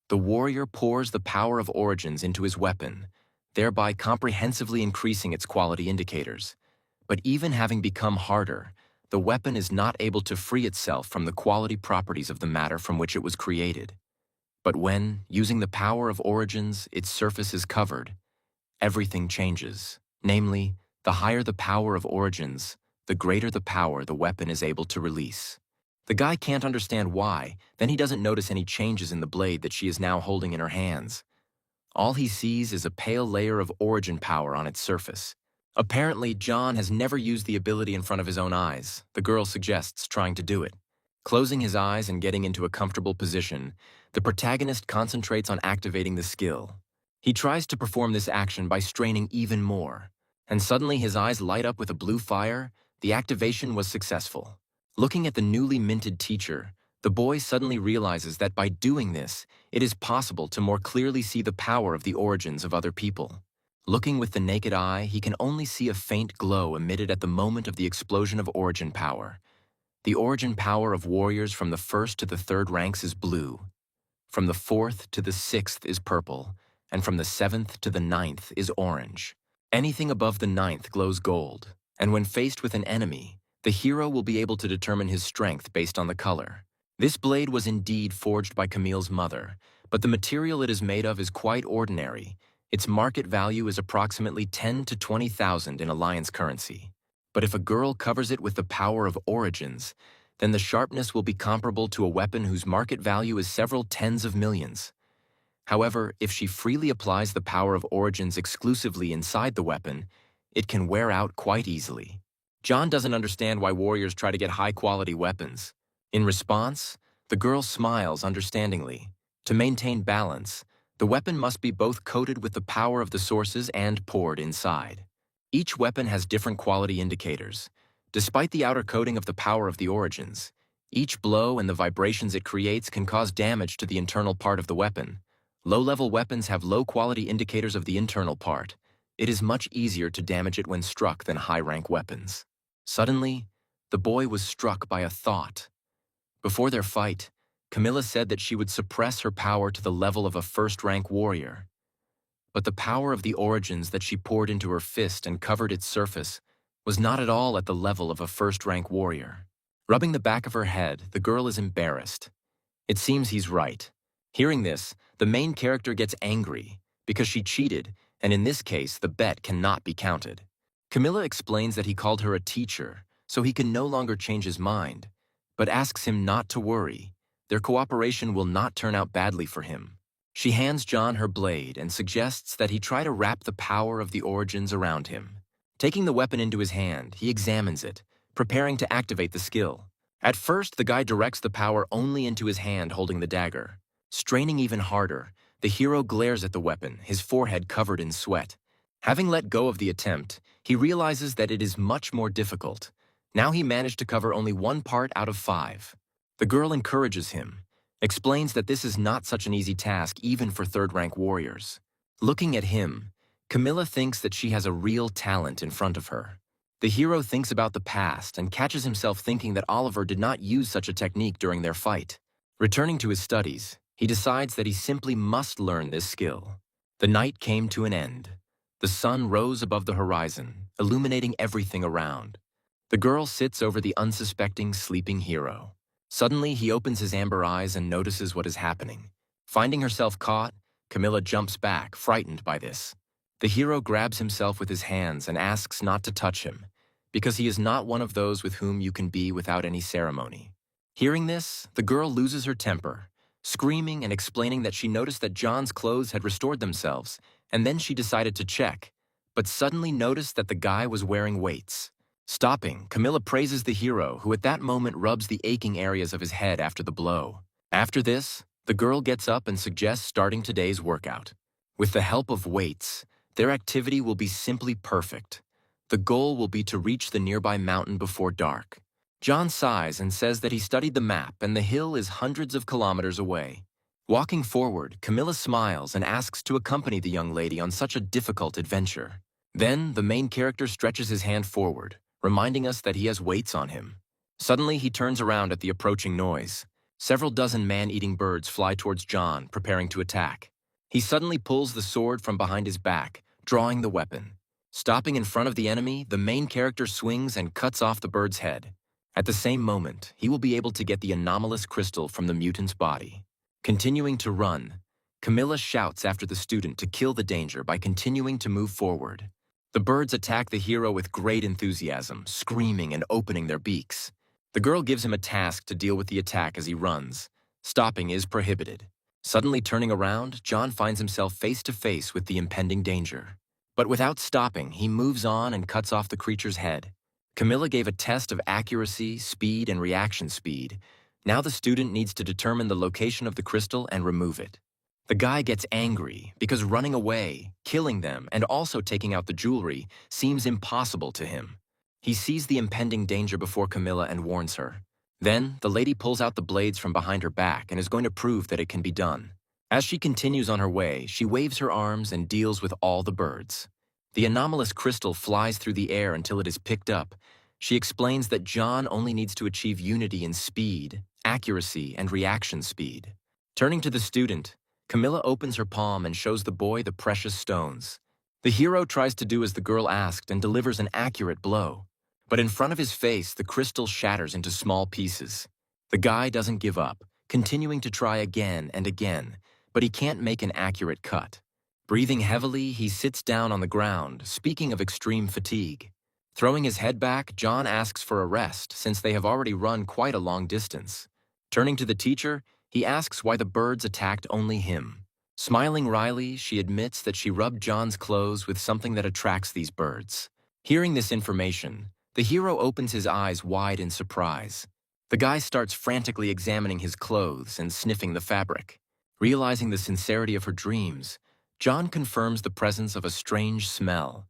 Speaker 1: The warrior pours the power of origins into his weapon, thereby comprehensively increasing its quality indicators. But even having become harder, the weapon is not able to free itself from the quality properties of the matter from which it was created. But when, using the power of origins, its surface is covered, everything changes. Namely, the higher the power of origins, the greater the power the weapon is able to release. The guy can't understand why, then he doesn't notice any changes in the blade that she is now holding in her hands. All he sees is a pale layer of origin power on its surface. Apparently, John has never used the ability in front of his own eyes, the girl suggests, trying to do it. Closing his eyes and getting into a comfortable position, the protagonist concentrates on activating the skill. He tries to perform this action by straining even more, and suddenly his eyes light up with a blue fire. The activation was successful. Looking at the newly minted teacher, the boy suddenly realizes that by doing this, it is possible to more clearly see the power of the origins of other people. Looking with the naked eye, he can only see a faint glow emitted at the moment of the explosion of origin power. The origin power of warriors from the first to the third ranks is blue. From the fourth to the sixth is purple, and from the seventh to the ninth is orange. Anything above the ninth glows gold, and when faced with an enemy, the hero will be able to determine his strength based on the color. This blade was indeed forged by Camille's mother, but the material it is made of is quite ordinary. Its market value is approximately 10 to 20,000 in alliance currency. But if a girl covers it with the power of origins, then the sharpness will be comparable to a weapon whose market value is several tens of millions. However, if she freely applies the power of origins exclusively inside the weapon, it can wear out quite easily. John doesn't understand why warriors try to get high-quality weapons. In response, the girl smiles understandingly. To maintain balance, the weapon must be both coated with the power of the sources and poured inside. Each weapon has different quality indicators. Despite the outer coating of the power of the origins, each blow and the vibrations it creates can cause damage to the internal part of the weapon. Low-level weapons have low-quality indicators of the internal part. It is much easier to damage it when struck than high-rank weapons. Suddenly, the boy was struck by a thought. Before their fight, Camilla said that she would suppress her power to the level of a first-rank warrior. But the power of the origins that she poured into her fist and covered its surface was not at all at the level of a first-rank warrior. Rubbing the back of her head, the girl is embarrassed. It seems he's right. Hearing this, the main character gets angry because she cheated, and in this case, the bet cannot be counted. Camilla explains that he called her a teacher, so he can no longer change his mind, but asks him not to worry. Their cooperation will not turn out badly for him. She hands John her blade and suggests that he try to wrap the power of the origins around him. Taking the weapon into his hand, he examines it, preparing to activate the skill. At first, the guy directs the power only into his hand holding the dagger. Straining even harder, the hero glares at the weapon, his forehead covered in sweat. Having let go of the attempt, he realizes that it is much more difficult. Now he managed to cover only one part out of 5. The girl encourages him, explains that this is not such an easy task even for third-rank warriors. Looking at him, Camilla thinks that she has a real talent in front of her. The hero thinks about the past and catches himself thinking that Oliver did not use such a technique during their fight. Returning to his studies, he decides that he simply must learn this skill. The night came to an end. The sun rose above the horizon, illuminating everything around. The girl sits over the unsuspecting, sleeping hero. Suddenly, he opens his amber eyes and notices what is happening. Finding herself caught, Camilla jumps back, frightened by this. The hero grabs himself with his hands and asks not to touch him, because he is not one of those with whom you can be without any ceremony. Hearing this, the girl loses her temper, screaming and explaining that she noticed that John's clothes had restored themselves, and then she decided to check, but suddenly noticed that the guy was wearing weights. Stopping, Camilla praises the hero, who at that moment rubs the aching areas of his head after the blow. After this, the girl gets up and suggests starting today's workout. With the help of weights, their activity will be simply perfect. The goal will be to reach the nearby mountain before dark. John sighs and says that he studied the map and the hill is hundreds of kilometers away. Walking forward, Camilla smiles and asks to accompany the young lady on such a difficult adventure. Then, the main character stretches his hand forward, reminding us that he has weights on him. Suddenly, he turns around at the approaching noise. Several dozen man-eating birds fly towards John, preparing to attack. He suddenly pulls the sword from behind his back, drawing the weapon. Stopping in front of the enemy, the main character swings and cuts off the bird's head. At the same moment, he will be able to get the anomalous crystal from the mutant's body. Continuing to run, Camilla shouts after the student to kill the danger by continuing to move forward. The birds attack the hero with great enthusiasm, screaming and opening their beaks. The girl gives him a task to deal with the attack as he runs. Stopping is prohibited. Suddenly turning around, John finds himself face to face with the impending danger. But without stopping, he moves on and cuts off the creature's head. Camilla gave a test of accuracy, speed, and reaction speed. Now the student needs to determine the location of the crystal and remove it. The guy gets angry because running away, killing them, and also taking out the jewelry seems impossible to him. He sees the impending danger before Camilla and warns her. Then, the lady pulls out the blades from behind her back and is going to prove that it can be done. As she continues on her way, she waves her arms and deals with all the birds. The anomalous crystal flies through the air until it is picked up. She explains that John only needs to achieve unity in speed, accuracy, and reaction speed. Turning to the student, Camilla opens her palm and shows the boy the precious stones. The hero tries to do as the girl asked and delivers an accurate blow. But in front of his face, the crystal shatters into small pieces. The guy doesn't give up, continuing to try again and again, but he can't make an accurate cut. Breathing heavily, he sits down on the ground, speaking of extreme fatigue. Throwing his head back, John asks for a rest, since they have already run quite a long distance. Turning to the teacher, he asks why the birds attacked only him. Smiling wryly, she admits that she rubbed John's clothes with something that attracts these birds. Hearing this information, the hero opens his eyes wide in surprise. The guy starts frantically examining his clothes and sniffing the fabric. Realizing the sincerity of her dreams, John confirms the presence of a strange smell.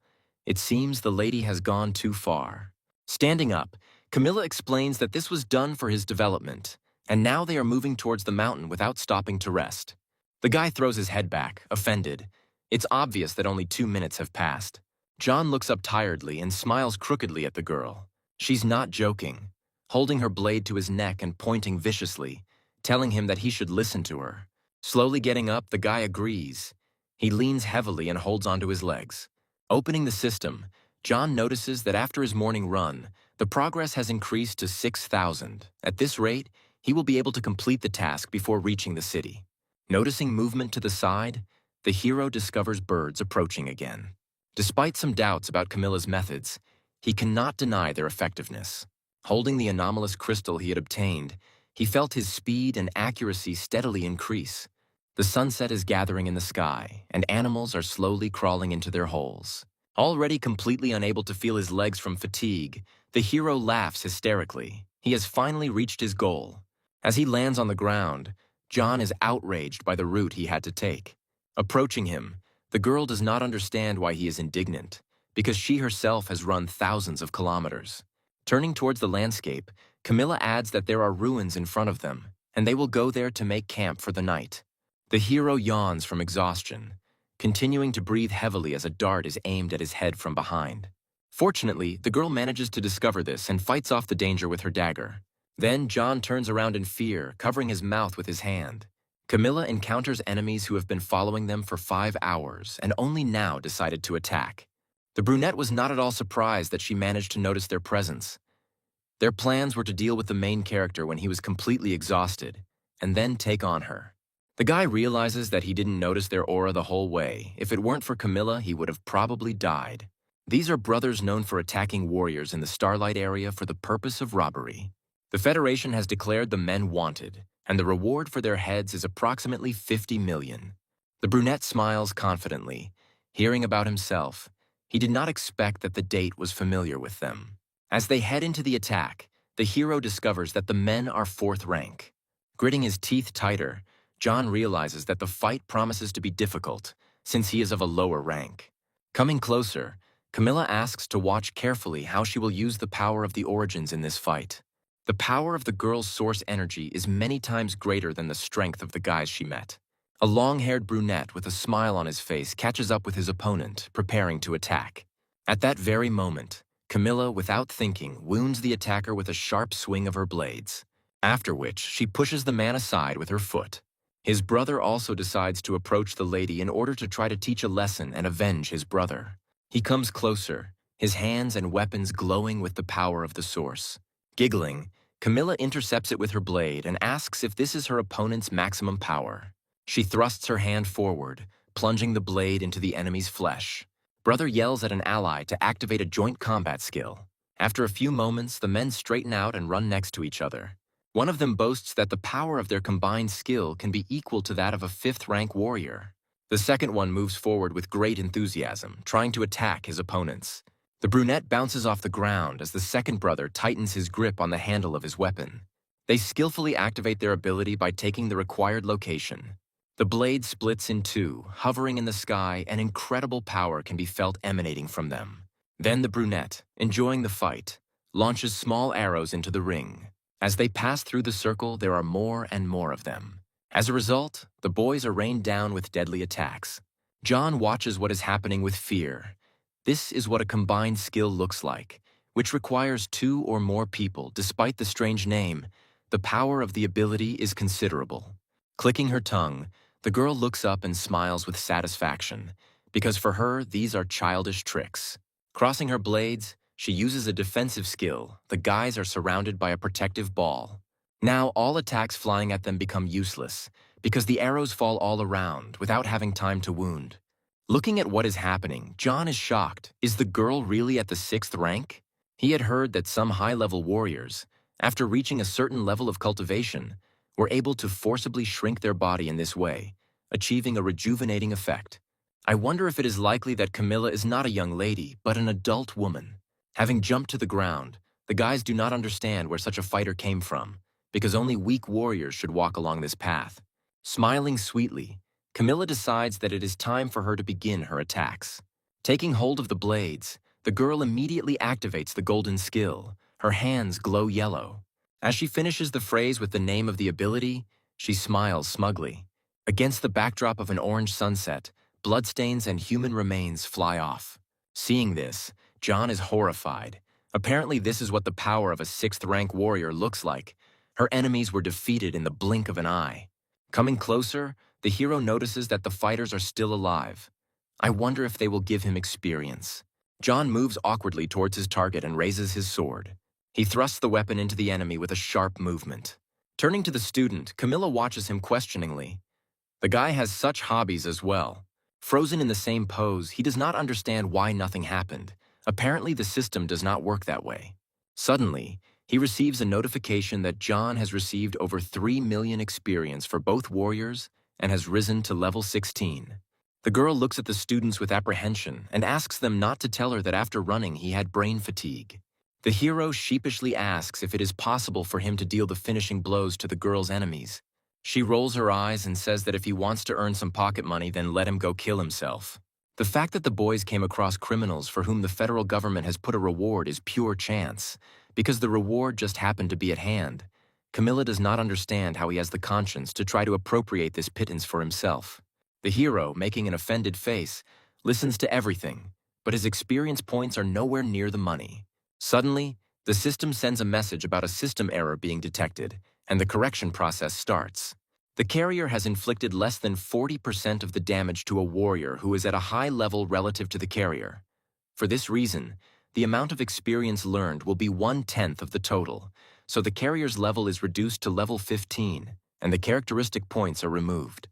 Speaker 1: It seems the lady has gone too far. Standing up, Camilla explains that this was done for his development, and now they are moving towards the mountain without stopping to rest. The guy throws his head back, offended. It's obvious that only 2 minutes have passed. John looks up tiredly and smiles crookedly at the girl. She's not joking, holding her blade to his neck and pointing viciously, telling him that he should listen to her. Slowly getting up, the guy agrees. He leans heavily and holds onto his legs. Opening the system, John notices that after his morning run, the progress has increased to 6,000. At this rate, he will be able to complete the task before reaching the city. Noticing movement to the side, the hero discovers birds approaching again. Despite some doubts about Camilla's methods, he cannot deny their effectiveness. Holding the anomalous crystal he had obtained, he felt his speed and accuracy steadily increase. The sunset is gathering in the sky, and animals are slowly crawling into their holes. Already completely unable to feel his legs from fatigue, the hero laughs hysterically. He has finally reached his goal. As he lands on the ground, John is outraged by the route he had to take. Approaching him, the girl does not understand why he is indignant, because she herself has run thousands of kilometers. Turning towards the landscape, Camilla adds that there are ruins in front of them, and they will go there to make camp for the night. The hero yawns from exhaustion, continuing to breathe heavily as a dart is aimed at his head from behind. Fortunately, the girl manages to discover this and fights off the danger with her dagger. Then John turns around in fear, covering his mouth with his hand. Camilla encounters enemies who have been following them for 5 hours and only now decided to attack. The brunette was not at all surprised that she managed to notice their presence. Their plans were to deal with the main character when he was completely exhausted, and then take on her. The guy realizes that he didn't notice their aura the whole way. If it weren't for Camilla, he would have probably died. These are brothers known for attacking warriors in the Starlight area for the purpose of robbery. The Federation has declared the men wanted, and the reward for their heads is approximately 50 million. The brunette smiles confidently. Hearing about himself, he did not expect that the date was familiar with them. As they head into the attack, the hero discovers that the men are 4th rank. Gritting his teeth tighter, John realizes that the fight promises to be difficult, since he is of a lower rank. Coming closer, Camilla asks to watch carefully how she will use the power of the origins in this fight. The power of the girl's source energy is many times greater than the strength of the guys she met. A long-haired brunette with a smile on his face catches up with his opponent, preparing to attack. At that very moment, Camilla, without thinking, wounds the attacker with a sharp swing of her blades, after which she pushes the man aside with her foot. His brother also decides to approach the lady in order to try to teach a lesson and avenge his brother. He comes closer, his hands and weapons glowing with the power of the source. Giggling, Camilla intercepts it with her blade and asks if this is her opponent's maximum power. She thrusts her hand forward, plunging the blade into the enemy's flesh. Brother yells at an ally to activate a joint combat skill. After a few moments, the men straighten out and run next to each other. One of them boasts that the power of their combined skill can be equal to that of a 5th-rank warrior. The second one moves forward with great enthusiasm, trying to attack his opponents. The brunette bounces off the ground as the second brother tightens his grip on the handle of his weapon. They skillfully activate their ability by taking the required location. The blade splits in two, hovering in the sky, and incredible power can be felt emanating from them. Then the brunette, enjoying the fight, launches small arrows into the ring. As they pass through the circle, there are more and more of them. As a result, the boys are rained down with deadly attacks. John watches what is happening with fear. This is what a combined skill looks like, which requires two or more people. Despite the strange name, the power of the ability is considerable. Clicking her tongue, the girl looks up and smiles with satisfaction, because for her, these are childish tricks. Crossing her blades, she uses a defensive skill. The guys are surrounded by a protective ball. Now all attacks flying at them become useless, because the arrows fall all around without having time to wound. Looking at what is happening, John is shocked. Is the girl really at the 6th rank? He had heard that some high-level warriors, after reaching a certain level of cultivation, were able to forcibly shrink their body in this way, achieving a rejuvenating effect. I wonder if it is likely that Camilla is not a young lady, but an adult woman. Having jumped to the ground, the guys do not understand where such a fighter came from, because only weak warriors should walk along this path. Smiling sweetly, Camilla decides that it is time for her to begin her attacks. Taking hold of the blades, the girl immediately activates the golden skill. Her hands glow yellow. As she finishes the phrase with the name of the ability, she smiles smugly. Against the backdrop of an orange sunset, bloodstains and human remains fly off. Seeing this, John is horrified. Apparently this is what the power of a 6th-rank warrior looks like. Her enemies were defeated in the blink of an eye. Coming closer, the hero notices that the fighters are still alive. I wonder if they will give him experience. John moves awkwardly towards his target and raises his sword. He thrusts the weapon into the enemy with a sharp movement. Turning to the student, Camilla watches him questioningly. The guy has such hobbies as well. Frozen in the same pose, he does not understand why nothing happened. Apparently the system does not work that way. Suddenly, he receives a notification that John has received over 3 million experience for both warriors and has risen to level 16. The girl looks at the students with apprehension and asks them not to tell her that after running he had brain fatigue. The hero sheepishly asks if it is possible for him to deal the finishing blows to the girl's enemies. She rolls her eyes and says that if he wants to earn some pocket money, then let him go kill himself. The fact that the boys came across criminals for whom the federal government has put a reward is pure chance, because the reward just happened to be at hand. Camilla does not understand how he has the conscience to try to appropriate this pittance for himself. The hero, making an offended face, listens to everything, but his experience points are nowhere near the money. Suddenly, the system sends a message about a system error being detected, and the correction process starts. The carrier has inflicted less than 40% of the damage to a warrior who is at a high level relative to the carrier. For this reason, the amount of experience learned will be 1/10 of the total, so the carrier's level is reduced to level 15, and the characteristic points are removed.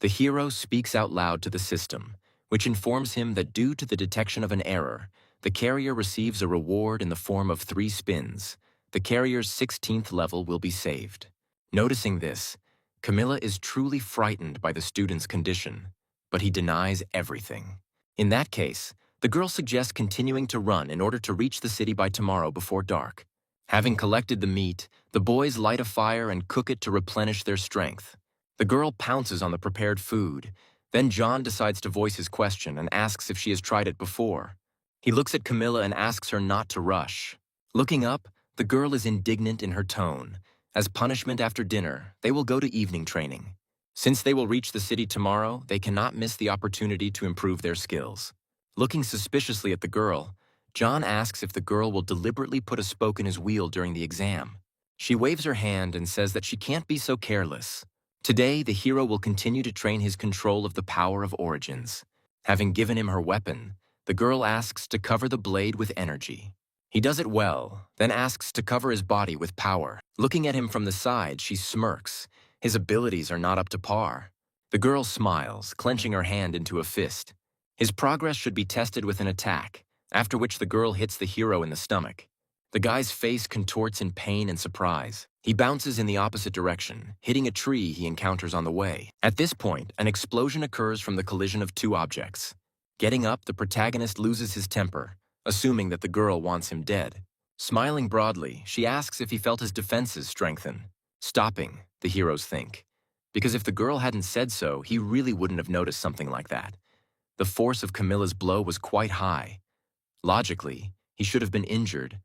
Speaker 1: The hero speaks out loud to the system, which informs him that due to the detection of an error, the carrier receives a reward in the form of 3 spins. The carrier's 16th level will be saved. Noticing this, Camilla is truly frightened by the student's condition, but he denies everything. In that case, the girl suggests continuing to run in order to reach the city by tomorrow before dark. Having collected the meat, the boys light a fire and cook it to replenish their strength. The girl pounces on the prepared food. Then John decides to voice his question and asks if she has tried it before. He looks at Camilla and asks her not to rush. Looking up, the girl is indignant in her tone. As punishment after dinner, they will go to evening training. Since they will reach the city tomorrow, they cannot miss the opportunity to improve their skills. Looking suspiciously at the girl, John asks if the girl will deliberately put a spoke in his wheel during the exam. She waves her hand and says that she can't be so careless. Today, the hero will continue to train his control of the power of origins. Having given him her weapon, the girl asks to cover the blade with energy. He does it well, then asks to cover his body with power. Looking at him from the side, she smirks. His abilities are not up to par. The girl smiles, clenching her hand into a fist. His progress should be tested with an attack, after which the girl hits the hero in the stomach. The guy's face contorts in pain and surprise. He bounces in the opposite direction, hitting a tree he encounters on the way. At this point, an explosion occurs from the collision of 2 objects. Getting up, the protagonist loses his temper, assuming that the girl wants him dead. Smiling broadly, she asks if he felt his defenses strengthen. stopping, the heroes think. Because if the girl hadn't said so, he really wouldn't have noticed something like that. The force of Camilla's blow was quite high. Logically, he should have been injured,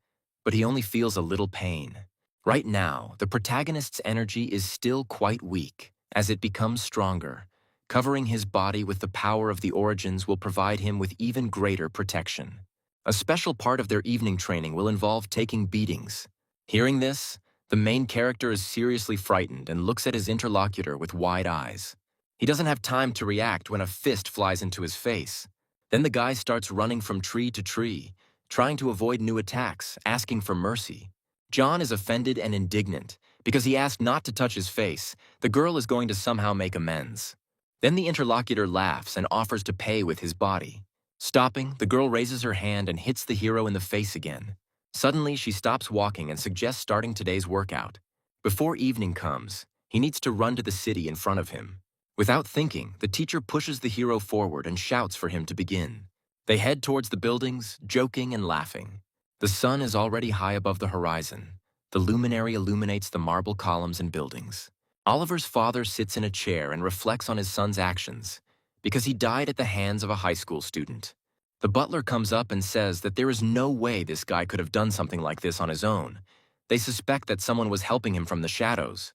Speaker 1: but he only feels a little pain. Right now, the protagonist's energy is still quite weak. As it becomes stronger, covering his body with the power of the origins will provide him with even greater protection. A special part of their evening training will involve taking beatings. Hearing this, the main character is seriously frightened and looks at his interlocutor with wide eyes. He doesn't have time to react when a fist flies into his face. Then the guy starts running from tree to tree, trying to avoid new attacks, asking for mercy. John is offended and indignant because he asked not to touch his face. The girl is going to somehow make amends. Then the interlocutor laughs and offers to pay with his body. Stopping, the girl raises her hand and hits the hero in the face again. Suddenly, she stops walking and suggests starting today's workout. Before evening comes, he needs to run to the city in front of him. Without thinking, the teacher pushes the hero forward and shouts for him to begin. They head towards the buildings, joking and laughing. The sun is already high above the horizon. The luminary illuminates the marble columns and buildings. Oliver's father sits in a chair and reflects on his son's actions, because he died at the hands of a high school student. The butler comes up and says that there is no way this guy could have done something like this on his own. They suspect that someone was helping him from the shadows.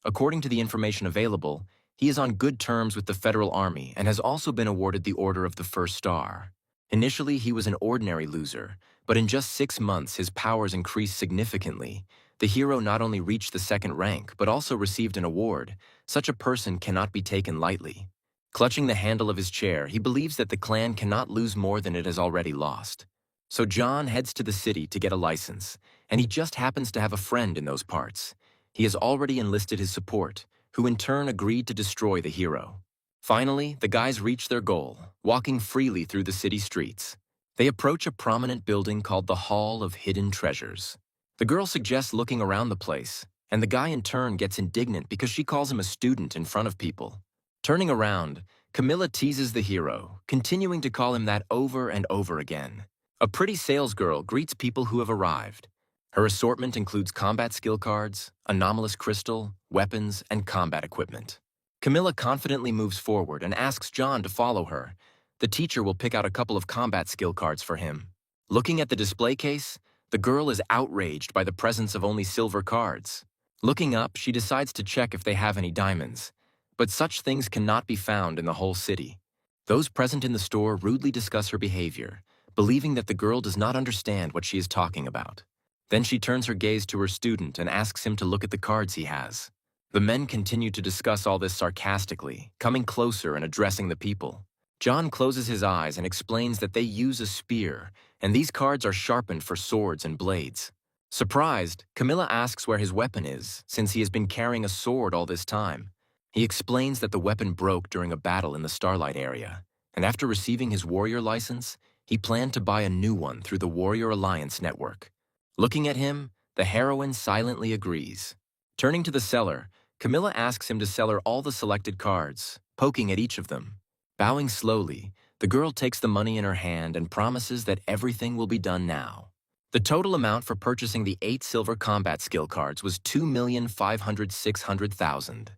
Speaker 1: According to the information available, he is on good terms with the Federal Army and has also been awarded the Order of the First Star. Initially, he was an ordinary loser, but in just 6 months, his powers increased significantly. The hero not only reached the second rank, but also received an award. Such a person cannot be taken lightly. Clutching the handle of his chair, he believes that the clan cannot lose more than it has already lost. So John heads to the city to get a license, and he just happens to have a friend in those parts. He has already enlisted his support, who in turn agreed to destroy the hero. Finally, the guys reach their goal, walking freely through the city streets. They approach a prominent building called the Hall of Hidden Treasures. The girl suggests looking around the place, and the guy in turn gets indignant because she calls him a student in front of people. Turning around, Camilla teases the hero, continuing to call him that over and over again. A pretty salesgirl greets people who have arrived. Her assortment includes combat skill cards, anomalous crystal, weapons, and combat equipment. Camilla confidently moves forward and asks John to follow her. The teacher will pick out a couple of combat skill cards for him. Looking at the display case, the girl is outraged by the presence of only silver cards. Looking up, she decides to check if they have any diamonds. But such things cannot be found in the whole city. Those present in the store rudely discuss her behavior, believing that the girl does not understand what she is talking about. Then she turns her gaze to her student and asks him to look at the cards he has. The men continue to discuss all this sarcastically, coming closer and addressing the people. John closes his eyes and explains that they use a spear, and these cards are sharpened for swords and blades. Surprised, Camilla asks where his weapon is, since he has been carrying a sword all this time. He explains that the weapon broke during a battle in the Starlight area, and after receiving his warrior license, he planned to buy a new one through the Warrior Alliance network. Looking at him, the heroine silently agrees. Turning to the seller, Camilla asks him to sell her all the selected cards, poking at each of them. Bowing slowly, the girl takes the money in her hand and promises that everything will be done now. The total amount for purchasing the 8 silver combat skill cards was 2,500,600,000.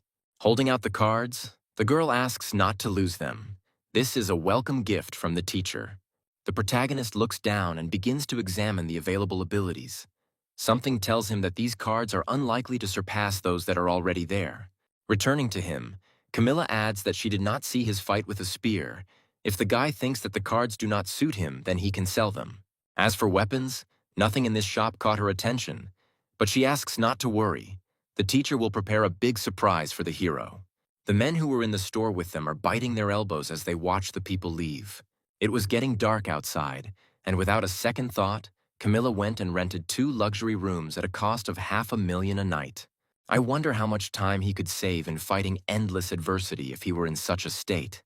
Speaker 1: Holding out the cards, the girl asks not to lose them. This is a welcome gift from the teacher. The protagonist looks down and begins to examine the available abilities. Something tells him that these cards are unlikely to surpass those that are already there. Returning to him, Camilla adds that she did not see his fight with a spear. If the guy thinks that the cards do not suit him, then he can sell them. As for weapons, nothing in this shop caught her attention, but she asks not to worry. The teacher will prepare a big surprise for the hero. The men who were in the store with them are biting their elbows as they watch the people leave. It was getting dark outside, and without a second thought, Camilla went and rented 2 luxury rooms at a cost of $500,000 a night. I wonder how much time he could save in fighting endless adversity if he were in such a state.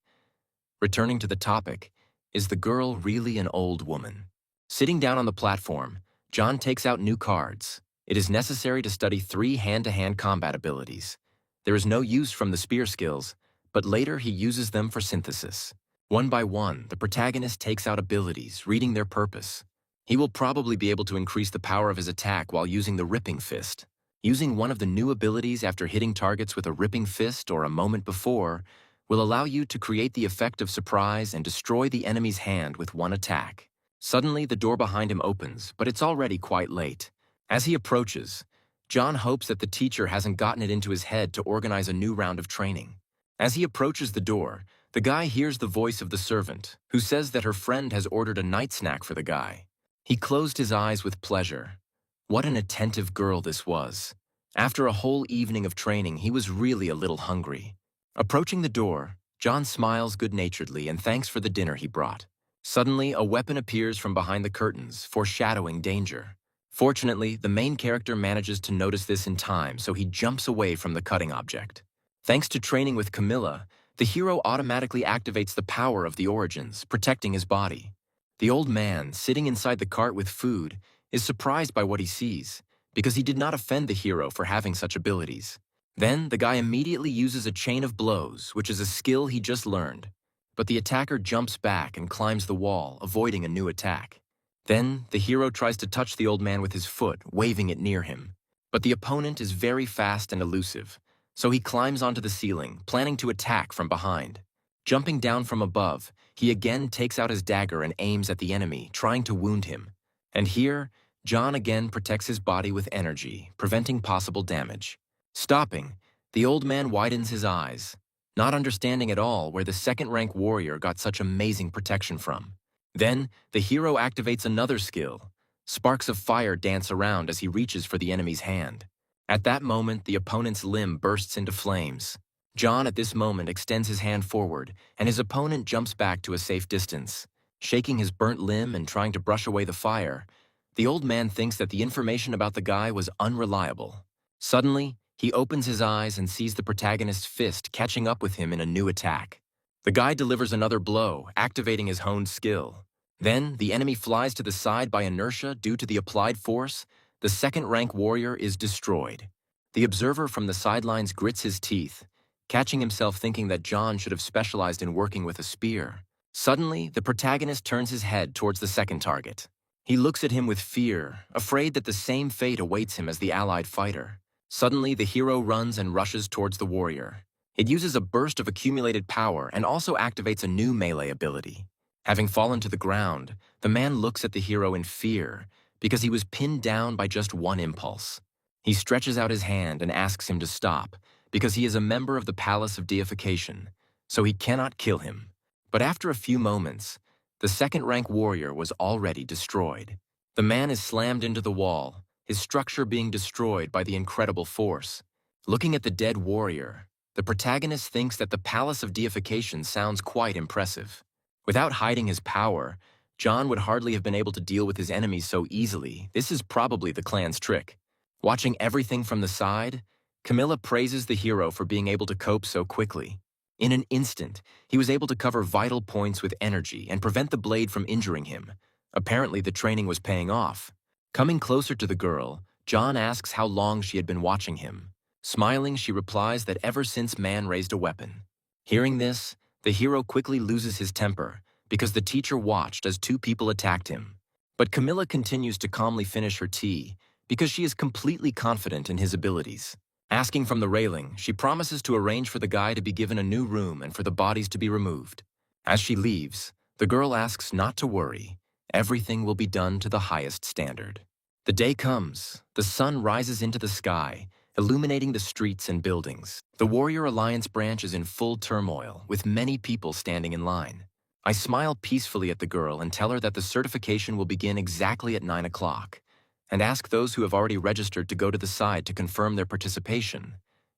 Speaker 1: Returning to the topic, is the girl really an old woman? Sitting down on the platform, John takes out new cards. It is necessary to study 3 hand-to-hand combat abilities. There is no use from the spear skills, but later he uses them for synthesis. One by one, the protagonist takes out abilities, reading their purpose. He will probably be able to increase the power of his attack while using the ripping fist. Using one of the new abilities after hitting targets with a ripping fist or a moment before will allow you to create the effect of surprise and destroy the enemy's hand with one attack. Suddenly, the door behind him opens, but it's already quite late. As he approaches, John hopes that the teacher hasn't gotten it into his head to organize a new round of training. As he approaches the door, the guy hears the voice of the servant, who says that her friend has ordered a night snack for the guy. He closed his eyes with pleasure. What an attentive girl this was. After a whole evening of training, he was really a little hungry. Approaching the door, John smiles good-naturedly and thanks for the dinner he brought. Suddenly, a weapon appears from behind the curtains, foreshadowing danger. Fortunately, the main character manages to notice this in time, so he jumps away from the cutting object. Thanks to training with Camilla, the hero automatically activates the power of the origins, protecting his body. The old man, sitting inside the cart with food, is surprised by what he sees, because he did not offend the hero for having such abilities. Then, the guy immediately uses a chain of blows, which is a skill he just learned. But the attacker jumps back and climbs the wall, avoiding a new attack. Then, the hero tries to touch the old man with his foot, waving it near him. But the opponent is very fast and elusive, so he climbs onto the ceiling, planning to attack from behind. Jumping down from above, he again takes out his dagger and aims at the enemy, trying to wound him. And here, John again protects his body with energy, preventing possible damage. Stopping, the old man widens his eyes, not understanding at all where the second-rank warrior got such amazing protection from. Then, the hero activates another skill. Sparks of fire dance around as he reaches for the enemy's hand. At that moment, the opponent's limb bursts into flames. John, at this moment, extends his hand forward, and his opponent jumps back to a safe distance. Shaking his burnt limb and trying to brush away the fire, the old man thinks that the information about the guy was unreliable. Suddenly, he opens his eyes and sees the protagonist's fist catching up with him in a new attack. The guy delivers another blow, activating his honed skill. Then, the enemy flies to the side by inertia due to the applied force. The second-rank warrior is destroyed. The observer from the sidelines grits his teeth, catching himself thinking that John should have specialized in working with a spear. Suddenly, the protagonist turns his head towards the second target. He looks at him with fear, afraid that the same fate awaits him as the allied fighter. Suddenly, the hero runs and rushes towards the warrior. It uses a burst of accumulated power and also activates a new melee ability. Having fallen to the ground, the man looks at the hero in fear because he was pinned down by just one impulse. He stretches out his hand and asks him to stop because he is a member of the Palace of Deification, so he cannot kill him. But after a few moments, the second-rank warrior was already destroyed. The man is slammed into the wall, his structure being destroyed by the incredible force. Looking at the dead warrior, the protagonist thinks that the Palace of Deification sounds quite impressive. Without hiding his power, John would hardly have been able to deal with his enemies so easily. This is probably the clan's trick. Watching everything from the side, Camilla praises the hero for being able to cope so quickly. In an instant, he was able to cover vital points with energy and prevent the blade from injuring him. Apparently, the training was paying off. Coming closer to the girl, John asks how long she had been watching him. Smiling, she replies that ever since man raised a weapon. Hearing this, the hero quickly loses his temper because the teacher watched as two people attacked him. But Camilla continues to calmly finish her tea because she is completely confident in his abilities. Asking from the railing, she promises to arrange for the guy to be given a new room and for the bodies to be removed. As she leaves, the girl asks not to worry. Everything will be done to the highest standard. The day comes. The sun rises into the sky, illuminating the streets and buildings. The Warrior Alliance branch is in full turmoil, with many people standing in line. I smile peacefully at the girl and tell her that the certification will begin exactly at 9 o'clock, and ask those who have already registered to go to the side to confirm their participation,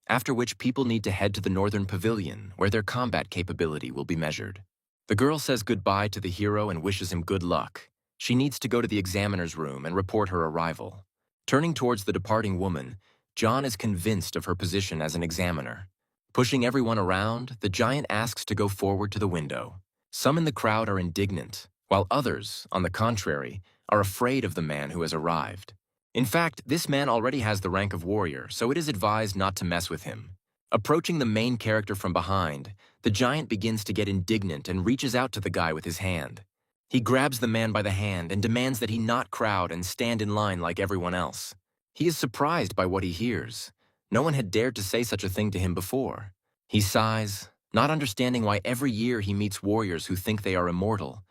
Speaker 1: after which people need to head to the Northern Pavilion, where their combat capability will be measured. The girl says goodbye to the hero and wishes him good luck. She needs to go to the examiner's room and report her arrival. Turning towards the departing woman, John is convinced of her position as an examiner. Pushing everyone around, the giant asks to go forward to the window. Some in the crowd are indignant, while others, on the contrary, are afraid of the man who has arrived. In fact, this man already has the rank of warrior, so it is advised not to mess with him. Approaching the main character from behind, the giant begins to get indignant and reaches out to the guy with his hand. He grabs the man by the hand and demands that he not crowd and stand in line like everyone else. He is surprised by what he hears. No one had dared to say such a thing to him before. He sighs, not understanding why every year he meets warriors who think they are immortal.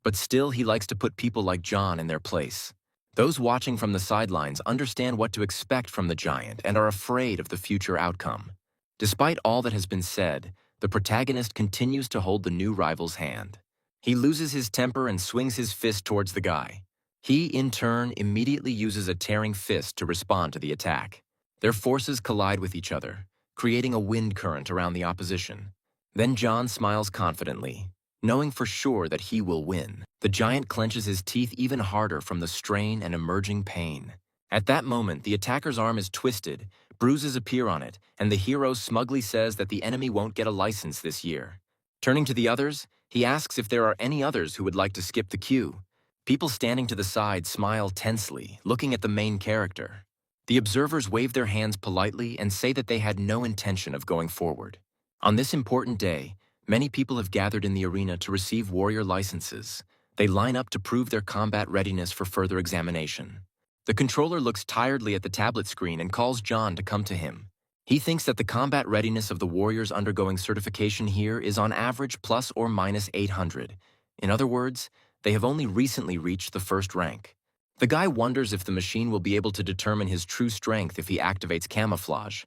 Speaker 1: But still, he likes to put people like John in their place. Those watching from the sidelines understand what to expect from the giant and are afraid of the future outcome. Despite all that has been said, the protagonist continues to hold the new rival's hand. He loses his temper and swings his fist towards the guy. He, in turn, immediately uses a tearing fist to respond to the attack. Their forces collide with each other, creating a wind current around the opposition. Then John smiles confidently, knowing for sure that he will win. The giant clenches his teeth even harder from the strain and emerging pain. At that moment, the attacker's arm is twisted, bruises appear on it, and the hero smugly says that the enemy won't get a license this year. Turning to the others, he asks if there are any others who would like to skip the queue. People standing to the side smile tensely, looking at the main character. The observers wave their hands politely and say that they had no intention of going forward. On this important day, many people have gathered in the arena to receive warrior licenses. They line up to prove their combat readiness for further examination. The controller looks tiredly at the tablet screen and calls John to come to him. He thinks that the combat readiness of the warriors undergoing certification here is on average plus or minus 800. In other words, they have only recently reached the first rank. The guy wonders if the machine will be able to determine his true strength if he activates camouflage.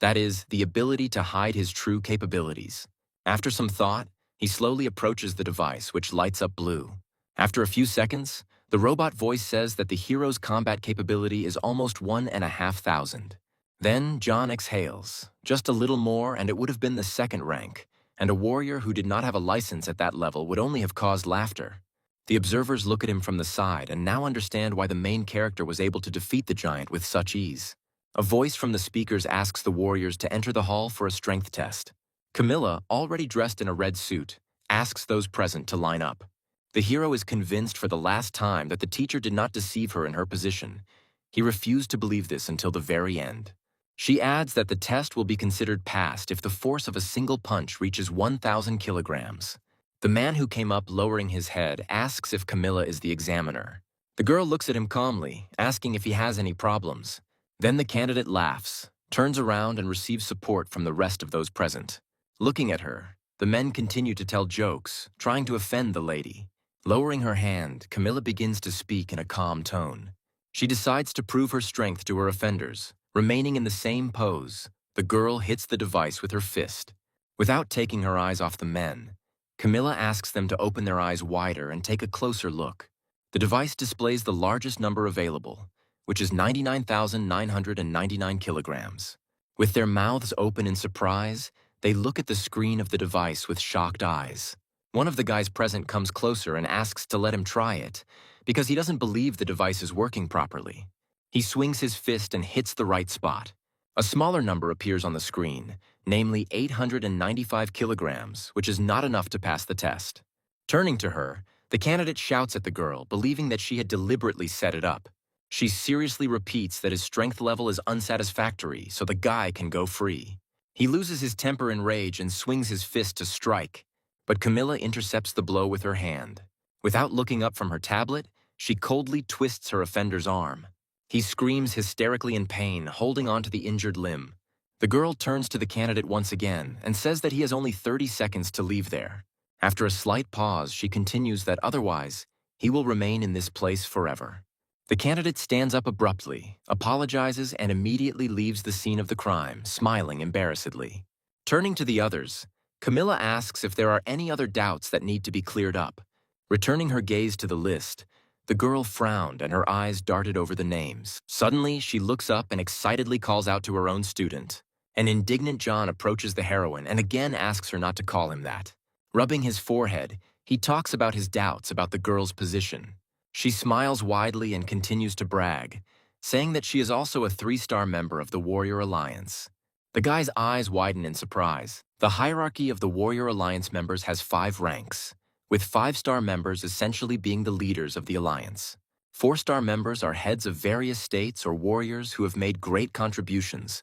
Speaker 1: That is, the ability to hide his true capabilities. After some thought, he slowly approaches the device, which lights up blue. After a few seconds, the robot voice says that the hero's combat capability is almost 1,500. Then John exhales. Just a little more and it would have been the second rank, and a warrior who did not have a license at that level would only have caused laughter. The observers look at him from the side and now understand why the main character was able to defeat the giant with such ease. A voice from the speakers asks the warriors to enter the hall for a strength test. Camilla, already dressed in a red suit, asks those present to line up. The hero is convinced for the last time that the teacher did not deceive her in her position. He refused to believe this until the very end. She adds that the test will be considered passed if the force of a single punch reaches 1,000 kilograms. The man who came up lowering his head asks if Camilla is the examiner. The girl looks at him calmly, asking if he has any problems. Then the candidate laughs, turns around and receives support from the rest of those present. Looking at her, the men continue to tell jokes, trying to offend the lady. Lowering her hand, Camilla begins to speak in a calm tone. She decides to prove her strength to her offenders. Remaining in the same pose, the girl hits the device with her fist. Without taking her eyes off the men, Camilla asks them to open their eyes wider and take a closer look. The device displays the largest number available, which is 99,999 kilograms. With their mouths open in surprise, they look at the screen of the device with shocked eyes. One of the guys present comes closer and asks to let him try it, because he doesn't believe the device is working properly. He swings his fist and hits the right spot. A smaller number appears on the screen, namely 895 kilograms, which is not enough to pass the test. Turning to her, the candidate shouts at the girl, believing that she had deliberately set it up. She seriously repeats that his strength level is unsatisfactory, so the guy can go free. He loses his temper in rage and swings his fist to strike, but Camilla intercepts the blow with her hand. Without looking up from her tablet, she coldly twists her offender's arm. He screams hysterically in pain, holding onto the injured limb. The girl turns to the candidate once again and says that he has only 30 seconds to leave there. After a slight pause, she continues that otherwise, he will remain in this place forever. The candidate stands up abruptly, apologizes, and immediately leaves the scene of the crime, smiling embarrassedly. Turning to the others, Camilla asks if there are any other doubts that need to be cleared up. Returning her gaze to the list, the girl frowned and her eyes darted over the names. Suddenly, she looks up and excitedly calls out to her own student. An indignant John approaches the heroine and again asks her not to call him that. Rubbing his forehead, he talks about his doubts about the girl's position. She smiles widely and continues to brag, saying that she is also a 3-star member of the Warrior Alliance. The guy's eyes widen in surprise. The hierarchy of the Warrior Alliance members has 5 ranks, with 5-star members essentially being the leaders of the alliance. 4-star members are heads of various states or warriors who have made great contributions,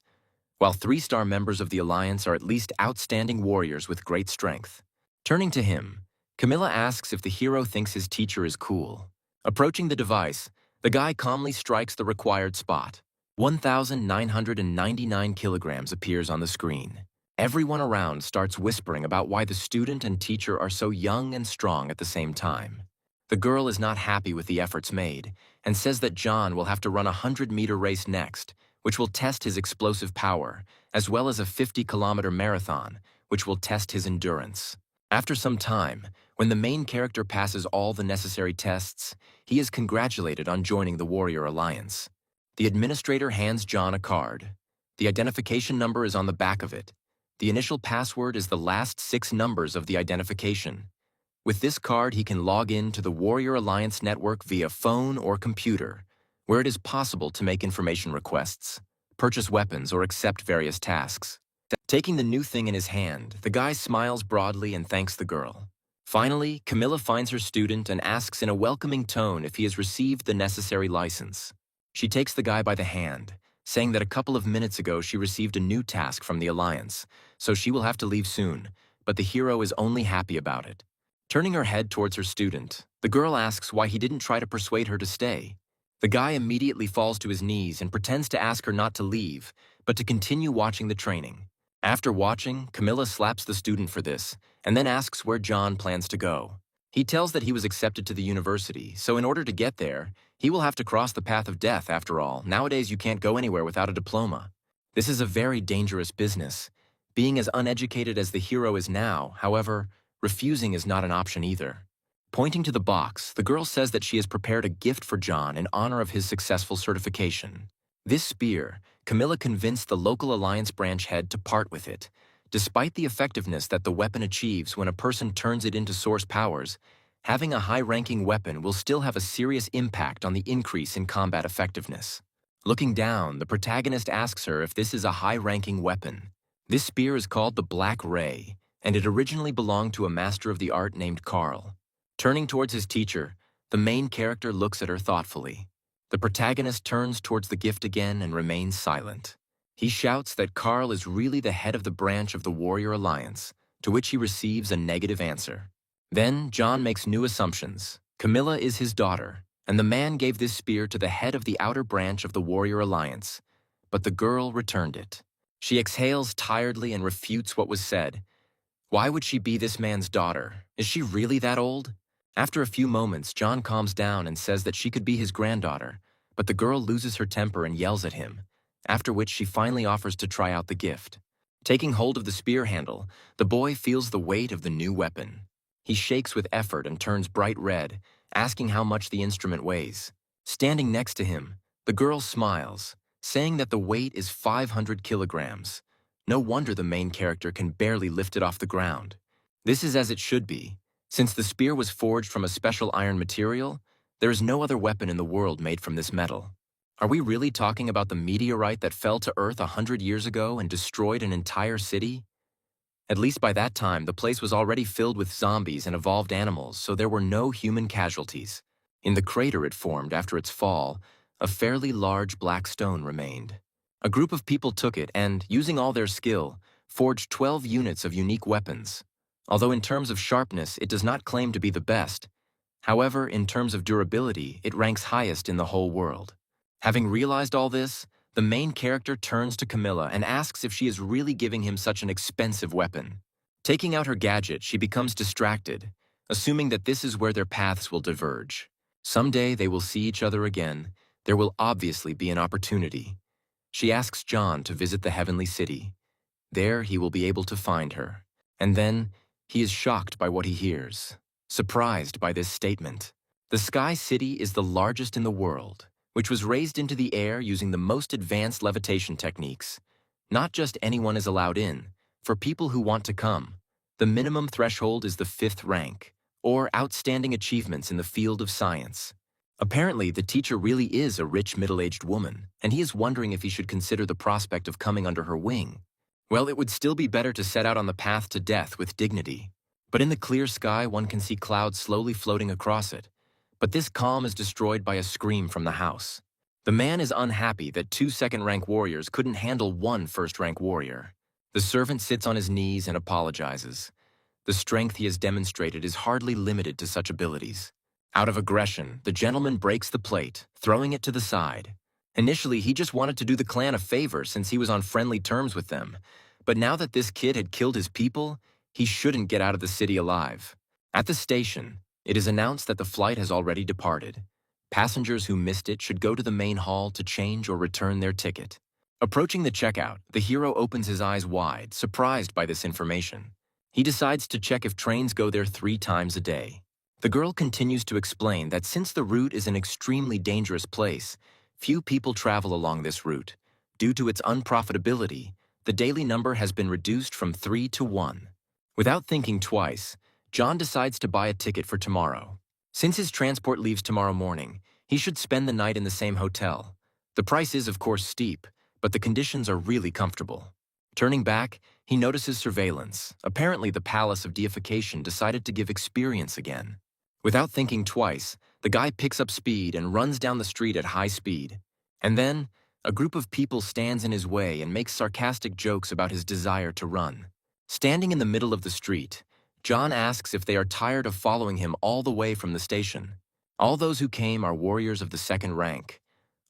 Speaker 1: while 3-star members of the alliance are at least outstanding warriors with great strength. Turning to him, Camilla asks if the hero thinks his teacher is cool. Approaching the device, the guy calmly strikes the required spot. 1,999 kilograms appears on the screen. Everyone around starts whispering about why the student and teacher are so young and strong at the same time. The girl is not happy with the efforts made and says that John will have to run a 100-meter race next, which will test his explosive power, as well as a 50-kilometer marathon, which will test his endurance. After some time, when the main character passes all the necessary tests, he is congratulated on joining the Warrior Alliance. The administrator hands John a card. The identification number is on the back of it. The initial password is the last 6 numbers of the identification. With this card, he can log in to the Warrior Alliance network via phone or computer, where it is possible to make information requests, purchase weapons, or accept various tasks. Taking the new thing in his hand, the guy smiles broadly and thanks the girl. Finally, Camilla finds her student and asks in a welcoming tone if he has received the necessary license. She takes the guy by the hand, saying that a couple of minutes ago she received a new task from the Alliance, so she will have to leave soon, but the hero is only happy about it. Turning her head towards her student, the girl asks why he didn't try to persuade her to stay. The guy immediately falls to his knees and pretends to ask her not to leave, but to continue watching the training. After watching, Camilla slaps the student for this, and then asks where John plans to go. He tells that he was accepted to the university, so in order to get there, he will have to cross the path of death. After all, nowadays you can't go anywhere without a diploma. This is a very dangerous business. Being as uneducated as the hero is now, however, refusing is not an option either. Pointing to the box, the girl says that she has prepared a gift for John in honor of his successful certification. This spear, Camilla convinced the local Alliance branch head to part with it. Despite the effectiveness that the weapon achieves when a person turns it into source powers, having a high-ranking weapon will still have a serious impact on the increase in combat effectiveness. Looking down, the protagonist asks her if this is a high-ranking weapon. This spear is called the Black Ray, and it originally belonged to a master of the art named Carl. Turning towards his teacher, the main character looks at her thoughtfully. The protagonist turns towards the gift again and remains silent. He shouts that Carl is really the head of the branch of the Warrior Alliance, to which he receives a negative answer. Then, John makes new assumptions. Camilla is his daughter, and the man gave this spear to the head of the outer branch of the Warrior Alliance, but the girl returned it. She exhales tiredly and refutes what was said. Why would she be this man's daughter? Is she really that old? After a few moments, John calms down and says that she could be his granddaughter, but the girl loses her temper and yells at him, after which she finally offers to try out the gift. Taking hold of the spear handle, the boy feels the weight of the new weapon. He shakes with effort and turns bright red, asking how much the instrument weighs. Standing next to him, the girl smiles, saying that the weight is 500 kilograms. No wonder the main character can barely lift it off the ground. This is as it should be. Since the spear was forged from a special iron material, there is no other weapon in the world made from this metal. Are we really talking about the meteorite that fell to Earth 100 years ago and destroyed an entire city? At least by that time, the place was already filled with zombies and evolved animals, so there were no human casualties. In the crater it formed after its fall, a fairly large black stone remained. A group of people took it and, using all their skill, forged 12 units of unique weapons. Although in terms of sharpness, it does not claim to be the best. However, in terms of durability, it ranks highest in the whole world. Having realized all this, the main character turns to Camilla and asks if she is really giving him such an expensive weapon. Taking out her gadget, she becomes distracted, assuming that this is where their paths will diverge. Someday they will see each other again. There will obviously be an opportunity. She asks John to visit the Heavenly City. There he will be able to find her. And then, he is shocked by what he hears, surprised by this statement. The Sky City is the largest in the world, which was raised into the air using the most advanced levitation techniques. Not just anyone is allowed in. For people who want to come, the minimum threshold is the 5th rank, or outstanding achievements in the field of science. Apparently, the teacher really is a rich middle-aged woman, and he is wondering if he should consider the prospect of coming under her wing. Well, it would still be better to set out on the path to death with dignity. But in the clear sky, one can see clouds slowly floating across it. But this calm is destroyed by a scream from the house. The man is unhappy that 2 second-rank warriors couldn't handle 1 first-rank warrior. The servant sits on his knees and apologizes. The strength he has demonstrated is hardly limited to such abilities. Out of aggression, the gentleman breaks the plate, throwing it to the side. Initially, he just wanted to do the clan a favor since he was on friendly terms with them. But now that this kid had killed his people, he shouldn't get out of the city alive. At the station, it is announced that the flight has already departed. Passengers who missed it should go to the main hall to change or return their ticket. Approaching the checkout, the hero opens his eyes wide, surprised by this information. He decides to check if trains go there 3 times a day. The girl continues to explain that since the route is an extremely dangerous place, few people travel along this route. Due to its unprofitability, the daily number has been reduced from 3 to 1. Without thinking twice, John decides to buy a ticket for tomorrow. Since his transport leaves tomorrow morning, he should spend the night in the same hotel. The price is, of course, steep, but the conditions are really comfortable. Turning back, he notices surveillance. Apparently, the Palace of Deification decided to give experience again. Without thinking twice, the guy picks up speed and runs down the street at high speed. And then, a group of people stands in his way and makes sarcastic jokes about his desire to run. Standing in the middle of the street, John asks if they are tired of following him all the way from the station. All those who came are warriors of the 2nd rank.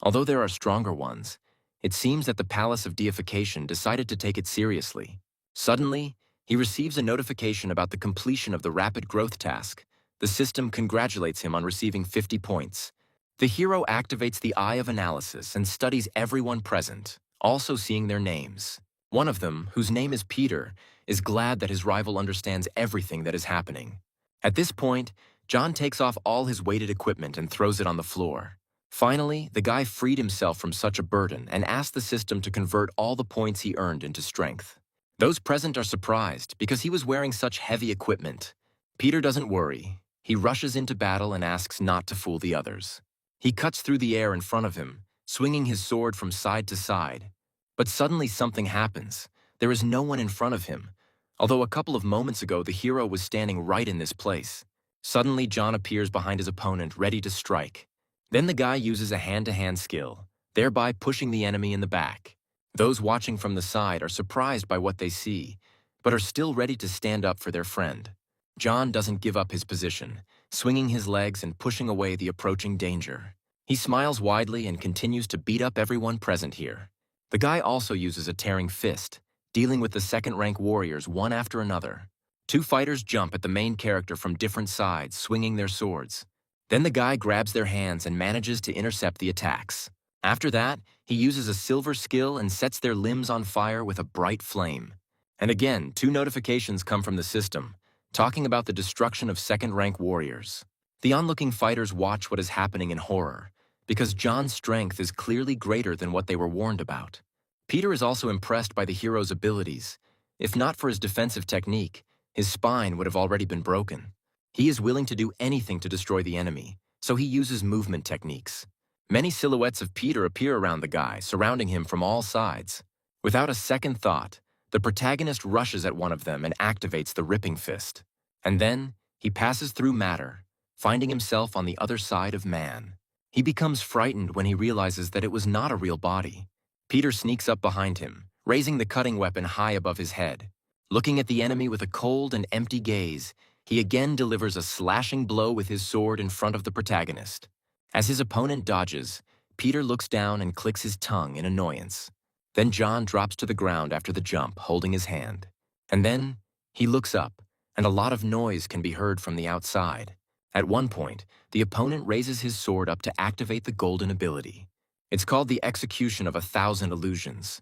Speaker 1: Although there are stronger ones, it seems that the Palace of Deification decided to take it seriously. Suddenly, he receives a notification about the completion of the rapid growth task. The system congratulates him on receiving 50 points. The hero activates the Eye of Analysis and studies everyone present, also seeing their names. One of them, whose name is Peter, is glad that his rival understands everything that is happening. At this point, John takes off all his weighted equipment and throws it on the floor. Finally, the guy freed himself from such a burden and asked the system to convert all the points he earned into strength. Those present are surprised because he was wearing such heavy equipment. Peter doesn't worry. He rushes into battle and asks not to fool the others. He cuts through the air in front of him, swinging his sword from side to side. But suddenly something happens. There is no one in front of him, although a couple of moments ago the hero was standing right in this place. Suddenly John appears behind his opponent, ready to strike. Then the guy uses a hand-to-hand skill, thereby pushing the enemy in the back. Those watching from the side are surprised by what they see, but are still ready to stand up for their friend. John doesn't give up his position, swinging his legs and pushing away the approaching danger. He smiles widely and continues to beat up everyone present here. The guy also uses a tearing fist, dealing with the 2nd-rank warriors one after another. 2 fighters jump at the main character from different sides, swinging their swords. Then the guy grabs their hands and manages to intercept the attacks. After that, he uses a silver skill and sets their limbs on fire with a bright flame. And again, 2 notifications come from the system, talking about the destruction of 2nd-rank warriors. The onlooking fighters watch what is happening in horror, because John's strength is clearly greater than what they were warned about. Peter is also impressed by the hero's abilities. If not for his defensive technique, his spine would have already been broken. He is willing to do anything to destroy the enemy, so he uses movement techniques. Many silhouettes of Peter appear around the guy, surrounding him from all sides. Without a second thought, the protagonist rushes at one of them and activates the ripping fist. And then, he passes through matter, finding himself on the other side of man. He becomes frightened when he realizes that it was not a real body. Peter sneaks up behind him, raising the cutting weapon high above his head. Looking at the enemy with a cold and empty gaze, he again delivers a slashing blow with his sword in front of the protagonist. As his opponent dodges, Peter looks down and clicks his tongue in annoyance. Then John drops to the ground after the jump, holding his hand. And then, he looks up, and a lot of noise can be heard from the outside. At one point, the opponent raises his sword up to activate the golden ability. It's called the execution of 1,000 illusions.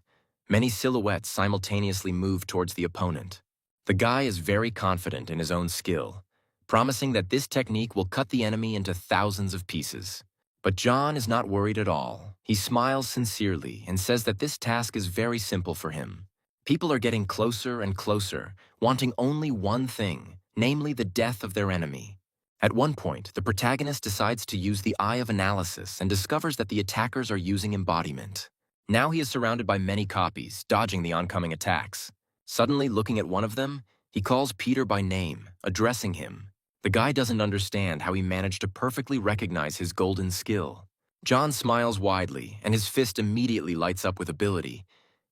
Speaker 1: Many silhouettes simultaneously move towards the opponent. The guy is very confident in his own skill, promising that this technique will cut the enemy into thousands of pieces. But John is not worried at all. He smiles sincerely and says that this task is very simple for him. People are getting closer and closer, wanting only one thing, namely the death of their enemy. At one point, the protagonist decides to use the Eye of Analysis and discovers that the attackers are using embodiment. Now he is surrounded by many copies, dodging the oncoming attacks. Suddenly, looking at one of them, he calls Peter by name, addressing him. The guy doesn't understand how he managed to perfectly recognize his golden skill. John smiles widely, and his fist immediately lights up with ability,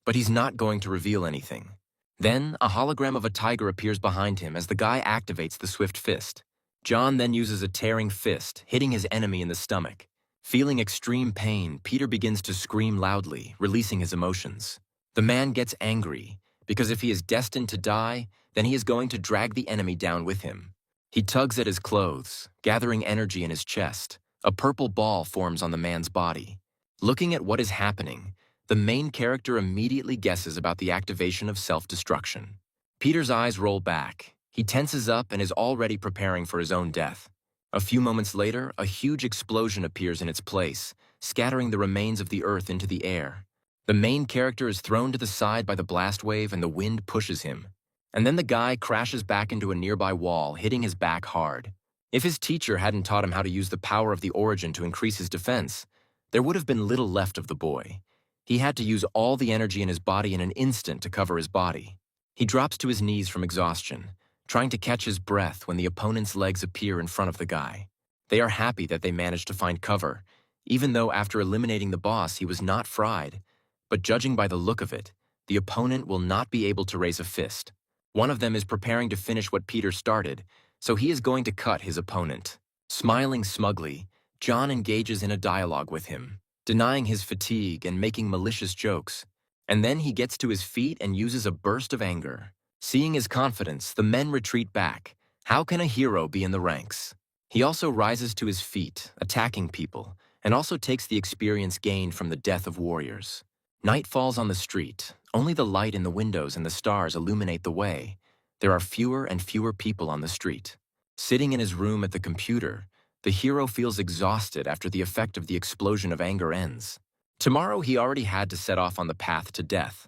Speaker 1: but he's not going to reveal anything. Then, a hologram of a tiger appears behind him as the guy activates the swift fist. John then uses a tearing fist, hitting his enemy in the stomach. Feeling extreme pain, Peter begins to scream loudly, releasing his emotions. The man gets angry, because if he is destined to die, then he is going to drag the enemy down with him. He tugs at his clothes, gathering energy in his chest. A purple ball forms on the man's body. Looking at what is happening, the main character immediately guesses about the activation of self-destruction. Peter's eyes roll back. He tenses up and is already preparing for his own death. A few moments later, a huge explosion appears in its place, scattering the remains of the Earth into the air. The main character is thrown to the side by the blast wave and the wind pushes him. And then the guy crashes back into a nearby wall, hitting his back hard. If his teacher hadn't taught him how to use the power of the origin to increase his defense, there would have been little left of the boy. He had to use all the energy in his body in an instant to cover his body. He drops to his knees from exhaustion, trying to catch his breath when the opponent's legs appear in front of the guy. They are happy that they managed to find cover, even though after eliminating the boss he was not fried. But judging by the look of it, the opponent will not be able to raise a fist. One of them is preparing to finish what Peter started, so he is going to cut his opponent. Smiling smugly, John engages in a dialogue with him, denying his fatigue and making malicious jokes. And then he gets to his feet and uses a burst of anger. Seeing his confidence, the men retreat back. How can a hero be in the ranks? He also rises to his feet, attacking people, and also takes the experience gained from the death of warriors. Night falls on the street. Only the light in the windows and the stars illuminate the way. There are fewer and fewer people on the street. Sitting in his room at the computer, the hero feels exhausted after the effect of the explosion of anger ends. Tomorrow he already had to set off on the path to death.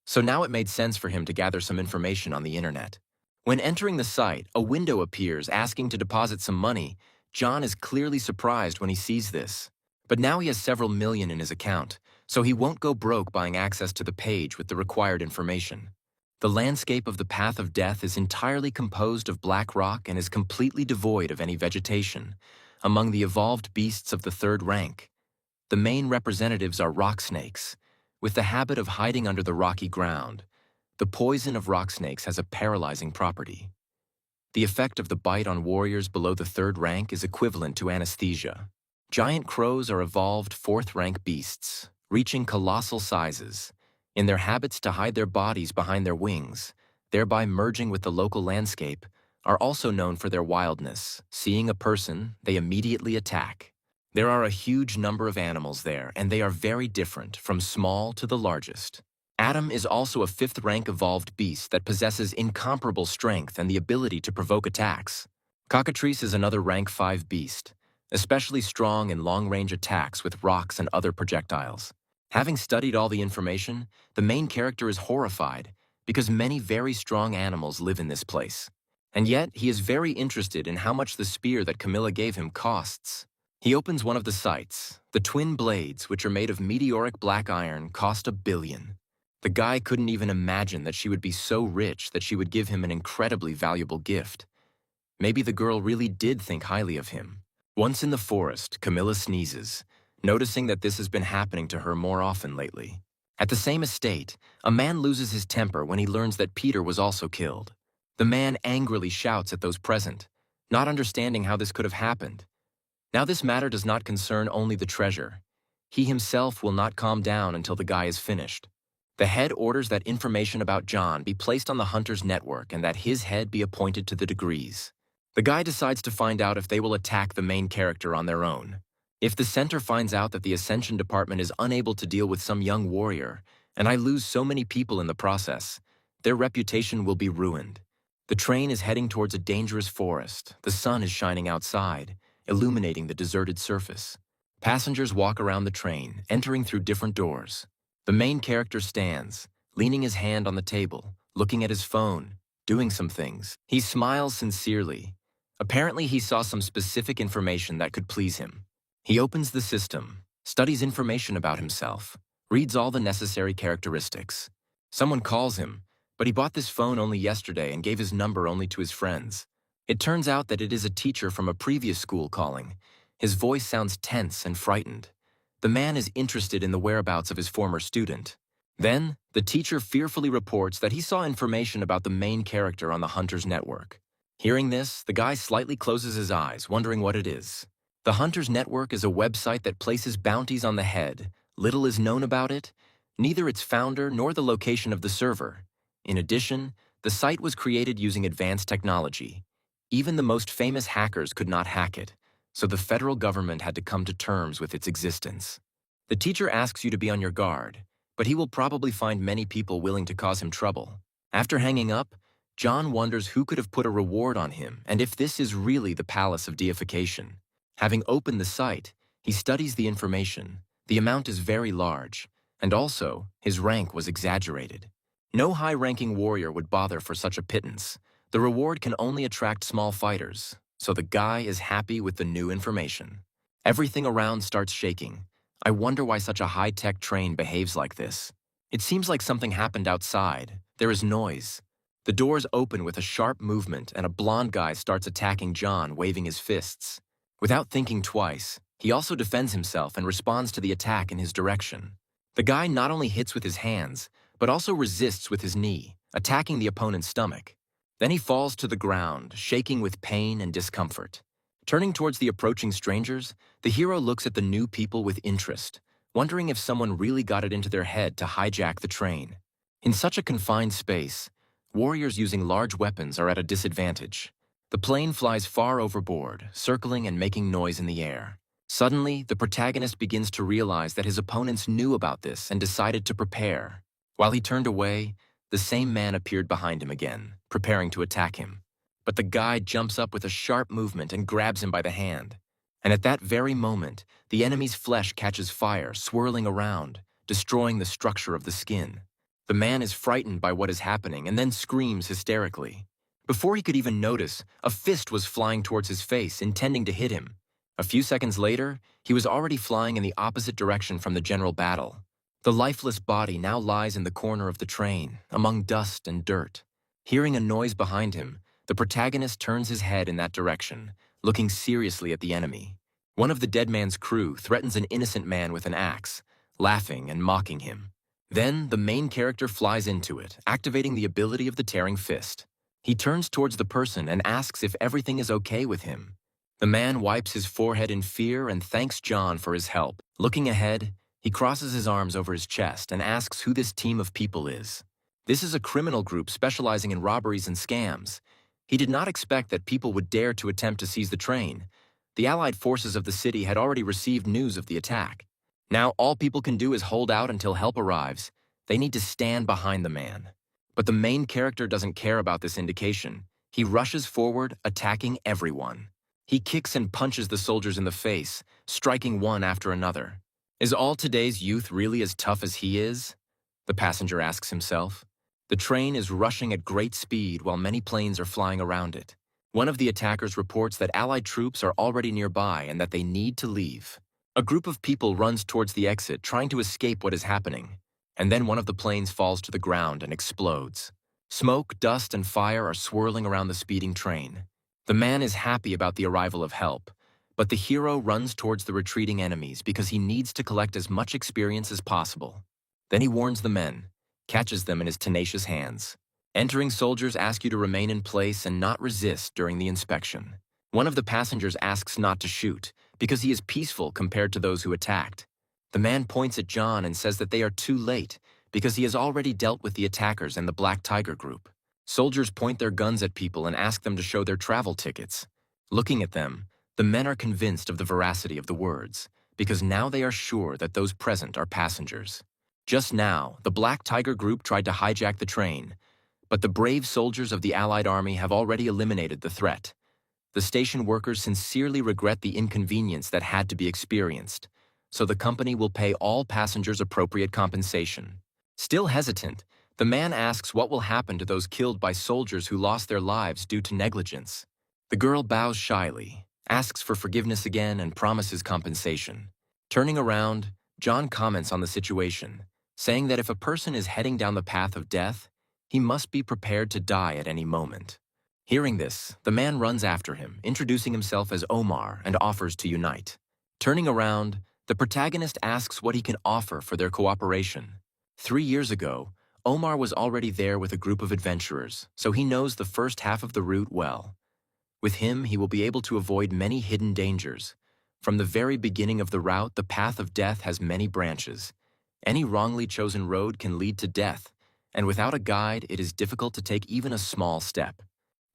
Speaker 1: So now it made sense for him to gather some information on the internet. When entering the site, a window appears asking to deposit some money. John is clearly surprised when he sees this. But now he has several million in his account, so he won't go broke buying access to the page with the required information. The landscape of the path of death is entirely composed of black rock and is completely devoid of any vegetation. Among the evolved beasts of the third rank, the main representatives are rock snakes, with the habit of hiding under the rocky ground. The poison of rock snakes has a paralyzing property. The effect of the bite on warriors below the third rank is equivalent to anesthesia. Giant crows are evolved fourth-rank beasts, reaching colossal sizes, in their habits to hide their bodies behind their wings, thereby merging with the local landscape, are also known for their wildness. Seeing a person, they immediately attack. There are a huge number of animals there, and they are very different, from small to the largest. Adam is also a fifth-rank evolved beast that possesses incomparable strength and the ability to provoke attacks. Cockatrice is another rank 5 beast, especially strong in long-range attacks with rocks and other projectiles. Having studied all the information, the main character is horrified because many very strong animals live in this place. And yet, he is very interested in how much the spear that Camilla gave him costs. He opens one of the sites. The twin blades, which are made of meteoric black iron, cost $1 billion. The guy couldn't even imagine that she would be so rich that she would give him an incredibly valuable gift. Maybe the girl really did think highly of him. Once in the forest, Camilla sneezes, noticing that this has been happening to her more often lately. At the same estate, a man loses his temper when he learns that Peter was also killed. The man angrily shouts at those present, not understanding how this could have happened. Now this matter does not concern only the treasure. He himself will not calm down until the guy is finished. The head orders that information about John be placed on the hunter's network and that his head be appointed to the degrees. The guy decides to find out if they will attack the main character on their own. If the center finds out that the Ascension Department is unable to deal with some young warrior, and I lose so many people in the process, their reputation will be ruined. The train is heading towards a dangerous forest. The sun is shining outside, illuminating the deserted surface. Passengers walk around the train, entering through different doors. The main character stands, leaning his hand on the table, looking at his phone, doing some things. He smiles sincerely. Apparently, he saw some specific information that could please him. He opens the system, studies information about himself, reads all the necessary characteristics. Someone calls him, but he bought this phone only yesterday and gave his number only to his friends. It turns out that it is a teacher from a previous school calling. His voice sounds tense and frightened. The man is interested in the whereabouts of his former student. Then, the teacher fearfully reports that he saw information about the main character on the hunter's network. Hearing this, the guy slightly closes his eyes, wondering what it is. The Hunter's Network is a website that places bounties on the head. Little is known about it, neither its founder nor the location of the server. In addition, the site was created using advanced technology. Even the most famous hackers could not hack it, so the federal government had to come to terms with its existence. The teacher asks you to be on your guard, but he will probably find many people willing to cause him trouble. After hanging up, John wonders who could have put a reward on him and if this is really the Palace of Deification. Having opened the site, he studies the information. The amount is very large, and also, his rank was exaggerated. No high-ranking warrior would bother for such a pittance. The reward can only attract small fighters, so the guy is happy with the new information. Everything around starts shaking. I wonder why such a high-tech train behaves like this. It seems like something happened outside. There is noise. The doors open with a sharp movement, and a blond guy starts attacking John, waving his fists. Without thinking twice, he also defends himself and responds to the attack in his direction. The guy not only hits with his hands, but also resists with his knee, attacking the opponent's stomach. Then he falls to the ground, shaking with pain and discomfort. Turning towards the approaching strangers, the hero looks at the new people with interest, wondering if someone really got it into their head to hijack the train. In such a confined space, warriors using large weapons are at a disadvantage. The plane flies far overboard, circling and making noise in the air. Suddenly, the protagonist begins to realize that his opponents knew about this and decided to prepare. While he turned away, the same man appeared behind him again, preparing to attack him. But the guide jumps up with a sharp movement and grabs him by the hand. And at that very moment, the enemy's flesh catches fire, swirling around, destroying the structure of the skin. The man is frightened by what is happening and then screams hysterically. Before he could even notice, a fist was flying towards his face, intending to hit him. A few seconds later, he was already flying in the opposite direction from the general battle. The lifeless body now lies in the corner of the train, among dust and dirt. Hearing a noise behind him, the protagonist turns his head in that direction, looking seriously at the enemy. One of the dead man's crew threatens an innocent man with an axe, laughing and mocking him. Then, the main character flies into it, activating the ability of the tearing fist. He turns towards the person and asks if everything is okay with him. The man wipes his forehead in fear and thanks John for his help. Looking ahead, he crosses his arms over his chest and asks who this team of people is. This is a criminal group specializing in robberies and scams. He did not expect that people would dare to attempt to seize the train. The Allied forces of the city had already received news of the attack. Now all people can do is hold out until help arrives. They need to stand behind the man. But the main character doesn't care about this indication. He rushes forward, attacking everyone. He kicks and punches the soldiers in the face, striking one after another. Is all today's youth really as tough as he is? The passenger asks himself. The train is rushing at great speed while many planes are flying around it. One of the attackers reports that Allied troops are already nearby and that they need to leave. A group of people runs towards the exit, trying to escape what is happening. And then one of the planes falls to the ground and explodes. Smoke, dust, and fire are swirling around the speeding train. The man is happy about the arrival of help, but the hero runs towards the retreating enemies because he needs to collect as much experience as possible. Then he warns the men, catches them in his tenacious hands. Entering soldiers ask you to remain in place and not resist during the inspection. One of the passengers asks not to shoot because he is peaceful compared to those who attacked. The man points at John and says that they are too late because he has already dealt with the attackers and the Black Tiger group. Soldiers point their guns at people and ask them to show their travel tickets. Looking at them, the men are convinced of the veracity of the words, because now they are sure that those present are passengers. Just now, the Black Tiger group tried to hijack the train, but the brave soldiers of the Allied army have already eliminated the threat. The station workers sincerely regret the inconvenience that had to be experienced, so the company will pay all passengers appropriate compensation. Still hesitant, the man asks what will happen to those killed by soldiers who lost their lives due to negligence. The girl bows shyly, asks for forgiveness again, and promises compensation. Turning around, John comments on the situation, saying that if a person is heading down the path of death, he must be prepared to die at any moment. Hearing this, the man runs after him, introducing himself as Omar and offers to unite. Turning around, the protagonist asks what he can offer for their cooperation. 3 years ago, Omar was already there with a group of adventurers, so he knows the first half of the route well. With him, he will be able to avoid many hidden dangers. From the very beginning of the route, the path of death has many branches. Any wrongly chosen road can lead to death, and without a guide, it is difficult to take even a small step.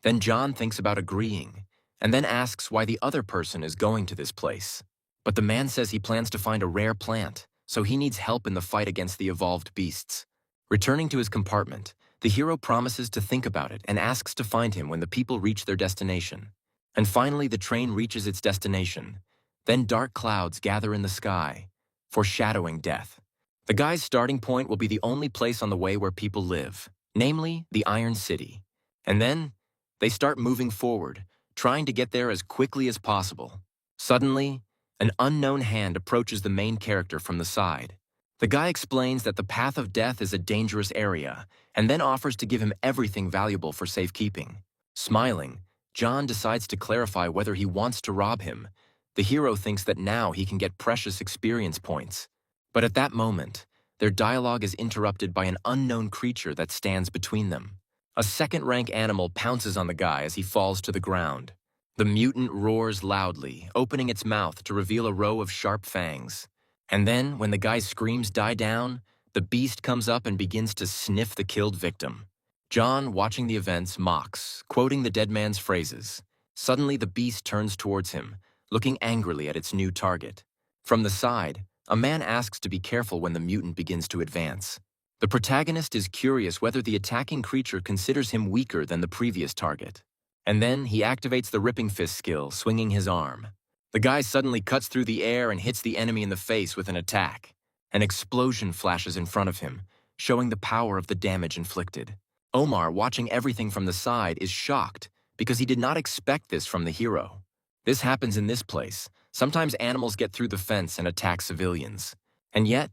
Speaker 1: Then John thinks about agreeing, and then asks why the other person is going to this place. But the man says he plans to find a rare plant, so he needs help in the fight against the evolved beasts. Returning to his compartment, the hero promises to think about it and asks to find him when the people reach their destination. And finally, the train reaches its destination. Then dark clouds gather in the sky, foreshadowing death. The guy's starting point will be the only place on the way where people live, namely the Iron City. And then, they start moving forward, trying to get there as quickly as possible. Suddenly, an unknown hand approaches the main character from the side. The guy explains that the path of death is a dangerous area, and then offers to give him everything valuable for safekeeping. Smiling, John decides to clarify whether he wants to rob him. The hero thinks that now he can get precious experience points. But at that moment, their dialogue is interrupted by an unknown creature that stands between them. A second-rank animal pounces on the guy as he falls to the ground. The mutant roars loudly, opening its mouth to reveal a row of sharp fangs. And then, when the guy's screams die down, the beast comes up and begins to sniff the killed victim. John, watching the events, mocks, quoting the dead man's phrases. Suddenly, the beast turns towards him, looking angrily at its new target. From the side, a man asks to be careful when the mutant begins to advance. The protagonist is curious whether the attacking creature considers him weaker than the previous target. And then he activates the ripping fist skill, swinging his arm. The guy suddenly cuts through the air and hits the enemy in the face with an attack. An explosion flashes in front of him, showing the power of the damage inflicted. Omar, watching everything from the side, is shocked because he did not expect this from the hero. This happens in this place. Sometimes animals get through the fence and attack civilians. And yet,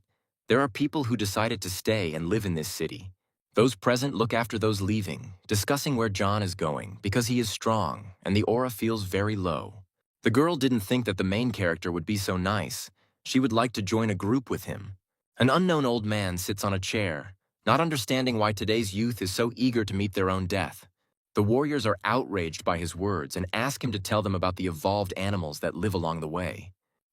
Speaker 1: there are people who decided to stay and live in this city. Those present look after those leaving, discussing where John is going because he is strong and the aura feels very low. The girl didn't think that the main character would be so nice. She would like to join a group with him. An unknown old man sits on a chair, not understanding why today's youth is so eager to meet their own death. The warriors are outraged by his words and ask him to tell them about the evolved animals that live along the way.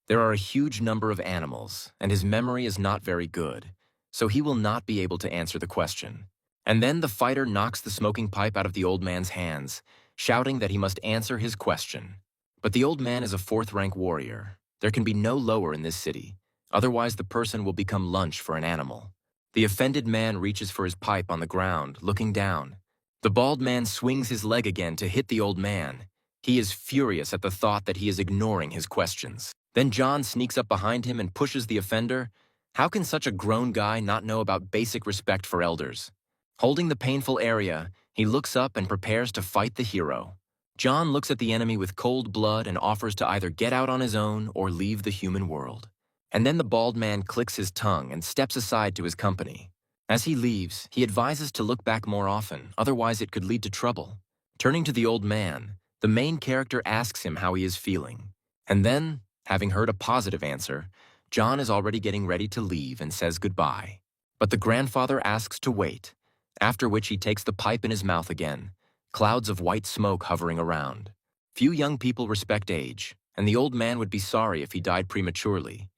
Speaker 1: There are a huge number of animals, and his memory is not very good, so he will not be able to answer the question. And then the fighter knocks the smoking pipe out of the old man's hands, shouting that he must answer his question. But the old man is a fourth-rank warrior. There can be no lower in this city, otherwise the person will become lunch for an animal. The offended man reaches for his pipe on the ground, looking down. The bald man swings his leg again to hit the old man. He is furious at the thought that he is ignoring his questions. Then John sneaks up behind him and pushes the offender. How can such a grown guy not know about basic respect for elders? Holding the painful area, he looks up and prepares to fight the hero. John looks at the enemy with cold blood and offers to either get out on his own or leave the human world. And then the bald man clicks his tongue and steps aside to his company. As he leaves, he advises to look back more often, otherwise it could lead to trouble. Turning to the old man, the main character asks him how he is feeling. And then, having heard a positive answer, John is already getting ready to leave and says goodbye. But the grandfather asks to wait, after which he takes the pipe in his mouth again, clouds of white smoke hovering around. Few young people respect age, and the old man would be sorry if he died prematurely.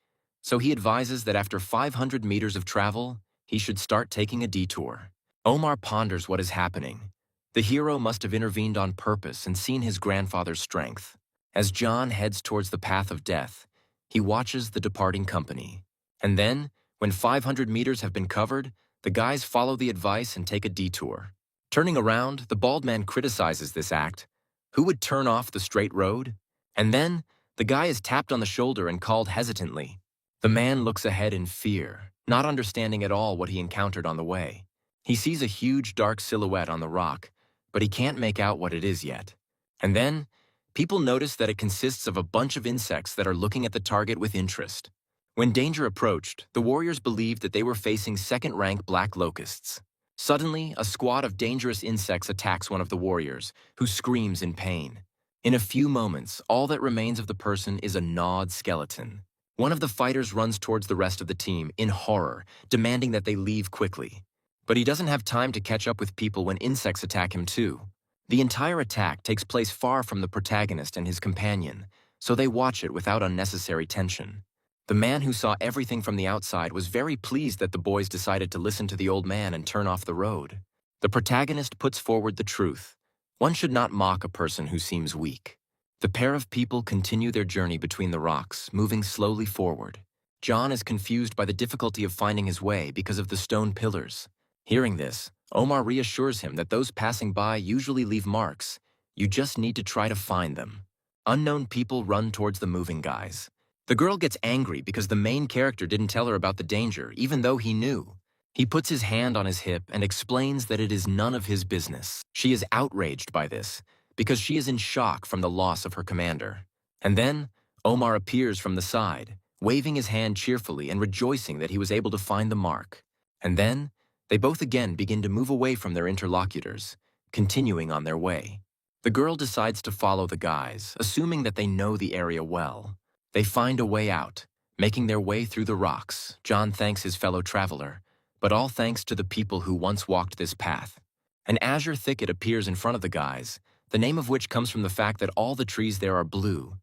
Speaker 1: So he advises that after 500 meters of travel, he should start taking a detour. Omar ponders what is happening. The hero must have intervened on purpose and seen his grandfather's strength. As John heads towards the path of death, he watches the departing company. And then, when 500 meters have been covered, the guys follow the advice and take a detour. Turning around, the bald man criticizes this act. Who would turn off the straight road? And then, the guy is tapped on the shoulder and called hesitantly. The man looks ahead in fear, not understanding at all what he encountered on the way. He sees a huge dark silhouette on the rock, but he can't make out what it is yet. And then, people notice that it consists of a bunch of insects that are looking at the target with interest. When danger approached, the warriors believed that they were facing second-rank black locusts. Suddenly, a squad of dangerous insects attacks one of the warriors, who screams in pain. In a few moments, all that remains of the person is a gnawed skeleton. One of the fighters runs towards the rest of the team, in horror, demanding that they leave quickly. But he doesn't have time to catch up with people when insects attack him too. The entire attack takes place far from the protagonist and his companion, so they watch it without unnecessary tension. The man who saw everything from the outside was very pleased that the boys decided to listen to the old man and turn off the road. The protagonist puts forward the truth. One should not mock a person who seems weak. The pair of people continue their journey between the rocks, moving slowly forward. John is confused by the difficulty of finding his way because of the stone pillars. Hearing this, Omar reassures him that those passing by usually leave marks. You just need to try to find them. Unknown people run towards the moving guys. The girl gets angry because the main character didn't tell her about the danger, even though he knew. He puts his hand on his hip and explains that it is none of his business. She is outraged by this, because she is in shock from the loss of her commander. And then, Omar appears from the side, waving his hand cheerfully and rejoicing that he was able to find the mark. And then, they both again begin to move away from their interlocutors, continuing on their way. The girl decides to follow the guys, assuming that they know the area well. They find a way out, making their way through the rocks. John thanks his fellow traveler, but all thanks to the people who once walked this path. An azure thicket appears in front of the guys, the name of which comes from the fact that all the trees there are blue.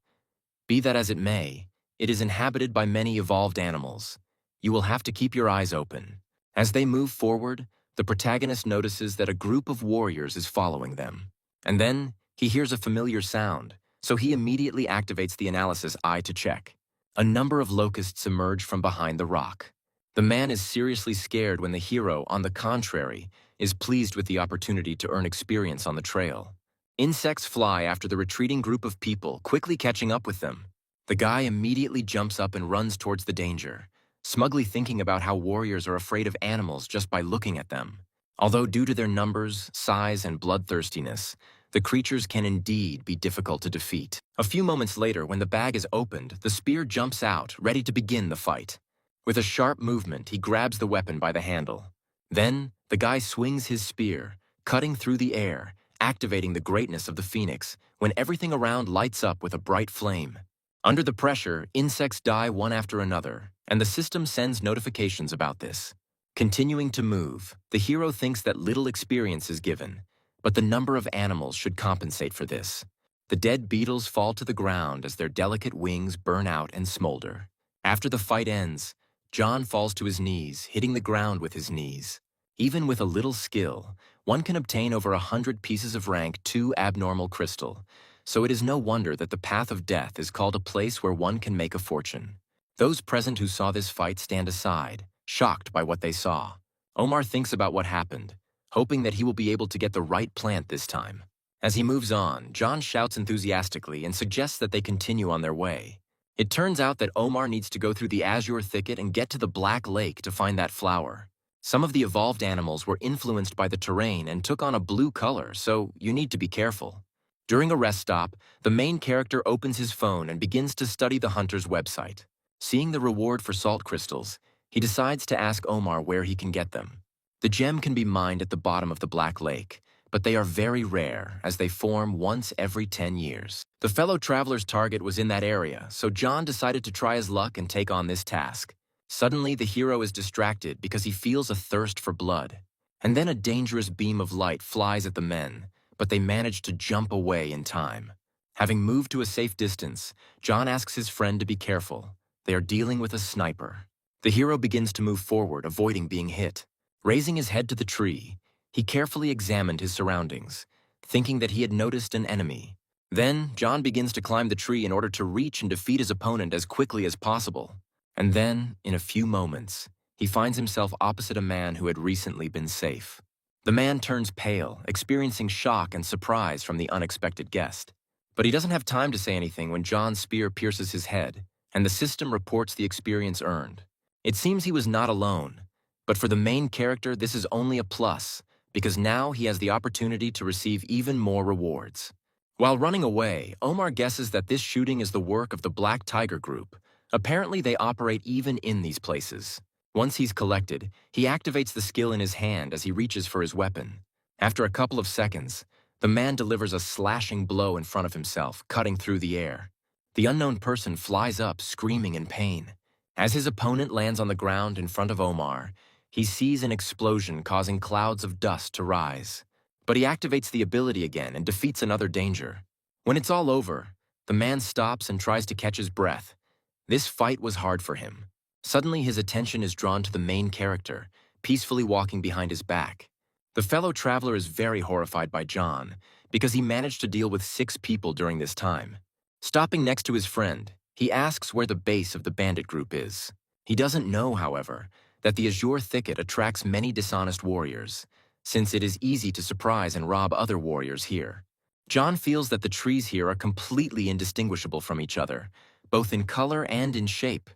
Speaker 1: Be that as it may, it is inhabited by many evolved animals. You will have to keep your eyes open. As they move forward, the protagonist notices that a group of warriors is following them. And then, he hears a familiar sound, so he immediately activates the analysis eye to check. A number of locusts emerge from behind the rock. The man is seriously scared when the hero, on the contrary, is pleased with the opportunity to earn experience on the trail. Insects fly after the retreating group of people, quickly catching up with them. The guy immediately jumps up and runs towards the danger, smugly thinking about how warriors are afraid of animals just by looking at them. Although due to their numbers, size, and bloodthirstiness, the creatures can indeed be difficult to defeat. A few moments later, when the bag is opened, the spear jumps out, ready to begin the fight. With a sharp movement, he grabs the weapon by the handle. Then, the guy swings his spear, cutting through the air, activating the greatness of the phoenix, when everything around lights up with a bright flame. Under the pressure, insects die one after another, and the system sends notifications about this. Continuing to move, the hero thinks that little experience is given, but the number of animals should compensate for this. The dead beetles fall to the ground as their delicate wings burn out and smolder. After the fight ends, John falls to his knees, hitting the ground with his knees. Even with a little skill, one can obtain over 100 pieces of rank 2 abnormal crystal, so it is no wonder that the path of death is called a place where one can make a fortune. Those present who saw this fight stand aside, shocked by what they saw. Omar thinks about what happened, hoping that he will be able to get the right plant this time. As he moves on, John shouts enthusiastically and suggests that they continue on their way. It turns out that Omar needs to go through the azure thicket and get to the Black Lake to find that flower. Some of the evolved animals were influenced by the terrain and took on a blue color, so you need to be careful. During a rest stop, the main character opens his phone and begins to study the hunter's website. Seeing the reward for salt crystals, he decides to ask Omar where he can get them. The gem can be mined at the bottom of the Black Lake, but they are very rare as they form once every 10 years. The fellow traveler's target was in that area, so John decided to try his luck and take on this task. Suddenly, the hero is distracted because he feels a thirst for blood. And then a dangerous beam of light flies at the men, but they manage to jump away in time. Having moved to a safe distance, John asks his friend to be careful. They are dealing with a sniper. The hero begins to move forward, avoiding being hit. Raising his head to the tree, he carefully examined his surroundings, thinking that he had noticed an enemy. Then, John begins to climb the tree in order to reach and defeat his opponent as quickly as possible. And then, in a few moments, he finds himself opposite a man who had recently been safe. The man turns pale, experiencing shock and surprise from the unexpected guest. But he doesn't have time to say anything when John's spear pierces his head, and the system reports the experience earned. It seems he was not alone, but for the main character this is only a plus, because now he has the opportunity to receive even more rewards. While running away, Omar guesses that this shooting is the work of the Black Tiger Group. Apparently they operate even in these places. Once he's collected, he activates the skill in his hand as he reaches for his weapon. After a couple of seconds, the man delivers a slashing blow in front of himself, cutting through the air. The unknown person flies up, screaming in pain. As his opponent lands on the ground in front of Omar, he sees an explosion causing clouds of dust to rise. But he activates the ability again and defeats another danger. When it's all over, The man stops and tries to catch his breath. This fight was hard for him. Suddenly, his attention is drawn to the main character, peacefully walking behind his back. The fellow traveler is very horrified by John because he managed to deal with 6 people during this time. Stopping next to his friend, he asks where the base of the bandit group is. He doesn't know, however, that the Azure Thicket attracts many dishonest warriors, since it is easy to surprise and rob other warriors here. John feels that the trees here are completely indistinguishable from each other, both in color and in shape.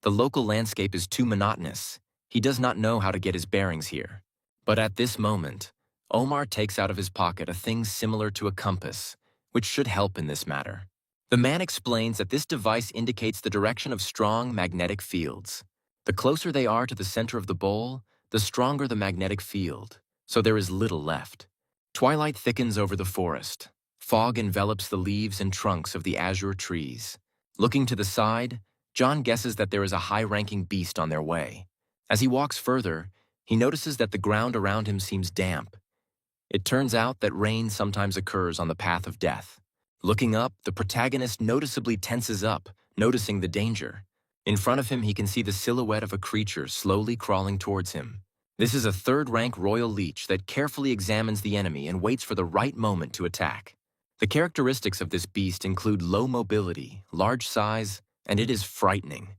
Speaker 1: The local landscape is too monotonous. He does not know how to get his bearings here. But at this moment, Omar takes out of his pocket a thing similar to a compass, which should help in this matter. The man explains that this device indicates the direction of strong magnetic fields. The closer they are to the center of the bowl, the stronger the magnetic field, so there is little left. Twilight thickens over the forest. Fog envelops the leaves and trunks of the azure trees. Looking to the side, John guesses that there is a high-ranking beast on their way. As he walks further, he notices that the ground around him seems damp. It turns out that rain sometimes occurs on the path of death. Looking up, the protagonist noticeably tenses up, noticing the danger. In front of him, he can see the silhouette of a creature slowly crawling towards him. This is a third-rank royal leech that carefully examines the enemy and waits for the right moment to attack. The characteristics of this beast include low mobility, large size, and it is frightening.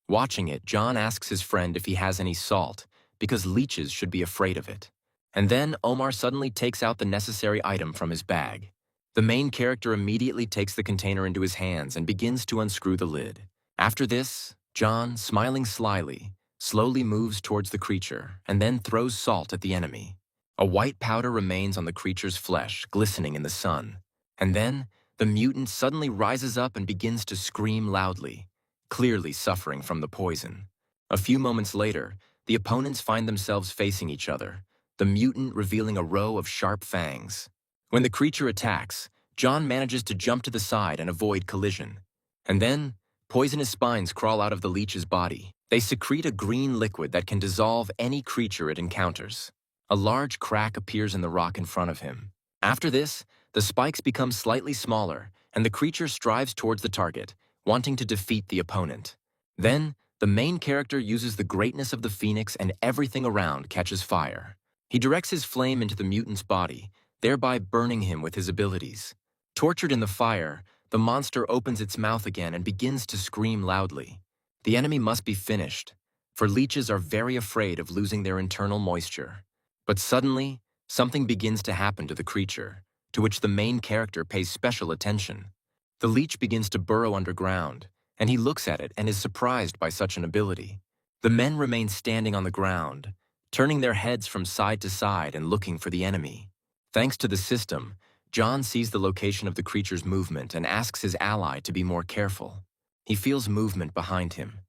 Speaker 1: Watching it, John asks his friend if he has any salt, because leeches should be afraid of it. And then Omar suddenly takes out the necessary item from his bag. The main character immediately takes the container into his hands and begins to unscrew the lid. After this, John, smiling slyly, slowly moves towards the creature and then throws salt at the enemy. A white powder remains on the creature's flesh, glistening in the sun. And then, the mutant suddenly rises up and begins to scream loudly, clearly suffering from the poison. A few moments later, the opponents find themselves facing each other, the mutant revealing a row of sharp fangs. When the creature attacks, John manages to jump to the side and avoid collision. And then, poisonous spines crawl out of the leech's body. They secrete a green liquid that can dissolve any creature it encounters. A large crack appears in the rock in front of him. After this, the spikes become slightly smaller, and the creature strives towards the target, wanting to defeat the opponent. Then, the main character uses the greatness of the phoenix and everything around catches fire. He directs his flame into the mutant's body, thereby burning him with his abilities. Tortured in the fire, the monster opens its mouth again and begins to scream loudly. The enemy must be finished, for leeches are very afraid of losing their internal moisture. But suddenly, something begins to happen to the creature, to which the main character pays special attention. The leech begins to burrow underground, and he looks at it and is surprised by such an ability. The men remain standing on the ground, turning their heads from side to side and looking for the enemy. Thanks to the system, John sees the location of the creature's movement and asks his ally to be more careful. He feels movement behind him.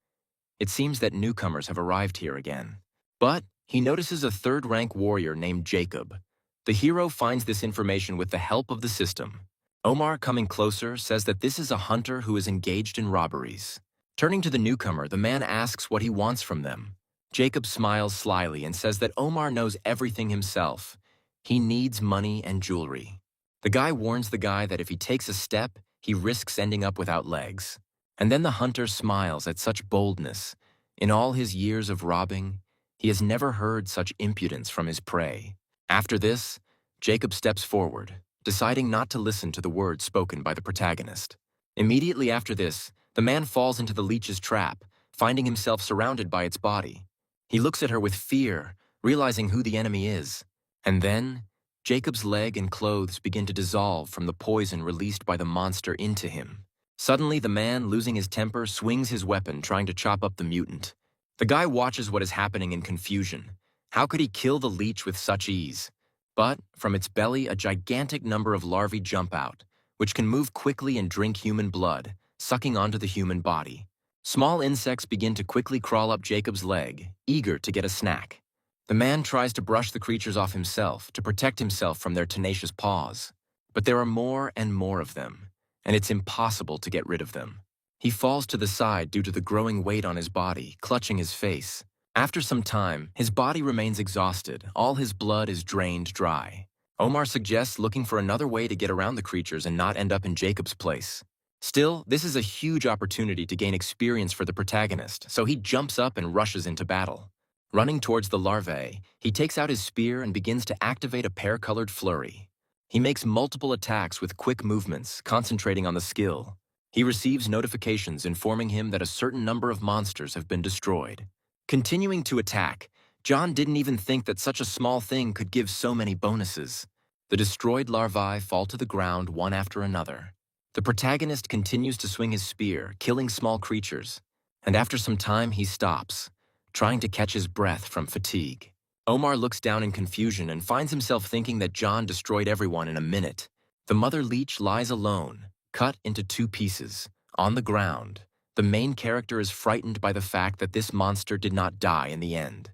Speaker 1: It seems that newcomers have arrived here again. But he notices a third-rank warrior named Jacob. The hero finds this information with the help of the system. Omar, coming closer, says that this is a hunter who is engaged in robberies. Turning to the newcomer, the man asks what he wants from them. Jacob smiles slyly and says that Omar knows everything himself. He needs money and jewelry. The guy warns the guy that if he takes a step, he risks ending up without legs. And then the hunter smiles at such boldness. In all his years of robbing, he has never heard such impudence from his prey. After this, Jacob steps forward, deciding not to listen to the words spoken by the protagonist. Immediately after this, the man falls into the leech's trap, finding himself surrounded by its body. He looks at her with fear, realizing who the enemy is. And then, Jacob's leg and clothes begin to dissolve from the poison released by the monster into him. Suddenly, the man, losing his temper, swings his weapon, trying to chop up the mutant. The guy watches what is happening in confusion. How could he kill the leech with such ease? But, from its belly, a gigantic number of larvae jump out, which can move quickly and drink human blood, sucking onto the human body. Small insects begin to quickly crawl up Jacob's leg, eager to get a snack. The man tries to brush the creatures off himself to protect himself from their tenacious paws. But there are more and more of them, and it's impossible to get rid of them. He falls to the side due to the growing weight on his body, clutching his face. After some time, his body remains exhausted, all his blood is drained dry. Omar suggests looking for another way to get around the creatures and not end up in Jacob's place. Still, this is a huge opportunity to gain experience for the protagonist, so he jumps up and rushes into battle. Running towards the larvae, he takes out his spear and begins to activate a pear-colored flurry. He makes multiple attacks with quick movements, concentrating on the skill. He receives notifications informing him that a certain number of monsters have been destroyed. Continuing to attack, John didn't even think that such a small thing could give so many bonuses. The destroyed larvae fall to the ground one after another. The protagonist continues to swing his spear, killing small creatures, and after some time he stops, trying to catch his breath from fatigue. Omar looks down in confusion and finds himself thinking that John destroyed everyone in a minute. The mother leech lies alone, cut into 2 pieces, on the ground. The main character is frightened by the fact that this monster did not die in the end,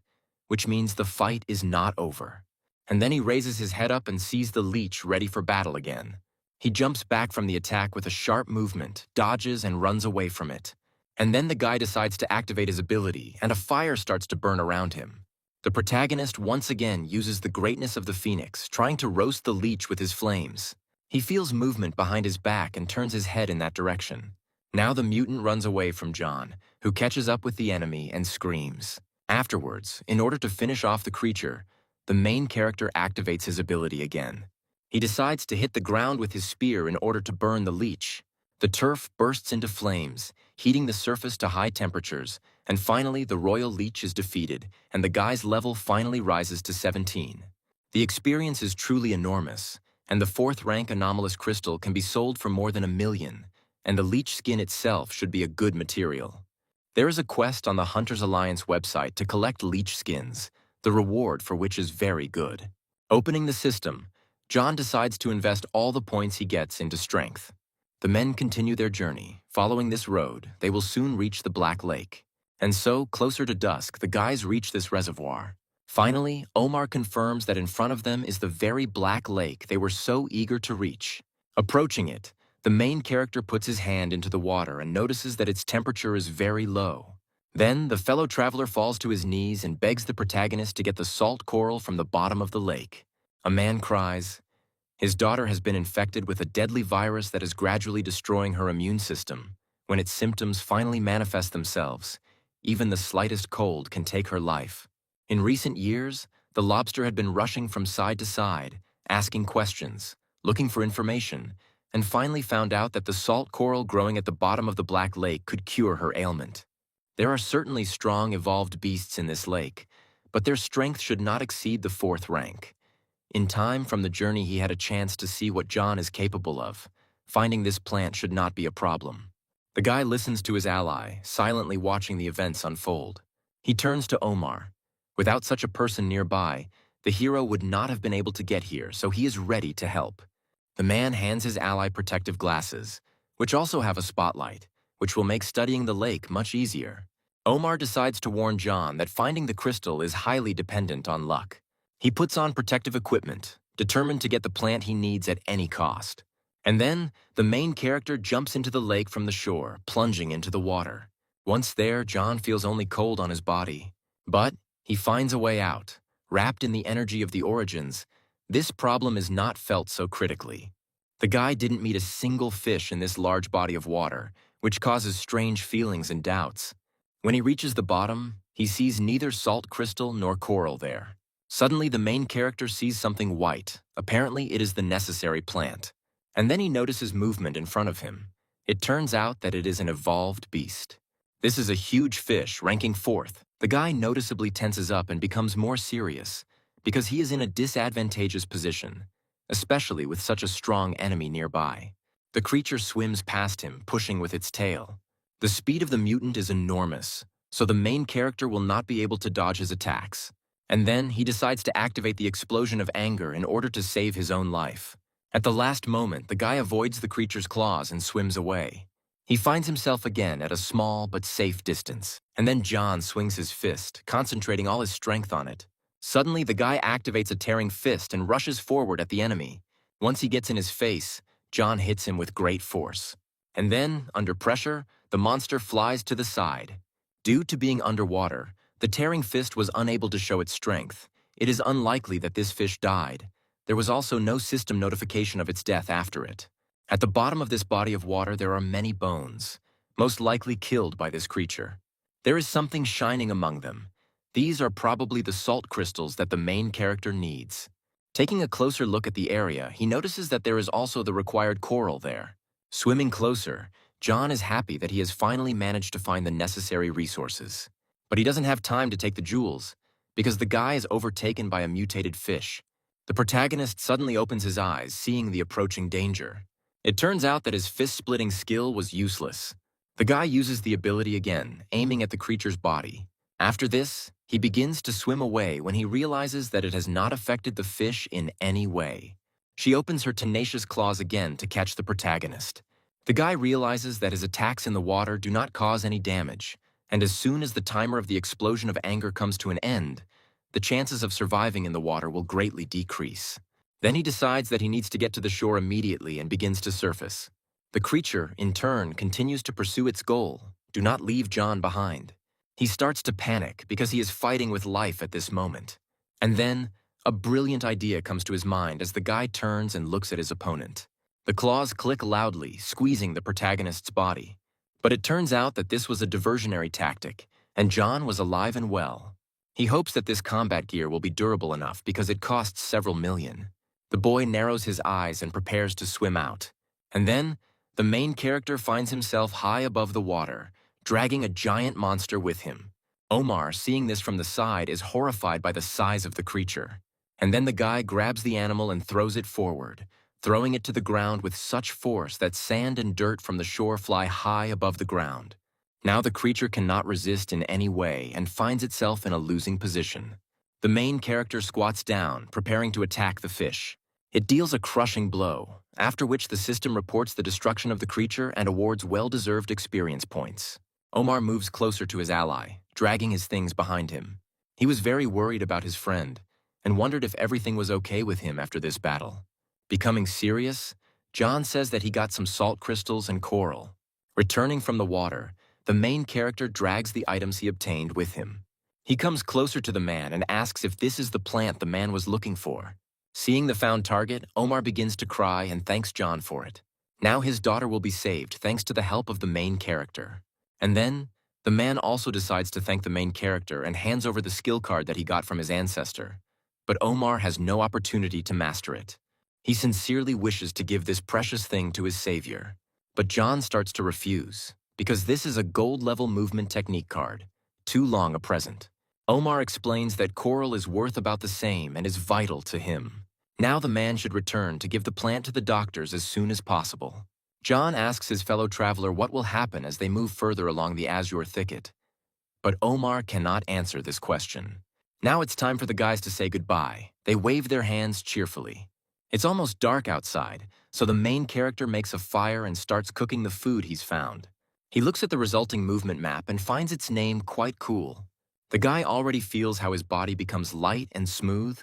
Speaker 1: which means the fight is not over. And then he raises his head up and sees the leech ready for battle again. He jumps back from the attack with a sharp movement, dodges and runs away from it. And then the guy decides to activate his ability, and a fire starts to burn around him. The protagonist once again uses the greatness of the phoenix, trying to roast the leech with his flames. He feels movement behind his back and turns his head in that direction. Now the mutant runs away from John, who catches up with the enemy and screams. Afterwards, in order to finish off the creature, the main character activates his ability again. He decides to hit the ground with his spear in order to burn the leech. The turf bursts into flames, heating the surface to high temperatures, and finally the royal leech is defeated, and the guy's level finally rises to 17. The experience is truly enormous, and the 4th rank anomalous crystal can be sold for more than $1 million, and the leech skin itself should be a good material. There is a quest on the Hunters Alliance website to collect leech skins, the reward for which is very good. Opening the system, John decides to invest all the points he gets into strength. The men continue their journey. Following this road, they will soon reach the Black Lake. And so, closer to dusk, the guys reach this reservoir. Finally, Omar confirms that in front of them is the very Black Lake they were so eager to reach. Approaching it, the main character puts his hand into the water and notices that its temperature is very low. Then, the fellow traveler falls to his knees and begs the protagonist to get the salt coral from the bottom of the lake. A man cries. His daughter has been infected with a deadly virus that is gradually destroying her immune system. When its symptoms finally manifest themselves, even the slightest cold can take her life. In recent years, the lobster had been rushing from side to side, asking questions, looking for information, and finally found out that the salt coral growing at the bottom of the Black Lake could cure her ailment. There are certainly strong evolved beasts in this lake, but their strength should not exceed the 4th rank. In time from the journey he had a chance to see what John is capable of. Finding this plant should not be a problem. The guy listens to his ally, silently watching the events unfold. He turns to Omar. Without such a person nearby, the hero would not have been able to get here, so he is ready to help. The man hands his ally protective glasses, which also have a spotlight, which will make studying the lake much easier. Omar decides to warn John that finding the crystal is highly dependent on luck. He puts on protective equipment, determined to get the plant he needs at any cost. And then, the main character jumps into the lake from the shore, plunging into the water. Once there, John feels only cold on his body. But he finds a way out. Wrapped in the energy of the origins, this problem is not felt so critically. The guy didn't meet a single fish in this large body of water, which causes strange feelings and doubts. When he reaches the bottom, he sees neither salt crystal nor coral there. Suddenly, the main character sees something white. Apparently, it is the necessary plant. And then he notices movement in front of him. It turns out that it is an evolved beast. This is a huge fish, ranking 4th. The guy noticeably tenses up and becomes more serious, because he is in a disadvantageous position, especially with such a strong enemy nearby. The creature swims past him, pushing with its tail. The speed of the mutant is enormous, so the main character will not be able to dodge his attacks. And then he decides to activate the explosion of anger in order to save his own life. At the last moment, the guy avoids the creature's claws and swims away. He finds himself again at a small but safe distance. And then John swings his fist, concentrating all his strength on it. Suddenly, the guy activates a tearing fist and rushes forward at the enemy. Once he gets in his face, John hits him with great force. And then, under pressure, the monster flies to the side. Due to being underwater, the tearing fist was unable to show its strength. It is unlikely that this fish died. there was also no system notification of its death after it. At the bottom of this body of water there are many bones, most likely killed by this creature. There is something shining among them. These are probably the salt crystals that the main character needs. Taking a closer look at the area, he notices that there is also the required coral there. Swimming closer, John is happy that he has finally managed to find the necessary resources. But he doesn't have time to take the jewels, because the guy is overtaken by a mutated fish. The protagonist suddenly opens his eyes, seeing the approaching danger. It turns out that his fist-splitting skill was useless. The guy uses the ability again, aiming at the creature's body. After this, he begins to swim away when he realizes that it has not affected the fish in any way. She opens her tenacious claws again to catch the protagonist. The guy realizes that his attacks in the water do not cause any damage, and as soon as the timer of the explosion of anger comes to an end, the chances of surviving in the water will greatly decrease. Then he decides that he needs to get to the shore immediately and begins to surface. The creature, in turn, continues to pursue its goal. Do not leave John behind. He starts to panic because he is fighting with life at this moment. And then, a brilliant idea comes to his mind as the guy turns and looks at his opponent. The claws click loudly, squeezing the protagonist's body. But it turns out that this was a diversionary tactic, and John was alive and well. He hopes that this combat gear will be durable enough because it costs several million. The boy narrows his eyes and prepares to swim out. And then, the main character finds himself high above the water, dragging a giant monster with him. Omar, seeing this from the side, is horrified by the size of the creature. And then the guy grabs the animal and throws it forward, throwing it to the ground with such force that sand and dirt from the shore fly high above the ground. Now the creature cannot resist in any way and finds itself in a losing position. The main character squats down, preparing to attack the fish. It deals a crushing blow, after which the system reports the destruction of the creature and awards well-deserved experience points. Omar moves closer to his ally, dragging his things behind him. He was very worried about his friend and wondered if everything was okay with him after this battle. Becoming serious, John says that he got some salt crystals and coral. Returning from the water, the main character drags the items he obtained with him. He comes closer to the man and asks if this is the plant the man was looking for. Seeing the found target, Omar begins to cry and thanks John for it. Now his daughter will be saved thanks to the help of the main character. And then, the man also decides to thank the main character and hands over the skill card that he got from his ancestor. But Omar has no opportunity to master it. He sincerely wishes to give this precious thing to his savior. But John starts to refuse, because this is a gold-level movement technique card, too long a present. Omar explains that coral is worth about the same and is vital to him. Now the man should return to give the plant to the doctors as soon as possible. John asks his fellow traveler what will happen as they move further along the azure thicket. But Omar cannot answer this question. Now it's time for the guys to say goodbye. They wave their hands cheerfully. It's almost dark outside, so the main character makes a fire and starts cooking the food he's found. He looks at the resulting movement map and finds its name quite cool. The guy already feels how his body becomes light and smooth.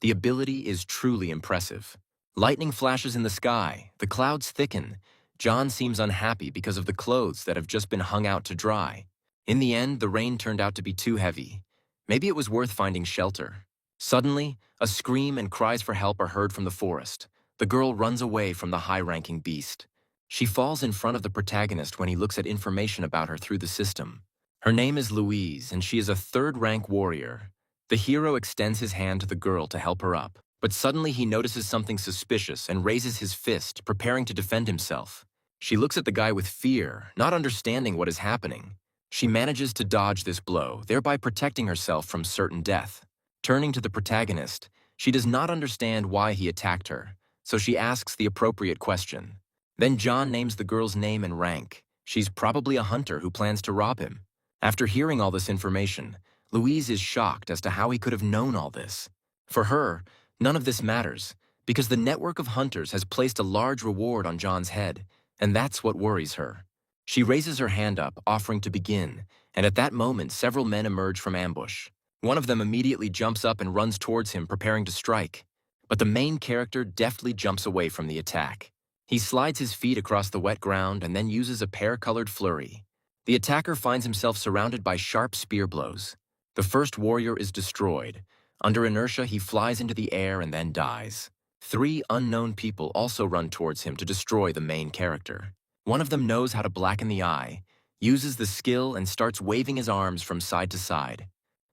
Speaker 1: The ability is truly impressive. Lightning flashes in the sky, the clouds thicken. John seems unhappy because of the clothes that have just been hung out to dry. In the end, the rain turned out to be too heavy. Maybe it was worth finding shelter. Suddenly, a scream and cries for help are heard from the forest. The girl runs away from the high-ranking beast. She falls in front of the protagonist when he looks at information about her through the system. Her name is Louise, and she is a third-rank warrior. The hero extends his hand to the girl to help her up, but suddenly he notices something suspicious and raises his fist, preparing to defend himself. She looks at the guy with fear, not understanding what is happening. She manages to dodge this blow, thereby protecting herself from certain death. Turning to the protagonist, she does not understand why he attacked her, so she asks the appropriate question. Then John names the girl's name and rank. She's probably a hunter who plans to rob him. After hearing all this information, Louise is shocked as to how he could have known all this. For her, none of this matters, because the network of hunters has placed a large reward on John's head, and that's what worries her. She raises her hand up, offering to begin, and at that moment several men emerge from ambush. One of them immediately jumps up and runs towards him, preparing to strike. But the main character deftly jumps away from the attack. He slides his feet across the wet ground and then uses a pear-colored flurry. The attacker finds himself surrounded by sharp spear blows. The first warrior is destroyed. Under inertia, he flies into the air and then dies. Three unknown people also run towards him to destroy the main character. One of them knows how to blacken the eye, uses the skill, and starts waving his arms from side to side.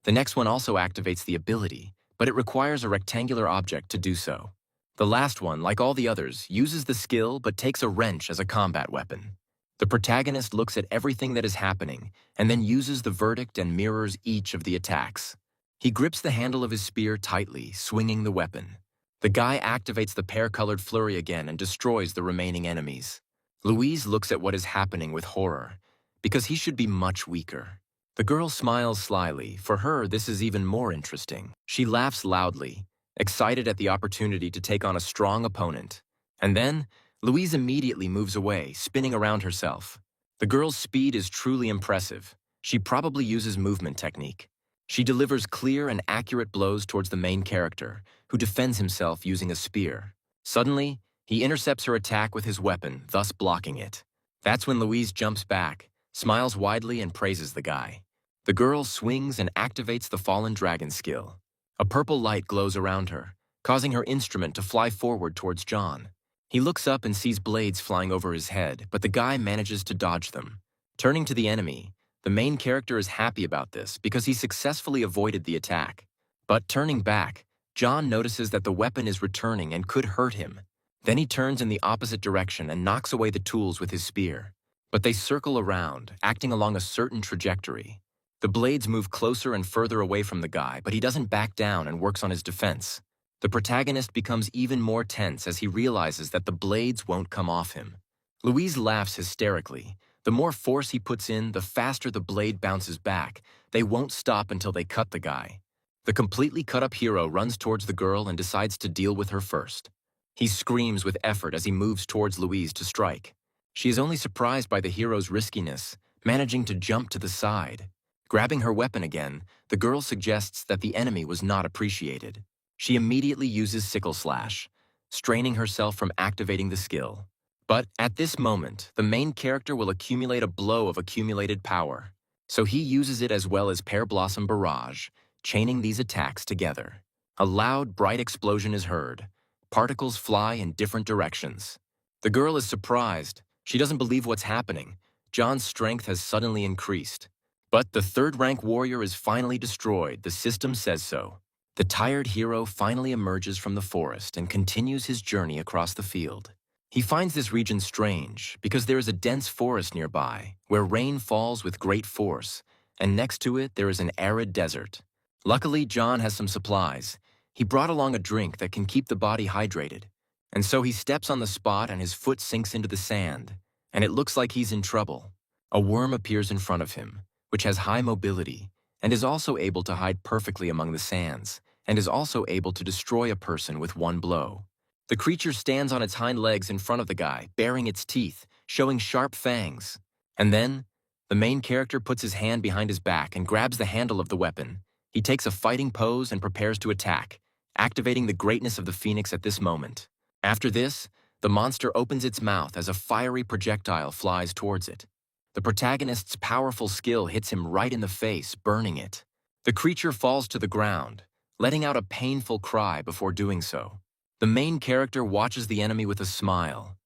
Speaker 1: The next one also activates the ability, but it requires a rectangular object to do so. The last one, like all the others, uses the skill but takes a wrench as a combat weapon. The protagonist looks at everything that is happening and then uses the verdict and mirrors each of the attacks. He grips the handle of his spear tightly, swinging the weapon. The guy activates the pear-colored flurry again and destroys the remaining enemies. Louise looks at what is happening with horror, because he should be much weaker. The girl smiles slyly. For her, this is even more interesting. She laughs loudly, excited at the opportunity to take on a strong opponent. And then, Louise immediately moves away, spinning around herself. The girl's speed is truly impressive. She probably uses movement technique. She delivers clear and accurate blows towards the main character, who defends himself using a spear. Suddenly, he intercepts her attack with his weapon, thus blocking it. That's when Louise jumps back, smiles widely, and praises the guy. The girl swings and activates the Fallen Dragon skill. A purple light glows around her, causing her instrument to fly forward towards John. He looks up and sees blades flying over his head, but the guy manages to dodge them. Turning to the enemy, the main character is happy about this because he successfully avoided the attack. But turning back, John notices that the weapon is returning and could hurt him. Then he turns in the opposite direction and knocks away the tools with his spear. But they circle around, acting along a certain trajectory. The blades move closer and further away from the guy, but he doesn't back down and works on his defense. The protagonist becomes even more tense as he realizes that the blades won't come off him. Louise laughs hysterically. The more force he puts in, the faster the blade bounces back. They won't stop until they cut the guy. The completely cut-up hero runs towards the girl and decides to deal with her first. He screams with effort as he moves towards Louise to strike. She is only surprised by the hero's riskiness, managing to jump to the side. Grabbing her weapon again, the girl suggests that the enemy was not appreciated. She immediately uses Sickle Slash, straining herself from activating the skill. But at this moment, the main character will accumulate a blow of accumulated power. So he uses it as well as Pear Blossom Barrage, chaining these attacks together. A loud, bright explosion is heard. Particles fly in different directions. The girl is surprised. She doesn't believe what's happening. John's strength has suddenly increased. But the third-rank warrior is finally destroyed. The system says so. The tired hero finally emerges from the forest and continues his journey across the field. He finds this region strange because there is a dense forest nearby where rain falls with great force, and next to it there is an arid desert. Luckily, John has some supplies. He brought along a drink that can keep the body hydrated. And so he steps on the spot and his foot sinks into the sand, and it looks like he's in trouble. A worm appears in front of him, which has high mobility, and is also able to hide perfectly among the sands, and is also able to destroy a person with one blow. The creature stands on its hind legs in front of the guy, baring its teeth, showing sharp fangs. And then, the main character puts his hand behind his back and grabs the handle of the weapon. He takes a fighting pose and prepares to attack, activating the greatness of the Phoenix at this moment. After this, the monster opens its mouth as a fiery projectile flies towards it. The protagonist's powerful skill hits him right in the face, burning it. The creature falls to the ground, letting out a painful cry before doing so. The main character watches the enemy with a smile.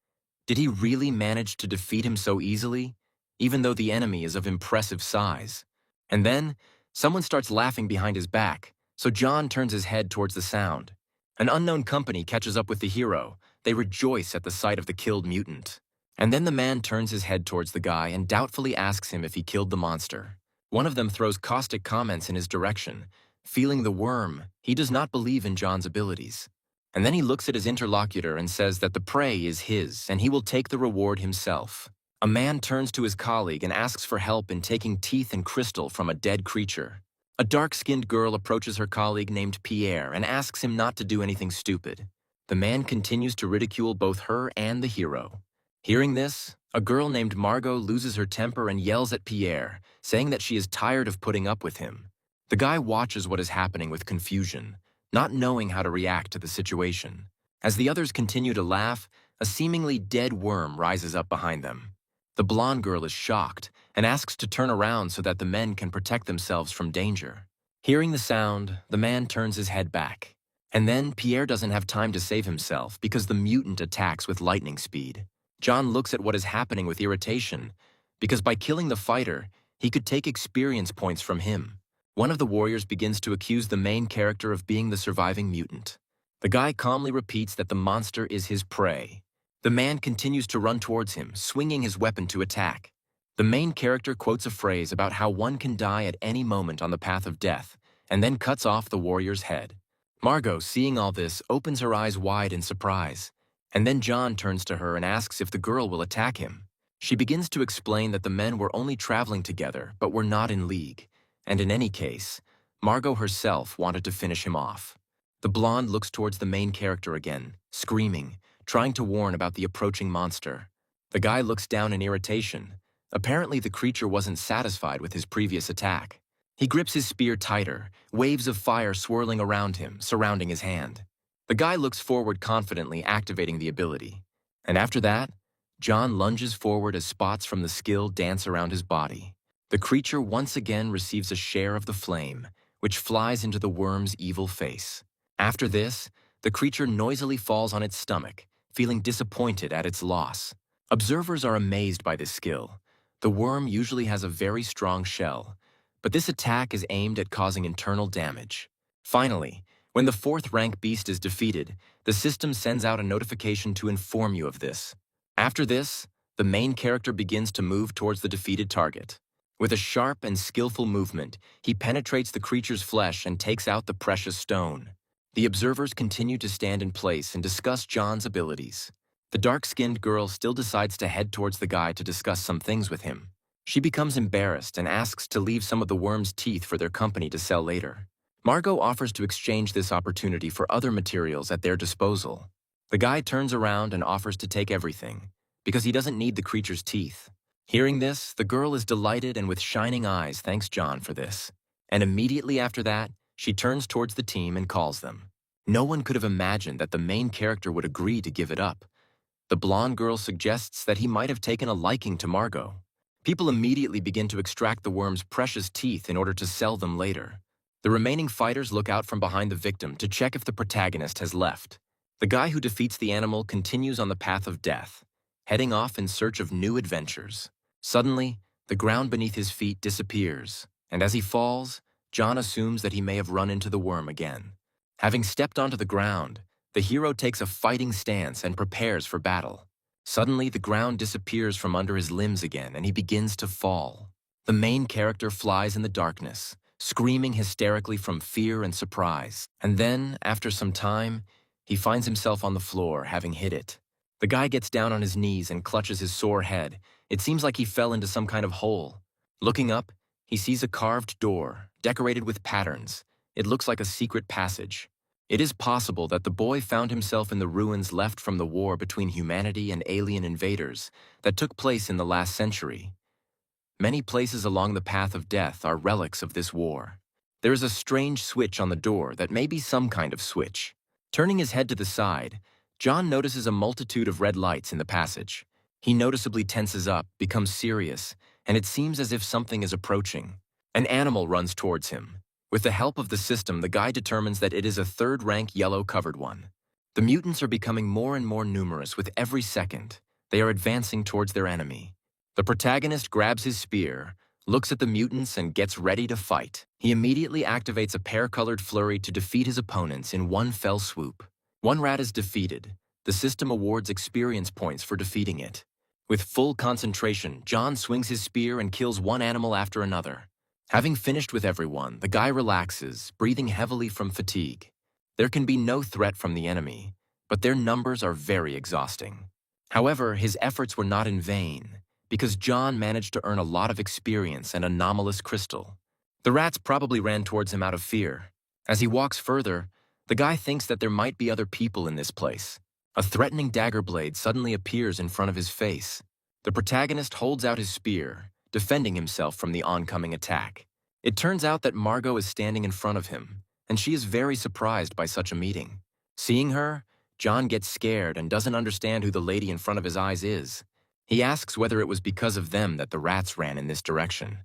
Speaker 1: Did he really manage to defeat him so easily, even though the enemy is of impressive size? And then, someone starts laughing behind his back, so John turns his head towards the sound. An unknown company catches up with the hero. They rejoice at the sight of the killed mutant. And then the man turns his head towards the guy and doubtfully asks him if he killed the monster. One of them throws caustic comments in his direction. Feeling the worm, he does not believe in John's abilities. And then he looks at his interlocutor and says that the prey is his and he will take the reward himself. A man turns to his colleague and asks for help in taking teeth and crystal from a dead creature. A dark-skinned girl approaches her colleague named Pierre and asks him not to do anything stupid. The man continues to ridicule both her and the hero. Hearing this, a girl named Margot loses her temper and yells at Pierre, saying that she is tired of putting up with him. The guy watches what is happening with confusion, not knowing how to react to the situation. As the others continue to laugh, a seemingly dead worm rises up behind them. The blonde girl is shocked and asks to turn around so that the men can protect themselves from danger. Hearing the sound, the man turns his head back. And then Pierre doesn't have time to save himself because the mutant attacks with lightning speed. John looks at what is happening with irritation, because by killing the fighter, he could take experience points from him. One of the warriors begins to accuse the main character of being the surviving mutant. The guy calmly repeats that the monster is his prey. The man continues to run towards him, swinging his weapon to attack. The main character quotes a phrase about how one can die at any moment on the path of death, and then cuts off the warrior's head. Margot, seeing all this, opens her eyes wide in surprise, and then John turns to her and asks if the girl will attack him. She begins to explain that the men were only traveling together but were not in league, and in any case, Margot herself wanted to finish him off. The blonde looks towards the main character again, screaming, trying to warn about the approaching monster. The guy looks down in irritation. Apparently the creature wasn't satisfied with his previous attack. He grips his spear tighter, waves of fire swirling around him, surrounding his hand. The guy looks forward confidently, activating the ability. And after that, John lunges forward as spots from the skill dance around his body. The creature once again receives a share of the flame, which flies into the worm's evil face. After this, the creature noisily falls on its stomach, feeling disappointed at its loss. Observers are amazed by this skill. The worm usually has a very strong shell, but this attack is aimed at causing internal damage. Finally, when the 4th rank beast is defeated, the system sends out a notification to inform you of this. After this, the main character begins to move towards the defeated target. With a sharp and skillful movement, he penetrates the creature's flesh and takes out the precious stone. The observers continue to stand in place and discuss John's abilities. The dark-skinned girl still decides to head towards the guy to discuss some things with him. She becomes embarrassed and asks to leave some of the worm's teeth for their company to sell later. Margot offers to exchange this opportunity for other materials at their disposal. The guy turns around and offers to take everything, because he doesn't need the creature's teeth. Hearing this, the girl is delighted and with shining eyes thanks John for this. And immediately after that, she turns towards the team and calls them. No one could have imagined that the main character would agree to give it up. The blonde girl suggests that he might have taken a liking to Margot. People immediately begin to extract the worm's precious teeth in order to sell them later. The remaining fighters look out from behind the victim to check if the protagonist has left. The guy who defeats the animal continues on the path of death, heading off in search of new adventures. Suddenly, the ground beneath his feet disappears, and as he falls, John assumes that he may have run into the worm again. Having stepped onto the ground, the hero takes a fighting stance and prepares for battle. Suddenly, the ground disappears from under his limbs again, and he begins to fall. The main character flies in the darkness, screaming hysterically from fear and surprise. And then, after some time, he finds himself on the floor, having hit it. The guy gets down on his knees and clutches his sore head. It seems like he fell into some kind of hole. Looking up, he sees a carved door, decorated with patterns. It looks like a secret passage. It is possible that the boy found himself in the ruins left from the war between humanity and alien invaders that took place in the last century. Many places along the path of death are relics of this war. There is a strange switch on the door that may be some kind of switch. Turning his head to the side, John notices a multitude of red lights in the passage. He noticeably tenses up, becomes serious, and it seems as if something is approaching. An animal runs towards him. With the help of the system, the guy determines that it is a 3rd-rank yellow-covered one. The mutants are becoming more and more numerous with every second. They are advancing towards their enemy. The protagonist grabs his spear, looks at the mutants, and gets ready to fight. He immediately activates a pear-colored flurry to defeat his opponents in one fell swoop. One rat is defeated. The system awards experience points for defeating it. With full concentration, John swings his spear and kills one animal after another. Having finished with everyone, the guy relaxes, breathing heavily from fatigue. There can be no threat from the enemy, but their numbers are very exhausting. However, his efforts were not in vain, because John managed to earn a lot of experience and anomalous crystal. The rats probably ran towards him out of fear. As he walks further, the guy thinks that there might be other people in this place. A threatening dagger blade suddenly appears in front of his face. The protagonist holds out his spear, defending himself from the oncoming attack. It turns out that Margot is standing in front of him, and she is very surprised by such a meeting. Seeing her, John gets scared and doesn't understand who the lady in front of his eyes is. He asks whether it was because of them that the rats ran in this direction.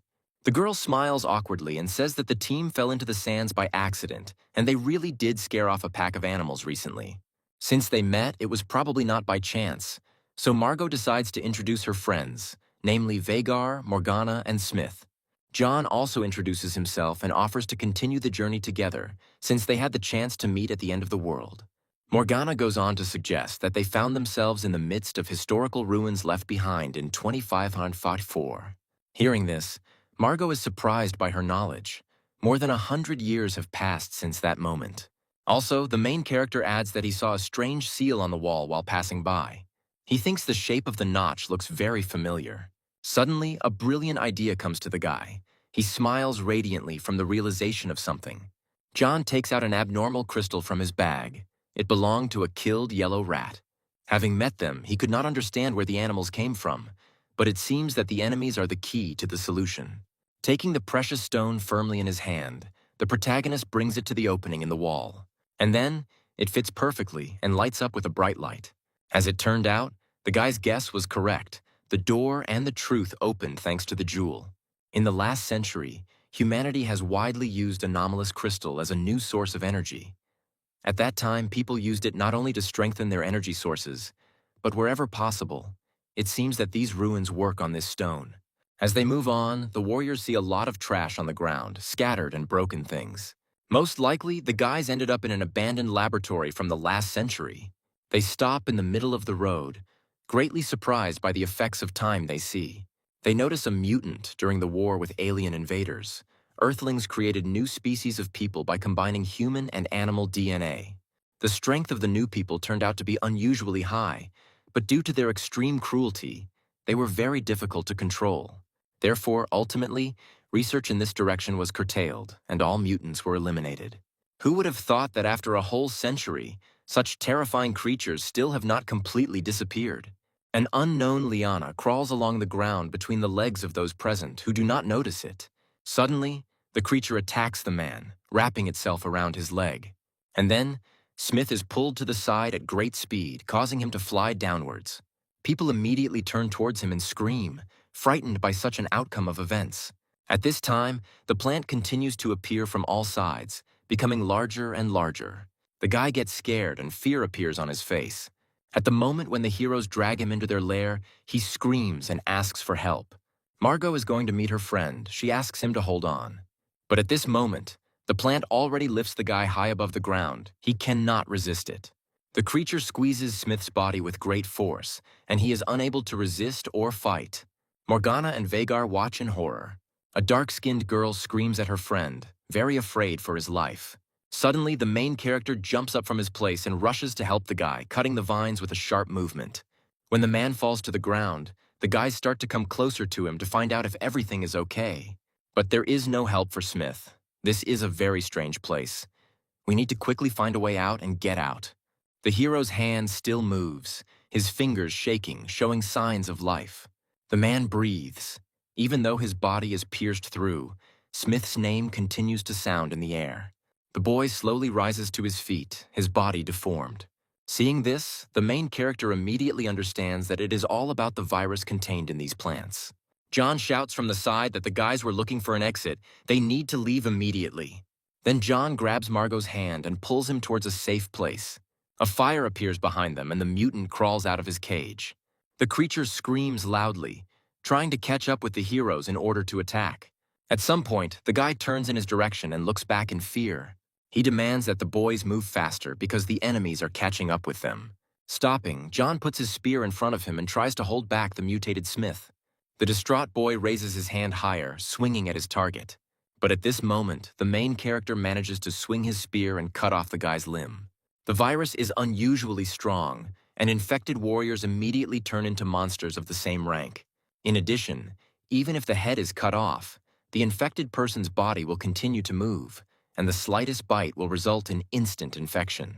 Speaker 1: The girl smiles awkwardly and says that the team fell into the sands by accident, and they really did scare off a pack of animals recently. Since they met, it was probably not by chance, so Margot decides to introduce her friends, namely Vagar, Morgana, and Smith. John also introduces himself and offers to continue the journey together, since they had the chance to meet at the end of the world. Morgana goes on to suggest that they found themselves in the midst of historical ruins left behind in 2504. Hearing this, Margot is surprised by her knowledge. More than 100 years have passed since that moment. Also, the main character adds that he saw a strange seal on the wall while passing by. He thinks the shape of the notch looks very familiar. Suddenly, a brilliant idea comes to the guy. He smiles radiantly from the realization of something. John takes out an abnormal crystal from his bag. It belonged to a killed yellow rat. Having met them, he could not understand where the animals came from, but it seems that the enemies are the key to the solution. Taking the precious stone firmly in his hand, the protagonist brings it to the opening in the wall. And then, it fits perfectly and lights up with a bright light. As it turned out, the guy's guess was correct. The door and the truth opened thanks to the jewel. In the last century, humanity has widely used anomalous crystal as a new source of energy. At that time, people used it not only to strengthen their energy sources, but wherever possible, it seems that these ruins work on this stone. As they move on, the warriors see a lot of trash on the ground, scattered and broken things. Most likely, the guys ended up in an abandoned laboratory from the last century. They stop in the middle of the road, greatly surprised by the effects of time they see. They notice a mutant during the war with alien invaders. Earthlings created new species of people by combining human and animal DNA. The strength of the new people turned out to be unusually high, but due to their extreme cruelty, they were very difficult to control. Therefore, ultimately, research in this direction was curtailed, and all mutants were eliminated. Who would have thought that after a whole century, such terrifying creatures still have not completely disappeared? An unknown liana crawls along the ground between the legs of those present who do not notice it. Suddenly, the creature attacks the man, wrapping itself around his leg. And then, Smith is pulled to the side at great speed, causing him to fly downwards. People immediately turn towards him and scream, frightened by such an outcome of events. At this time, the plant continues to appear from all sides, becoming larger and larger. The guy gets scared and fear appears on his face. At the moment when the heroes drag him into their lair, he screams and asks for help. Margot is going to meet her friend. She asks him to hold on. But at this moment, the plant already lifts the guy high above the ground. He cannot resist it. The creature squeezes Smith's body with great force, and he is unable to resist or fight. Morgana and Vagar watch in horror. A dark-skinned girl screams at her friend, very afraid for his life. Suddenly, the main character jumps up from his place and rushes to help the guy, cutting the vines with a sharp movement. When the man falls to the ground, the guys start to come closer to him to find out if everything is okay. But there is no help for Smith. This is a very strange place. We need to quickly find a way out and get out. The hero's hand still moves, his fingers shaking, showing signs of life. The man breathes. Even though his body is pierced through, Smith's name continues to sound in the air. The boy slowly rises to his feet, his body deformed. Seeing this, the main character immediately understands that it is all about the virus contained in these plants. John shouts from the side that the guys were looking for an exit. They need to leave immediately. Then John grabs Margot's hand and pulls him towards a safe place. A fire appears behind them and the mutant crawls out of his cage. The creature screams loudly, trying to catch up with the heroes in order to attack. At some point, the guy turns in his direction and looks back in fear. He demands that the boys move faster because the enemies are catching up with them. Stopping, John puts his spear in front of him and tries to hold back the mutated Smith. The distraught boy raises his hand higher, swinging at his target. But at this moment, the main character manages to swing his spear and cut off the guy's limb. The virus is unusually strong, and infected warriors immediately turn into monsters of the same rank. In addition, even if the head is cut off, the infected person's body will continue to move, and the slightest bite will result in instant infection.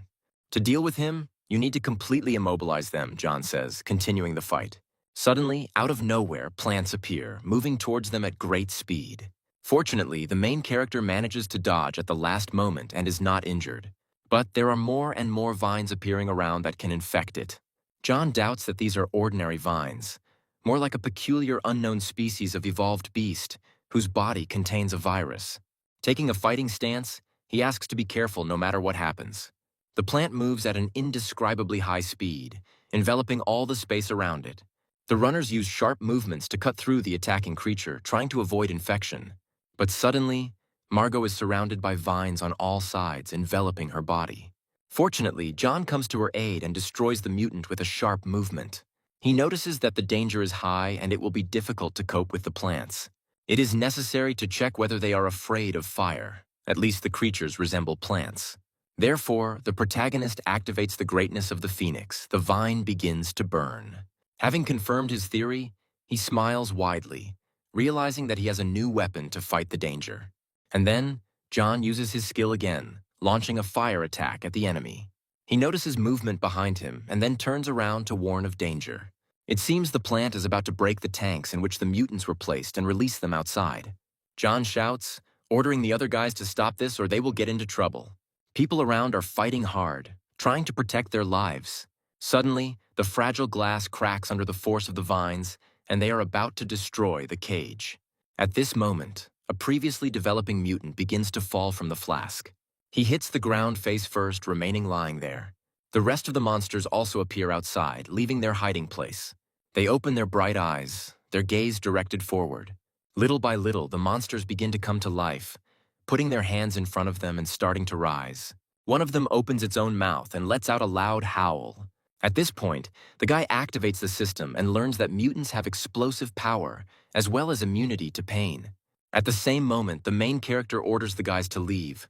Speaker 1: To deal with him, you need to completely immobilize them, John says, continuing the fight. Suddenly, out of nowhere, plants appear, moving towards them at great speed. Fortunately, the main character manages to dodge at the last moment and is not injured. But there are more and more vines appearing around that can infect it. John doubts that these are ordinary vines, more like a peculiar unknown species of evolved beast, whose body contains a virus. Taking a fighting stance, he asks to be careful no matter what happens. The plant moves at an indescribably high speed, enveloping all the space around it. The runners use sharp movements to cut through the attacking creature, trying to avoid infection. But suddenly, Margot is surrounded by vines on all sides, enveloping her body. Fortunately, John comes to her aid and destroys the mutant with a sharp movement. He notices that the danger is high and it will be difficult to cope with the plants. It is necessary to check whether they are afraid of fire. At least the creatures resemble plants. Therefore, the protagonist activates the greatness of the phoenix. The vine begins to burn. Having confirmed his theory, he smiles widely, realizing that he has a new weapon to fight the danger. And then, John uses his skill again, launching a fire attack at the enemy. He notices movement behind him and then turns around to warn of danger. It seems the plant is about to break the tanks in which the mutants were placed and release them outside. John shouts, ordering the other guys to stop this or they will get into trouble. People around are fighting hard, trying to protect their lives. Suddenly, the fragile glass cracks under the force of the vines, and they are about to destroy the cage. At this moment, a previously developing mutant begins to fall from the flask. He hits the ground face first, remaining lying there. The rest of the monsters also appear outside, leaving their hiding place. They open their bright eyes, their gaze directed forward. Little by little, the monsters begin to come to life, putting their hands in front of them and starting to rise. One of them opens its own mouth and lets out a loud howl. At this point, the guy activates the system and learns that mutants have explosive power, as well as immunity to pain. At the same moment, the main character orders the guys to leave.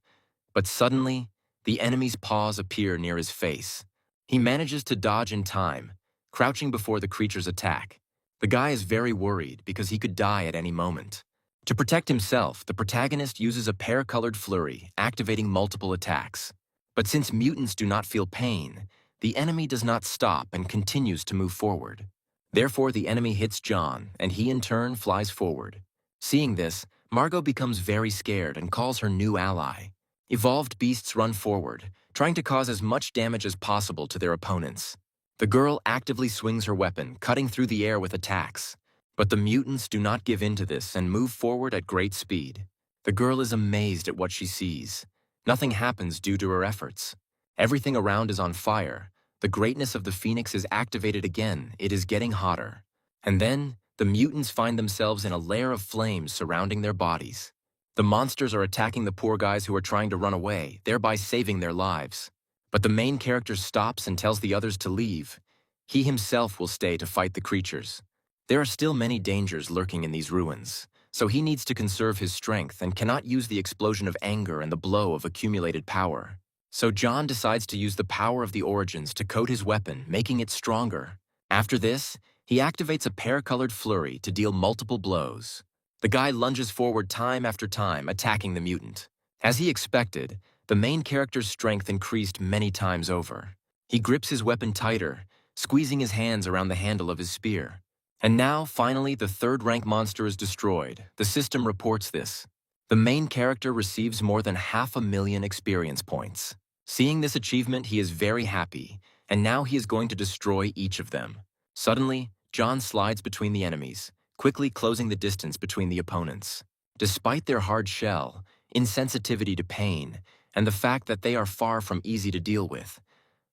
Speaker 1: But suddenly, the enemy's paws appear near his face. He manages to dodge in time, crouching before the creature's attack. The guy is very worried because he could die at any moment. To protect himself, the protagonist uses a pear-colored flurry, activating multiple attacks. But since mutants do not feel pain, the enemy does not stop and continues to move forward. Therefore, the enemy hits John, and he in turn flies forward. Seeing this, Margot becomes very scared and calls her new ally. Evolved beasts run forward, trying to cause as much damage as possible to their opponents. The girl actively swings her weapon, cutting through the air with attacks. But the mutants do not give in to this and move forward at great speed. The girl is amazed at what she sees. Nothing happens due to her efforts. Everything around is on fire. The greatness of the phoenix is activated again. It is getting hotter. And then, the mutants find themselves in a layer of flames surrounding their bodies. The monsters are attacking the poor guys who are trying to run away, thereby saving their lives. But the main character stops and tells the others to leave. He himself will stay to fight the creatures. There are still many dangers lurking in these ruins, so he needs to conserve his strength and cannot use the explosion of anger and the blow of accumulated power. So John decides to use the power of the origins to coat his weapon, making it stronger. After this, he activates a pear-colored flurry to deal multiple blows. The guy lunges forward time after time, attacking the mutant. As he expected, the main character's strength increased many times over. He grips his weapon tighter, squeezing his hands around the handle of his spear. And now, finally, the third-rank monster is destroyed. The system reports this. The main character receives more than 500,000 experience points. Seeing this achievement, he is very happy, and now he is going to destroy each of them. Suddenly, John slides between the enemies, quickly closing the distance between the opponents. Despite their hard shell, insensitivity to pain, and the fact that they are far from easy to deal with,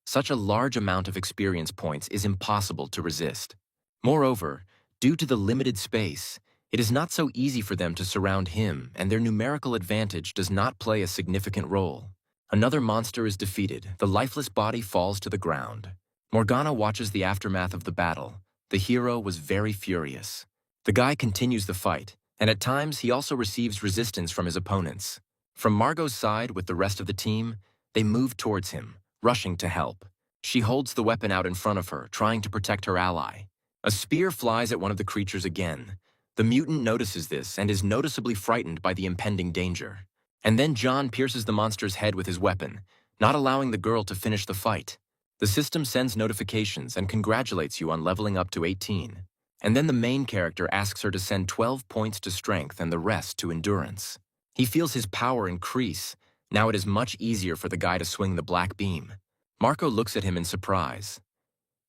Speaker 1: such a large amount of experience points is impossible to resist. Moreover, due to the limited space, it is not so easy for them to surround him, and their numerical advantage does not play a significant role. Another monster is defeated. The lifeless body falls to the ground. Morgana watches the aftermath of the battle. The hero was very furious. The guy continues the fight, and at times he also receives resistance from his opponents. From Margot's side with the rest of the team, they move towards him, rushing to help. She holds the weapon out in front of her, trying to protect her ally. A spear flies at one of the creatures again. The mutant notices this and is noticeably frightened by the impending danger. And then John pierces the monster's head with his weapon, not allowing the girl to finish the fight. The system sends notifications and congratulates you on leveling up to 18. And then the main character asks her to send 12 points to strength and the rest to endurance. He feels his power increase. Now it is much easier for the guy to swing the black beam. Marco looks at him in surprise.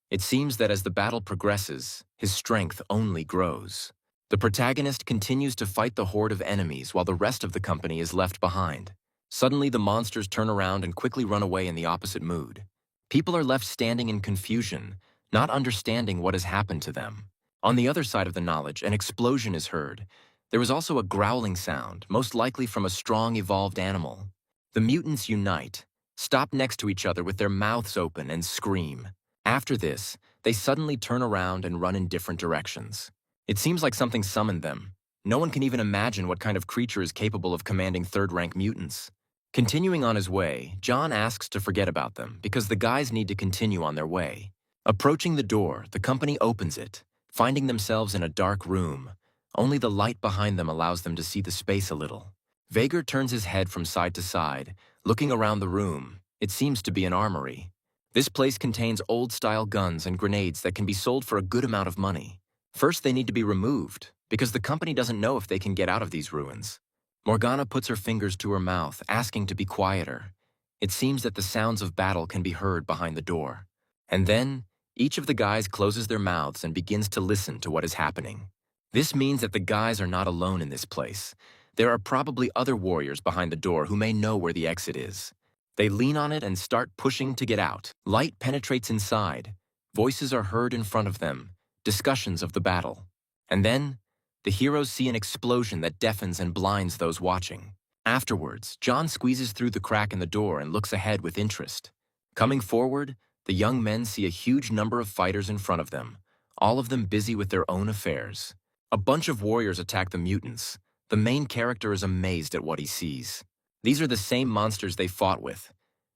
Speaker 1: It seems that as the battle progresses, his strength only grows. The protagonist continues to fight the horde of enemies while the rest of the company is left behind. Suddenly, the monsters turn around and quickly run away in the opposite mood. People are left standing in confusion, not understanding what has happened to them. On the other side of the knowledge, an explosion is heard. There is also a growling sound, most likely from a strong evolved animal. The mutants unite, stop next to each other with their mouths open, and scream. After this, they suddenly turn around and run in different directions. It seems like something summoned them. No one can even imagine what kind of creature is capable of commanding third-rank mutants. Continuing on his way, John asks to forget about them because the guys need to continue on their way. Approaching the door, the company opens it, finding themselves in a dark room. Only the light behind them allows them to see the space a little. Vager turns his head from side to side, looking around the room. It seems to be an armory. This place contains old-style guns and grenades that can be sold for a good amount of money. First, they need to be removed, because the company doesn't know if they can get out of these ruins. Morgana puts her fingers to her mouth, asking to be quieter. It seems that the sounds of battle can be heard behind the door. And then, each of the guys closes their mouths and begins to listen to what is happening. This means that the guys are not alone in this place. There are probably other warriors behind the door who may know where the exit is. They lean on it and start pushing to get out. Light penetrates inside. Voices are heard in front of them, discussions of the battle. And then, the heroes see an explosion that deafens and blinds those watching. Afterwards, John squeezes through the crack in the door and looks ahead with interest. Coming forward, the young men see a huge number of fighters in front of them, all of them busy with their own affairs. A bunch of warriors attack the mutants. The main character is amazed at what he sees. These are the same monsters they fought with.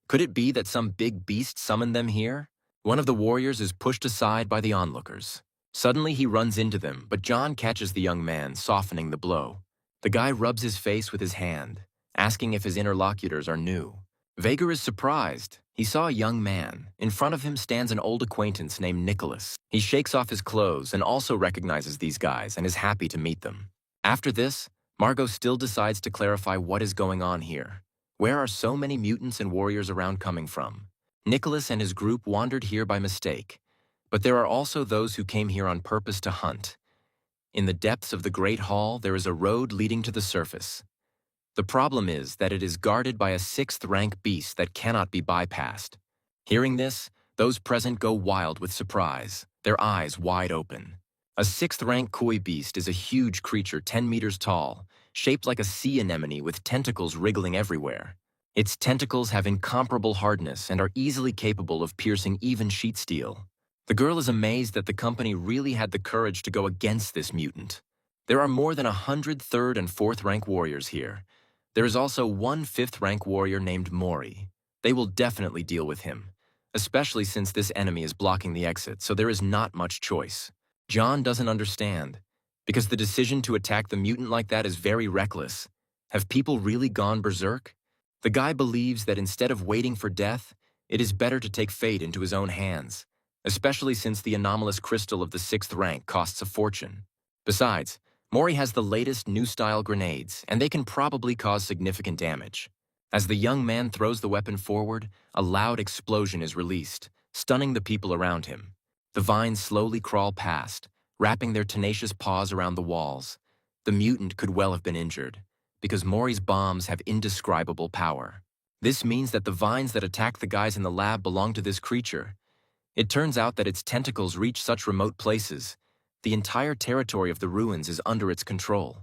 Speaker 1: Could it be that some big beast summoned them here? One of the warriors is pushed aside by the onlookers. Suddenly he runs into them, but John catches the young man, softening the blow. The guy rubs his face with his hand, asking if his interlocutors are new. Vager is surprised. He saw a young man. In front of him stands an old acquaintance named Nicholas. He shakes off his clothes and also recognizes these guys and is happy to meet them. After this, Margot still decides to clarify what is going on here. Where are so many mutants and warriors around coming from? Nicholas and his group wandered here by mistake, but there are also those who came here on purpose to hunt. In the depths of the Great Hall, there is a road leading to the surface. The problem is that it is guarded by a 6th-rank beast that cannot be bypassed. Hearing this, those present go wild with surprise, their eyes wide open. A 6th-rank koi beast is a huge creature 10 meters tall, shaped like a sea anemone with tentacles wriggling everywhere. Its tentacles have incomparable hardness and are easily capable of piercing even sheet steel. The girl is amazed that the company really had the courage to go against this mutant. There are more than 100 3rd and 4th-rank warriors here. There is also one 5th-rank warrior named Mori. They will definitely deal with him, especially since this enemy is blocking the exit, so there is not much choice. John doesn't understand, because the decision to attack the mutant like that is very reckless. Have people really gone berserk? The guy believes that instead of waiting for death, it is better to take fate into his own hands, especially since the anomalous crystal of the 6th rank costs a fortune. Besides, Mori has the latest new-style grenades, and they can probably cause significant damage. As the young man throws the weapon forward, a loud explosion is released, stunning the people around him. The vines slowly crawl past, wrapping their tenacious paws around the walls. The mutant could well have been injured, because Mori's bombs have indescribable power. This means that the vines that attack the guys in the lab belong to this creature. It turns out that its tentacles reach such remote places. The entire territory of the ruins is under its control.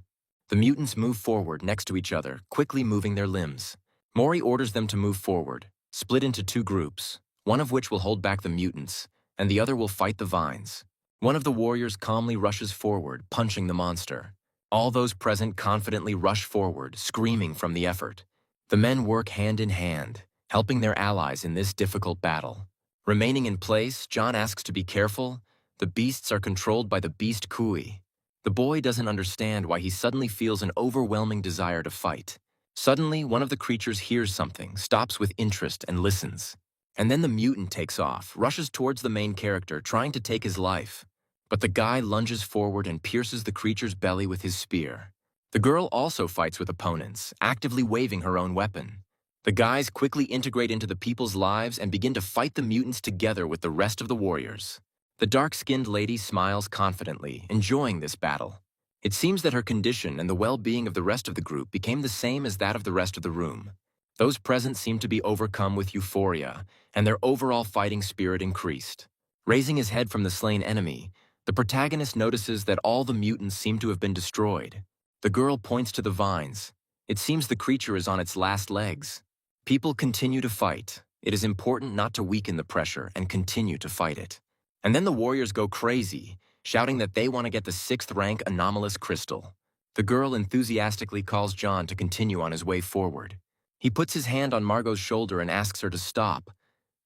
Speaker 1: The mutants move forward next to each other, quickly moving their limbs. Mori orders them to move forward, split into 2 groups, one of which will hold back the mutants, and the other will fight the vines. One of the warriors calmly rushes forward, punching the monster. All those present confidently rush forward, screaming from the effort. The men work hand in hand, helping their allies in this difficult battle. Remaining in place, John asks to be careful. The beasts are controlled by the beast Kui. The boy doesn't understand why he suddenly feels an overwhelming desire to fight. Suddenly, one of the creatures hears something, stops with interest, and listens. And then the mutant takes off, rushes towards the main character, trying to take his life. But the guy lunges forward and pierces the creature's belly with his spear. The girl also fights with opponents, actively waving her own weapon. The guys quickly integrate into the people's lives and begin to fight the mutants together with the rest of the warriors. The dark-skinned lady smiles confidently, enjoying this battle. It seems that her condition and the well-being of the rest of the group became the same as that of the rest of the room. Those present seemed to be overcome with euphoria, and their overall fighting spirit increased. Raising his head from the slain enemy, the protagonist notices that all the mutants seem to have been destroyed. The girl points to the vines. It seems the creature is on its last legs. People continue to fight. It is important not to weaken the pressure and continue to fight it. And then the warriors go crazy, shouting that they want to get the 6th rank anomalous crystal. The girl enthusiastically calls John to continue on his way forward. He puts his hand on Margot's shoulder and asks her to stop.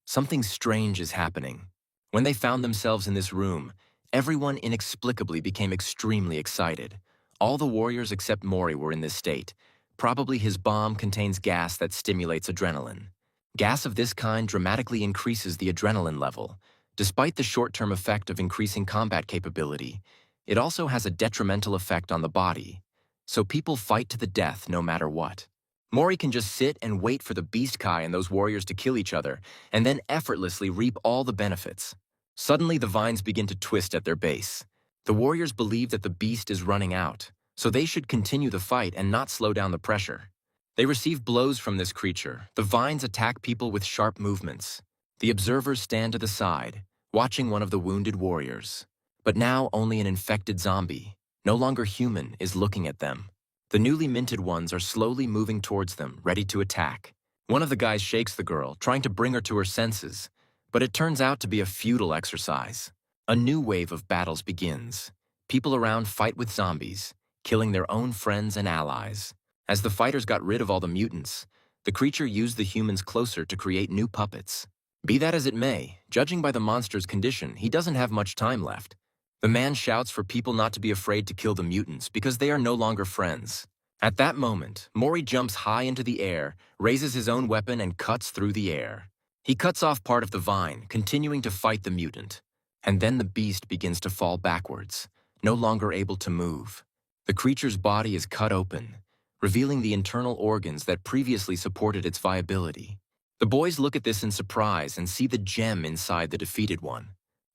Speaker 1: Something strange is happening. When they found themselves in this room, everyone inexplicably became extremely excited. All the warriors except Mori were in this state. Probably his bomb contains gas that stimulates adrenaline. Gas of this kind dramatically increases the adrenaline level. Despite the short-term effect of increasing combat capability, it also has a detrimental effect on the body. So people fight to the death no matter what. Mori can just sit and wait for the Beast Kai and those warriors to kill each other, and then effortlessly reap all the benefits. Suddenly, the vines begin to twist at their base. The warriors believe that the beast is running out, so they should continue the fight and not slow down the pressure. They receive blows from this creature. The vines attack people with sharp movements. The observers stand to the side, watching one of the wounded warriors. But now only an infected zombie, no longer human, is looking at them. The newly minted ones are slowly moving towards them, ready to attack. One of the guys shakes the girl, trying to bring her to her senses, but it turns out to be a futile exercise. A new wave of battles begins. People around fight with zombies, killing their own friends and allies. As the fighters got rid of all the mutants, the creature used the humans closer to create new puppets. Be that as it may, judging by the monster's condition, he doesn't have much time left. The man shouts for people not to be afraid to kill the mutants because they are no longer friends. At that moment, Mori jumps high into the air, raises his own weapon, and cuts through the air. He cuts off part of the vine, continuing to fight the mutant. And then the beast begins to fall backwards, no longer able to move. The creature's body is cut open, revealing the internal organs that previously supported its viability. The boys look at this in surprise and see the gem inside the defeated one.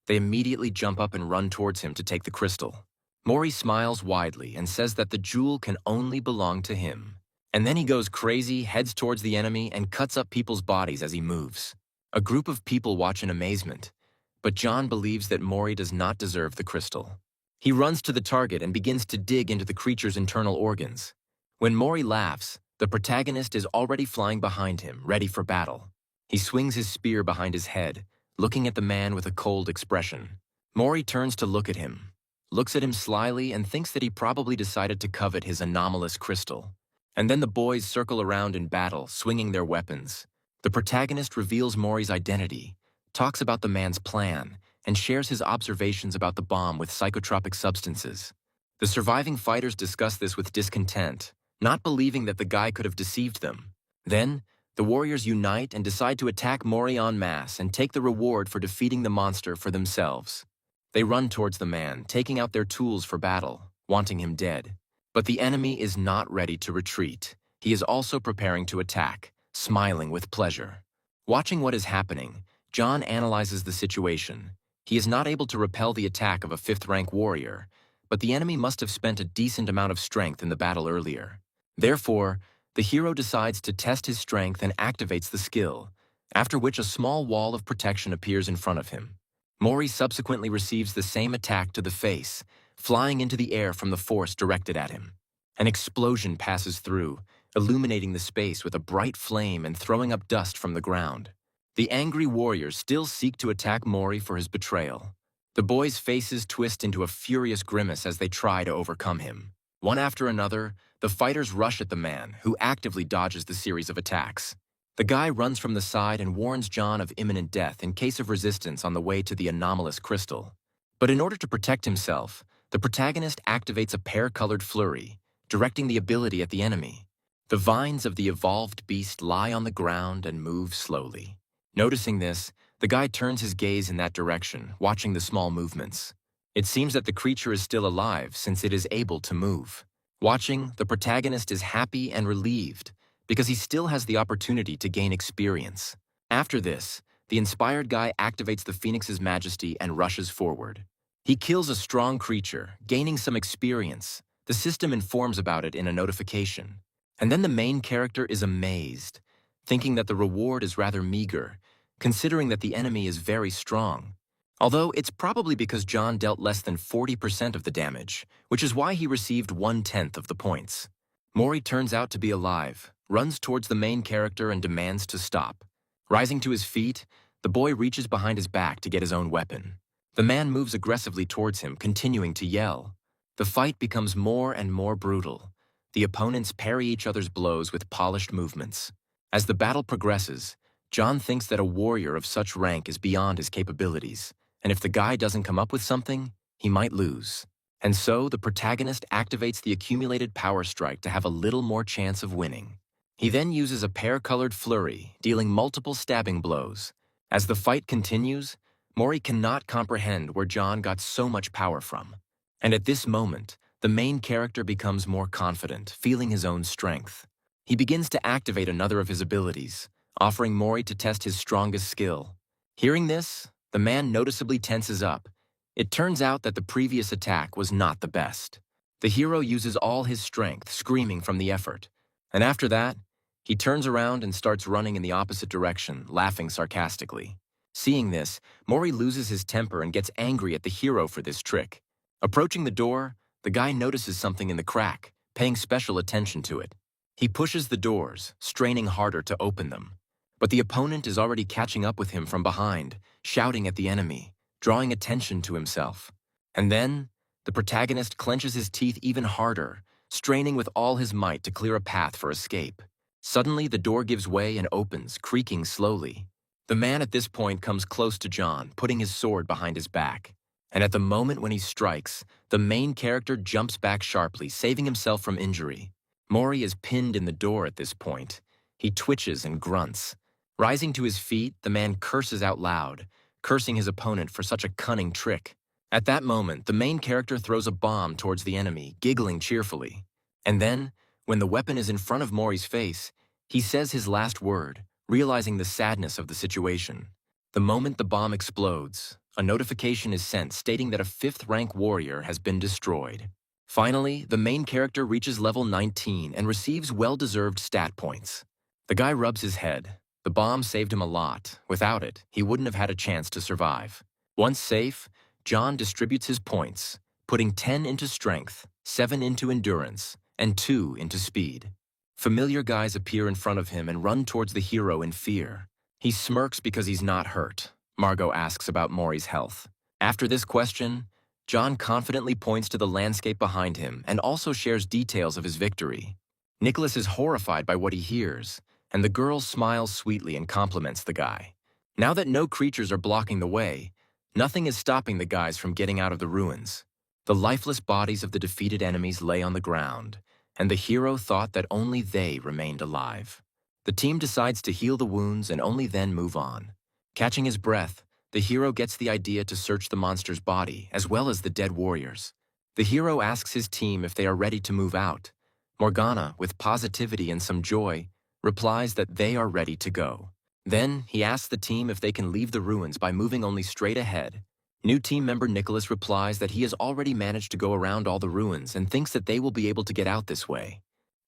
Speaker 1: They immediately jump up and run towards him to take the crystal. Mori smiles widely and says that the jewel can only belong to him. And then he goes crazy, heads towards the enemy, and cuts up people's bodies as he moves. A group of people watch in amazement, but John believes that Mori does not deserve the crystal. He runs to the target and begins to dig into the creature's internal organs. When Mori laughs, the protagonist is already flying behind him, ready for battle. He swings his spear behind his head, looking at the man with a cold expression. Mori turns to look at him, looks at him slyly, and thinks that he probably decided to covet his anomalous crystal. And then the boys circle around in battle, swinging their weapons. The protagonist reveals Mori's identity, talks about the man's plan, and shares his observations about the bomb with psychotropic substances. The surviving fighters discuss this with discontent, not believing that the guy could have deceived them. Then, the warriors unite and decide to attack Mori en masse and take the reward for defeating the monster for themselves. They run towards the man, taking out their tools for battle, wanting him dead. But the enemy is not ready to retreat. He is also preparing to attack, smiling with pleasure. Watching what is happening, John analyzes the situation. He is not able to repel the attack of a 5th-rank warrior, but the enemy must have spent a decent amount of strength in the battle earlier. Therefore, the hero decides to test his strength and activates the skill, after which a small wall of protection appears in front of him. Mori subsequently receives the same attack to the face, flying into the air from the force directed at him. An explosion passes through, illuminating the space with a bright flame and throwing up dust from the ground. The angry warriors still seek to attack Mori for his betrayal. The boys' faces twist into a furious grimace as they try to overcome him. One after another, the fighters rush at the man, who actively dodges the series of attacks. The guy runs from the side and warns John of imminent death in case of resistance on the way to the anomalous crystal. But in order to protect himself, the protagonist activates a pear-colored flurry, directing the ability at the enemy. The vines of the evolved beast lie on the ground and move slowly. Noticing this, the guy turns his gaze in that direction, watching the small movements. It seems that the creature is still alive since it is able to move. Watching, the protagonist is happy and relieved because he still has the opportunity to gain experience. After this, the inspired guy activates the Phoenix's majesty and rushes forward. He kills a strong creature, gaining some experience, The system informs about it in a notification. And then the main character is amazed, thinking that the reward is rather meager, considering that the enemy is very strong. Although it's probably because John dealt less than 40% of the damage, which is why he received 1/10 of the points. Mori turns out to be alive, runs towards the main character and demands to stop. Rising to his feet, the boy reaches behind his back to get his own weapon. The man moves aggressively towards him, continuing to yell. The fight becomes more and more brutal. The opponents parry each other's blows with polished movements. As the battle progresses, John thinks that a warrior of such rank is beyond his capabilities, and if the guy doesn't come up with something, he might lose. And so the protagonist activates the accumulated power strike to have a little more chance of winning. He then uses a pear-colored flurry, dealing multiple stabbing blows. As the fight continues, Mori cannot comprehend where John got so much power from. And at this moment, the main character becomes more confident, feeling his own strength. He begins to activate another of his abilities, offering Mori to test his strongest skill. Hearing this, the man noticeably tenses up. It turns out that the previous attack was not the best. The hero uses all his strength, screaming from the effort. And after that, he turns around and starts running in the opposite direction, laughing sarcastically. Seeing this, Mori loses his temper and gets angry at the hero for this trick. Approaching the door, the guy notices something in the crack, paying special attention to it. He pushes the doors, straining harder to open them. But the opponent is already catching up with him from behind, shouting at the enemy, drawing attention to himself. And then, the protagonist clenches his teeth even harder, straining with all his might to clear a path for escape. Suddenly, the door gives way and opens, creaking slowly. The man at this point comes close to John, putting his sword behind his back. And at the moment when he strikes, the main character jumps back sharply, saving himself from injury. Mori is pinned in the door at this point. He twitches and grunts. Rising to his feet, the man curses out loud, cursing his opponent for such a cunning trick. At that moment, the main character throws a bomb towards the enemy, giggling cheerfully. And then, when the weapon is in front of Mori's face, he says his last word, realizing the sadness of the situation. The moment the bomb explodes, a notification is sent stating that a 5th-rank warrior has been destroyed. Finally, the main character reaches level 19 and receives well-deserved stat points. The guy rubs his head. The bomb saved him a lot. Without it, he wouldn't have had a chance to survive. Once safe, John distributes his points, putting 10 into strength, 7 into endurance, and 2 into speed. Familiar guys appear in front of him and run towards the hero in fear. He smirks because he's not hurt. Margot asks about Mori's health. After this question, John confidently points to the landscape behind him and also shares details of his victory. Nicholas is horrified by what he hears, and the girl smiles sweetly and compliments the guy. Now that no creatures are blocking the way, nothing is stopping the guys from getting out of the ruins. The lifeless bodies of the defeated enemies lay on the ground, and the hero thought that only they remained alive. The team decides to heal the wounds and only then move on. Catching his breath, the hero gets the idea to search the monster's body, as well as the dead warriors. The hero asks his team if they are ready to move out. Morgana, with positivity and some joy, replies that they are ready to go. Then, he asks the team if they can leave the ruins by moving only straight ahead. New team member Nicholas replies that he has already managed to go around all the ruins and thinks that they will be able to get out this way.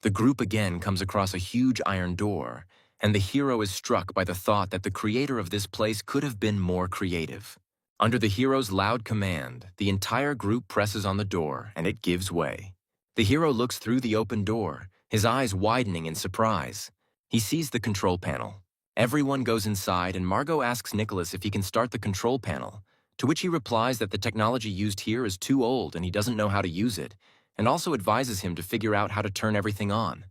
Speaker 1: The group again comes across a huge iron door, and the hero is struck by the thought that the creator of this place could have been more creative. Under the hero's loud command, the entire group presses on the door, and it gives way. The hero looks through the open door, his eyes widening in surprise. He sees the control panel. Everyone goes inside, and Margot asks Nicholas if he can start the control panel, to which he replies that the technology used here is too old and he doesn't know how to use it, and also advises him to figure out how to turn everything on.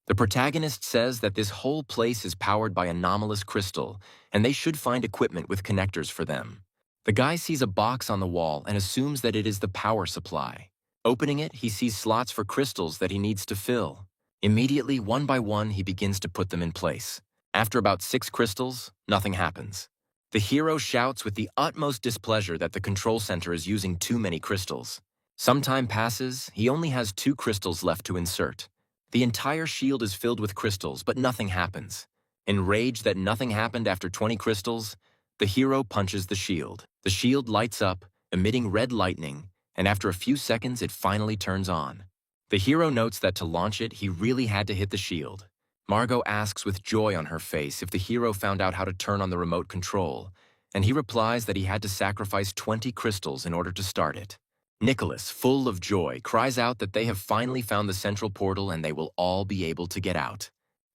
Speaker 1: The protagonist says that this whole place is powered by anomalous crystal, and they should find equipment with connectors for them. The guy sees a box on the wall and assumes that it is the power supply. Opening it, he sees slots for crystals that he needs to fill. Immediately, one by one, he begins to put them in place. After about 6 crystals, nothing happens. The hero shouts with the utmost displeasure that the control center is using too many crystals. Some time passes, he only has 2 crystals left to insert. The entire shield is filled with crystals, but nothing happens. Enraged that nothing happened after 20 crystals, the hero punches the shield. The shield lights up, emitting red lightning, and after a few seconds it finally turns on. The hero notes that to launch it, he really had to hit the shield. Margot asks with joy on her face if the hero found out how to turn on the remote control, and he replies that he had to sacrifice 20 crystals in order to start it. Nicholas, full of joy, cries out that they have finally found the central portal and they will all be able to get out.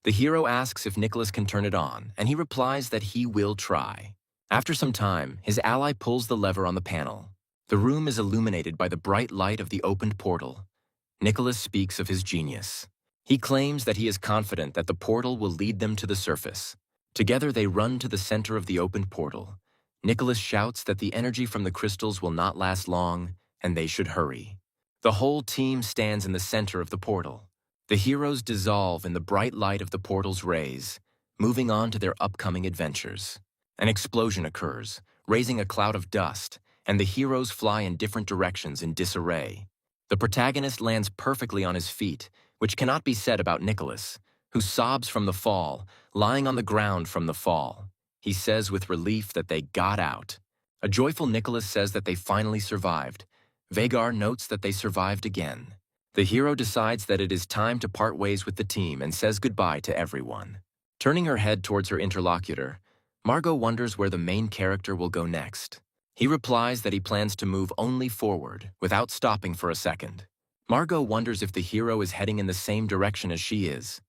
Speaker 1: The hero asks if Nicholas can turn it on, and he replies that he will try. After some time, his ally pulls the lever on the panel. The room is illuminated by the bright light of the opened portal. Nicholas speaks of his genius. He claims that he is confident that the portal will lead them to the surface. Together they run to the center of the opened portal. Nicholas shouts that the energy from the crystals will not last long, and they should hurry. The whole team stands in the center of the portal. The heroes dissolve in the bright light of the portal's rays, moving on to their upcoming adventures. An explosion occurs, raising a cloud of dust, and the heroes fly in different directions in disarray. The protagonist lands perfectly on his feet, which cannot be said about Nicholas, who sobs from the fall, lying on the ground from the fall. He says with relief that they got out. A joyful Nicholas says that they finally survived. Vagar notes that they survived again. The hero decides that it is time to part ways with the team and says goodbye to everyone. Turning her head towards her interlocutor, Margot wonders where the main character will go next. He replies that he plans to move only forward, without stopping for a second. Margot wonders if the hero is heading in the same direction as she is.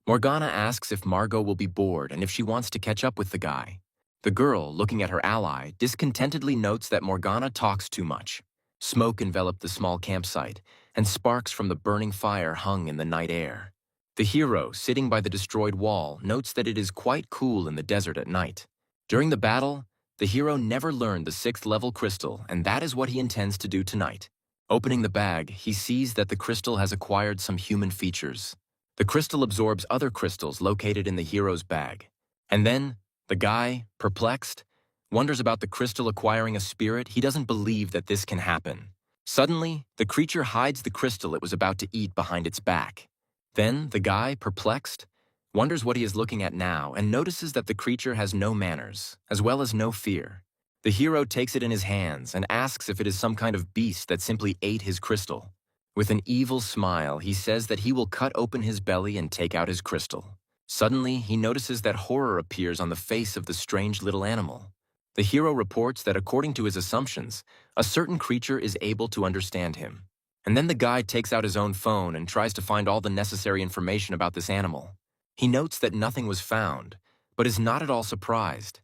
Speaker 1: Morgana asks if Margot will be bored and if she wants to catch up with the guy. The girl, looking at her ally, discontentedly notes that Morgana talks too much. Smoke enveloped the small campsite, and sparks from the burning fire hung in the night air. The hero, sitting by the destroyed wall, notes that it is quite cool in the desert at night. During the battle, the hero never learned the 6th level crystal, and that is what he intends to do tonight. Opening the bag, he sees that the crystal has acquired some human features. The crystal absorbs other crystals located in the hero's bag. And then, the guy, perplexed, wonders about the crystal acquiring a spirit. He doesn't believe that this can happen. Suddenly, the creature hides the crystal it was about to eat behind its back. Then, the guy, perplexed, wonders what he is looking at now and notices that the creature has no manners, as well as no fear. The hero takes it in his hands and asks if it is some kind of beast that simply ate his crystal. With an evil smile, he says that he will cut open his belly and take out his crystal. Suddenly, he notices that horror appears on the face of the strange little animal. The hero reports that according to his assumptions, a certain creature is able to understand him. And then the guy takes out his own phone and tries to find all the necessary information about this animal. He notes that nothing was found, but is not at all surprised,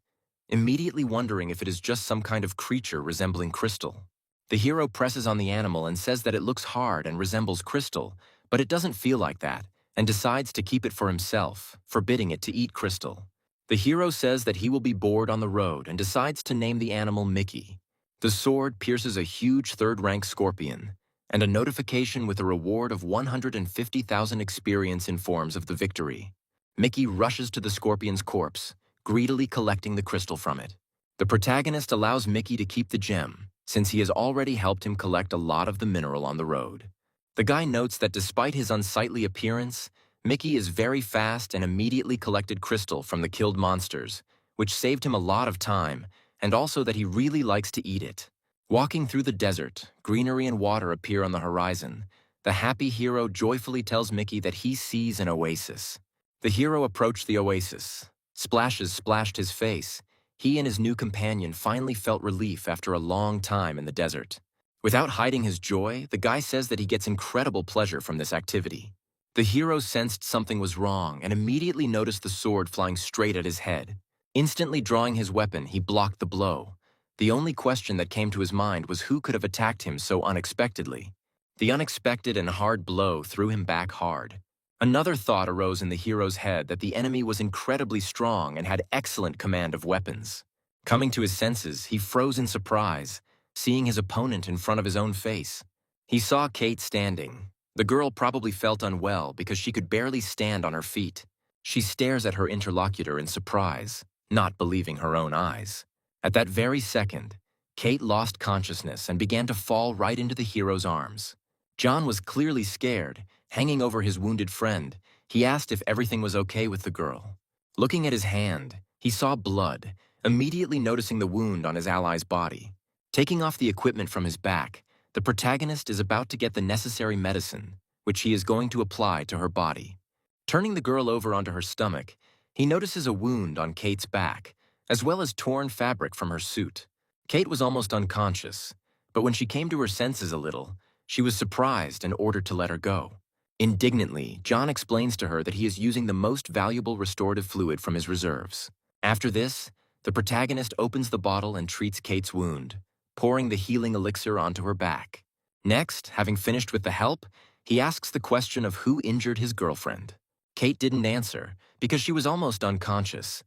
Speaker 1: immediately wondering if it is just some kind of creature resembling crystal. The hero presses on the animal and says that it looks hard and resembles crystal, but it doesn't feel like that, and decides to keep it for himself, forbidding it to eat crystal. The hero says that he will be bored on the road and decides to name the animal Mickey. The sword pierces a huge 3rd-rank scorpion, and a notification with a reward of 150,000 experience informs of the victory. Mickey rushes to the scorpion's corpse, greedily collecting the crystal from it. The protagonist allows Mickey to keep the gem, since he has already helped him collect a lot of the mineral on the road. The guy notes that despite his unsightly appearance, Mickey is very fast and immediately collected crystal from the killed monsters, which saved him a lot of time, and also that he really likes to eat it. Walking through the desert, greenery and water appear on the horizon. The happy hero joyfully tells Mickey that he sees an oasis. The hero approached the oasis. Splashes splashed his face. He and his new companion finally felt relief after a long time in the desert. Without hiding his joy, the guy says that he gets incredible pleasure from this activity. The hero sensed something was wrong and immediately noticed the sword flying straight at his head. Instantly drawing his weapon, he blocked the blow. The only question that came to his mind was who could have attacked him so unexpectedly. The unexpected and hard blow threw him back hard. Another thought arose in the hero's head that the enemy was incredibly strong and had excellent command of weapons. Coming to his senses, he froze in surprise, seeing his opponent in front of his own face. He saw Kate standing. The girl probably felt unwell because she could barely stand on her feet. She stares at her interlocutor in surprise, not believing her own eyes. At that very second, Kate lost consciousness and began to fall right into the hero's arms. John was clearly scared, hanging over his wounded friend. He asked if everything was okay with the girl. Looking at his hand, he saw blood, immediately noticing the wound on his ally's body. Taking off the equipment from his back, the protagonist is about to get the necessary medicine which he is going to apply to her body. Turning the girl over onto her stomach, he notices a wound on Kate's back, as well as torn fabric from her suit. Kate was almost unconscious, but when she came to her senses a little, she was surprised and ordered to let her go. Indignantly, John explains to her that he is using the most valuable restorative fluid from his reserves. After this, the protagonist opens the bottle and treats Kate's wound, pouring the healing elixir onto her back. Next, having finished with the help, he asks the question of who injured his girlfriend. Kate didn't answer because she was almost unconscious.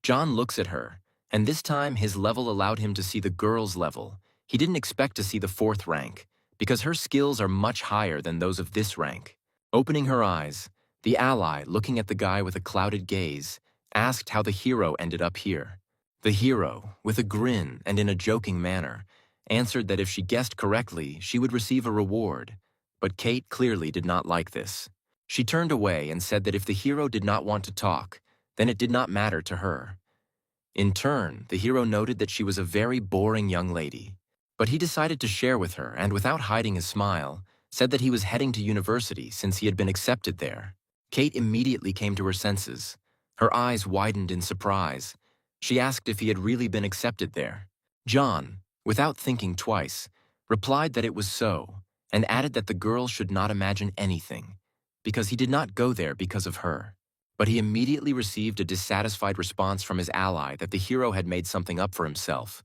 Speaker 1: John looks at her, and this time his level allowed him to see the girl's level. He didn't expect to see the 4th rank, because her skills are much higher than those of this rank. Opening her eyes, the ally, looking at the guy with a clouded gaze, asked how the hero ended up here. The hero, with a grin and in a joking manner, answered that if she guessed correctly, she would receive a reward. But Kate clearly did not like this. She turned away and said that if the hero did not want to talk, then it did not matter to her. In turn, the hero noted that she was a very boring young lady. But he decided to share with her and, without hiding his smile, said that he was heading to university since he had been accepted there. Kate immediately came to her senses. Her eyes widened in surprise. She asked if he had really been accepted there. John, without thinking twice, replied that it was so, and added that the girl should not imagine anything, because he did not go there because of her. But he immediately received a dissatisfied response from his ally that the hero had made something up for himself,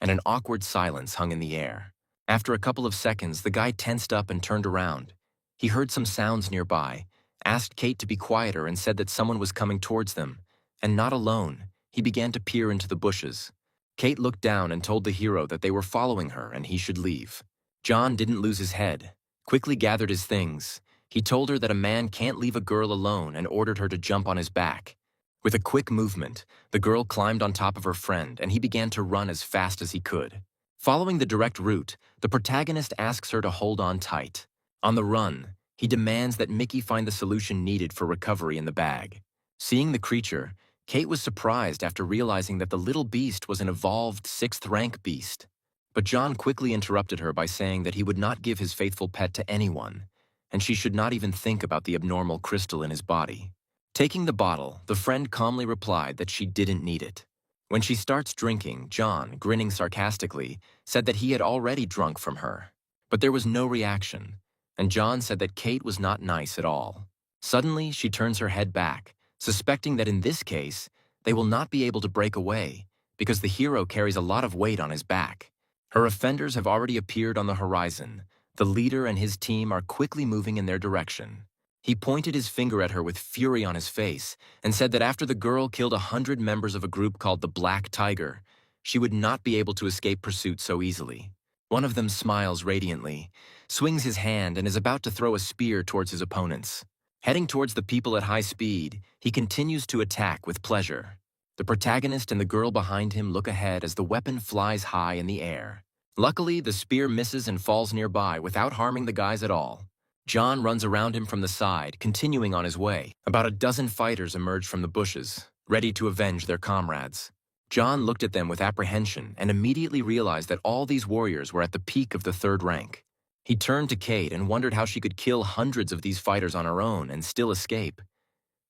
Speaker 1: and an awkward silence hung in the air. After a couple of seconds, the guy tensed up and turned around. He heard some sounds nearby, asked Kate to be quieter, and said that someone was coming towards them. And not alone, he began to peer into the bushes. Kate looked down and told the hero that they were following her and he should leave. John didn't lose his head, quickly gathered his things. He told her that a man can't leave a girl alone and ordered her to jump on his back. With a quick movement, the girl climbed on top of her friend and he began to run as fast as he could. Following the direct route, the protagonist asks her to hold on tight. On the run, he demands that Mickey find the solution needed for recovery in the bag. Seeing the creature, Kate was surprised after realizing that the little beast was an evolved 6th rank beast. But John quickly interrupted her by saying that he would not give his faithful pet to anyone, and she should not even think about the abnormal crystal in his body. Taking the bottle, the friend calmly replied that she didn't need it. When she starts drinking, John, grinning sarcastically, said that he had already drunk from her. But there was no reaction, and John said that Kate was not nice at all. Suddenly, she turns her head back, suspecting that in this case, they will not be able to break away, because the hero carries a lot of weight on his back. Her offenders have already appeared on the horizon. The leader and his team are quickly moving in their direction. He pointed his finger at her with fury on his face and said that after the girl killed 100 members of a group called the Black Tiger, she would not be able to escape pursuit so easily. One of them smiles radiantly, swings his hand, and is about to throw a spear towards his opponents. Heading towards the people at high speed, he continues to attack with pleasure. The protagonist and the girl behind him look ahead as the weapon flies high in the air. Luckily, the spear misses and falls nearby without harming the guys at all. John runs around him from the side, continuing on his way. About a dozen fighters emerge from the bushes, ready to avenge their comrades. John looked at them with apprehension and immediately realized that all these warriors were at the peak of the 3rd rank. He turned to Kate and wondered how she could kill hundreds of these fighters on her own and still escape.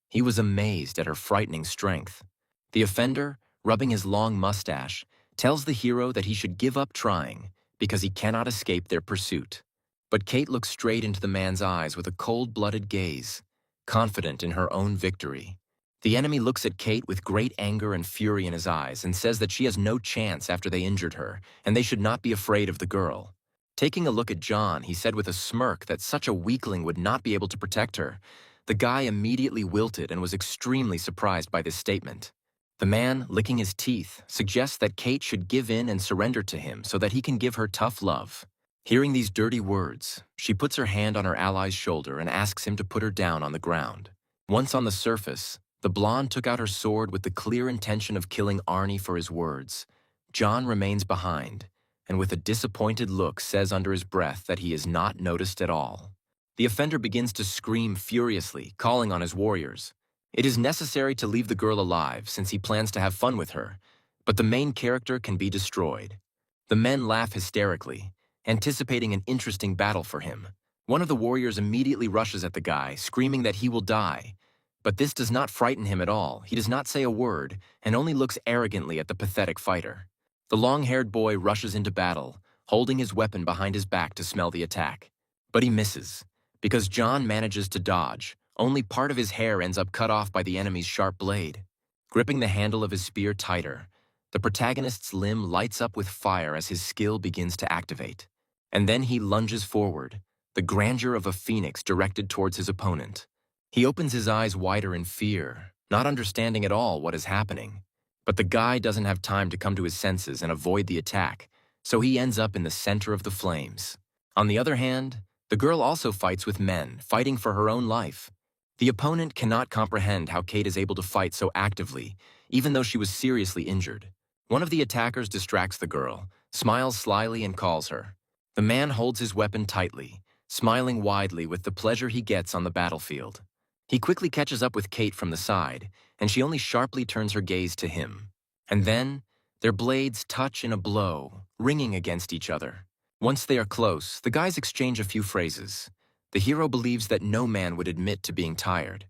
Speaker 1: He was amazed at her frightening strength. The offender, rubbing his long mustache, tells the hero that he should give up trying because he cannot escape their pursuit. But Kate looks straight into the man's eyes with a cold-blooded gaze, confident in her own victory. The enemy looks at Kate with great anger and fury in his eyes and says that she has no chance after they injured her, and they should not be afraid of the girl. Taking a look at John, he said with a smirk that such a weakling would not be able to protect her. The guy immediately wilted and was extremely surprised by this statement. The man, licking his teeth, suggests that Kate should give in and surrender to him so that he can give her tough love. Hearing these dirty words, she puts her hand on her ally's shoulder and asks him to put her down on the ground. Once on the surface, the blonde took out her sword with the clear intention of killing Arnie for his words. John remains behind, and with a disappointed look says under his breath that he is not noticed at all. The offender begins to scream furiously, calling on his warriors. It is necessary to leave the girl alive since he plans to have fun with her, but the main character can be destroyed. The men laugh hysterically, anticipating an interesting battle for him. One of the warriors immediately rushes at the guy, screaming that he will die. But this does not frighten him at all. He does not say a word and only looks arrogantly at the pathetic fighter. The long-haired boy rushes into battle, holding his weapon behind his back to smell the attack. But he misses. Because John manages to dodge, only part of his hair ends up cut off by the enemy's sharp blade. Gripping the handle of his spear tighter, the protagonist's limb lights up with fire as his skill begins to activate. And then he lunges forward, the grandeur of a phoenix directed towards his opponent. He opens his eyes wider in fear, not understanding at all what is happening. But the guy doesn't have time to come to his senses and avoid the attack, so he ends up in the center of the flames. On the other hand, the girl also fights with men, fighting for her own life. The opponent cannot comprehend how Kate is able to fight so actively, even though she was seriously injured. One of the attackers distracts the girl, smiles slyly and calls her. The man holds his weapon tightly, smiling widely with the pleasure he gets on the battlefield. He quickly catches up with Kate from the side, and she only sharply turns her gaze to him. And then, their blades touch in a blow, ringing against each other. Once they are close, the guys exchange a few phrases. The hero believes that no man would admit to being tired.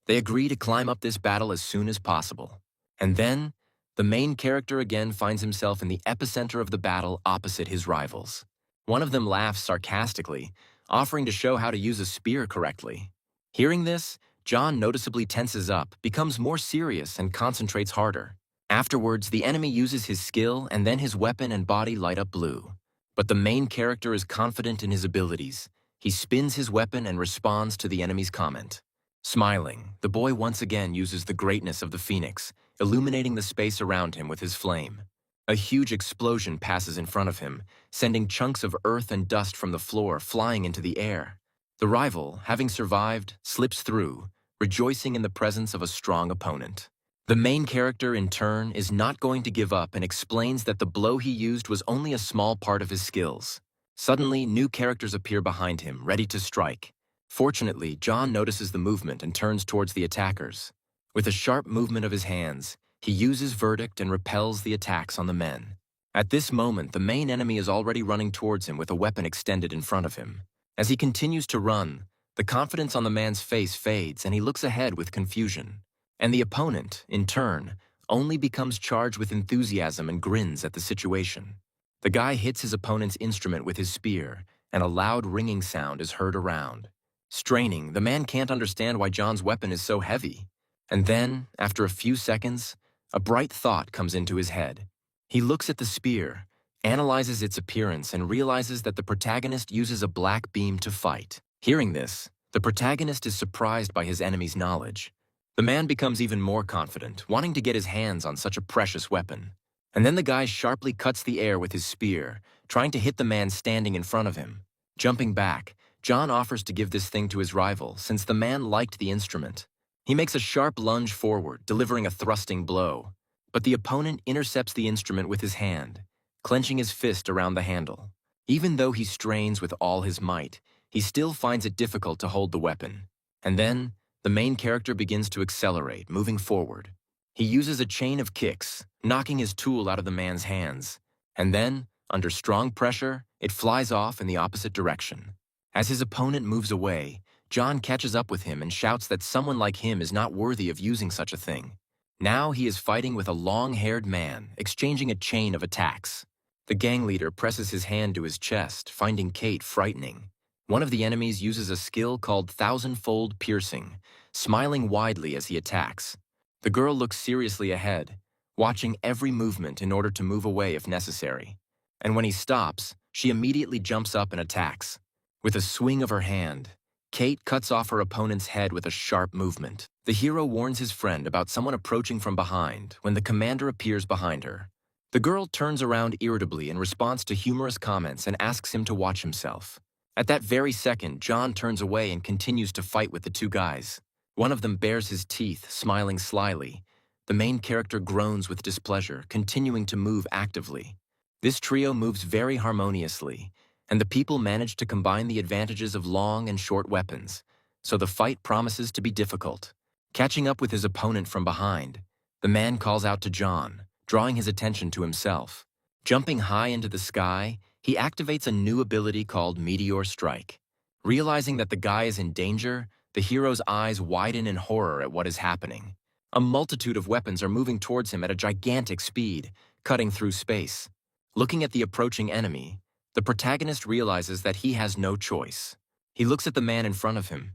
Speaker 1: They agree to climb up this battle as soon as possible. And then, the main character again finds himself in the epicenter of the battle opposite his rivals. One of them laughs sarcastically, offering to show how to use a spear correctly. Hearing this, John noticeably tenses up, becomes more serious, and concentrates harder. Afterwards, the enemy uses his skill, and then his weapon and body light up blue. But the main character is confident in his abilities. He spins his weapon and responds to the enemy's comment. Smiling, the boy once again uses the greatness of the phoenix, illuminating the space around him with his flame. A huge explosion passes in front of him, sending chunks of earth and dust from the floor flying into the air. The rival, having survived, slips through, rejoicing in the presence of a strong opponent. The main character, in turn, is not going to give up and explains that the blow he used was only a small part of his skills. Suddenly, new characters appear behind him, ready to strike. Fortunately, John notices the movement and turns towards the attackers. With a sharp movement of his hands, he uses verdict and repels the attacks on the men. At this moment, the main enemy is already running towards him with a weapon extended in front of him. As he continues to run, the confidence on the man's face fades and he looks ahead with confusion. And the opponent, in turn, only becomes charged with enthusiasm and grins at the situation. The guy hits his opponent's instrument with his spear, and a loud ringing sound is heard around. Straining, the man can't understand why John's weapon is so heavy. And then, after a few seconds, a bright thought comes into his head. He looks at the spear, analyzes its appearance, and realizes that the protagonist uses a black beam to fight. Hearing this, the protagonist is surprised by his enemy's knowledge. The man becomes even more confident, wanting to get his hands on such a precious weapon. And then the guy sharply cuts the air with his spear, trying to hit the man standing in front of him. Jumping back, John offers to give this thing to his rival, since the man liked the instrument. He makes a sharp lunge forward, delivering a thrusting blow. But the opponent intercepts the instrument with his hand, clenching his fist around the handle. Even though he strains with all his might, he still finds it difficult to hold the weapon. And then, the main character begins to accelerate, moving forward. He uses a chain of kicks, knocking his tool out of the man's hands. And then, under strong pressure, it flies off in the opposite direction. As his opponent moves away, John catches up with him and shouts that someone like him is not worthy of using such a thing. Now he is fighting with a long-haired man, exchanging a chain of attacks. The gang leader presses his hand to his chest, finding Kate frightening. One of the enemies uses a skill called thousand-fold piercing, smiling widely as he attacks. The girl looks seriously ahead, watching every movement in order to move away if necessary. And when he stops, she immediately jumps up and attacks. With a swing of her hand, Kate cuts off her opponent's head with a sharp movement. The hero warns his friend about someone approaching from behind when the commander appears behind her. The girl turns around irritably in response to humorous comments and asks him to watch himself. At that very second, John turns away and continues to fight with the two guys. One of them bares his teeth, smiling slyly. The main character groans with displeasure, continuing to move actively. This trio moves very harmoniously, and the people manage to combine the advantages of long and short weapons, so the fight promises to be difficult. Catching up with his opponent from behind, the man calls out to John, drawing his attention to himself. Jumping high into the sky, he activates a new ability called Meteor Strike. Realizing that the guy is in danger, the hero's eyes widen in horror at what is happening. A multitude of weapons are moving towards him at a gigantic speed, cutting through space. Looking at the approaching enemy, the protagonist realizes that he has no choice. He looks at the man in front of him.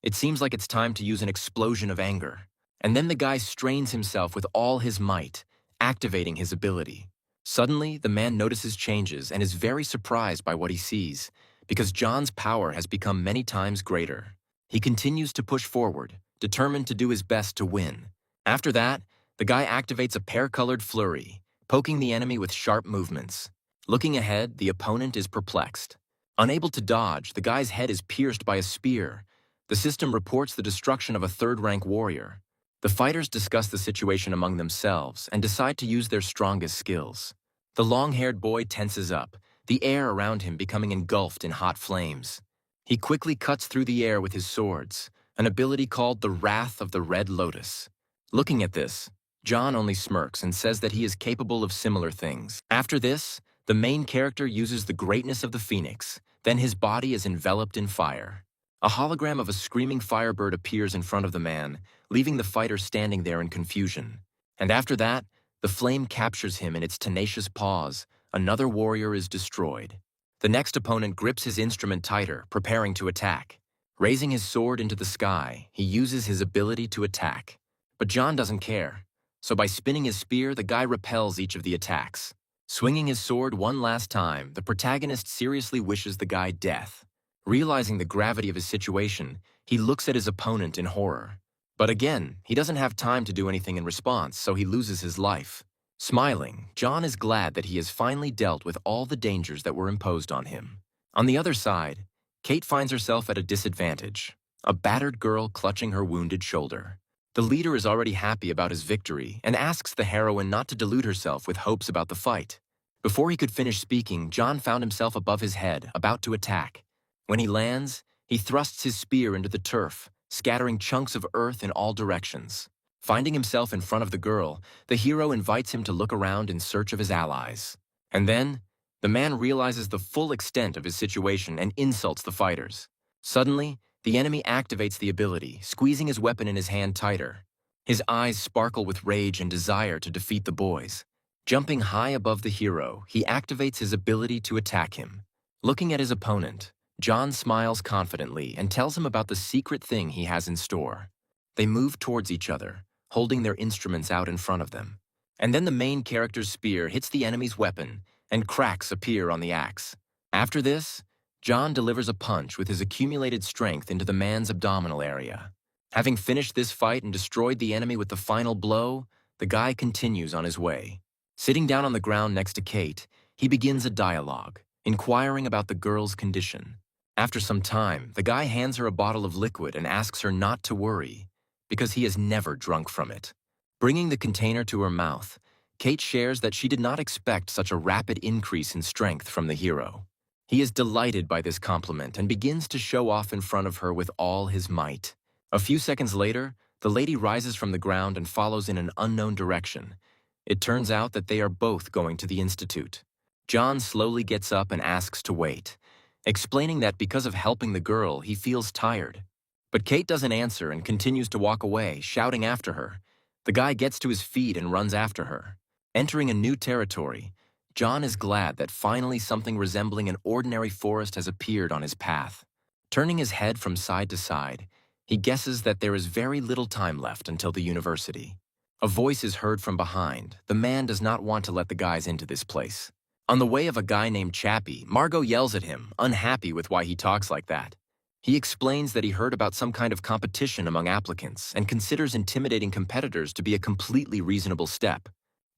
Speaker 1: It seems like it's time to use an explosion of anger. And then the guy strains himself with all his might, activating his ability. Suddenly, the man notices changes and is very surprised by what he sees, because John's power has become many times greater. He continues to push forward, determined to do his best to win. After that, the guy activates a pear-colored flurry, poking the enemy with sharp movements. Looking ahead, the opponent is perplexed. Unable to dodge, the guy's head is pierced by a spear. The system reports the destruction of a third-rank warrior. The fighters discuss the situation among themselves and decide to use their strongest skills. The long-haired boy tenses up, the air around him becoming engulfed in hot flames. He quickly cuts through the air with his swords, an ability called the Wrath of the Red Lotus. Looking at this, John only smirks and says that he is capable of similar things. After this, the main character uses the greatness of the phoenix, then his body is enveloped in fire. A hologram of a screaming firebird appears in front of the man, leaving the fighter standing there in confusion. And after that, the flame captures him in its tenacious paws. Another warrior is destroyed. The next opponent grips his instrument tighter, preparing to attack. Raising his sword into the sky, he uses his ability to attack. But John doesn't care. So by spinning his spear, the guy repels each of the attacks. Swinging his sword one last time, the protagonist seriously wishes the guy death. Realizing the gravity of his situation, he looks at his opponent in horror. But again, he doesn't have time to do anything in response, so he loses his life. Smiling, John is glad that he has finally dealt with all the dangers that were imposed on him. On the other side, Kate finds herself at a disadvantage, a battered girl clutching her wounded shoulder. The leader is already happy about his victory and asks the heroine not to delude herself with hopes about the fight. Before he could finish speaking, John found himself above his head, about to attack. When he lands, he thrusts his spear into the turf, scattering chunks of earth in all directions. Finding himself in front of the girl, the hero invites him to look around in search of his allies. And then, the man realizes the full extent of his situation and insults the fighters. Suddenly, the enemy activates the ability, squeezing his weapon in his hand tighter. His eyes sparkle with rage and desire to defeat the boys. Jumping high above the hero, he activates his ability to attack him. Looking at his opponent, John smiles confidently and tells him about the secret thing he has in store. They move towards each other, holding their instruments out in front of them. And then the main character's spear hits the enemy's weapon, and cracks appear on the axe. After this, John delivers a punch with his accumulated strength into the man's abdominal area. Having finished this fight and destroyed the enemy with the final blow, the guy continues on his way. Sitting down on the ground next to Kate, he begins a dialogue, inquiring about the girl's condition. After some time, the guy hands her a bottle of liquid and asks her not to worry, because he has never drunk from it. Bringing the container to her mouth, Kate shares that she did not expect such a rapid increase in strength from the hero. He is delighted by this compliment and begins to show off in front of her with all his might. A few seconds later, the lady rises from the ground and follows in an unknown direction. It turns out that they are both going to the institute. John slowly gets up and asks to wait, explaining that because of helping the girl, he feels tired. But Kate doesn't answer and continues to walk away, shouting after her. The guy gets to his feet and runs after her. Entering a new territory, John is glad that finally something resembling an ordinary forest has appeared on his path. Turning his head from side to side, he guesses that there is very little time left until the university. A voice is heard from behind. The man does not want to let the guys into this place. On the way of a guy named Chappie, Margot yells at him, unhappy with why he talks like that. He explains that he heard about some kind of competition among applicants and considers intimidating competitors to be a completely reasonable step.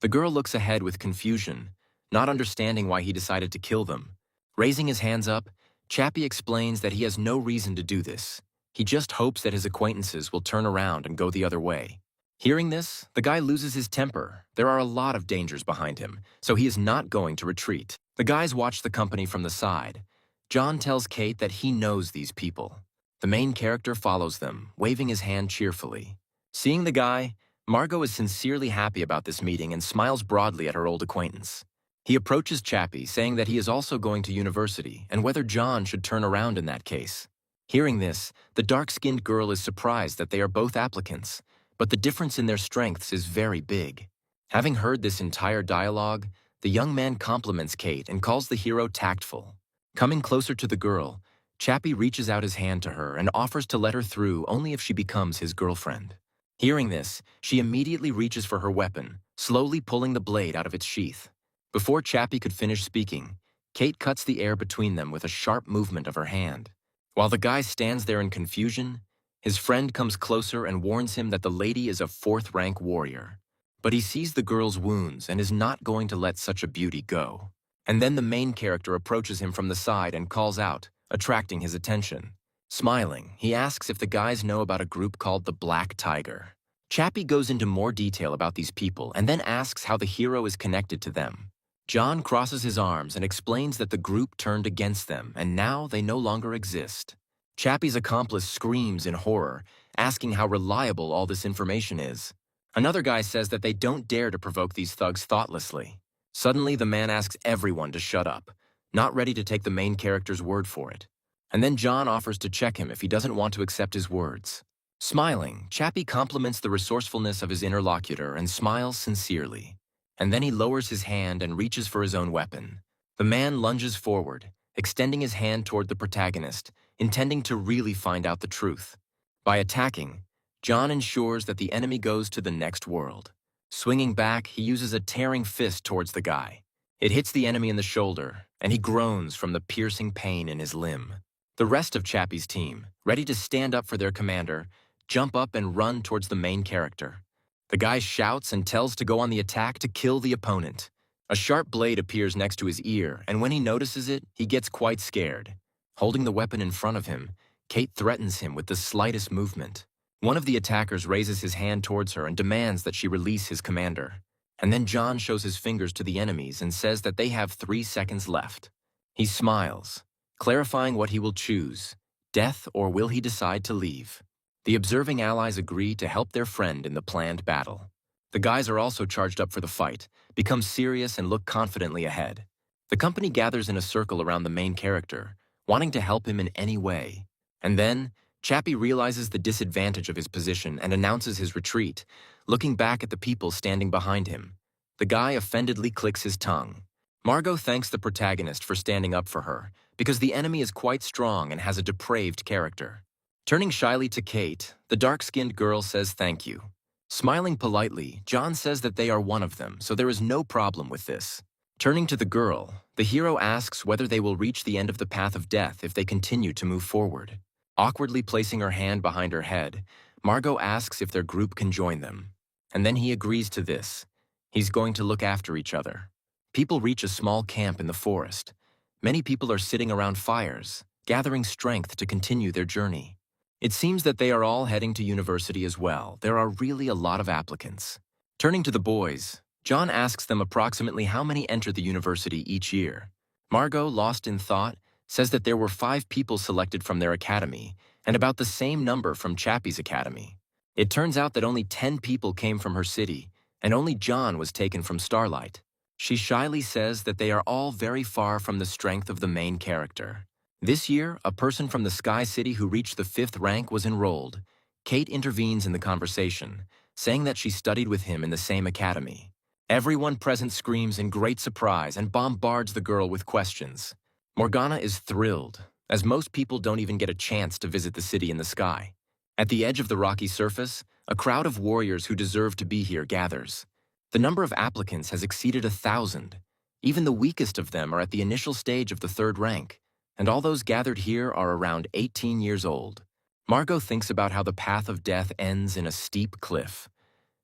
Speaker 1: The girl looks ahead with confusion, not understanding why he decided to kill them. Raising his hands up, Chappie explains that he has no reason to do this. He just hopes that his acquaintances will turn around and go the other way. Hearing this, the guy loses his temper. There are a lot of dangers behind him, so he is not going to retreat. The guys watch the company from the side. John tells Kate that he knows these people. The main character follows them, waving his hand cheerfully. Seeing the guy, Margot is sincerely happy about this meeting and smiles broadly at her old acquaintance. He approaches Chappie, saying that he is also going to university and whether John should turn around in that case. Hearing this, the dark-skinned girl is surprised that they are both applicants, but the difference in their strengths is very big. Having heard this entire dialogue, the young man compliments Kate and calls the hero tactful. Coming closer to the girl, Chappie reaches out his hand to her and offers to let her through only if she becomes his girlfriend. Hearing this, she immediately reaches for her weapon, slowly pulling the blade out of its sheath. Before Chappie could finish speaking, Kate cuts the air between them with a sharp movement of her hand. While the guy stands there in confusion, his friend comes closer and warns him that the lady is a fourth-rank warrior. But he sees the girl's wounds and is not going to let such a beauty go. And then the main character approaches him from the side and calls out, attracting his attention. Smiling, he asks if the guys know about a group called the Black Tiger. Chappie goes into more detail about these people and then asks how the hero is connected to them. John crosses his arms and explains that the group turned against them and now they no longer exist. Chappie's accomplice screams in horror, asking how reliable all this information is. Another guy says that they don't dare to provoke these thugs thoughtlessly. Suddenly, the man asks everyone to shut up, not ready to take the main character's word for it. And then John offers to check him if he doesn't want to accept his words. Smiling, Chappie compliments the resourcefulness of his interlocutor and smiles sincerely. And then he lowers his hand and reaches for his own weapon. The man lunges forward, extending his hand toward the protagonist, intending to really find out the truth. By attacking, John ensures that the enemy goes to the next world. Swinging back, he uses a tearing fist towards the guy. It hits the enemy in the shoulder, and he groans from the piercing pain in his limb. The rest of Chappie's team, ready to stand up for their commander, jump up and run towards the main character. The guy shouts and tells to go on the attack to kill the opponent. A sharp blade appears next to his ear, and when he notices it, he gets quite scared. Holding the weapon in front of him, Kate threatens him with the slightest movement. One of the attackers raises his hand towards her and demands that she release his commander. And then John shows his fingers to the enemies and says that they have 3 seconds left. He smiles, clarifying what he will choose, death or will he decide to leave. The observing allies agree to help their friend in the planned battle. The guys are also charged up for the fight, become serious and look confidently ahead. The company gathers in a circle around the main character, wanting to help him in any way. And then, Chappie realizes the disadvantage of his position and announces his retreat, looking back at the people standing behind him. The guy offendedly clicks his tongue. Margot thanks the protagonist for standing up for her, because the enemy is quite strong and has a depraved character. Turning shyly to Kate, the dark-skinned girl says thank you. Smiling politely, John says that they are one of them, so there is no problem with this. Turning to the girl, the hero asks whether they will reach the end of the path of death if they continue to move forward. Awkwardly placing her hand behind her head, Margot asks if their group can join them. And then he agrees to this. He's going to look after each other. People reach a small camp in the forest. Many people are sitting around fires, gathering strength to continue their journey. It seems that they are all heading to university as well. There are really a lot of applicants. Turning to the boys, John asks them approximately how many enter the university each year. Margot, lost in thought, says that there were 5 people selected from their academy, and about the same number from Chappie's academy. It turns out that only 10 people came from her city, and only John was taken from Starlight. She shyly says that they are all very far from the strength of the main character. This year, a person from the Sky City who reached the 5th rank was enrolled. Kate intervenes in the conversation, saying that she studied with him in the same academy. Everyone present screams in great surprise and bombards the girl with questions. Morgana is thrilled, as most people don't even get a chance to visit the city in the sky. At the edge of the rocky surface, a crowd of warriors who deserve to be here gathers. The number of applicants has exceeded 1,000. Even the weakest of them are at the initial stage of the 3rd rank, and all those gathered here are around 18 years old. Margot thinks about how the path of death ends in a steep cliff,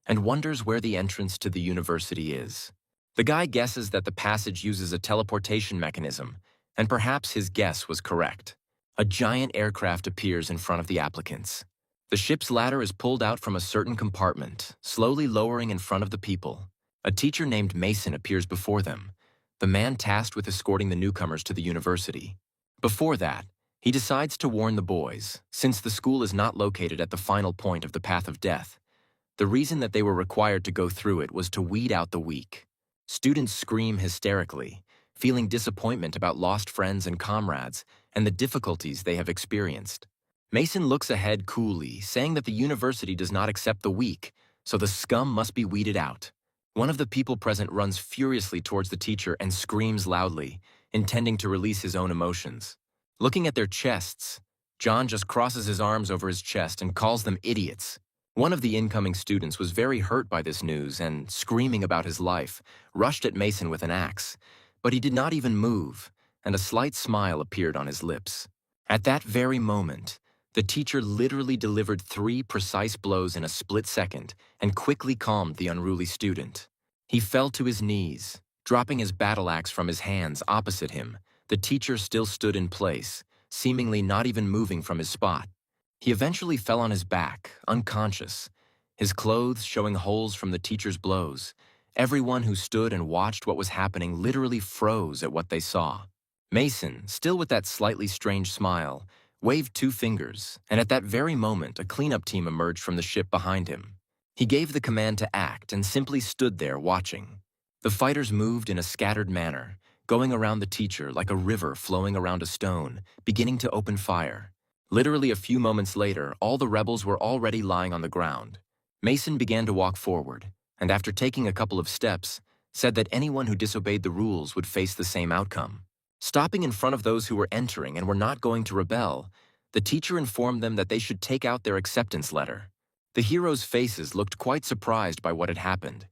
Speaker 1: and wonders where the entrance to the university is. The guy guesses that the passage uses a teleportation mechanism, and perhaps his guess was correct. A giant aircraft appears in front of the applicants. The ship's ladder is pulled out from a certain compartment, slowly lowering in front of the people. A teacher named Mason appears before them, the man tasked with escorting the newcomers to the university. Before that, he decides to warn the boys, since the school is not located at the final point of the path of death. The reason that they were required to go through it was to weed out the weak. Students scream hysterically, feeling disappointment about lost friends and comrades and the difficulties they have experienced. Mason looks ahead coolly, saying that the university does not accept the weak, so the scum must be weeded out. One of the people present runs furiously towards the teacher and screams loudly, intending to release his own emotions. Looking at their chests, John just crosses his arms over his chest and calls them idiots. One of the incoming students was very hurt by this news and, screaming about his life, rushed at Mason with an axe. But he did not even move, and a slight smile appeared on his lips. At that very moment, the teacher literally delivered 3 precise blows in a split second and quickly calmed the unruly student. He fell to his knees, dropping his battle axe from his hands opposite him. The teacher still stood in place, seemingly not even moving from his spot. He eventually fell on his back, unconscious, his clothes showing holes from the teacher's blows. Everyone who stood and watched what was happening literally froze at what they saw. Mason, still with that slightly strange smile, waved 2 fingers, and at that very moment a cleanup team emerged from the ship behind him. He gave the command to act and simply stood there watching. The fighters moved in a scattered manner, going around the teacher like a river flowing around a stone, beginning to open fire. Literally a few moments later, all the rebels were already lying on the ground. Mason began to walk forward, and after taking a couple of steps, said that anyone who disobeyed the rules would face the same outcome. Stopping in front of those who were entering and were not going to rebel, the teacher informed them that they should take out their acceptance letter. The heroes' faces looked quite surprised by what had happened.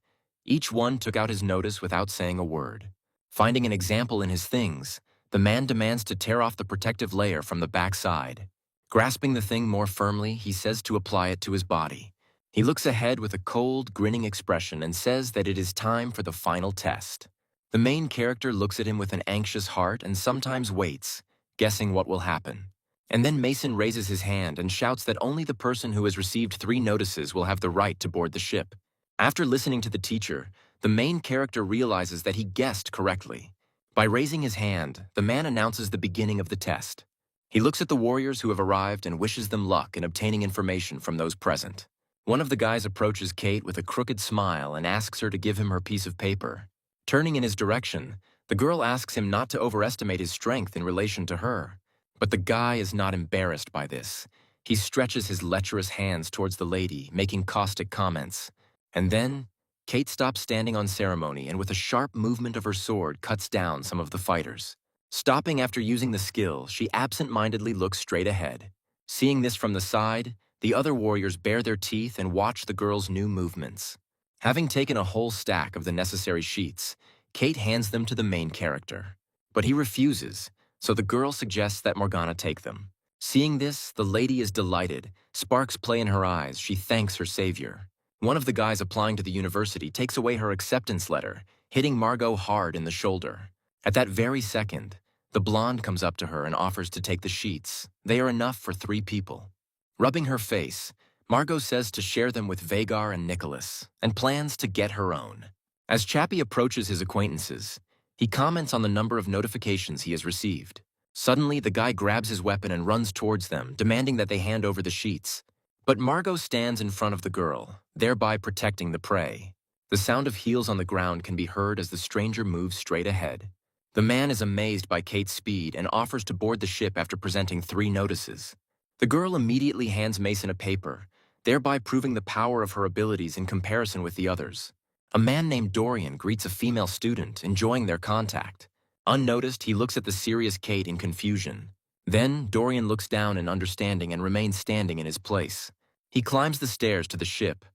Speaker 1: Each one took out his notice without saying a word. Finding an example in his things, the man demands to tear off the protective layer from the backside. Grasping the thing more firmly, he says to apply it to his body. He looks ahead with a cold, grinning expression and says that it is time for the final test. The main character looks at him with an anxious heart and sometimes waits, guessing what will happen. And then Mason raises his hand and shouts that only the person who has received 3 notices will have the right to board the ship. After listening to the teacher, the main character realizes that he guessed correctly. By raising his hand, the man announces the beginning of the test. He looks at the warriors who have arrived and wishes them luck in obtaining information from those present. One of the guys approaches Kate with a crooked smile and asks her to give him her piece of paper. Turning in his direction, the girl asks him not to overestimate his strength in relation to her. But the guy is not embarrassed by this. He stretches his lecherous hands towards the lady, making caustic comments. And then, Kate stops standing on ceremony and with a sharp movement of her sword cuts down some of the fighters. Stopping after using the skill, she absent-mindedly looks straight ahead. Seeing this from the side, the other warriors bare their teeth and watch the girl's new movements. Having taken a whole stack of the necessary sheets, Kate hands them to the main character. But he refuses, so the girl suggests that Morgana take them. Seeing this, the lady is delighted. Sparks play in her eyes. She thanks her savior. One of the guys applying to the university takes away her acceptance letter, hitting Margot hard in the shoulder. At that very second, the blonde comes up to her and offers to take the sheets. They are enough for 3 people. Rubbing her face, Margot says to share them with Vagar and Nicholas, and plans to get her own. As Chappie approaches his acquaintances, he comments on the number of notifications he has received. Suddenly, the guy grabs his weapon and runs towards them, demanding that they hand over the sheets. But Margot stands in front of the girl, thereby protecting the prey. The sound of heels on the ground can be heard as the stranger moves straight ahead. The man is amazed by Kate's speed and offers to board the ship after presenting 3 notices. The girl immediately hands Mason a paper, thereby proving the power of her abilities in comparison with the others. A man named Dorian greets a female student, enjoying their contact. Unnoticed, he looks at the serious Kate in confusion. Then, Dorian looks down in understanding and remains standing in his place. He climbs the stairs to the ship.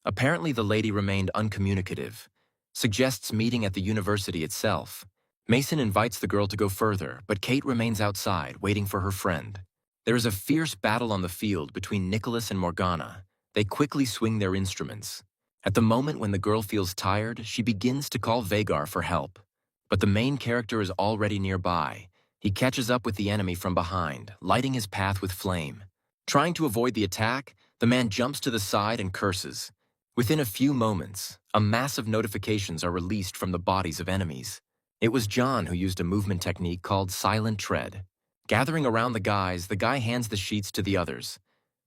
Speaker 1: Apparently, the lady remained uncommunicative. Suggests meeting at the university itself. Mason invites the girl to go further, but Kate remains outside, waiting for her friend. There is a fierce battle on the field between Nicholas and Morgana. They quickly swing their instruments. At the moment when the girl feels tired, she begins to call Vagar for help. But the main character is already nearby. He catches up with the enemy from behind, lighting his path with flame. Trying to avoid the attack, the man jumps to the side and curses. Within a few moments, a mass of notifications are released from the bodies of enemies. It was John who used a movement technique called Silent Tread. Gathering around the guy hands the sheets to the others.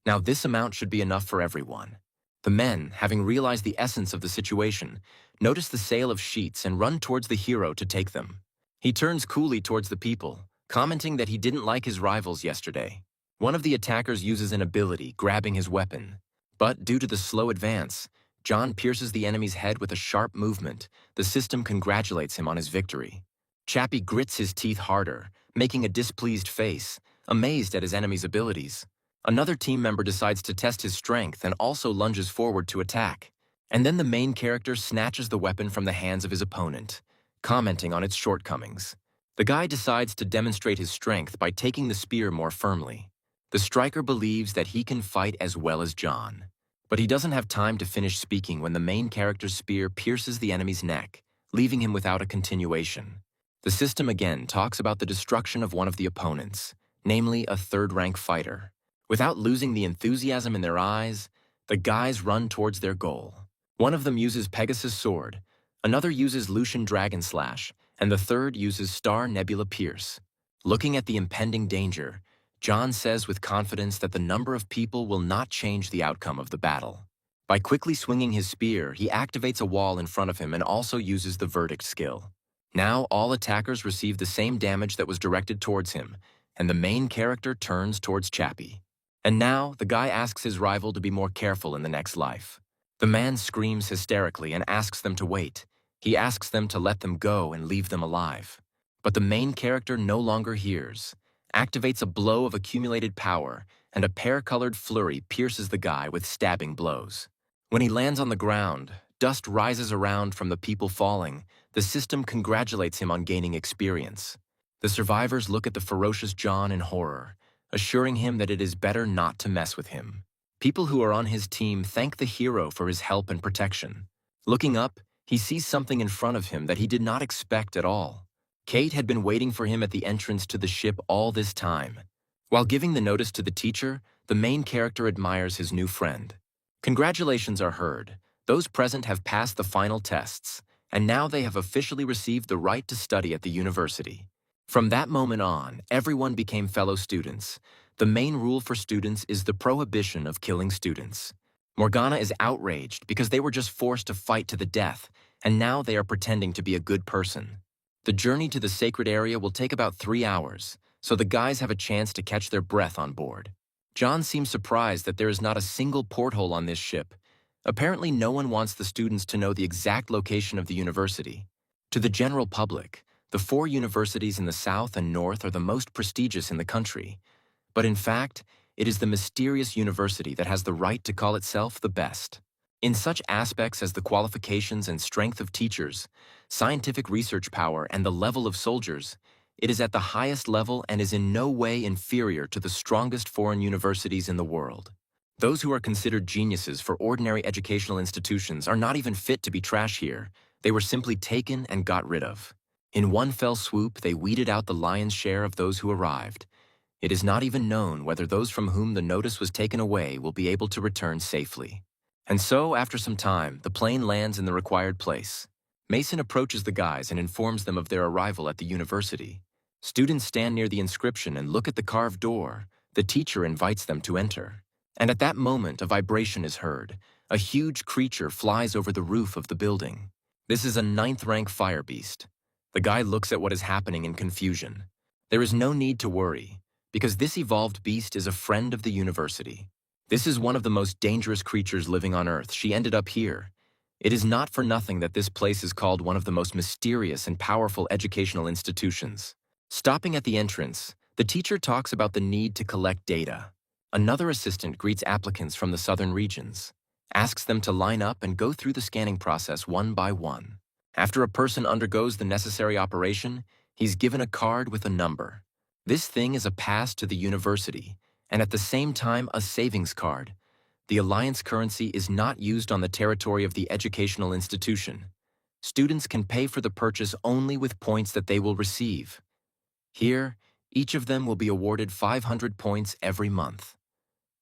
Speaker 1: Now this amount should be enough for everyone. The men, having realized the essence of the situation, notice the sale of sheets and run towards the hero to take them. He turns coolly towards the people, commenting that he didn't like his rivals yesterday. One of the attackers uses an ability, grabbing his weapon. But due to the slow advance, John pierces the enemy's head with a sharp movement. The system congratulates him on his victory. Chappie grits his teeth harder, making a displeased face, amazed at his enemy's abilities. Another team member decides to test his strength and also lunges forward to attack. And then the main character snatches the weapon from the hands of his opponent, commenting on its shortcomings. The guy decides to demonstrate his strength by taking the spear more firmly. The striker believes that he can fight as well as John. But he doesn't have time to finish speaking when the main character's spear pierces the enemy's neck, leaving him without a continuation. The system again talks about the destruction of one of the opponents, namely a third-rank fighter. Without losing the enthusiasm in their eyes, the guys run towards their goal. One of them uses Pegasus Sword, another uses Lucian Dragon Slash, and the third uses Star Nebula Pierce. Looking at the impending danger, John says with confidence that the number of people will not change the outcome of the battle. By quickly swinging his spear, he activates a wall in front of him and also uses the Verdict skill. Now all attackers receive the same damage that was directed towards him, and the main character turns towards Chappie. And now, the guy asks his rival to be more careful in the next life. The man screams hysterically and asks them to wait. He asks them to let them go and leave them alive. But the main character no longer hears, activates a blow of accumulated power, and a pear-colored flurry pierces the guy with stabbing blows. When he lands on the ground, dust rises around from the people falling. The system congratulates him on gaining experience. The survivors look at the ferocious John in horror, assuring him that it is better not to mess with him. People who are on his team thank the hero for his help and protection. Looking up, he sees something in front of him that he did not expect at all. Kate had been waiting for him at the entrance to the ship all this time. While giving the notice to the teacher, the main character admires his new friend. Congratulations are heard. Those present have passed the final tests, and now they have officially received the right to study at the university. From that moment on, everyone became fellow students. The main rule for students is the prohibition of killing students. Morgana is outraged because they were just forced to fight to the death, and now they are pretending to be a good person. The journey to the sacred area will take about 3 hours, so the guys have a chance to catch their breath on board. John seems surprised that there is not a single porthole on this ship. Apparently no one wants the students to know the exact location of the university. To the general public, the 4 universities in the south and north are the most prestigious in the country. But in fact, it is the mysterious university that has the right to call itself the best. In such aspects as the qualifications and strength of teachers, scientific research power, and the level of soldiers, it is at the highest level and is in no way inferior to the strongest foreign universities in the world. Those who are considered geniuses for ordinary educational institutions are not even fit to be trash here. They were simply taken and got rid of. In one fell swoop, they weeded out the lion's share of those who arrived. It is not even known whether those from whom the notice was taken away will be able to return safely. And so, after some time, the plane lands in the required place. Mason approaches the guys and informs them of their arrival at the university. Students stand near the inscription and look at the carved door. The teacher invites them to enter. And at that moment, a vibration is heard. A huge creature flies over the roof of the building. This is a 9th-rank fire beast. The guy looks at what is happening in confusion. There is no need to worry, because this evolved beast is a friend of the university. This is one of the most dangerous creatures living on Earth. She ended up here. It is not for nothing that this place is called one of the most mysterious and powerful educational institutions. Stopping at the entrance, the teacher talks about the need to collect data. Another assistant greets applicants from the southern regions, asks them to line up and go through the scanning process one by one. After a person undergoes the necessary operation, he's given a card with a number. This thing is a pass to the university, and at the same time a savings card. The alliance currency is not used on the territory of the educational institution. Students can pay for the purchase only with points that they will receive. Here, each of them will be awarded 500 points every month.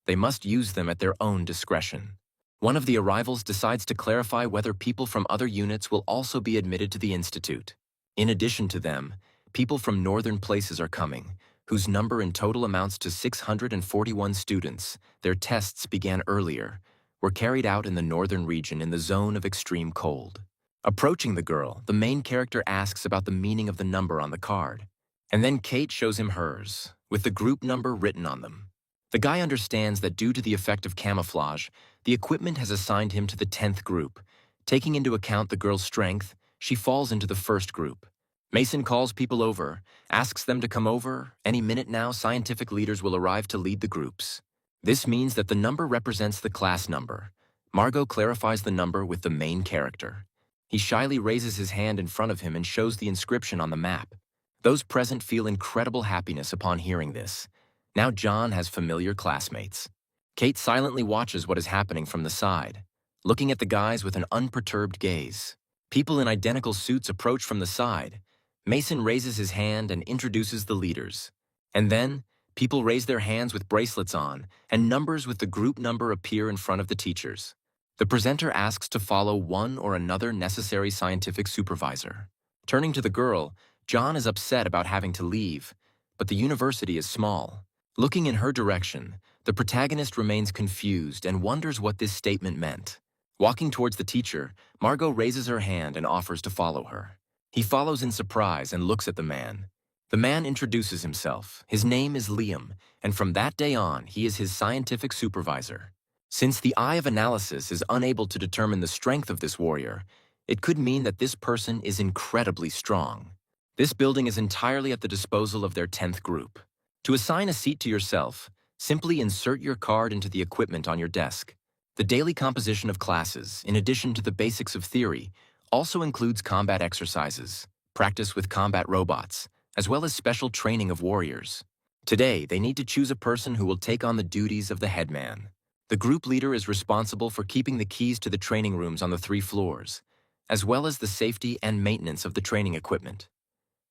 Speaker 1: They must use them at their own discretion. One of the arrivals decides to clarify whether people from other units will also be admitted to the institute. In addition to them, people from northern places are coming, whose number in total amounts to 641 students. Their tests began earlier, were carried out in the northern region in the zone of extreme cold. Approaching the girl, the main character asks about the meaning of the number on the card. And then Kate shows him hers, with the group number written on them. The guy understands that due to the effect of camouflage, the equipment has assigned him to the 10th group. Taking into account the girl's strength, she falls into the first group. Mason calls people over, asks them to come over. Any minute now, scientific leaders will arrive to lead the groups. This means that the number represents the class number. Margot clarifies the number with the main character. He shyly raises his hand in front of him and shows the inscription on the map. Those present feel incredible happiness upon hearing this. Now John has familiar classmates. Kate silently watches what is happening from the side, looking at the guys with an unperturbed gaze. People in identical suits approach from the side. Mason raises his hand and introduces the leaders. And then, people raise their hands with bracelets on, and numbers with the group number appear in front of the teachers. The presenter asks to follow one or another necessary scientific supervisor. Turning to the girl, John is upset about having to leave, but the university is small. Looking in her direction, the protagonist remains confused and wonders what this statement meant. Walking towards the teacher, Margot raises her hand and offers to follow her. He follows in surprise and looks at the man. The man introduces himself. His name is Liam, and from that day on, he is his scientific supervisor. Since the eye of analysis is unable to determine the strength of this warrior, it could mean that this person is incredibly strong. This building is entirely at the disposal of their 10th group. To assign a seat to yourself, simply insert your card into the equipment on your desk. The daily composition of classes, in addition to the basics of theory, also includes combat exercises, practice with combat robots, as well as special training of warriors. Today, they need to choose a person who will take on the duties of the headman. The group leader is responsible for keeping the keys to the training rooms on the 3 floors, as well as the safety and maintenance of the training equipment.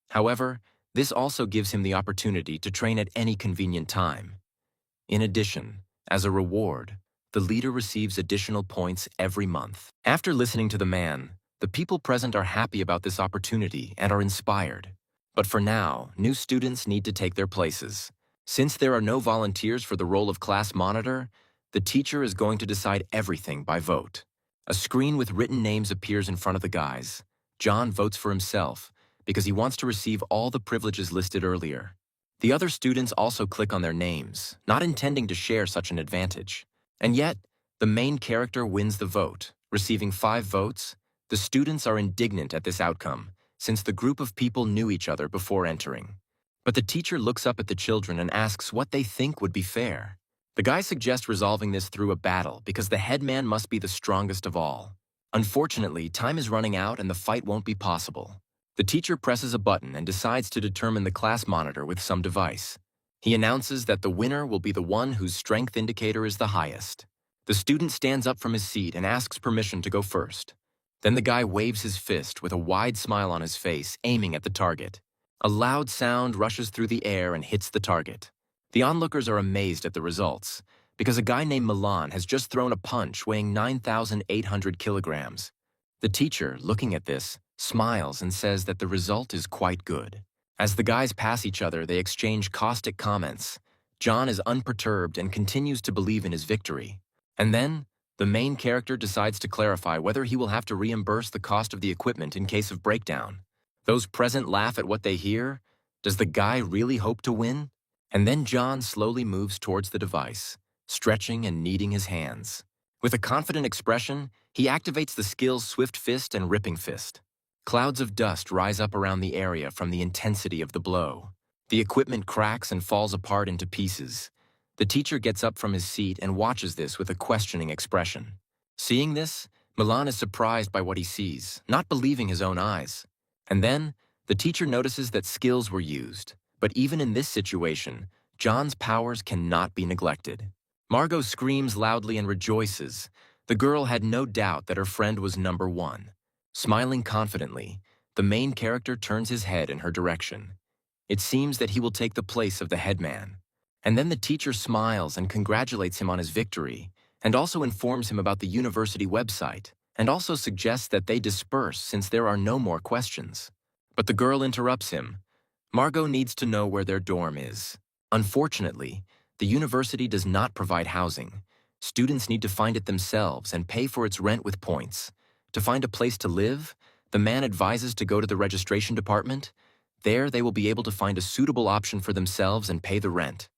Speaker 1: However, this also gives him the opportunity to train at any convenient time. In addition, as a reward, the leader receives additional points every month. After listening to the man, the people present are happy about this opportunity and are inspired. But for now, new students need to take their places. Since there are no volunteers for the role of class monitor, the teacher is going to decide everything by vote. A screen with written names appears in front of the guys. John votes for himself because he wants to receive all the privileges listed earlier. The other students also click on their names, not intending to share such an advantage. And yet, the main character wins the vote, receiving 5 votes. The students are indignant at this outcome, since the group of people knew each other before entering. But the teacher looks up at the children and asks what they think would be fair. The guys suggest resolving this through a battle because the headman must be the strongest of all. Unfortunately, time is running out and the fight won't be possible. The teacher presses a button and decides to determine the class monitor with some device. He announces that the winner will be the one whose strength indicator is the highest. The student stands up from his seat and asks permission to go first. Then the guy waves his fist with a wide smile on his face, aiming at the target. A loud sound rushes through the air and hits the target. The onlookers are amazed at the results, because a guy named Milan has just thrown a punch weighing 9,800 kilograms. The teacher, looking at this, smiles and says that the result is quite good. As the guys pass each other, they exchange caustic comments. John is unperturbed and continues to believe in his victory. And then, the main character decides to clarify whether he will have to reimburse the cost of the equipment in case of breakdown. Those present laugh at what they hear. Does the guy really hope to win? And then John slowly moves towards the device, stretching and kneading his hands. With a confident expression, he activates the skills Swift Fist and Ripping Fist. Clouds of dust rise up around the area from the intensity of the blow. The equipment cracks and falls apart into pieces. The teacher gets up from his seat and watches this with a questioning expression. Seeing this, Milan is surprised by what he sees, not believing his own eyes. And then, the teacher notices that skills were used. But even in this situation, John's powers cannot be neglected. Margot screams loudly and rejoices. The girl had no doubt that her friend was number 1. Smiling confidently, the main character turns his head in her direction. It seems that he will take the place of the headman. And then the teacher smiles and congratulates him on his victory, and also informs him about the university website, and also suggests that they disperse since there are no more questions. But the girl interrupts him. Margot needs to know where their dorm is. Unfortunately, the university does not provide housing. Students need to find it themselves and pay for its rent with points. To find a place to live, the man advises to go to the registration department. There, they will be able to find a suitable option for themselves and pay the rent.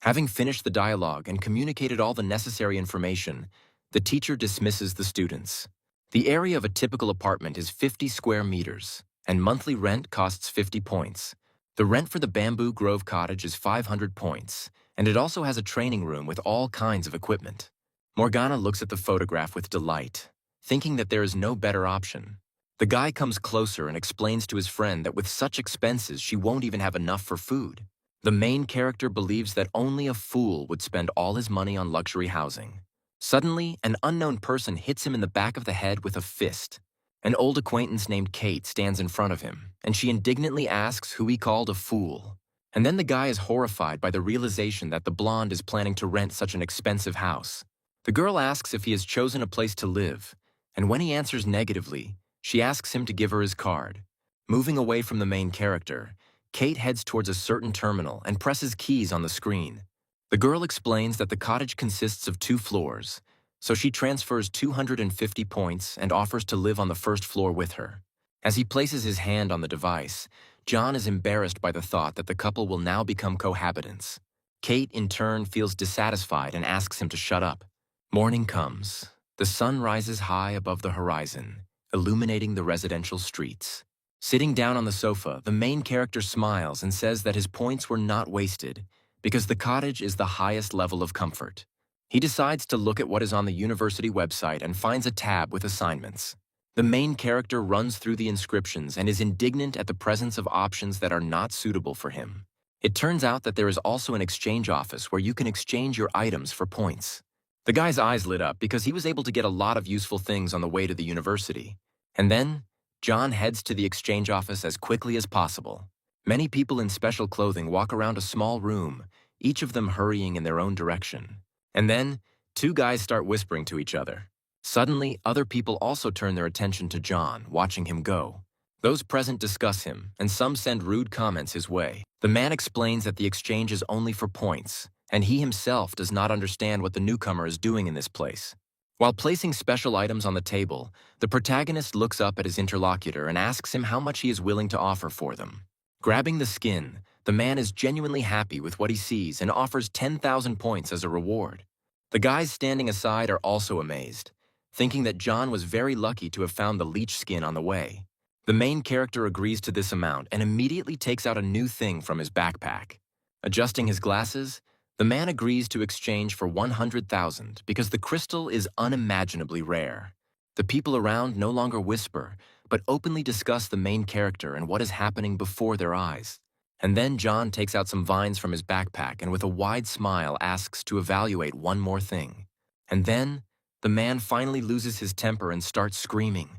Speaker 1: Having finished the dialogue and communicated all the necessary information, the teacher dismisses the students. The area of a typical apartment is 50 square meters, and monthly rent costs 50 points. The rent for the Bamboo Grove cottage is 500 points, and it also has a training room with all kinds of equipment. Morgana looks at the photograph with delight, thinking that there is no better option. The guy comes closer and explains to his friend that with such expenses, she won't even have enough for food. The main character believes that only a fool would spend all his money on luxury housing. Suddenly, an unknown person hits him in the back of the head with a fist. An old acquaintance named Kate stands in front of him, and she indignantly asks who he called a fool. And then the guy is horrified by the realization that the blonde is planning to rent such an expensive house. The girl asks if he has chosen a place to live, and when he answers negatively, she asks him to give her his card. Moving away from the main character, Kate heads towards a certain terminal and presses keys on the screen. The girl explains that the cottage consists of 2 floors, so she transfers 250 points and offers to live on the first floor with her. As he places his hand on the device, John is embarrassed by the thought that the couple will now become cohabitants. Kate, in turn, feels dissatisfied and asks him to shut up. Morning comes. The sun rises high above the horizon, illuminating the residential streets. Sitting down on the sofa, the main character smiles and says that his points were not wasted, because the cottage is the highest level of comfort. He decides to look at what is on the university website and finds a tab with assignments. The main character runs through the inscriptions and is indignant at the presence of options that are not suitable for him. It turns out that there is also an exchange office where you can exchange your items for points. The guy's eyes lit up because he was able to get a lot of useful things on the way to the university. And then, John heads to the exchange office as quickly as possible. Many people in special clothing walk around a small room, each of them hurrying in their own direction. And then, 2 guys start whispering to each other. Suddenly, other people also turn their attention to John, watching him go. Those present discuss him, and some send rude comments his way. The man explains that the exchange is only for points, and he himself does not understand what the newcomer is doing in this place. While placing special items on the table, the protagonist looks up at his interlocutor and asks him how much he is willing to offer for them. Grabbing the skin, the man is genuinely happy with what he sees and offers 10,000 points as a reward. The guys standing aside are also amazed, thinking that John was very lucky to have found the leech skin on the way. The main character agrees to this amount and immediately takes out a new thing from his backpack. Adjusting his glasses, the man agrees to exchange for 100,000 because the crystal is unimaginably rare. The people around no longer whisper, but openly discuss the main character and what is happening before their eyes. And then John takes out some vines from his backpack and with a wide smile asks to evaluate one more thing. And then, the man finally loses his temper and starts screaming,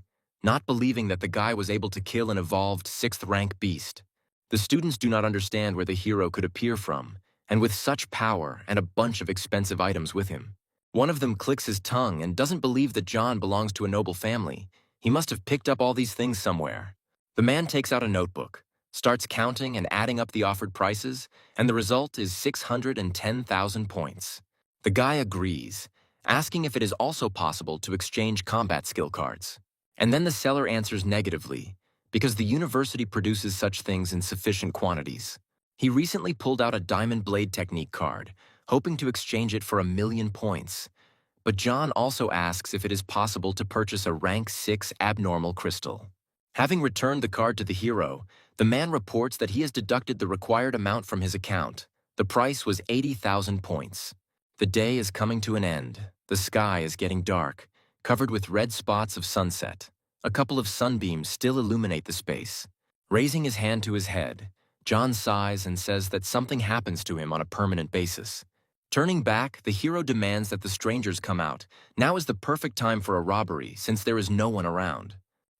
Speaker 1: not believing that the guy was able to kill an evolved 6th-rank beast. The students do not understand where the hero could appear from, and with such power and a bunch of expensive items with him. One of them clicks his tongue and doesn't believe that John belongs to a noble family. He must have picked up all these things somewhere. The man takes out a notebook, starts counting and adding up the offered prices, and the result is 610,000 points. The guy agrees, asking if it is also possible to exchange combat skill cards. And then the seller answers negatively, because the university produces such things in sufficient quantities. He recently pulled out a diamond blade technique card, hoping to exchange it for 1,000,000 points. But John also asks if it is possible to purchase a rank 6 abnormal crystal. Having returned the card to the hero, the man reports that he has deducted the required amount from his account. The price was 80,000 points. The day is coming to an end. The sky is getting dark, covered with red spots of sunset. A couple of sunbeams still illuminate the space. Raising his hand to his head, John sighs and says that something happens to him on a permanent basis. Turning back, the hero demands that the strangers come out. Now is the perfect time for a robbery, since there is no one around.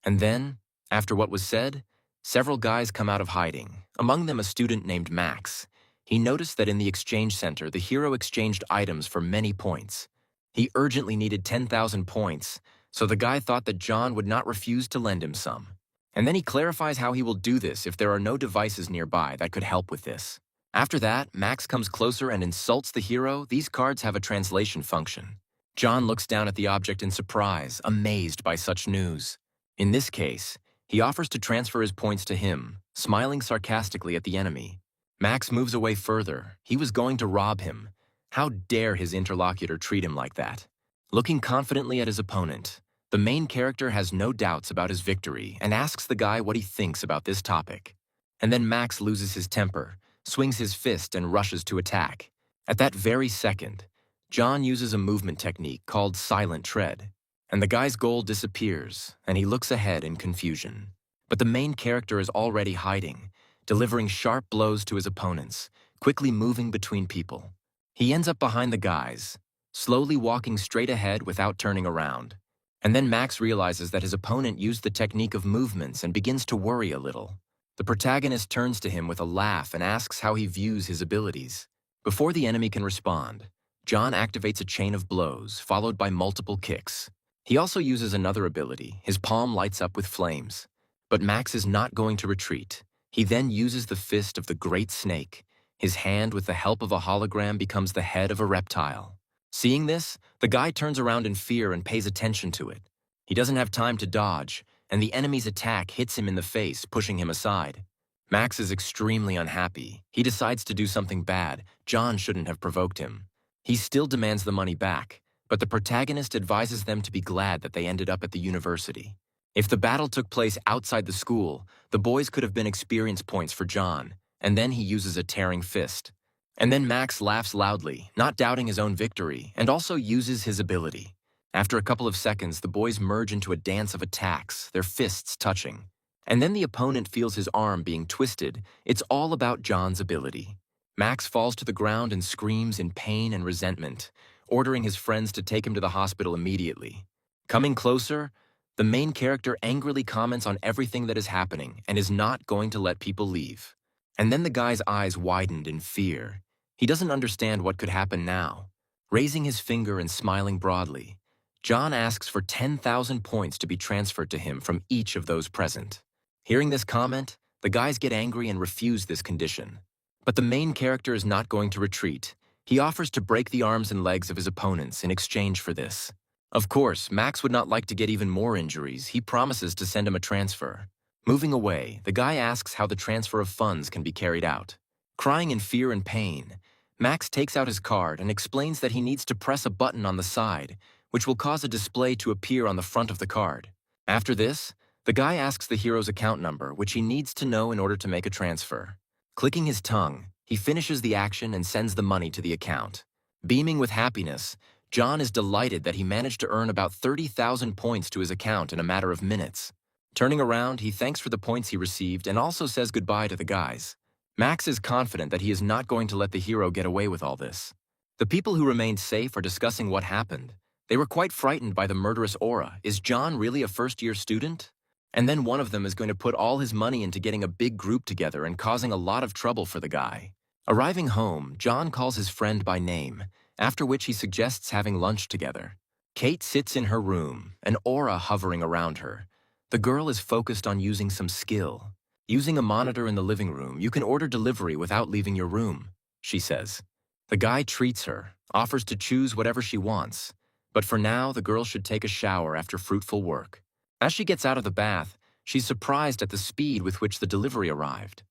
Speaker 1: And then, after what was said, several guys come out of hiding, among them a student named Max. He noticed that in the exchange center, the hero exchanged items for many points. He urgently needed 10,000 points, so the guy thought that John would not refuse to lend him some. And then he clarifies how he will do this if there are no devices nearby that could help with this. After that, Max comes closer and insults the hero. These cards have a translation function. John looks down at the object in surprise, amazed by such news. In this case, he offers to transfer his points to him, smiling sarcastically at the enemy. Max moves away further. He was going to rob him. How dare his interlocutor treat him like that? Looking confidently at his opponent, the main character has no doubts about his victory and asks the guy what he thinks about this topic. And then Max loses his temper, swings his fist and rushes to attack. At that very second, John uses a movement technique called silent tread, and the guy's goal disappears, and he looks ahead in confusion. But the main character is already hiding, delivering sharp blows to his opponents, quickly moving between people. He ends up behind the guys, slowly walking straight ahead without turning around. And then Max realizes that his opponent used the technique of movements and begins to worry a little. The protagonist turns to him with a laugh and asks how he views his abilities. Before the enemy can respond, John activates a chain of blows, followed by multiple kicks. He also uses another ability. His palm lights up with flames. But Max is not going to retreat. He then uses the fist of the Great Snake. His hand, with the help of a hologram, becomes the head of a reptile. Seeing this, the guy turns around in fear and pays attention to it. He doesn't have time to dodge, and the enemy's attack hits him in the face, pushing him aside. Max is extremely unhappy. He decides to do something bad. John shouldn't have provoked him. He still demands the money back, but the protagonist advises them to be glad that they ended up at the university. If the battle took place outside the school, the boys could have been experience points for John, and then he uses a tearing fist. And then Max laughs loudly, not doubting his own victory, and also uses his ability. After a couple of seconds, the boys merge into a dance of attacks, their fists touching. And then the opponent feels his arm being twisted. It's all about John's ability. Max falls to the ground and screams in pain and resentment, ordering his friends to take him to the hospital immediately. Coming closer, the main character angrily comments on everything that is happening and is not going to let people leave. And then the guy's eyes widened in fear. He doesn't understand what could happen now. Raising his finger and smiling broadly, John asks for 10,000 points to be transferred to him from each of those present. Hearing this comment, the guys get angry and refuse this condition. But the main character is not going to retreat. He offers to break the arms and legs of his opponents in exchange for this. Of course, Max would not like to get even more injuries. He promises to send him a transfer. Moving away, the guy asks how the transfer of funds can be carried out. Crying in fear and pain, Max takes out his card and explains that he needs to press a button on the side, which will cause a display to appear on the front of the card. After this, the guy asks the hero's account number, which he needs to know in order to make a transfer. Clicking his tongue, he finishes the action and sends the money to the account. Beaming with happiness, John is delighted that he managed to earn about 30,000 points to his account in a matter of minutes. Turning around, he thanks for the points he received and also says goodbye to the guys. Max is confident that he is not going to let the hero get away with all this. The people who remained safe are discussing what happened. They were quite frightened by the murderous aura. Is John really a first-year student? And then one of them is going to put all his money into getting a big group together and causing a lot of trouble for the guy. Arriving home, John calls his friend by name, after which he suggests having lunch together. Kate sits in her room, an aura hovering around her. The girl is focused on using some skill. Using a monitor in the living room, you can order delivery without leaving your room, she says. The guy treats her, offers to choose whatever she wants. But for now, the girl should take a shower after fruitful work. As she gets out of the bath, she's surprised at the speed with which the delivery arrived.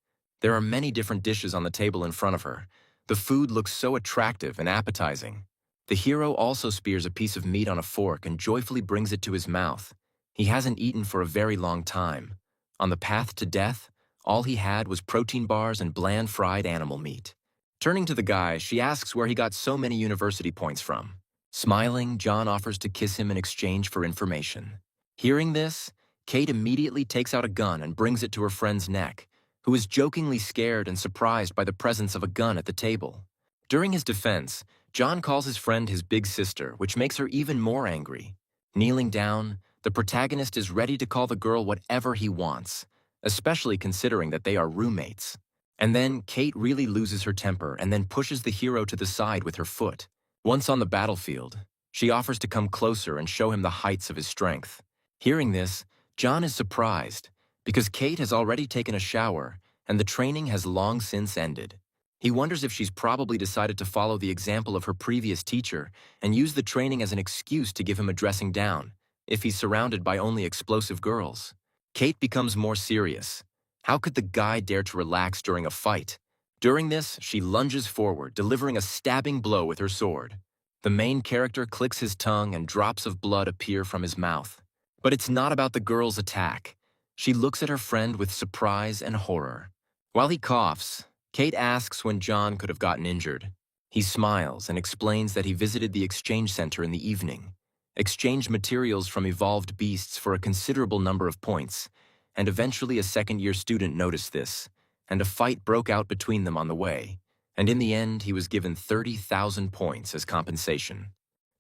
Speaker 1: There are many different dishes on the table in front of her. The food looks so attractive and appetizing. The hero also spears a piece of meat on a fork and joyfully brings it to his mouth. He hasn't eaten for a very long time. On the path to death, all he had was protein bars and bland fried animal meat. Turning to the guy, she asks where he got so many university points from. Smiling, John offers to kiss him in exchange for information. Hearing this, Kate immediately takes out a gun and brings it to her friend's neck, who is jokingly scared and surprised by the presence of a gun at the table. During his defense, John calls his friend his big sister, which makes her even more angry. Kneeling down, the protagonist is ready to call the girl whatever he wants, especially considering that they are roommates. And then Kate really loses her temper and then pushes the hero to the side with her foot. Once on the battlefield, she offers to come closer and show him the heights of his strength. Hearing this, John is surprised because Kate has already taken a shower and the training has long since ended. He wonders if she's probably decided to follow the example of her previous teacher and use the training as an excuse to give him a dressing down, if he's surrounded by only explosive girls. Kate becomes more serious. How could the guy dare to relax during a fight? During this, she lunges forward, delivering a stabbing blow with her sword. The main character clicks his tongue and drops of blood appear from his mouth. But it's not about the girl's attack. She looks at her friend with surprise and horror. While he coughs, Kate asks when John could have gotten injured. He smiles and explains that he visited the exchange center in the evening, exchanged materials from evolved beasts for a considerable number of points, and eventually a second-year student noticed this, and a fight broke out between them on the way, and in the end he was given 30,000 points as compensation.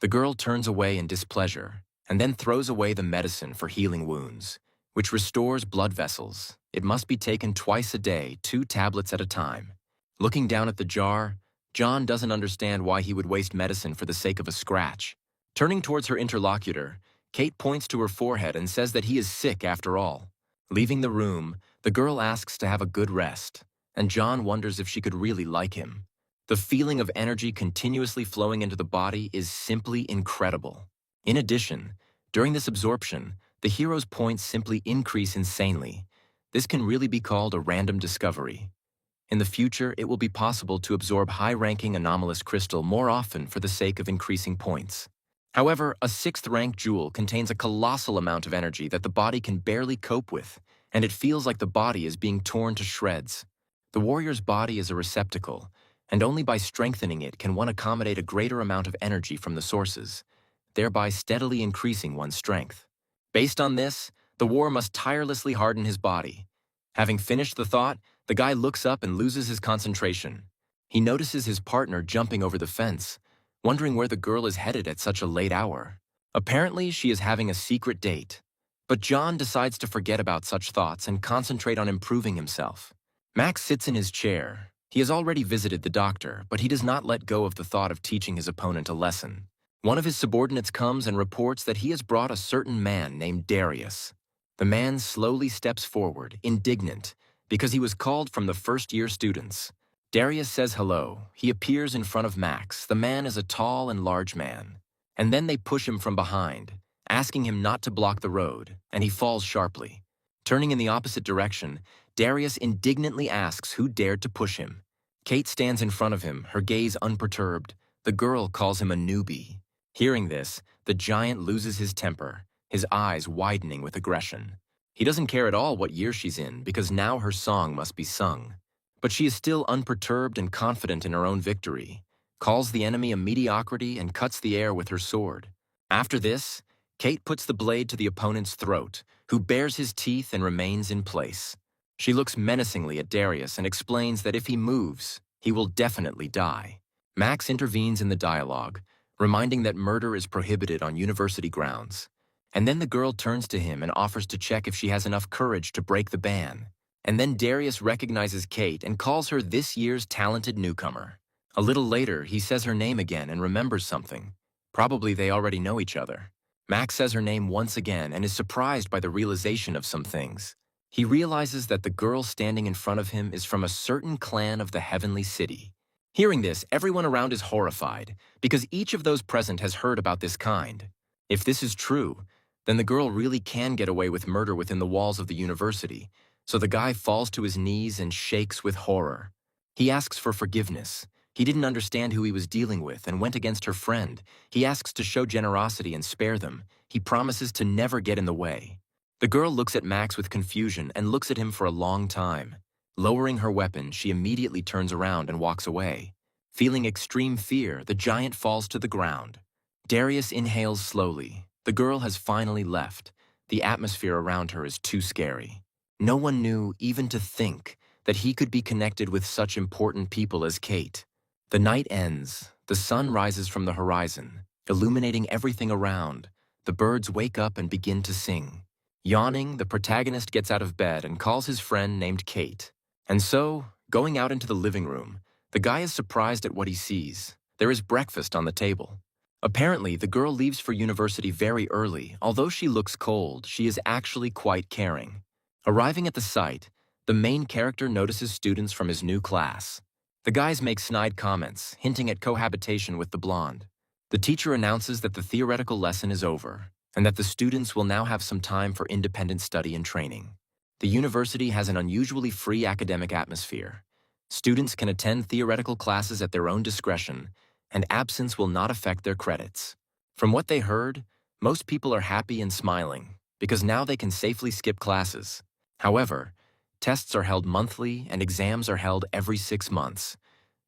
Speaker 1: The girl turns away in displeasure, and then throws away the medicine for healing wounds, which restores blood vessels. It must be taken twice a day, 2 tablets at a time. Looking down at the jar, John doesn't understand why he would waste medicine for the sake of a scratch. Turning towards her interlocutor, Kate points to her forehead and says that he is sick after all. Leaving the room, the girl asks to have a good rest, and John wonders if she could really like him. The feeling of energy continuously flowing into the body is simply incredible. In addition, during this absorption, the hero's points simply increase insanely. This can really be called a random discovery. In the future, it will be possible to absorb high-ranking anomalous crystal more often for the sake of increasing points. However, a 6th-rank jewel contains a colossal amount of energy that the body can barely cope with, and it feels like the body is being torn to shreds. The warrior's body is a receptacle, and only by strengthening it can one accommodate a greater amount of energy from the sources, thereby steadily increasing one's strength. Based on this, the warrior must tirelessly harden his body. Having finished the thought, the guy looks up and loses his concentration. He notices his partner jumping over the fence, wondering where the girl is headed at such a late hour. Apparently, she is having a secret date. But John decides to forget about such thoughts and concentrate on improving himself. Max sits in his chair. He has already visited the doctor, but he does not let go of the thought of teaching his opponent a lesson. One of his subordinates comes and reports that he has brought a certain man named Darius. The man slowly steps forward, indignant, because he was called from the first-year students. Darius says hello. He appears in front of Max. The man is a tall and large man. And then they push him from behind, asking him not to block the road, and he falls sharply. Turning in the opposite direction, Darius indignantly asks who dared to push him. Kate stands in front of him, her gaze unperturbed. The girl calls him a newbie. Hearing this, the giant loses his temper, his eyes widening with aggression. He doesn't care at all what year she's in, because now her song must be sung. But she is still unperturbed and confident in her own victory, calls the enemy a mediocrity and cuts the air with her sword. After this, Kate puts the blade to the opponent's throat, who bares his teeth and remains in place. She looks menacingly at Darius and explains that if he moves, he will definitely die. Max intervenes in the dialogue, reminding that murder is prohibited on university grounds. And then the girl turns to him and offers to check if she has enough courage to break the ban. And then Darius recognizes Kate and calls her this year's talented newcomer. A little later, he says her name again and remembers something. Probably they already know each other. Max says her name once again and is surprised by the realization of some things. He realizes that the girl standing in front of him is from a certain clan of the Heavenly City. Hearing this, everyone around is horrified, because each of those present has heard about this kind. If this is true, then the girl really can get away with murder within the walls of the university, so the guy falls to his knees and shakes with horror. He asks for forgiveness. He didn't understand who he was dealing with and went against her friend. He asks to show generosity and spare them. He promises to never get in the way. The girl looks at Max with confusion and looks at him for a long time. Lowering her weapon, she immediately turns around and walks away. Feeling extreme fear, the giant falls to the ground. Darius inhales slowly. The girl has finally left. The atmosphere around her is too scary. No one knew, even to think, that he could be connected with such important people as Kate. The night ends. The sun rises from the horizon, illuminating everything around. The birds wake up and begin to sing. Yawning, the protagonist gets out of bed and calls his friend named Kate. And so, going out into the living room, the guy is surprised at what he sees. There is breakfast on the table. Apparently, the girl leaves for university very early. Although she looks cold, she is actually quite caring. Arriving at the site, the main character notices students from his new class. The guys make snide comments, hinting at cohabitation with the blonde. The teacher announces that the theoretical lesson is over, and that the students will now have some time for independent study and training. The university has an unusually free academic atmosphere. Students can attend theoretical classes at their own discretion, and absence will not affect their credits. From what they heard, most people are happy and smiling, because now they can safely skip classes. However, tests are held monthly and exams are held every 6 months.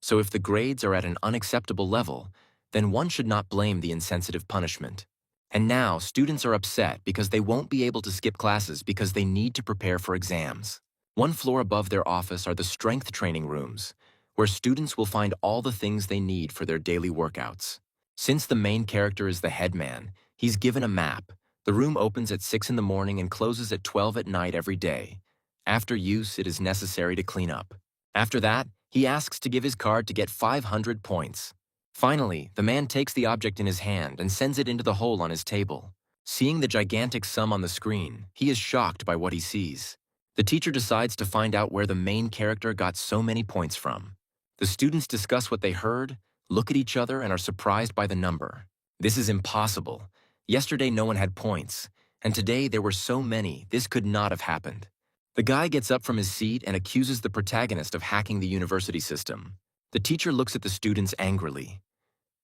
Speaker 1: So if the grades are at an unacceptable level, then one should not blame the insensitive punishment. And now, students are upset because they won't be able to skip classes because they need to prepare for exams. One floor above their office are the strength training rooms, where students will find all the things they need for their daily workouts. Since the main character is the head man, he's given a map. The room opens at 6 in the morning and closes at 12 at night every day. After use, it is necessary to clean up. After that, he asks to give his card to get 500 points. Finally, the man takes the object in his hand and sends it into the hole on his table. Seeing the gigantic sum on the screen, he is shocked by what he sees. The teacher decides to find out where the main character got so many points from. The students discuss what they heard, look at each other, and are surprised by the number. This is impossible. Yesterday no one had points, and today there were so many, this could not have happened. The guy gets up from his seat and accuses the protagonist of hacking the university system. The teacher looks at the students angrily.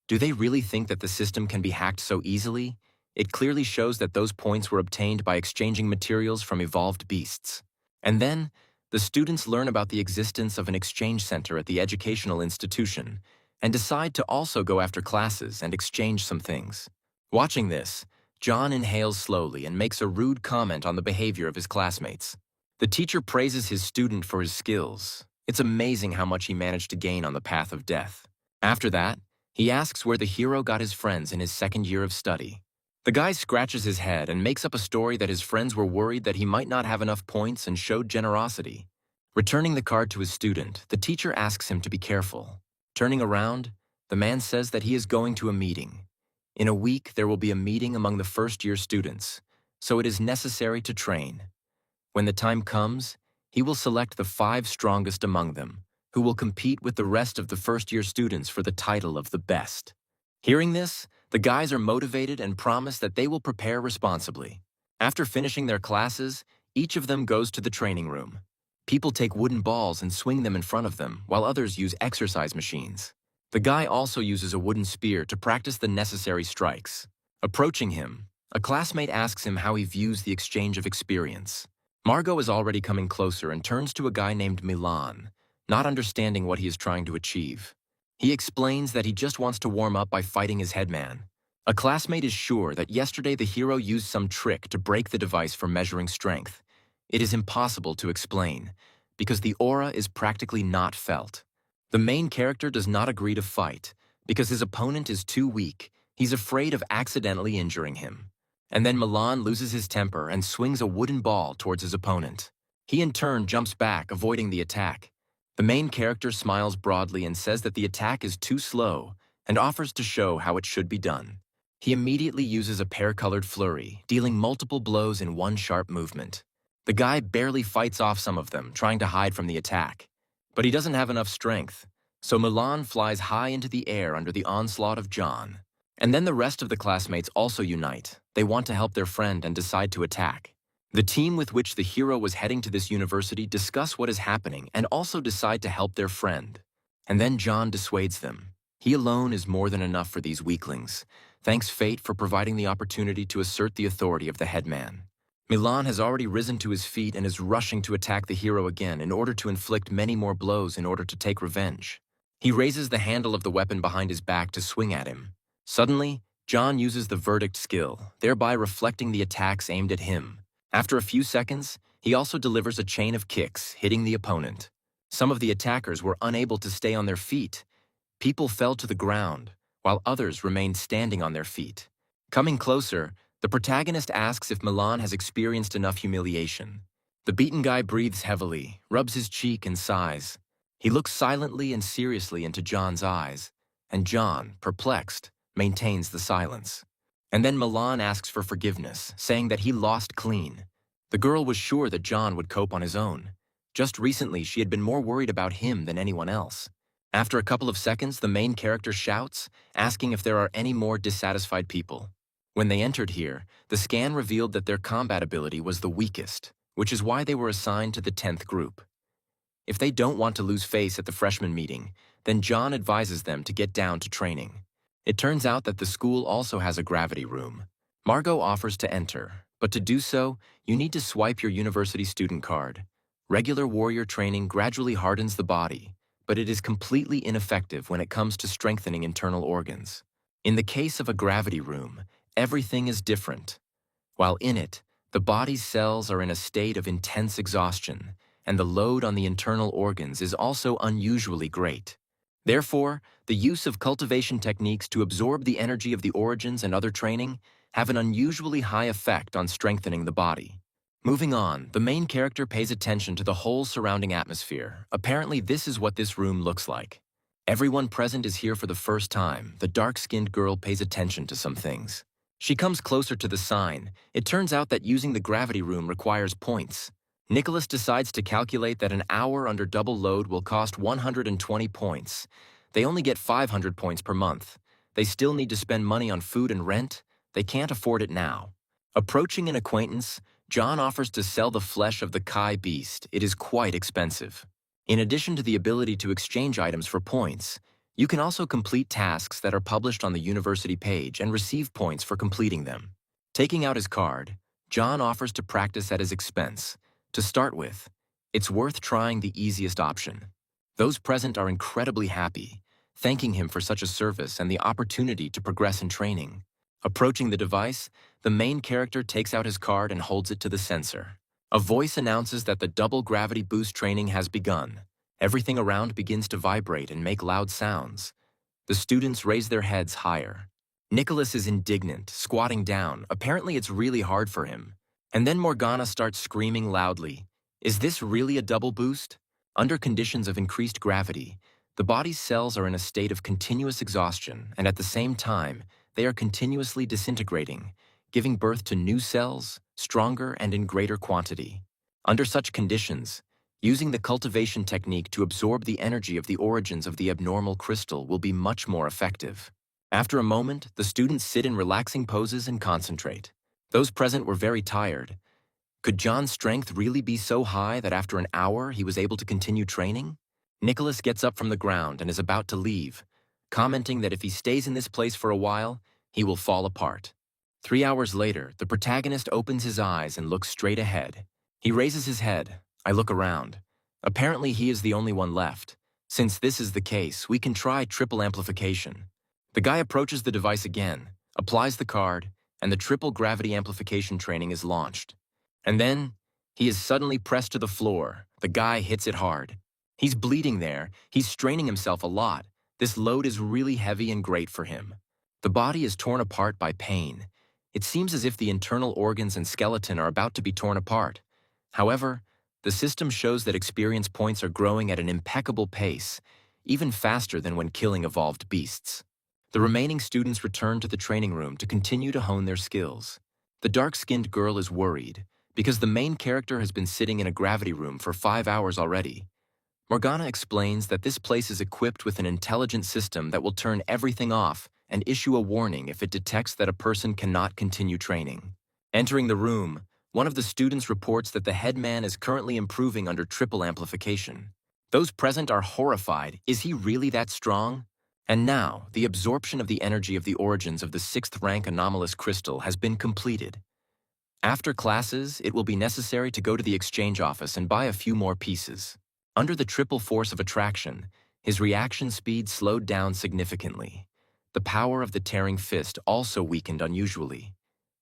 Speaker 1: Do they really think that the system can be hacked so easily? It clearly shows that those points were obtained by exchanging materials from evolved beasts. And then, the students learn about the existence of an exchange center at the educational institution and decide to also go after classes and exchange some things. Watching this, John inhales slowly and makes a rude comment on the behavior of his classmates. The teacher praises his student for his skills. It's amazing how much he managed to gain on the path of death. After that, he asks where the hero got his friends in his second year of study. The guy scratches his head and makes up a story that his friends were worried that he might not have enough points and showed generosity. Returning the card to his student, the teacher asks him to be careful. Turning around, the man says that he is going to a meeting. In a week, there will be a meeting among the first-year students, so it is necessary to train. When the time comes, he will select the 5 strongest among them, who will compete with the rest of the first-year students for the title of the best. Hearing this, the guys are motivated and promise that they will prepare responsibly. After finishing their classes, each of them goes to the training room. People take wooden balls and swing them in front of them, while others use exercise machines. The guy also uses a wooden spear to practice the necessary strikes. Approaching him, a classmate asks him how he views the exchange of experience. Margot is already coming closer and turns to a guy named Milan, not understanding what he is trying to achieve. He explains that he just wants to warm up by fighting his headman. A classmate is sure that yesterday the hero used some trick to break the device for measuring strength. It is impossible to explain, because the aura is practically not felt. The main character does not agree to fight, because his opponent is too weak. He's afraid of accidentally injuring him. And then Milan loses his temper and swings a wooden ball towards his opponent. He in turn jumps back, avoiding the attack. The main character smiles broadly and says that the attack is too slow and offers to show how it should be done. He immediately uses a pear-colored flurry, dealing multiple blows in one sharp movement. The guy barely fights off some of them, trying to hide from the attack. But he doesn't have enough strength, so Milan flies high into the air under the onslaught of John. And then the rest of the classmates also unite. They want to help their friend and decide to attack. The team with which the hero was heading to this university discuss what is happening and also decide to help their friend. And then John dissuades them. He alone is more than enough for these weaklings. Thanks fate for providing the opportunity to assert the authority of the headman. Milan has already risen to his feet and is rushing to attack the hero again in order to inflict many more blows in order to take revenge. He raises the handle of the weapon behind his back to swing at him. Suddenly, John uses the verdict skill, thereby reflecting the attacks aimed at him. After a few seconds, he also delivers a chain of kicks, hitting the opponent. Some of the attackers were unable to stay on their feet. People fell to the ground, while others remained standing on their feet. Coming closer, the protagonist asks if Milan has experienced enough humiliation. The beaten guy breathes heavily, rubs his cheek, and sighs. He looks silently and seriously into John's eyes, and John, perplexed, maintains the silence. And then Milan asks for forgiveness, saying that he lost clean. The girl was sure that John would cope on his own. Just recently, she had been more worried about him than anyone else. After a couple of seconds, the main character shouts, asking if there are any more dissatisfied people. When they entered here, the scan revealed that their combat ability was the weakest, which is why they were assigned to the 10th group. If they don't want to lose face at the freshman meeting, then John advises them to get down to training. It turns out that the school also has a gravity room. Margot offers to enter, but to do so, you need to swipe your university student card. Regular warrior training gradually hardens the body, but it is completely ineffective when it comes to strengthening internal organs. In the case of a gravity room, everything is different. While in it, the body's cells are in a state of intense exhaustion, and the load on the internal organs is also unusually great. Therefore, the use of cultivation techniques to absorb the energy of the origins and other training have an unusually high effect on strengthening the body. Moving on, the main character pays attention to the whole surrounding atmosphere. Apparently, this is what this room looks like. Everyone present is here for the first time. The dark-skinned girl pays attention to some things. She comes closer to the sign. It turns out that using the gravity room requires points. Nicholas decides to calculate that an hour under double load will cost 120 points. They only get 500 points per month. They still need to spend money on food and rent. They can't afford it now. Approaching an acquaintance, John offers to sell the flesh of the Kai beast. It is quite expensive. In addition to the ability to exchange items for points, you can also complete tasks that are published on the university page and receive points for completing them. Taking out his card, John offers to practice at his expense. To start with, it's worth trying the easiest option. Those present are incredibly happy, thanking him for such a service and the opportunity to progress in training. Approaching the device, the main character takes out his card and holds it to the sensor. A voice announces that the double gravity boost training has begun. Everything around begins to vibrate and make loud sounds. The students raise their heads higher. Nicholas is indignant, squatting down. Apparently it's really hard for him. And then Morgana starts screaming loudly. Is this really a double boost? Under conditions of increased gravity, the body's cells are in a state of continuous exhaustion, and at the same time, they are continuously disintegrating, giving birth to new cells, stronger and in greater quantity. Under such conditions, using the cultivation technique to absorb the energy of the origins of the abnormal crystal will be much more effective. After a moment, the students sit in relaxing poses and concentrate. Those present were very tired. Could John's strength really be so high that after an hour he was able to continue training? Nicholas gets up from the ground and is about to leave, commenting that if he stays in this place for a while, he will fall apart. 3 hours later, the protagonist opens his eyes and looks straight ahead. He raises his head. I look around. Apparently he is the only one left. Since this is the case, we can try triple amplification. The guy approaches the device again, applies the card, and the triple gravity amplification training is launched. And then, he is suddenly pressed to the floor. The guy hits it hard. He's bleeding there. He's straining himself a lot. This load is really heavy and great for him. The body is torn apart by pain. It seems as if the internal organs and skeleton are about to be torn apart. However, the system shows that experience points are growing at an impeccable pace, even faster than when killing evolved beasts. The remaining students return to the training room to continue to hone their skills. The dark-skinned girl is worried, because the main character has been sitting in a gravity room for 5 hours already. Morgana explains that this place is equipped with an intelligent system that will turn everything off and issue a warning if it detects that a person cannot continue training. Entering the room, one of the students reports that the headman is currently improving under triple amplification. Those present are horrified. Is he really that strong? And now, the absorption of the energy of the origins of the 6th rank anomalous crystal has been completed. After classes, it will be necessary to go to the exchange office and buy a few more pieces. Under the triple force of attraction, his reaction speed slowed down significantly. The power of the tearing fist also weakened unusually.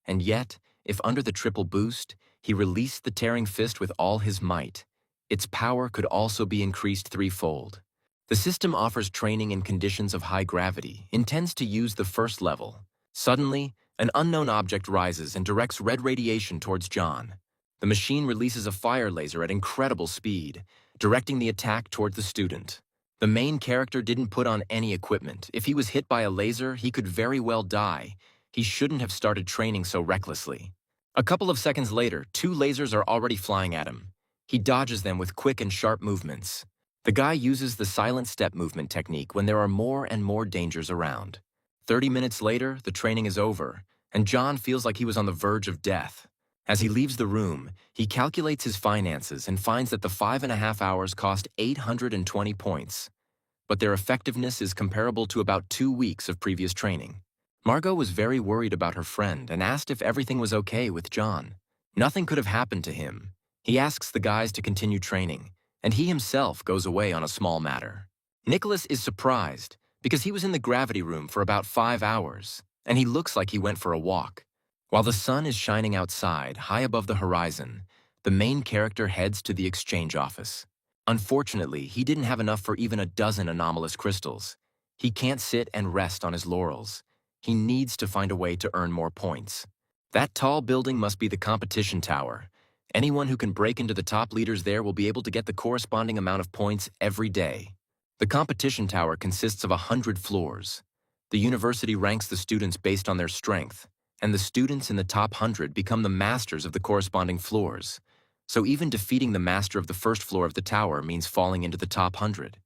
Speaker 1: And yet, if under the triple boost, he released the tearing fist with all his might, its power could also be increased threefold. The system offers training in conditions of high gravity, intends to use the first level. Suddenly, an unknown object rises and directs red radiation towards John. The machine releases a fire laser at incredible speed, directing the attack toward the student. The main character didn't put on any equipment. If he was hit by a laser, he could very well die. He shouldn't have started training so recklessly. A couple of seconds later, 2 lasers are already flying at him. He dodges them with quick and sharp movements. The guy uses the silent step movement technique when there are more and more dangers around. 30 minutes later, the training is over, and John feels like he was on the verge of death. As he leaves the room, he calculates his finances and finds that the 5.5 hours cost 820 points, but their effectiveness is comparable to about 2 weeks of previous training. Margot was very worried about her friend and asked if everything was okay with John. Nothing could have happened to him. He asks the guys to continue training, and he himself goes away on a small matter. Nicholas is surprised because he was in the gravity room for about 5 hours, and he looks like he went for a walk. While the sun is shining outside, high above the horizon, the main character heads to the exchange office. Unfortunately, he didn't have enough for even a dozen anomalous crystals. He can't sit and rest on his laurels. He needs to find a way to earn more points. That tall building must be the competition tower. Anyone who can break into the top leaders there will be able to get the corresponding amount of points every day. The competition tower consists of 100 floors. The university ranks the students based on their strength, and the students in the top 100 become the masters of the corresponding floors. So even defeating the master of the first floor of the tower means falling into the top 100.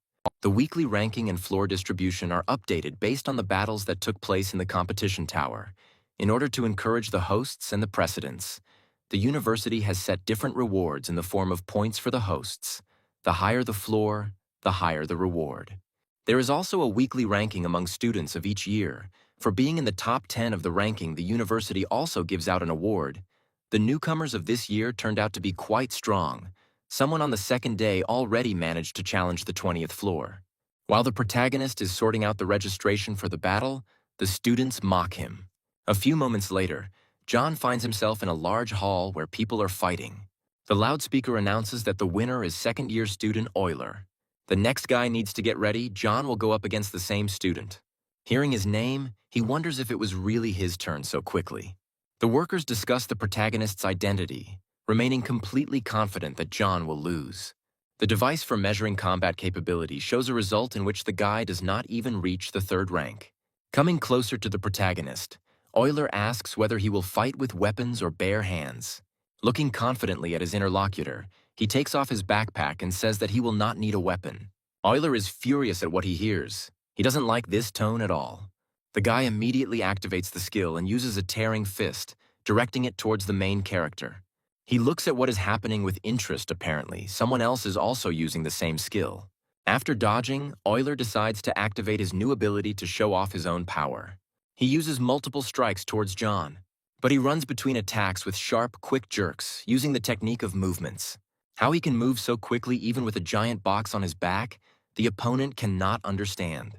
Speaker 1: The weekly ranking and floor distribution are updated based on the battles that took place in the competition tower. In order to encourage the hosts and the precedents, the university has set different rewards in the form of points for the hosts. The higher the floor, the higher the reward. There is also a weekly ranking among students of each year. For being in the top 10 of the ranking, the university also gives out an award. The newcomers of this year turned out to be quite strong. Someone on the second day already managed to challenge the 20th floor. While the protagonist is sorting out the registration for the battle, the students mock him. A few moments later, John finds himself in a large hall where people are fighting. The loudspeaker announces that the winner is second-year student Euler. The next guy needs to get ready. John will go up against the same student. Hearing his name, he wonders if it was really his turn so quickly. The workers discuss the protagonist's identity, remaining completely confident that John will lose. The device for measuring combat capability shows a result in which the guy does not even reach the third rank. Coming closer to the protagonist, Euler asks whether he will fight with weapons or bare hands. Looking confidently at his interlocutor, he takes off his backpack and says that he will not need a weapon. Euler is furious at what he hears. He doesn't like this tone at all. The guy immediately activates the skill and uses a tearing fist, directing it towards the main character. He looks at what is happening with interest apparently. Someone else is also using the same skill. After dodging, Euler decides to activate his new ability to show off his own power. He uses multiple strikes towards John, but he runs between attacks with sharp, quick jerks, using the technique of movements. How he can move so quickly even with a giant box on his back, the opponent cannot understand.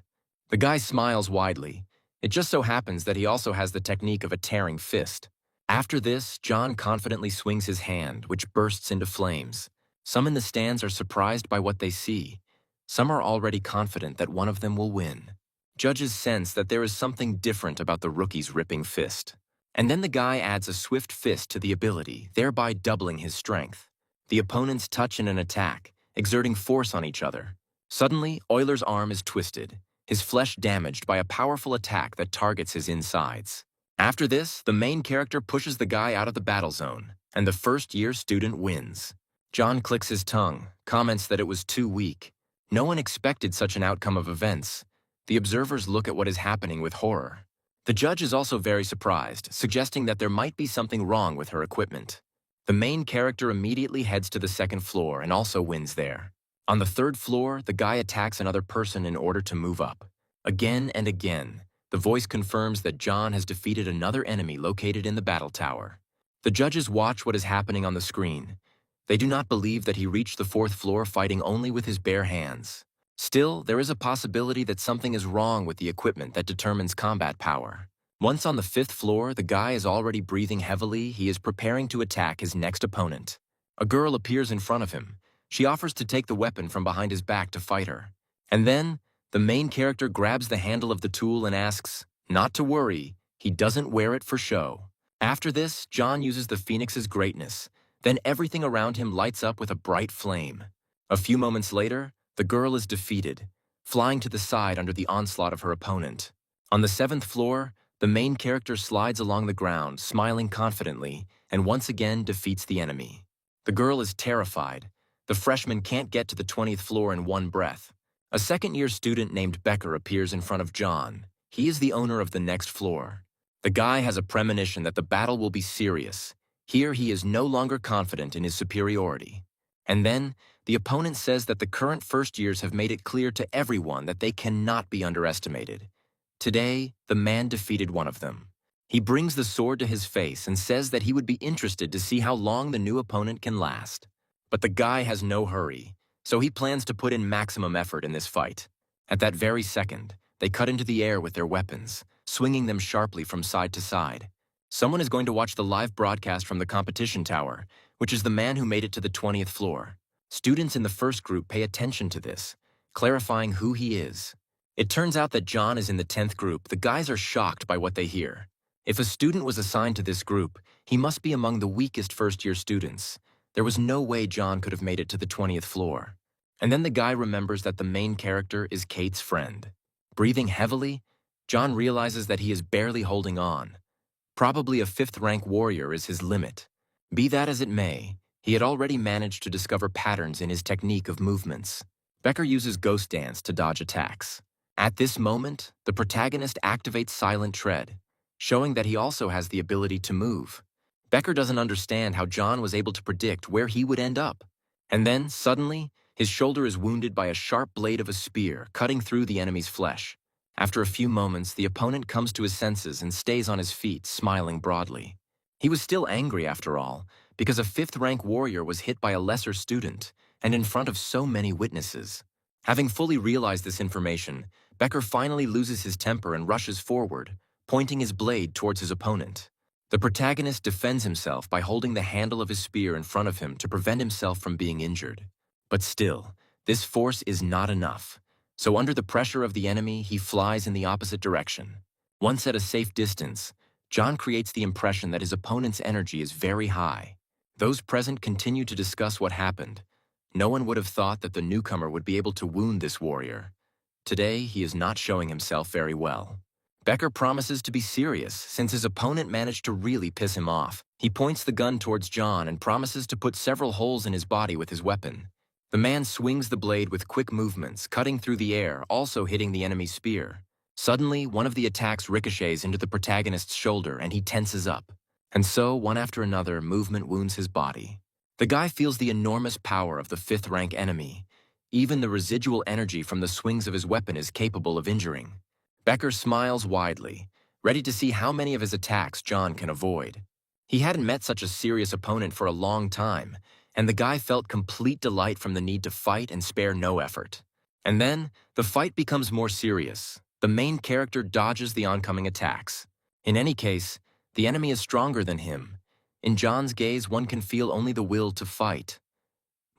Speaker 1: The guy smiles widely. It just so happens that he also has the technique of a tearing fist. After this, John confidently swings his hand, which bursts into flames. Some in the stands are surprised by what they see. Some are already confident that one of them will win. Judges sense that there is something different about the rookie's ripping fist. And then the guy adds a swift fist to the ability, thereby doubling his strength. The opponents touch in an attack, exerting force on each other. Suddenly, Euler's arm is twisted, his flesh damaged by a powerful attack that targets his insides. After this, the main character pushes the guy out of the battle zone, and the first-year student wins. John clicks his tongue, comments that it was too weak. No one expected such an outcome of events. The observers look at what is happening with horror. The judge is also very surprised, suggesting that there might be something wrong with her equipment. The main character immediately heads to the second floor and also wins there. On the third floor, the guy attacks another person in order to move up. Again and again, the voice confirms that John has defeated another enemy located in the battle tower. The judges watch what is happening on the screen. They do not believe that he reached the fourth floor fighting only with his bare hands. Still, there is a possibility that something is wrong with the equipment that determines combat power. Once on the fifth floor, the guy is already breathing heavily. He is preparing to attack his next opponent. A girl appears in front of him. She offers to take the weapon from behind his back to fight her. And then, the main character grabs the handle of the tool and asks, not to worry, he doesn't wear it for show. After this, John uses the Phoenix's greatness. Then everything around him lights up with a bright flame. A few moments later, the girl is defeated, flying to the side under the onslaught of her opponent. On the seventh floor, the main character slides along the ground, smiling confidently, and once again defeats the enemy. The girl is terrified. The freshman can't get to the 20th floor in one breath. A second-year student named Becker appears in front of John. He is the owner of the next floor. The guy has a premonition that the battle will be serious. Here he is no longer confident in his superiority. And then, the opponent says that the current first years have made it clear to everyone that they cannot be underestimated. Today, the man defeated one of them. He brings the sword to his face and says that he would be interested to see how long the new opponent can last. But the guy has no hurry, so he plans to put in maximum effort in this fight. At that very second, they cut into the air with their weapons, swinging them sharply from side to side. Someone is going to watch the live broadcast from the competition tower, which is the man who made it to the 20th floor. Students in the first group pay attention to this, clarifying who he is. It turns out that John is in the 10th group. The guys are shocked by what they hear. If a student was assigned to this group, he must be among the weakest first-year students. There was no way John could have made it to the 20th floor. And then the guy remembers that the main character is Kate's friend. Breathing heavily, John realizes that he is barely holding on. Probably a 5th-rank warrior is his limit. Be that as it may, he had already managed to discover patterns in his technique of movements. Becker uses Ghost Dance to dodge attacks. At this moment, the protagonist activates Silent Tread, showing that he also has the ability to move. Becker doesn't understand how John was able to predict where he would end up. And then, suddenly, his shoulder is wounded by a sharp blade of a spear, cutting through the enemy's flesh. After a few moments, the opponent comes to his senses and stays on his feet, smiling broadly. He was still angry, after all, because a 5th-rank warrior was hit by a lesser student, and in front of so many witnesses. Having fully realized this information, Becker finally loses his temper and rushes forward, pointing his blade towards his opponent. The protagonist defends himself by holding the handle of his spear in front of him to prevent himself from being injured. But still, this force is not enough. So under the pressure of the enemy, he flies in the opposite direction. Once at a safe distance, John creates the impression that his opponent's energy is very high. Those present continue to discuss what happened. No one would have thought that the newcomer would be able to wound this warrior. Today, he is not showing himself very well. Becker promises to be serious, since his opponent managed to really piss him off. He points the gun towards John and promises to put several holes in his body with his weapon. The man swings the blade with quick movements, cutting through the air, also hitting the enemy's spear. Suddenly, one of the attacks ricochets into the protagonist's shoulder and he tenses up. And so, one after another, movement wounds his body. The guy feels the enormous power of the 5th-rank enemy. Even the residual energy from the swings of his weapon is capable of injuring. Becker smiles widely, ready to see how many of his attacks John can avoid. He hadn't met such a serious opponent for a long time, and the guy felt complete delight from the need to fight and spare no effort. And then, the fight becomes more serious. The main character dodges the oncoming attacks. In any case, the enemy is stronger than him. In John's gaze, one can feel only the will to fight.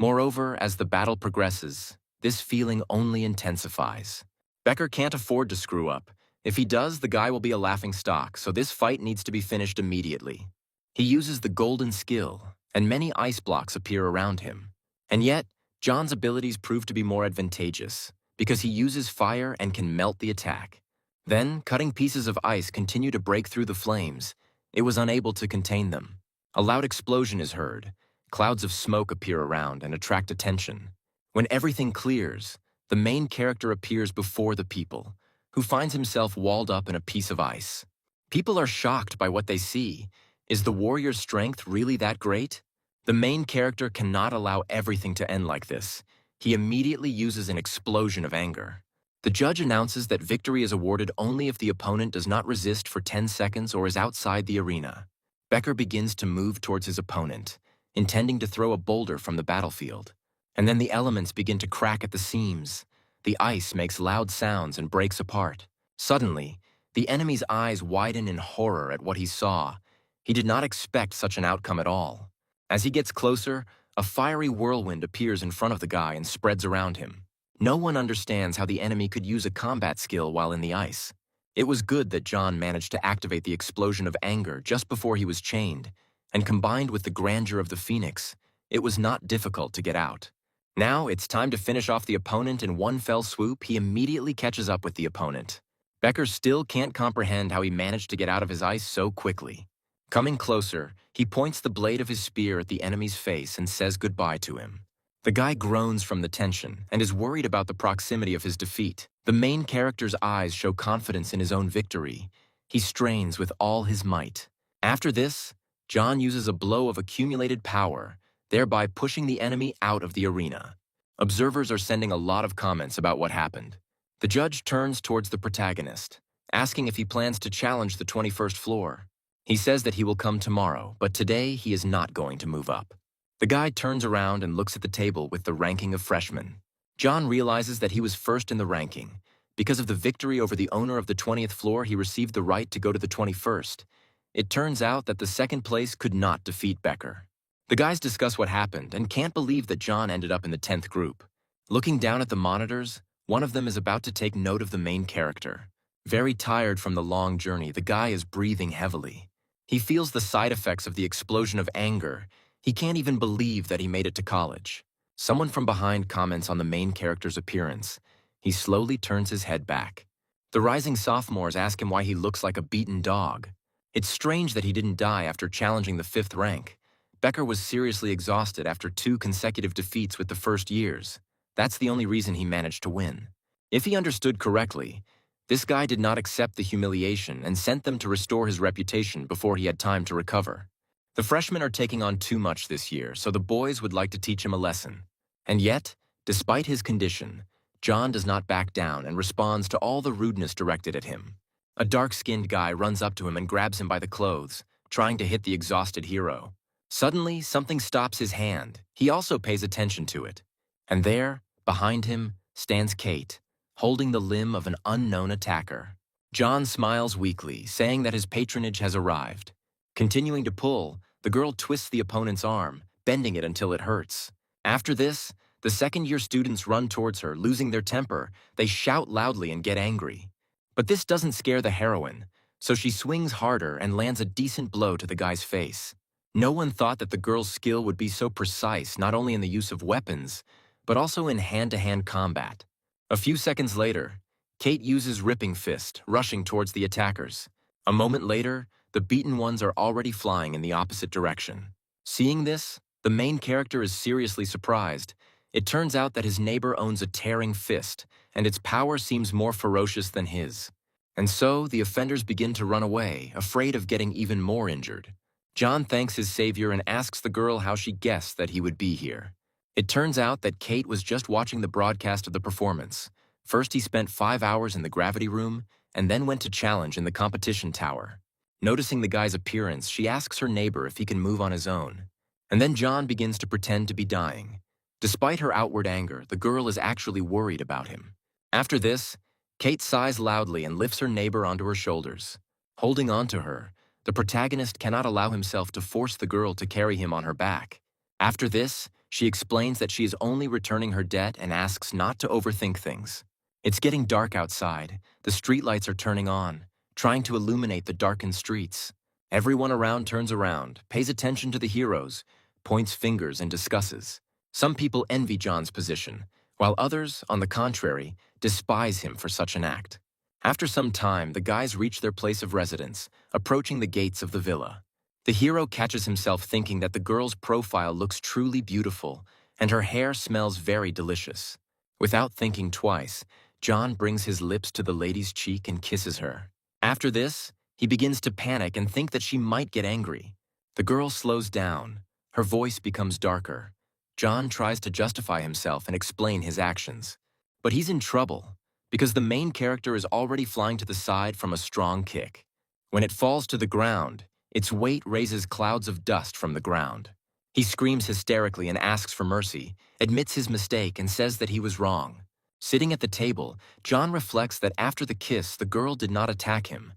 Speaker 1: Moreover, as the battle progresses, this feeling only intensifies. Becker can't afford to screw up. If he does, the guy will be a laughingstock, so this fight needs to be finished immediately. He uses the golden skill, and many ice blocks appear around him. And yet, John's abilities prove to be more advantageous, because he uses fire and can melt the attack. Then, cutting pieces of ice continue to break through the flames. It was unable to contain them. A loud explosion is heard. Clouds of smoke appear around and attract attention. When everything clears, the main character appears before the people, who finds himself walled up in a piece of ice. People are shocked by what they see. Is the warrior's strength really that great? The main character cannot allow everything to end like this. He immediately uses an explosion of anger. The judge announces that victory is awarded only if the opponent does not resist for 10 seconds or is outside the arena. Becker begins to move towards his opponent, intending to throw a boulder from the battlefield. And then the elements begin to crack at the seams. The ice makes loud sounds and breaks apart. Suddenly, the enemy's eyes widen in horror at what he saw. He did not expect such an outcome at all. As he gets closer, a fiery whirlwind appears in front of the guy and spreads around him. No one understands how the enemy could use a combat skill while in the ice. It was good that John managed to activate the explosion of anger just before he was chained, and combined with the grandeur of the Phoenix, it was not difficult to get out. Now it's time to finish off the opponent in one fell swoop. He immediately catches up with the opponent. Becker still can't comprehend how he managed to get out of his ice so quickly. Coming closer, he points the blade of his spear at the enemy's face and says goodbye to him. The guy groans from the tension and is worried about the proximity of his defeat. The main character's eyes show confidence in his own victory. He strains with all his might. After this, John uses a blow of accumulated power, thereby pushing the enemy out of the arena. Observers are sending a lot of comments about what happened. The judge turns towards the protagonist, asking if he plans to challenge the 21st floor. He says that he will come tomorrow, but today he is not going to move up. The guy turns around and looks at the table with the ranking of freshmen. John realizes that he was first in the ranking. Because of the victory over the owner of the 20th floor, he received the right to go to the 21st. It turns out that the second place could not defeat Becker. The guys discuss what happened and can't believe that John ended up in the 10th group. Looking down at the monitors, one of them is about to take note of the main character. Very tired from the long journey, the guy is breathing heavily. He feels the side effects of the explosion of anger. He can't even believe that he made it to college. Someone from behind comments on the main character's appearance. He slowly turns his head back. The rising sophomores ask him why he looks like a beaten dog. It's strange that he didn't die after challenging the 5th rank. Becker was seriously exhausted after 2 consecutive defeats with the first years. That's the only reason he managed to win. If he understood correctly, this guy did not accept the humiliation and sent them to restore his reputation before he had time to recover. The freshmen are taking on too much this year, so the boys would like to teach him a lesson. And yet, despite his condition, John does not back down and responds to all the rudeness directed at him. A dark-skinned guy runs up to him and grabs him by the clothes, trying to hit the exhausted hero. Suddenly, something stops his hand. He also pays attention to it. And there, behind him, stands Kate, holding the limb of an unknown attacker. John smiles weakly, saying that his patronage has arrived. Continuing to pull, the girl twists the opponent's arm, bending it until it hurts. After this, the second-year students run towards her, losing their temper. They shout loudly and get angry. But this doesn't scare the heroine, so she swings harder and lands a decent blow to the guy's face. No one thought that the girl's skill would be so precise, not only in the use of weapons, but also in hand-to-hand combat. A few seconds later, Kate uses Ripping Fist, rushing towards the attackers. A moment later, the beaten ones are already flying in the opposite direction. Seeing this, the main character is seriously surprised. It turns out that his neighbor owns a tearing fist, and its power seems more ferocious than his. And so, the offenders begin to run away, afraid of getting even more injured. John thanks his savior and asks the girl how she guessed that he would be here. It turns out that Kate was just watching the broadcast of the performance. First, he spent 5 hours in the gravity room, and then went to challenge in the competition tower. Noticing the guy's appearance, she asks her neighbor if he can move on his own. And then John begins to pretend to be dying. Despite her outward anger, the girl is actually worried about him. After this, Kate sighs loudly and lifts her neighbor onto her shoulders. Holding on to her, the protagonist cannot allow himself to force the girl to carry him on her back. After this, she explains that she is only returning her debt and asks not to overthink things. It's getting dark outside. The streetlights are turning on, trying to illuminate the darkened streets. Everyone around turns around, pays attention to the heroes, points fingers and discusses. Some people envy John's position, while others, on the contrary, despise him for such an act. After some time, the guys reach their place of residence, approaching the gates of the villa. The hero catches himself thinking that the girl's profile looks truly beautiful, and her hair smells very delicious. Without thinking twice, John brings his lips to the lady's cheek and kisses her. After this, he begins to panic and think that she might get angry. The girl slows down. Her voice becomes darker. John tries to justify himself and explain his actions. But he's in trouble, because the main character is already flying to the side from a strong kick. When it falls to the ground, its weight raises clouds of dust from the ground. He screams hysterically and asks for mercy, admits his mistake, and says that he was wrong. Sitting at the table, John reflects that after the kiss, the girl did not attack him.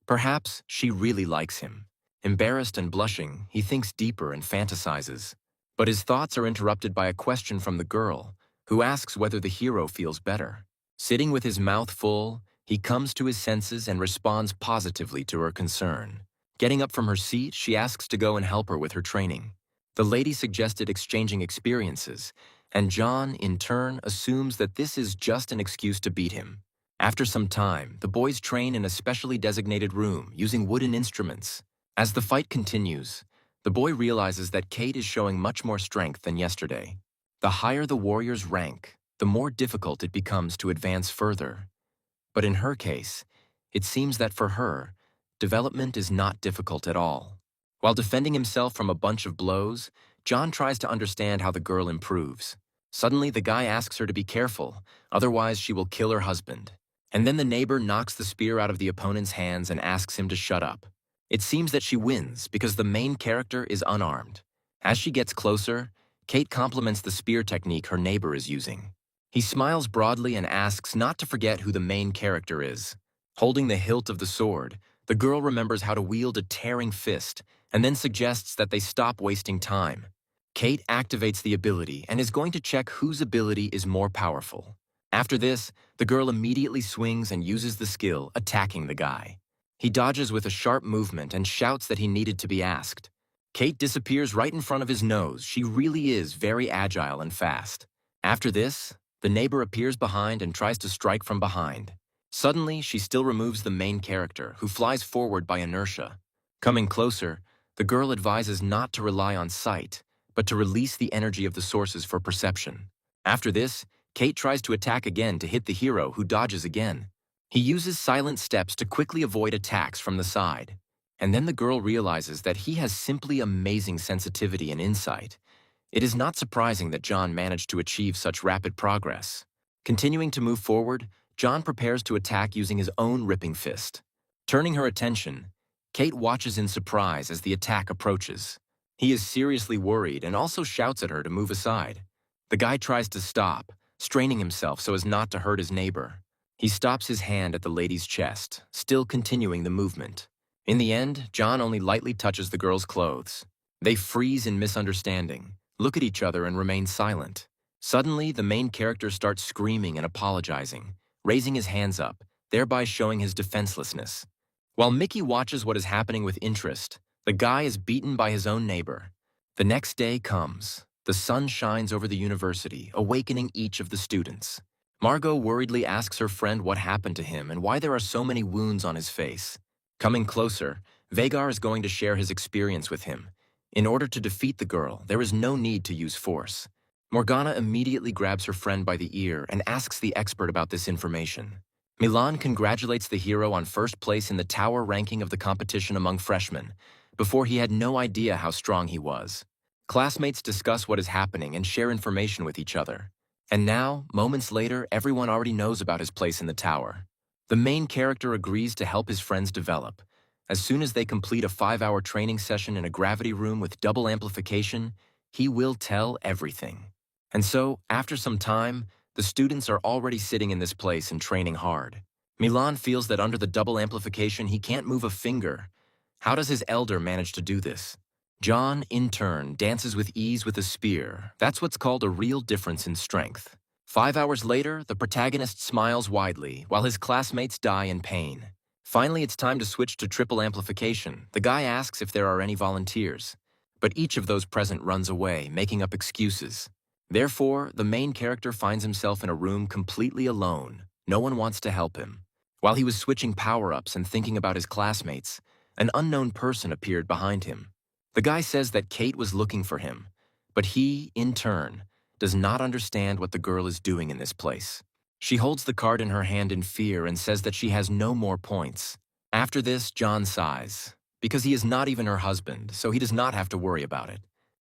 Speaker 1: Perhaps she really likes him. Embarrassed and blushing, he thinks deeper and fantasizes. But his thoughts are interrupted by a question from the girl, who asks whether the hero feels better. Sitting with his mouth full, he comes to his senses and responds positively to her concern. Getting up from her seat, she asks to go and help her with her training. The lady suggested exchanging experiences, and John, in turn, assumes that this is just an excuse to beat him. After some time, the boys train in a specially designated room, using wooden instruments. As the fight continues, the boy realizes that Kate is showing much more strength than yesterday. The higher the warrior's rank, the more difficult it becomes to advance further. But in her case, it seems that for her, development is not difficult at all. While defending himself from a bunch of blows, John tries to understand how the girl improves. Suddenly, the guy asks her to be careful, otherwise she will kill her husband. And then the neighbor knocks the spear out of the opponent's hands and asks him to shut up. It seems that she wins because the main character is unarmed. As she gets closer, Kate compliments the spear technique her neighbor is using. He smiles broadly and asks not to forget who the main character is. Holding the hilt of the sword, the girl remembers how to wield a tearing fist and then suggests that they stop wasting time. Kate activates the ability and is going to check whose ability is more powerful. After this, the girl immediately swings and uses the skill, attacking the guy. He dodges with a sharp movement and shouts that he needed to be asked. Kate disappears right in front of his nose. She really is very agile and fast. After this, the neighbor appears behind and tries to strike from behind. Suddenly, she still removes the main character, who flies forward by inertia. Coming closer, the girl advises not to rely on sight, but to release the energy of the sources for perception. After this, Kate tries to attack again to hit the hero, who dodges again. He uses silent steps to quickly avoid attacks from the side. And then the girl realizes that he has simply amazing sensitivity and insight. It is not surprising that John managed to achieve such rapid progress. Continuing to move forward, John prepares to attack using his own ripping fist. Turning her attention, Kate watches in surprise as the attack approaches. He is seriously worried and also shouts at her to move aside. The guy tries to stop, straining himself so as not to hurt his neighbor. He stops his hand at the lady's chest, still continuing the movement. In the end, John only lightly touches the girl's clothes. They freeze in misunderstanding, look at each other and remain silent. Suddenly, the main character starts screaming and apologizing, raising his hands up, thereby showing his defenselessness. While Mickey watches what is happening with interest, the guy is beaten by his own neighbor. The next day comes. The sun shines over the university, awakening each of the students. Margot worriedly asks her friend what happened to him and why there are so many wounds on his face. Coming closer, Vagar is going to share his experience with him. In order to defeat the girl, there is no need to use force. Morgana immediately grabs her friend by the ear and asks the expert about this information. Milan congratulates the hero on first place in the tower ranking of the competition among freshmen, before he had no idea how strong he was. Classmates discuss what is happening and share information with each other. And now, moments later, everyone already knows about his place in the tower. The main character agrees to help his friends develop. As soon as they complete a 5-hour training session in a gravity room with double amplification, he will tell everything. And so, after some time, the students are already sitting in this place and training hard. Milan feels that under the double amplification he can't move a finger. How does his elder manage to do this? John, in turn, dances with ease with a spear. That's what's called a real difference in strength. 5 hours later, the protagonist smiles widely, while his classmates die in pain. Finally, it's time to switch to triple amplification. The guy asks if there are any volunteers. But each of those present runs away, making up excuses. Therefore, the main character finds himself in a room completely alone. No one wants to help him. While he was switching power-ups and thinking about his classmates, an unknown person appeared behind him. The guy says that Kate was looking for him, but he, in turn, does not understand what the girl is doing in this place. She holds the card in her hand in fear and says that she has no more points. After this, John sighs, because he is not even her husband, so he does not have to worry about it.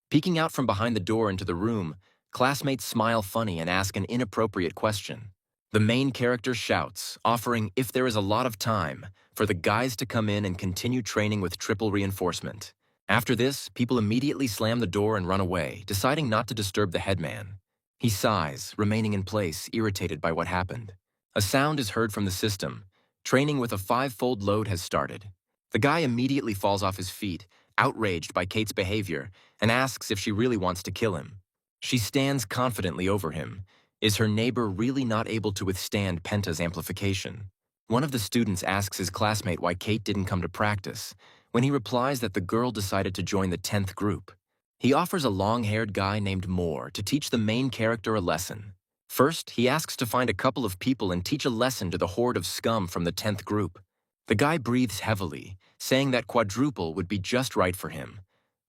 Speaker 1: Peeking out from behind the door into the room, classmates smile funny and ask an inappropriate question. The main character shouts, offering, if there is a lot of time, for the guys to come in and continue training with triple reinforcement. After this, people immediately slam the door and run away, deciding not to disturb the headman. He sighs, remaining in place, irritated by what happened. A sound is heard from the system. Training with a 5-fold load has started. The guy immediately falls off his feet, outraged by Kate's behavior, and asks if she really wants to kill him. She stands confidently over him. Is her neighbor really not able to withstand Penta's amplification? One of the students asks his classmate why Kate didn't come to practice, when he replies that the girl decided to join the 10th group. He offers a long-haired guy named Moore to teach the main character a lesson. First, he asks to find a couple of people and teach a lesson to the horde of scum from the 10th group. The guy breathes heavily, saying that quadruple would be just right for him.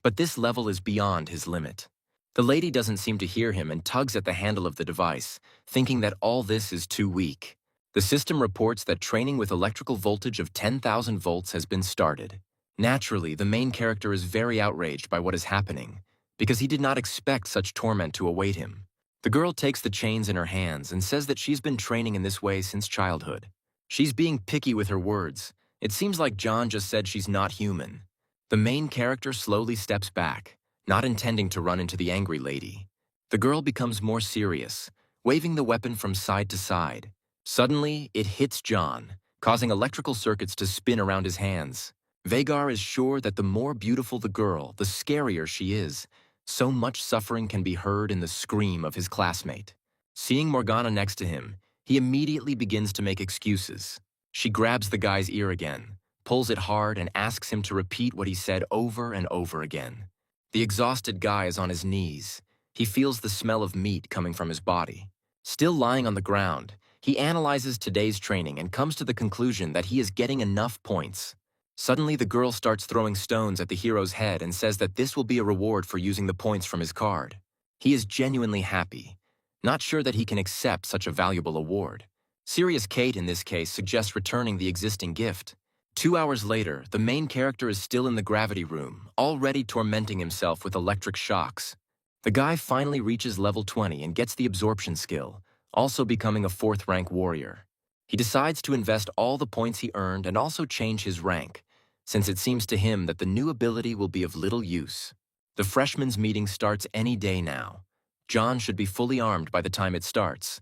Speaker 1: But this level is beyond his limit. The lady doesn't seem to hear him and tugs at the handle of the device, thinking that all this is too weak. The system reports that training with electrical voltage of 10,000 volts has been started. Naturally, the main character is very outraged by what is happening, because he did not expect such torment to await him. The girl takes the chains in her hands and says that she's been training in this way since childhood. She's being picky with her words. It seems like John just said she's not human. The main character slowly steps back, not intending to run into the angry lady. The girl becomes more serious, waving the weapon from side to side. Suddenly, it hits John, causing electrical circuits to spin around his hands. Vagar is sure that the more beautiful the girl, the scarier she is. So much suffering can be heard in the scream of his classmate. Seeing Morgana next to him, he immediately begins to make excuses. She grabs the guy's ear again, pulls it hard, and asks him to repeat what he said over and over again. The exhausted guy is on his knees. He feels the smell of meat coming from his body. Still lying on the ground, he analyzes today's training and comes to the conclusion that he is getting enough points. Suddenly, the girl starts throwing stones at the hero's head and says that this will be a reward for using the points from his card. He is genuinely happy, not sure that he can accept such a valuable award. Serious Kate, in this case, suggests returning the existing gift. 2 hours later, the main character is still in the gravity room, already tormenting himself with electric shocks. The guy finally reaches level 20 and gets the absorption skill, also becoming a 4th-rank warrior. He decides to invest all the points he earned and also change his rank, since it seems to him that the new ability will be of little use. The freshmen's meeting starts any day now. John should be fully armed by the time it starts.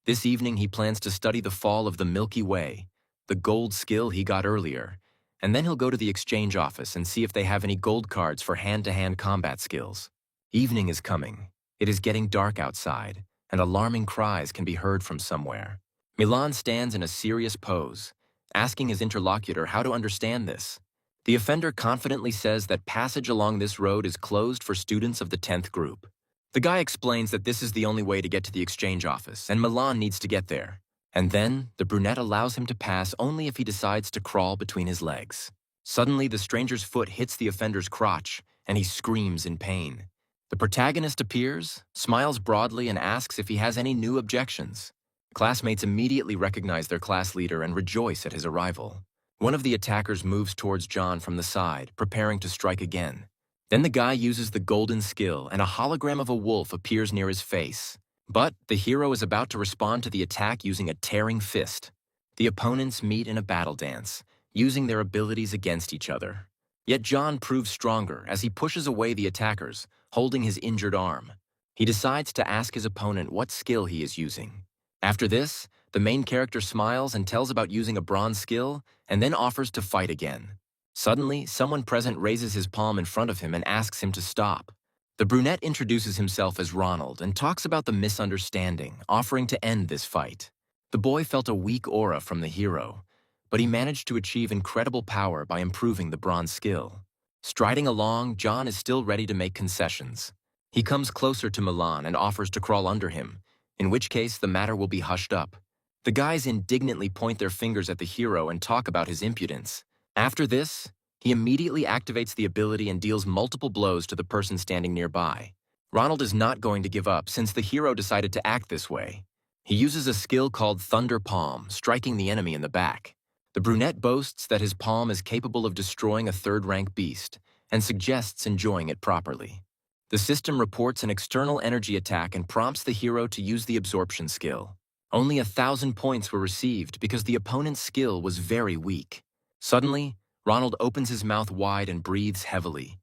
Speaker 1: This evening he plans to study the fall of the Milky Way, the gold skill he got earlier, and then he'll go to the exchange office and see if they have any gold cards for hand-to-hand combat skills. Evening is coming. It is getting dark outside, and alarming cries can be heard from somewhere. Milan stands in a serious pose, asking his interlocutor how to understand this. The offender confidently says that passage along this road is closed for students of the 10th group. The guy explains that this is the only way to get to the exchange office, and Milan needs to get there. And then, the brunette allows him to pass only if he decides to crawl between his legs. Suddenly, the stranger's foot hits the offender's crotch, and he screams in pain. The protagonist appears, smiles broadly, and asks if he has any new objections. Classmates immediately recognize their class leader and rejoice at his arrival. One of the attackers moves towards John from the side, preparing to strike again. Then the guy uses the golden skill, and a hologram of a wolf appears near his face. But the hero is about to respond to the attack using a tearing fist. The opponents meet in a battle dance, using their abilities against each other. Yet John proves stronger as he pushes away the attackers, holding his injured arm. He decides to ask his opponent what skill he is using. After this, the main character smiles and tells about using a bronze skill, and then offers to fight again. Suddenly, someone present raises his palm in front of him and asks him to stop. The brunette introduces himself as Ronald and talks about the misunderstanding, offering to end this fight. The boy felt a weak aura from the hero, but he managed to achieve incredible power by improving the bronze skill. Striding along, John is still ready to make concessions. He comes closer to Milan and offers to crawl under him, in which case the matter will be hushed up. The guys indignantly point their fingers at the hero and talk about his impudence. After this, he immediately activates the ability and deals multiple blows to the person standing nearby. Ronald is not going to give up since the hero decided to act this way. He uses a skill called Thunder Palm, striking the enemy in the back. The brunette boasts that his palm is capable of destroying a 3rd-rank beast and suggests enjoying it properly. The system reports an external energy attack and prompts the hero to use the absorption skill. Only 1,000 points were received because the opponent's skill was very weak. Suddenly, Ronald opens his mouth wide and breathes heavily.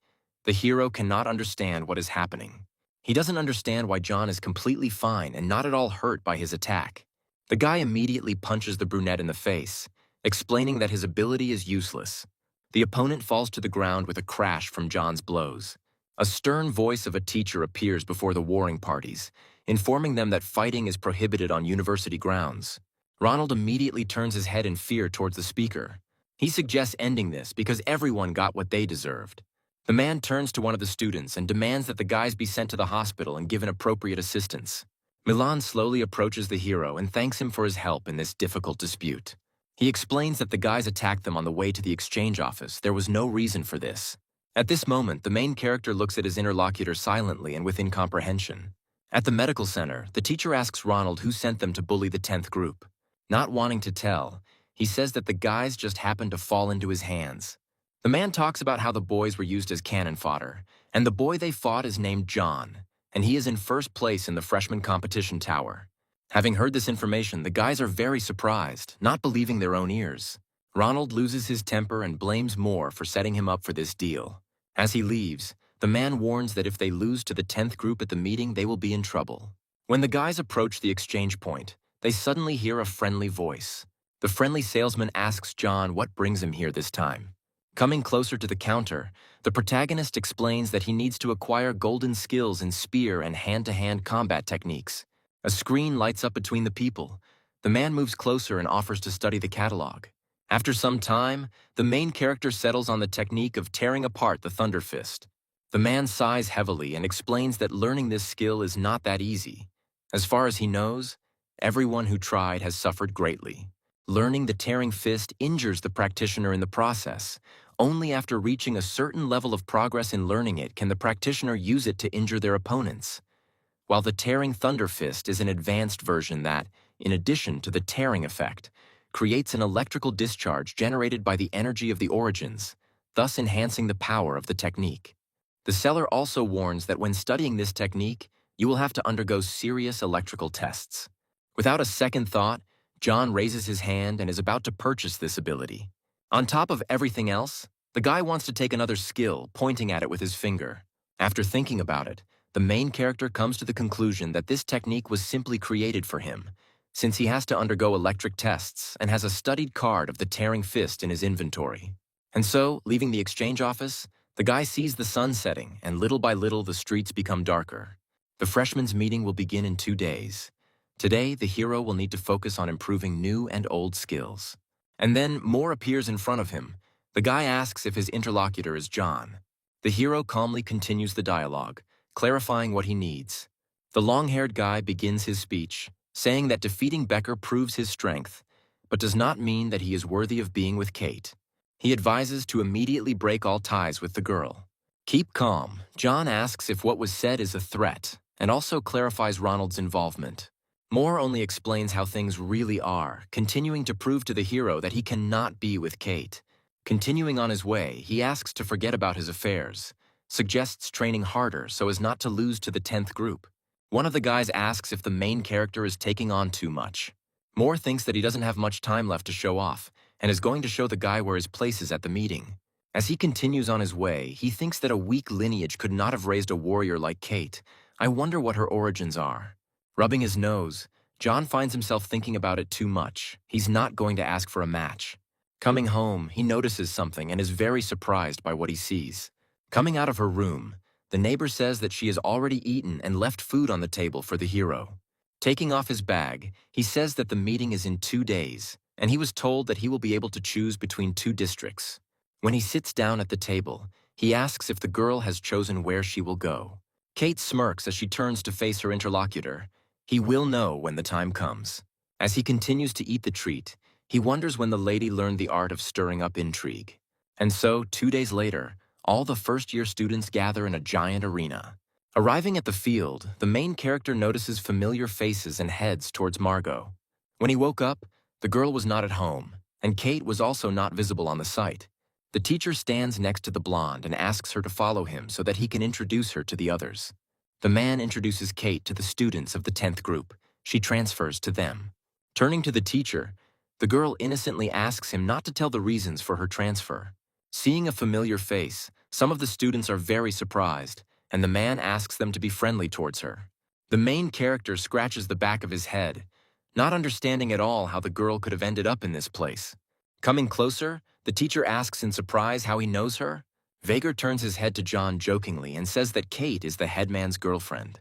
Speaker 1: The hero cannot understand what is happening. He doesn't understand why John is completely fine and not at all hurt by his attack. The guy immediately punches the brunette in the face, explaining that his ability is useless. The opponent falls to the ground with a crash from John's blows. A stern voice of a teacher appears before the warring parties, informing them that fighting is prohibited on university grounds. Ronald immediately turns his head in fear towards the speaker. He suggests ending this because everyone got what they deserved. The man turns to one of the students and demands that the guys be sent to the hospital and given appropriate assistance. Milan slowly approaches the hero and thanks him for his help in this difficult dispute. He explains that the guys attacked them on the way to the exchange office. There was no reason for this. At this moment, the main character looks at his interlocutor silently and with incomprehension. At the medical center, the teacher asks Ronald who sent them to bully the 10th group. Not wanting to tell, he says that the guys just happened to fall into his hands. The man talks about how the boys were used as cannon fodder, and the boy they fought is named John, and he is in first place in the freshman competition tower. Having heard this information, the guys are very surprised, not believing their own ears. Ronald loses his temper and blames Moore for setting him up for this deal. As he leaves, the man warns that if they lose to the 10th group at the meeting, they will be in trouble. When the guys approach the exchange point, they suddenly hear a friendly voice. The friendly salesman asks John what brings him here this time. Coming closer to the counter, the protagonist explains that he needs to acquire golden skills in spear and hand-to-hand combat techniques. A screen lights up between the people. The man moves closer and offers to study the catalog. After some time, the main character settles on the technique of tearing apart the Thunder Fist. The man sighs heavily and explains that learning this skill is not that easy. As far as he knows, everyone who tried has suffered greatly. Learning the tearing fist injures the practitioner in the process. Only after reaching a certain level of progress in learning it can the practitioner use it to injure their opponents. While the tearing Thunder Fist is an advanced version that, in addition to the tearing effect, creates an electrical discharge generated by the energy of the origins, thus enhancing the power of the technique. The seller also warns that when studying this technique, you will have to undergo serious electrical tests. Without a second thought, John raises his hand and is about to purchase this ability. On top of everything else, the guy wants to take another skill, pointing at it with his finger. After thinking about it, the main character comes to the conclusion that this technique was simply created for him, since he has to undergo electric tests and has a studied card of the tearing fist in his inventory. And so, leaving the exchange office, the guy sees the sun setting, and little by little the streets become darker. The freshmen's meeting will begin in 2 days. Today, the hero will need to focus on improving new and old skills. And then Moore appears in front of him. The guy asks if his interlocutor is John. The hero calmly continues the dialogue, clarifying what he needs. The long-haired guy begins his speech, saying that defeating Becker proves his strength, but does not mean that he is worthy of being with Kate. He advises to immediately break all ties with the girl. Keep calm. John asks if what was said is a threat, and also clarifies Ronald's involvement. Moore only explains how things really are, continuing to prove to the hero that he cannot be with Kate. Continuing on his way, he asks to forget about his affairs, suggests training harder so as not to lose to the 10th group. One of the guys asks if the main character is taking on too much. Moore thinks that he doesn't have much time left to show off, and is going to show the guy where his place is at the meeting. As he continues on his way, he thinks that a weak lineage could not have raised a warrior like Kate. I wonder what her origins are. Rubbing his nose, John finds himself thinking about it too much. He's not going to ask for a match. Coming home, he notices something and is very surprised by what he sees. Coming out of her room, the neighbor says that she has already eaten and left food on the table for the hero. Taking off his bag, he says that the meeting is in 2 days, and he was told that he will be able to choose between 2 districts. When he sits down at the table, he asks if the girl has chosen where she will go. Kate smirks as she turns to face her interlocutor. He will know when the time comes. As he continues to eat the treat, he wonders when the lady learned the art of stirring up intrigue. And so, 2 days later, all the first-year students gather in a giant arena. Arriving at the field, the main character notices familiar faces and heads towards Margot. When he woke up, the girl was not at home, and Kate was also not visible on the site. The teacher stands next to the blonde and asks her to follow him so that he can introduce her to the others. The man introduces Kate to the students of the 10th group. She transfers to them. Turning to the teacher, the girl innocently asks him not to tell the reasons for her transfer. Seeing a familiar face, some of the students are very surprised, and the man asks them to be friendly towards her. The main character scratches the back of his head, not understanding at all how the girl could have ended up in this place. Coming closer, the teacher asks in surprise how he knows her. Vager turns his head to John jokingly and says that Kate is the headman's girlfriend.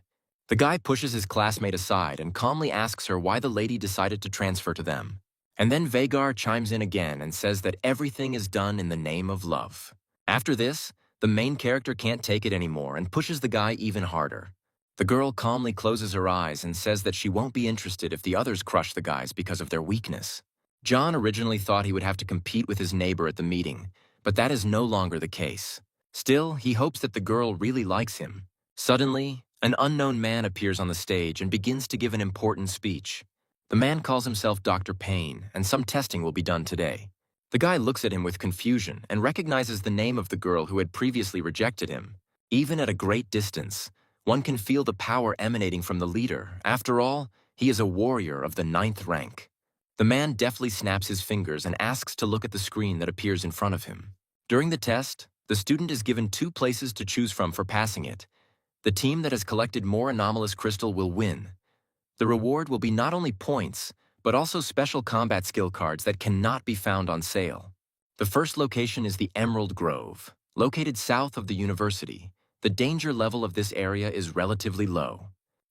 Speaker 1: The guy pushes his classmate aside and calmly asks her why the lady decided to transfer to them. And then Vagar chimes in again and says that everything is done in the name of love. After this, the main character can't take it anymore and pushes the guy even harder. The girl calmly closes her eyes and says that she won't be interested if the others crush the guys because of their weakness. John originally thought he would have to compete with his neighbor at the meeting, but that is no longer the case. Still, he hopes that the girl really likes him. Suddenly, an unknown man appears on the stage and begins to give an important speech. The man calls himself Dr. Payne, and some testing will be done today. The guy looks at him with confusion and recognizes the name of the girl who had previously rejected him. Even at a great distance, one can feel the power emanating from the leader. After all, he is a warrior of the 9th rank. The man deftly snaps his fingers and asks to look at the screen that appears in front of him. During the test, the student is given 2 places to choose from for passing it. The team that has collected more anomalous crystal will win. The reward will be not only points, but also special combat skill cards that cannot be found on sale. The first location is the Emerald Grove, located south of the university. The danger level of this area is relatively low.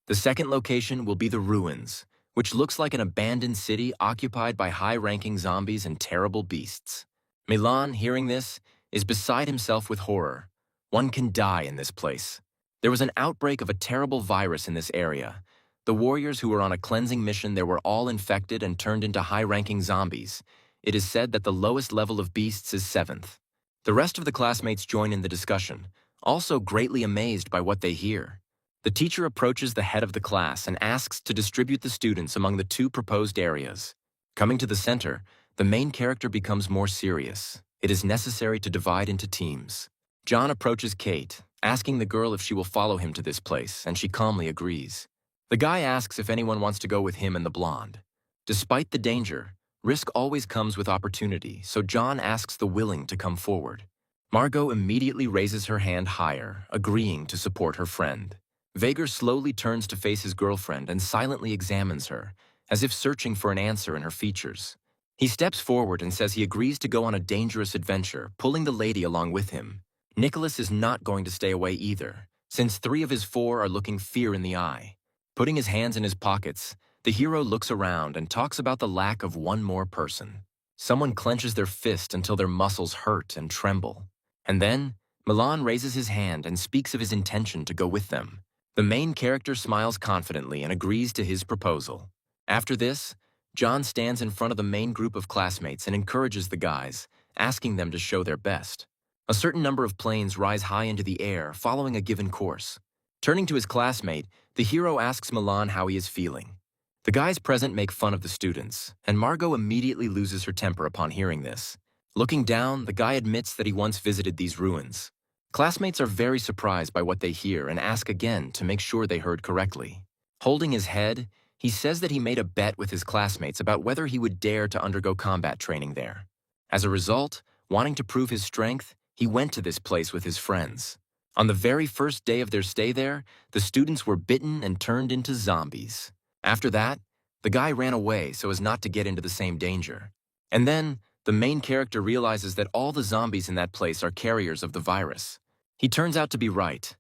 Speaker 1: The second location will be the Ruins, which looks like an abandoned city occupied by high-ranking zombies and terrible beasts. Milan, hearing this, is beside himself with horror. One can die in this place. There was an outbreak of a terrible virus in this area. The warriors who were on a cleansing mission there were all infected and turned into high-ranking zombies. It is said that the lowest level of beasts is 7th. The rest of the classmates join in the discussion, also greatly amazed by what they hear. The teacher approaches the head of the class and asks to distribute the students among the 2 proposed areas. Coming to the center, the main character becomes more serious. It is necessary to divide into teams. John approaches Kate, asking the girl if she will follow him to this place, and she calmly agrees. The guy asks if anyone wants to go with him and the blonde. Despite the danger, risk always comes with opportunity, so John asks the willing to come forward. Margot immediately raises her hand higher, agreeing to support her friend. Vager slowly turns to face his girlfriend and silently examines her, as if searching for an answer in her features. He steps forward and says he agrees to go on a dangerous adventure, pulling the lady along with him. Nicholas is not going to stay away either, since 3 of his 4 are looking fear in the eye. Putting his hands in his pockets, the hero looks around and talks about the lack of one more person. Someone clenches their fist until their muscles hurt and tremble. And then, Milan raises his hand and speaks of his intention to go with them. The main character smiles confidently and agrees to his proposal. After this, John stands in front of the main group of classmates and encourages the guys, asking them to show their best. A certain number of planes rise high into the air, following a given course. Turning to his classmate, the hero asks Milan how he is feeling. The guys present make fun of the students, and Margot immediately loses her temper upon hearing this. Looking down, the guy admits that he once visited these ruins. Classmates are very surprised by what they hear and ask again to make sure they heard correctly. Holding his head, he says that he made a bet with his classmates about whether he would dare to undergo combat training there. As a result, wanting to prove his strength, he went to this place with his friends. On the very first day of their stay there, the students were bitten and turned into zombies. After that, the guy ran away so as not to get into the same danger. And then, the main character realizes that all the zombies in that place are carriers of the virus. He turns out to be right.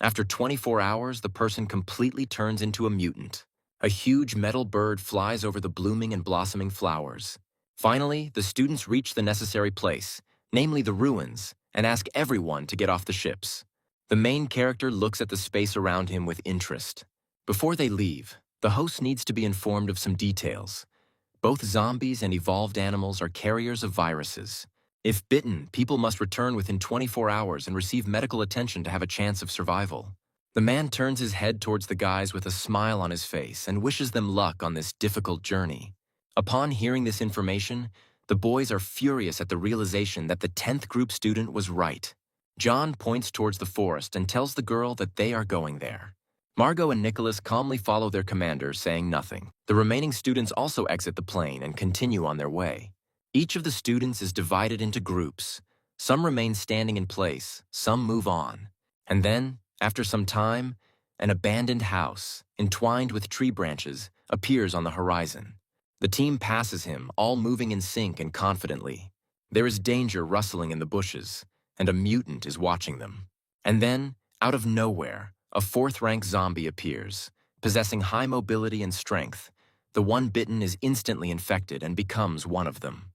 Speaker 1: After 24 hours, the person completely turns into a mutant. A huge metal bird flies over the blooming and blossoming flowers. Finally, the students reach the necessary place, namely the ruins, and ask everyone to get off the ships. The main character looks at the space around him with interest. Before they leave, the host needs to be informed of some details. Both zombies and evolved animals are carriers of viruses. If bitten, people must return within 24 hours and receive medical attention to have a chance of survival. The man turns his head towards the guys with a smile on his face and wishes them luck on this difficult journey. Upon hearing this information, the boys are furious at the realization that the 10th group student was right. John points towards the forest and tells the girl that they are going there. Margot and Nicholas calmly follow their commander, saying nothing. The remaining students also exit the plane and continue on their way. Each of the students is divided into groups. Some remain standing in place, some move on. And then, after some time, an abandoned house, entwined with tree branches, appears on the horizon. The team passes him, all moving in sync and confidently. There is danger rustling in the bushes, and a mutant is watching them. And then, out of nowhere, a 4th-rank zombie appears, possessing high mobility and strength. The one bitten is instantly infected and becomes one of them.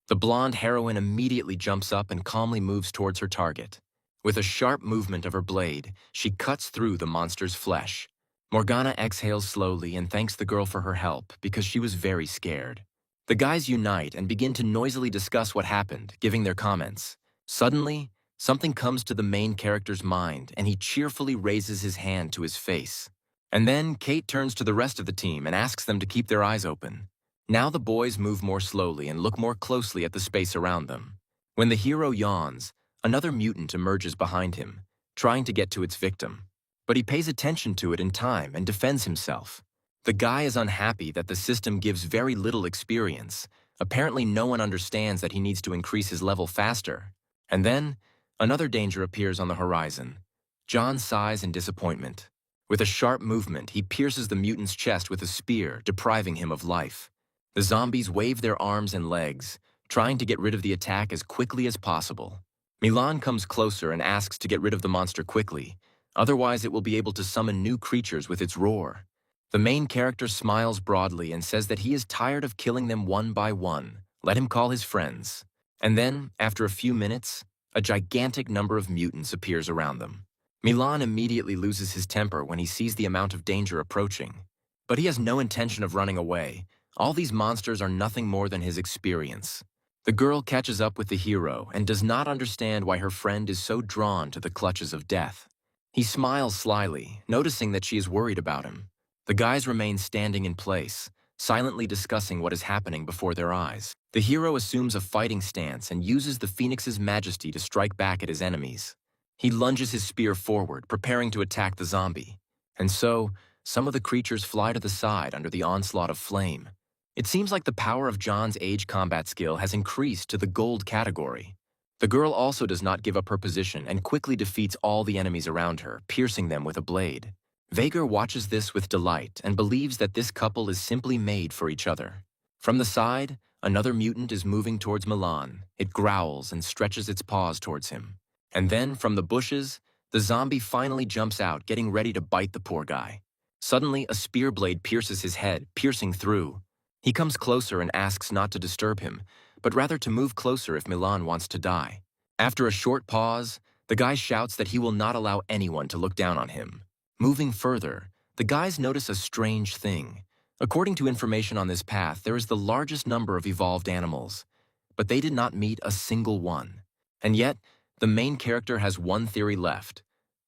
Speaker 1: The blonde heroine immediately jumps up and calmly moves towards her target. With a sharp movement of her blade, she cuts through the monster's flesh. Morgana exhales slowly and thanks the girl for her help because she was very scared. The guys unite and begin to noisily discuss what happened, giving their comments. Suddenly, something comes to the main character's mind and he cheerfully raises his hand to his face. And then Kate turns to the rest of the team and asks them to keep their eyes open. Now the boys move more slowly and look more closely at the space around them. When the hero yawns, another mutant emerges behind him, trying to get to its victim. But he pays attention to it in time and defends himself. The guy is unhappy that the system gives very little experience. Apparently no one understands that he needs to increase his level faster. And then, another danger appears on the horizon. John sighs in disappointment. With a sharp movement, he pierces the mutant's chest with a spear, depriving him of life. The zombies wave their arms and legs, trying to get rid of the attack as quickly as possible. Milan comes closer and asks to get rid of the monster quickly, otherwise it will be able to summon new creatures with its roar. The main character smiles broadly and says that he is tired of killing them one by one. Let him call his friends. And then, after a few minutes, a gigantic number of mutants appears around them. Milan immediately loses his temper when he sees the amount of danger approaching. But he has no intention of running away. All these monsters are nothing more than his experience. The girl catches up with the hero and does not understand why her friend is so drawn to the clutches of death. He smiles slyly, noticing that she is worried about him. The guys remain standing in place, silently discussing what is happening before their eyes. The hero assumes a fighting stance and uses the Phoenix's majesty to strike back at his enemies. He lunges his spear forward, preparing to attack the zombie. And so, some of the creatures fly to the side under the onslaught of flame. It seems like the power of John's age combat skill has increased to the gold category. The girl also does not give up her position and quickly defeats all the enemies around her, piercing them with a blade. Vager watches this with delight and believes that this couple is simply made for each other. From the side, another mutant is moving towards Milan. It growls and stretches its paws towards him. And then, from the bushes, the zombie finally jumps out, getting ready to bite the poor guy. Suddenly, a spear blade pierces his head, piercing through. He comes closer and asks not to disturb him, but rather to move closer if Milan wants to die. After a short pause, the guy shouts that he will not allow anyone to look down on him. Moving further, the guys notice a strange thing. According to information on this path, there is the largest number of evolved animals, but they did not meet a single one. And yet, the main character has one theory left.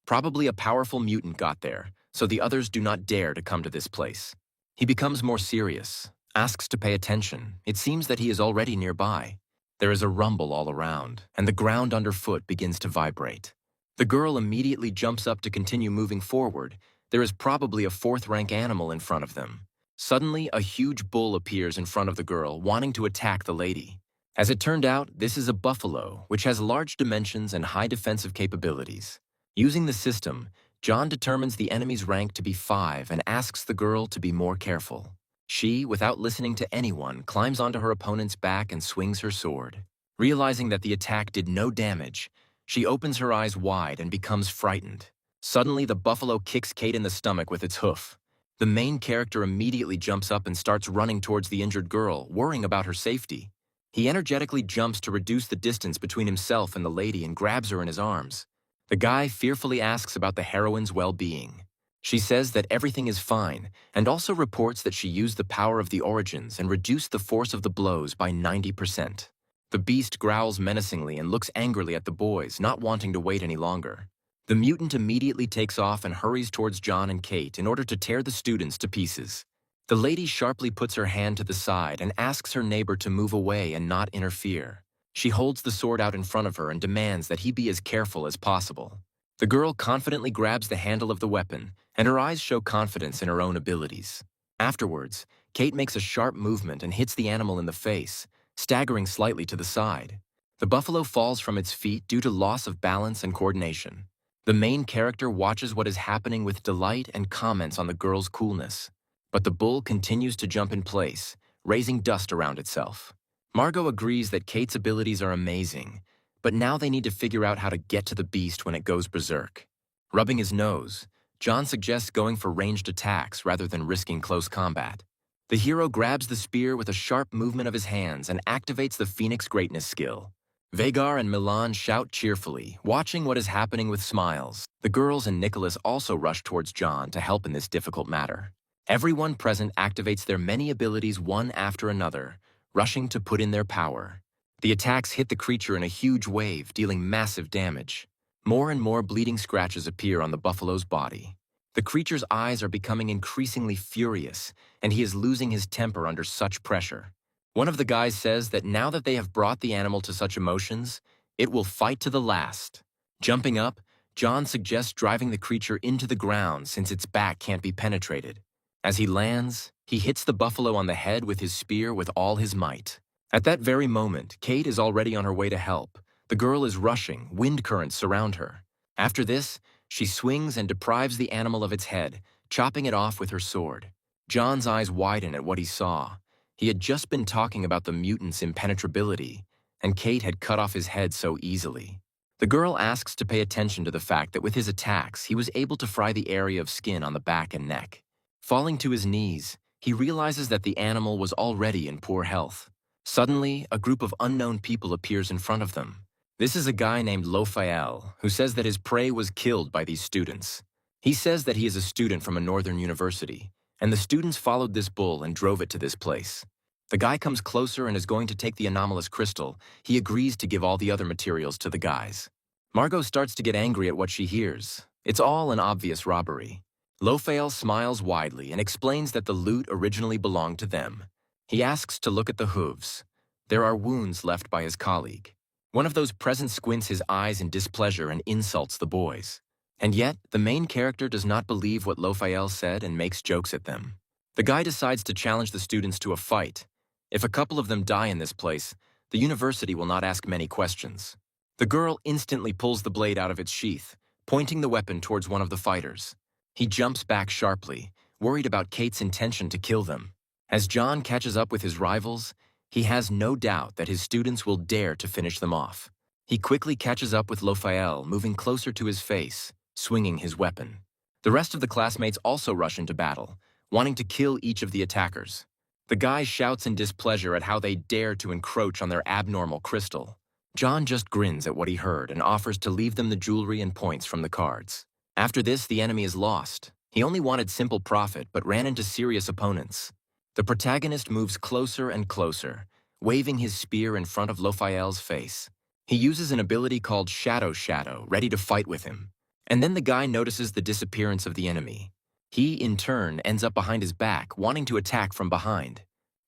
Speaker 1: Probably a powerful mutant got there, so the others do not dare to come to this place. He becomes more serious, asks to pay attention. It seems that he is already nearby. There is a rumble all around, and the ground underfoot begins to vibrate. The girl immediately jumps up to continue moving forward. There is probably a fourth-rank animal in front of them. Suddenly, a huge bull appears in front of the girl, wanting to attack the lady. As it turned out, this is a buffalo, which has large dimensions and high defensive capabilities. Using the system, John determines the enemy's rank to be 5 and asks the girl to be more careful. She, without listening to anyone, climbs onto her opponent's back and swings her sword. Realizing that the attack did no damage, she opens her eyes wide and becomes frightened. Suddenly, the buffalo kicks Kate in the stomach with its hoof. The main character immediately jumps up and starts running towards the injured girl, worrying about her safety. He energetically jumps to reduce the distance between himself and the lady and grabs her in his arms. The guy fearfully asks about the heroine's well-being. She says that everything is fine, and also reports that she used the power of the origins and reduced the force of the blows by 90%. The beast growls menacingly and looks angrily at the boys, not wanting to wait any longer. The mutant immediately takes off and hurries towards John and Kate in order to tear the students to pieces. The lady sharply puts her hand to the side and asks her neighbor to move away and not interfere. She holds the sword out in front of her and demands that he be as careful as possible. The girl confidently grabs the handle of the weapon, and her eyes show confidence in her own abilities. Afterwards, Kate makes a sharp movement and hits the animal in the face, staggering slightly to the side. The buffalo falls from its feet due to loss of balance and coordination. The main character watches what is happening with delight and comments on the girl's coolness. But the bull continues to jump in place, raising dust around itself. Margot agrees that Kate's abilities are amazing, but now they need to figure out how to get to the beast when it goes berserk. Rubbing his nose, John suggests going for ranged attacks rather than risking close combat. The hero grabs the spear with a sharp movement of his hands and activates the Phoenix Greatness skill. Vagar and Milan shout cheerfully, watching what is happening with smiles. The girls and Nicholas also rush towards John to help in this difficult matter. Everyone present activates their many abilities one after another, rushing to put in their power. The attacks hit the creature in a huge wave, dealing massive damage. More and more bleeding scratches appear on the buffalo's body. The creature's eyes are becoming increasingly furious, and he is losing his temper under such pressure. One of the guys says that now that they have brought the animal to such emotions, it will fight to the last. Jumping up, John suggests driving the creature into the ground since its back can't be penetrated. As he lands, he hits the buffalo on the head with his spear with all his might. At that very moment, Kate is already on her way to help. The girl is rushing, wind currents surround her. After this, she swings and deprives the animal of its head, chopping it off with her sword. John's eyes widen at what he saw. He had just been talking about the mutant's impenetrability, and Kate had cut off his head so easily. The girl asks to pay attention to the fact that with his attacks, he was able to fry the area of skin on the back and neck. Falling to his knees, he realizes that the animal was already in poor health. Suddenly, a group of unknown people appears in front of them. This is a guy named Lofael, who says that his prey was killed by these students. He says that he is a student from a northern university, and the students followed this bull and drove it to this place. The guy comes closer and is going to take the anomalous crystal. He agrees to give all the other materials to the guys. Margot starts to get angry at what she hears. It's all an obvious robbery. Lofael smiles widely and explains that the loot originally belonged to them. He asks to look at the hooves. There are wounds left by his colleague. One of those present squints his eyes in displeasure and insults the boys. And yet, the main character does not believe what Lofael said and makes jokes at them. The guy decides to challenge the students to a fight. If a couple of them die in this place, the university will not ask many questions. The girl instantly pulls the blade out of its sheath, pointing the weapon towards one of the fighters. He jumps back sharply, worried about Kate's intention to kill them. As John catches up with his rivals, he has no doubt that his students will dare to finish them off. He quickly catches up with Lofael, moving closer to his face, swinging his weapon. The rest of the classmates also rush into battle, wanting to kill each of the attackers. The guy shouts in displeasure at how they dare to encroach on their abnormal crystal. John just grins at what he heard and offers to leave them the jewelry and points from the cards. After this, the enemy is lost. He only wanted simple profit, but ran into serious opponents. The protagonist moves closer and closer, waving his spear in front of Lofael's face. He uses an ability called Shadow, ready to fight with him. And then the guy notices the disappearance of the enemy. He, in turn, ends up behind his back, wanting to attack from behind.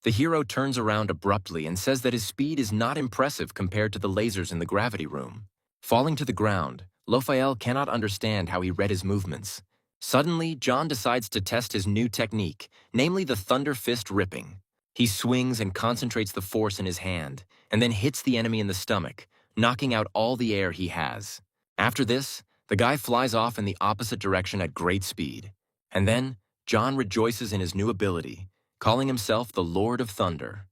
Speaker 1: The hero turns around abruptly and says that his speed is not impressive compared to the lasers in the gravity room. Falling to the ground, Lofael cannot understand how he read his movements. Suddenly, John decides to test his new technique, namely the Thunder Fist Ripping. He swings and concentrates the force in his hand, and then hits the enemy in the stomach, knocking out all the air he has. After this, the guy flies off in the opposite direction at great speed. And then, John rejoices in his new ability, calling himself the Lord of Thunder.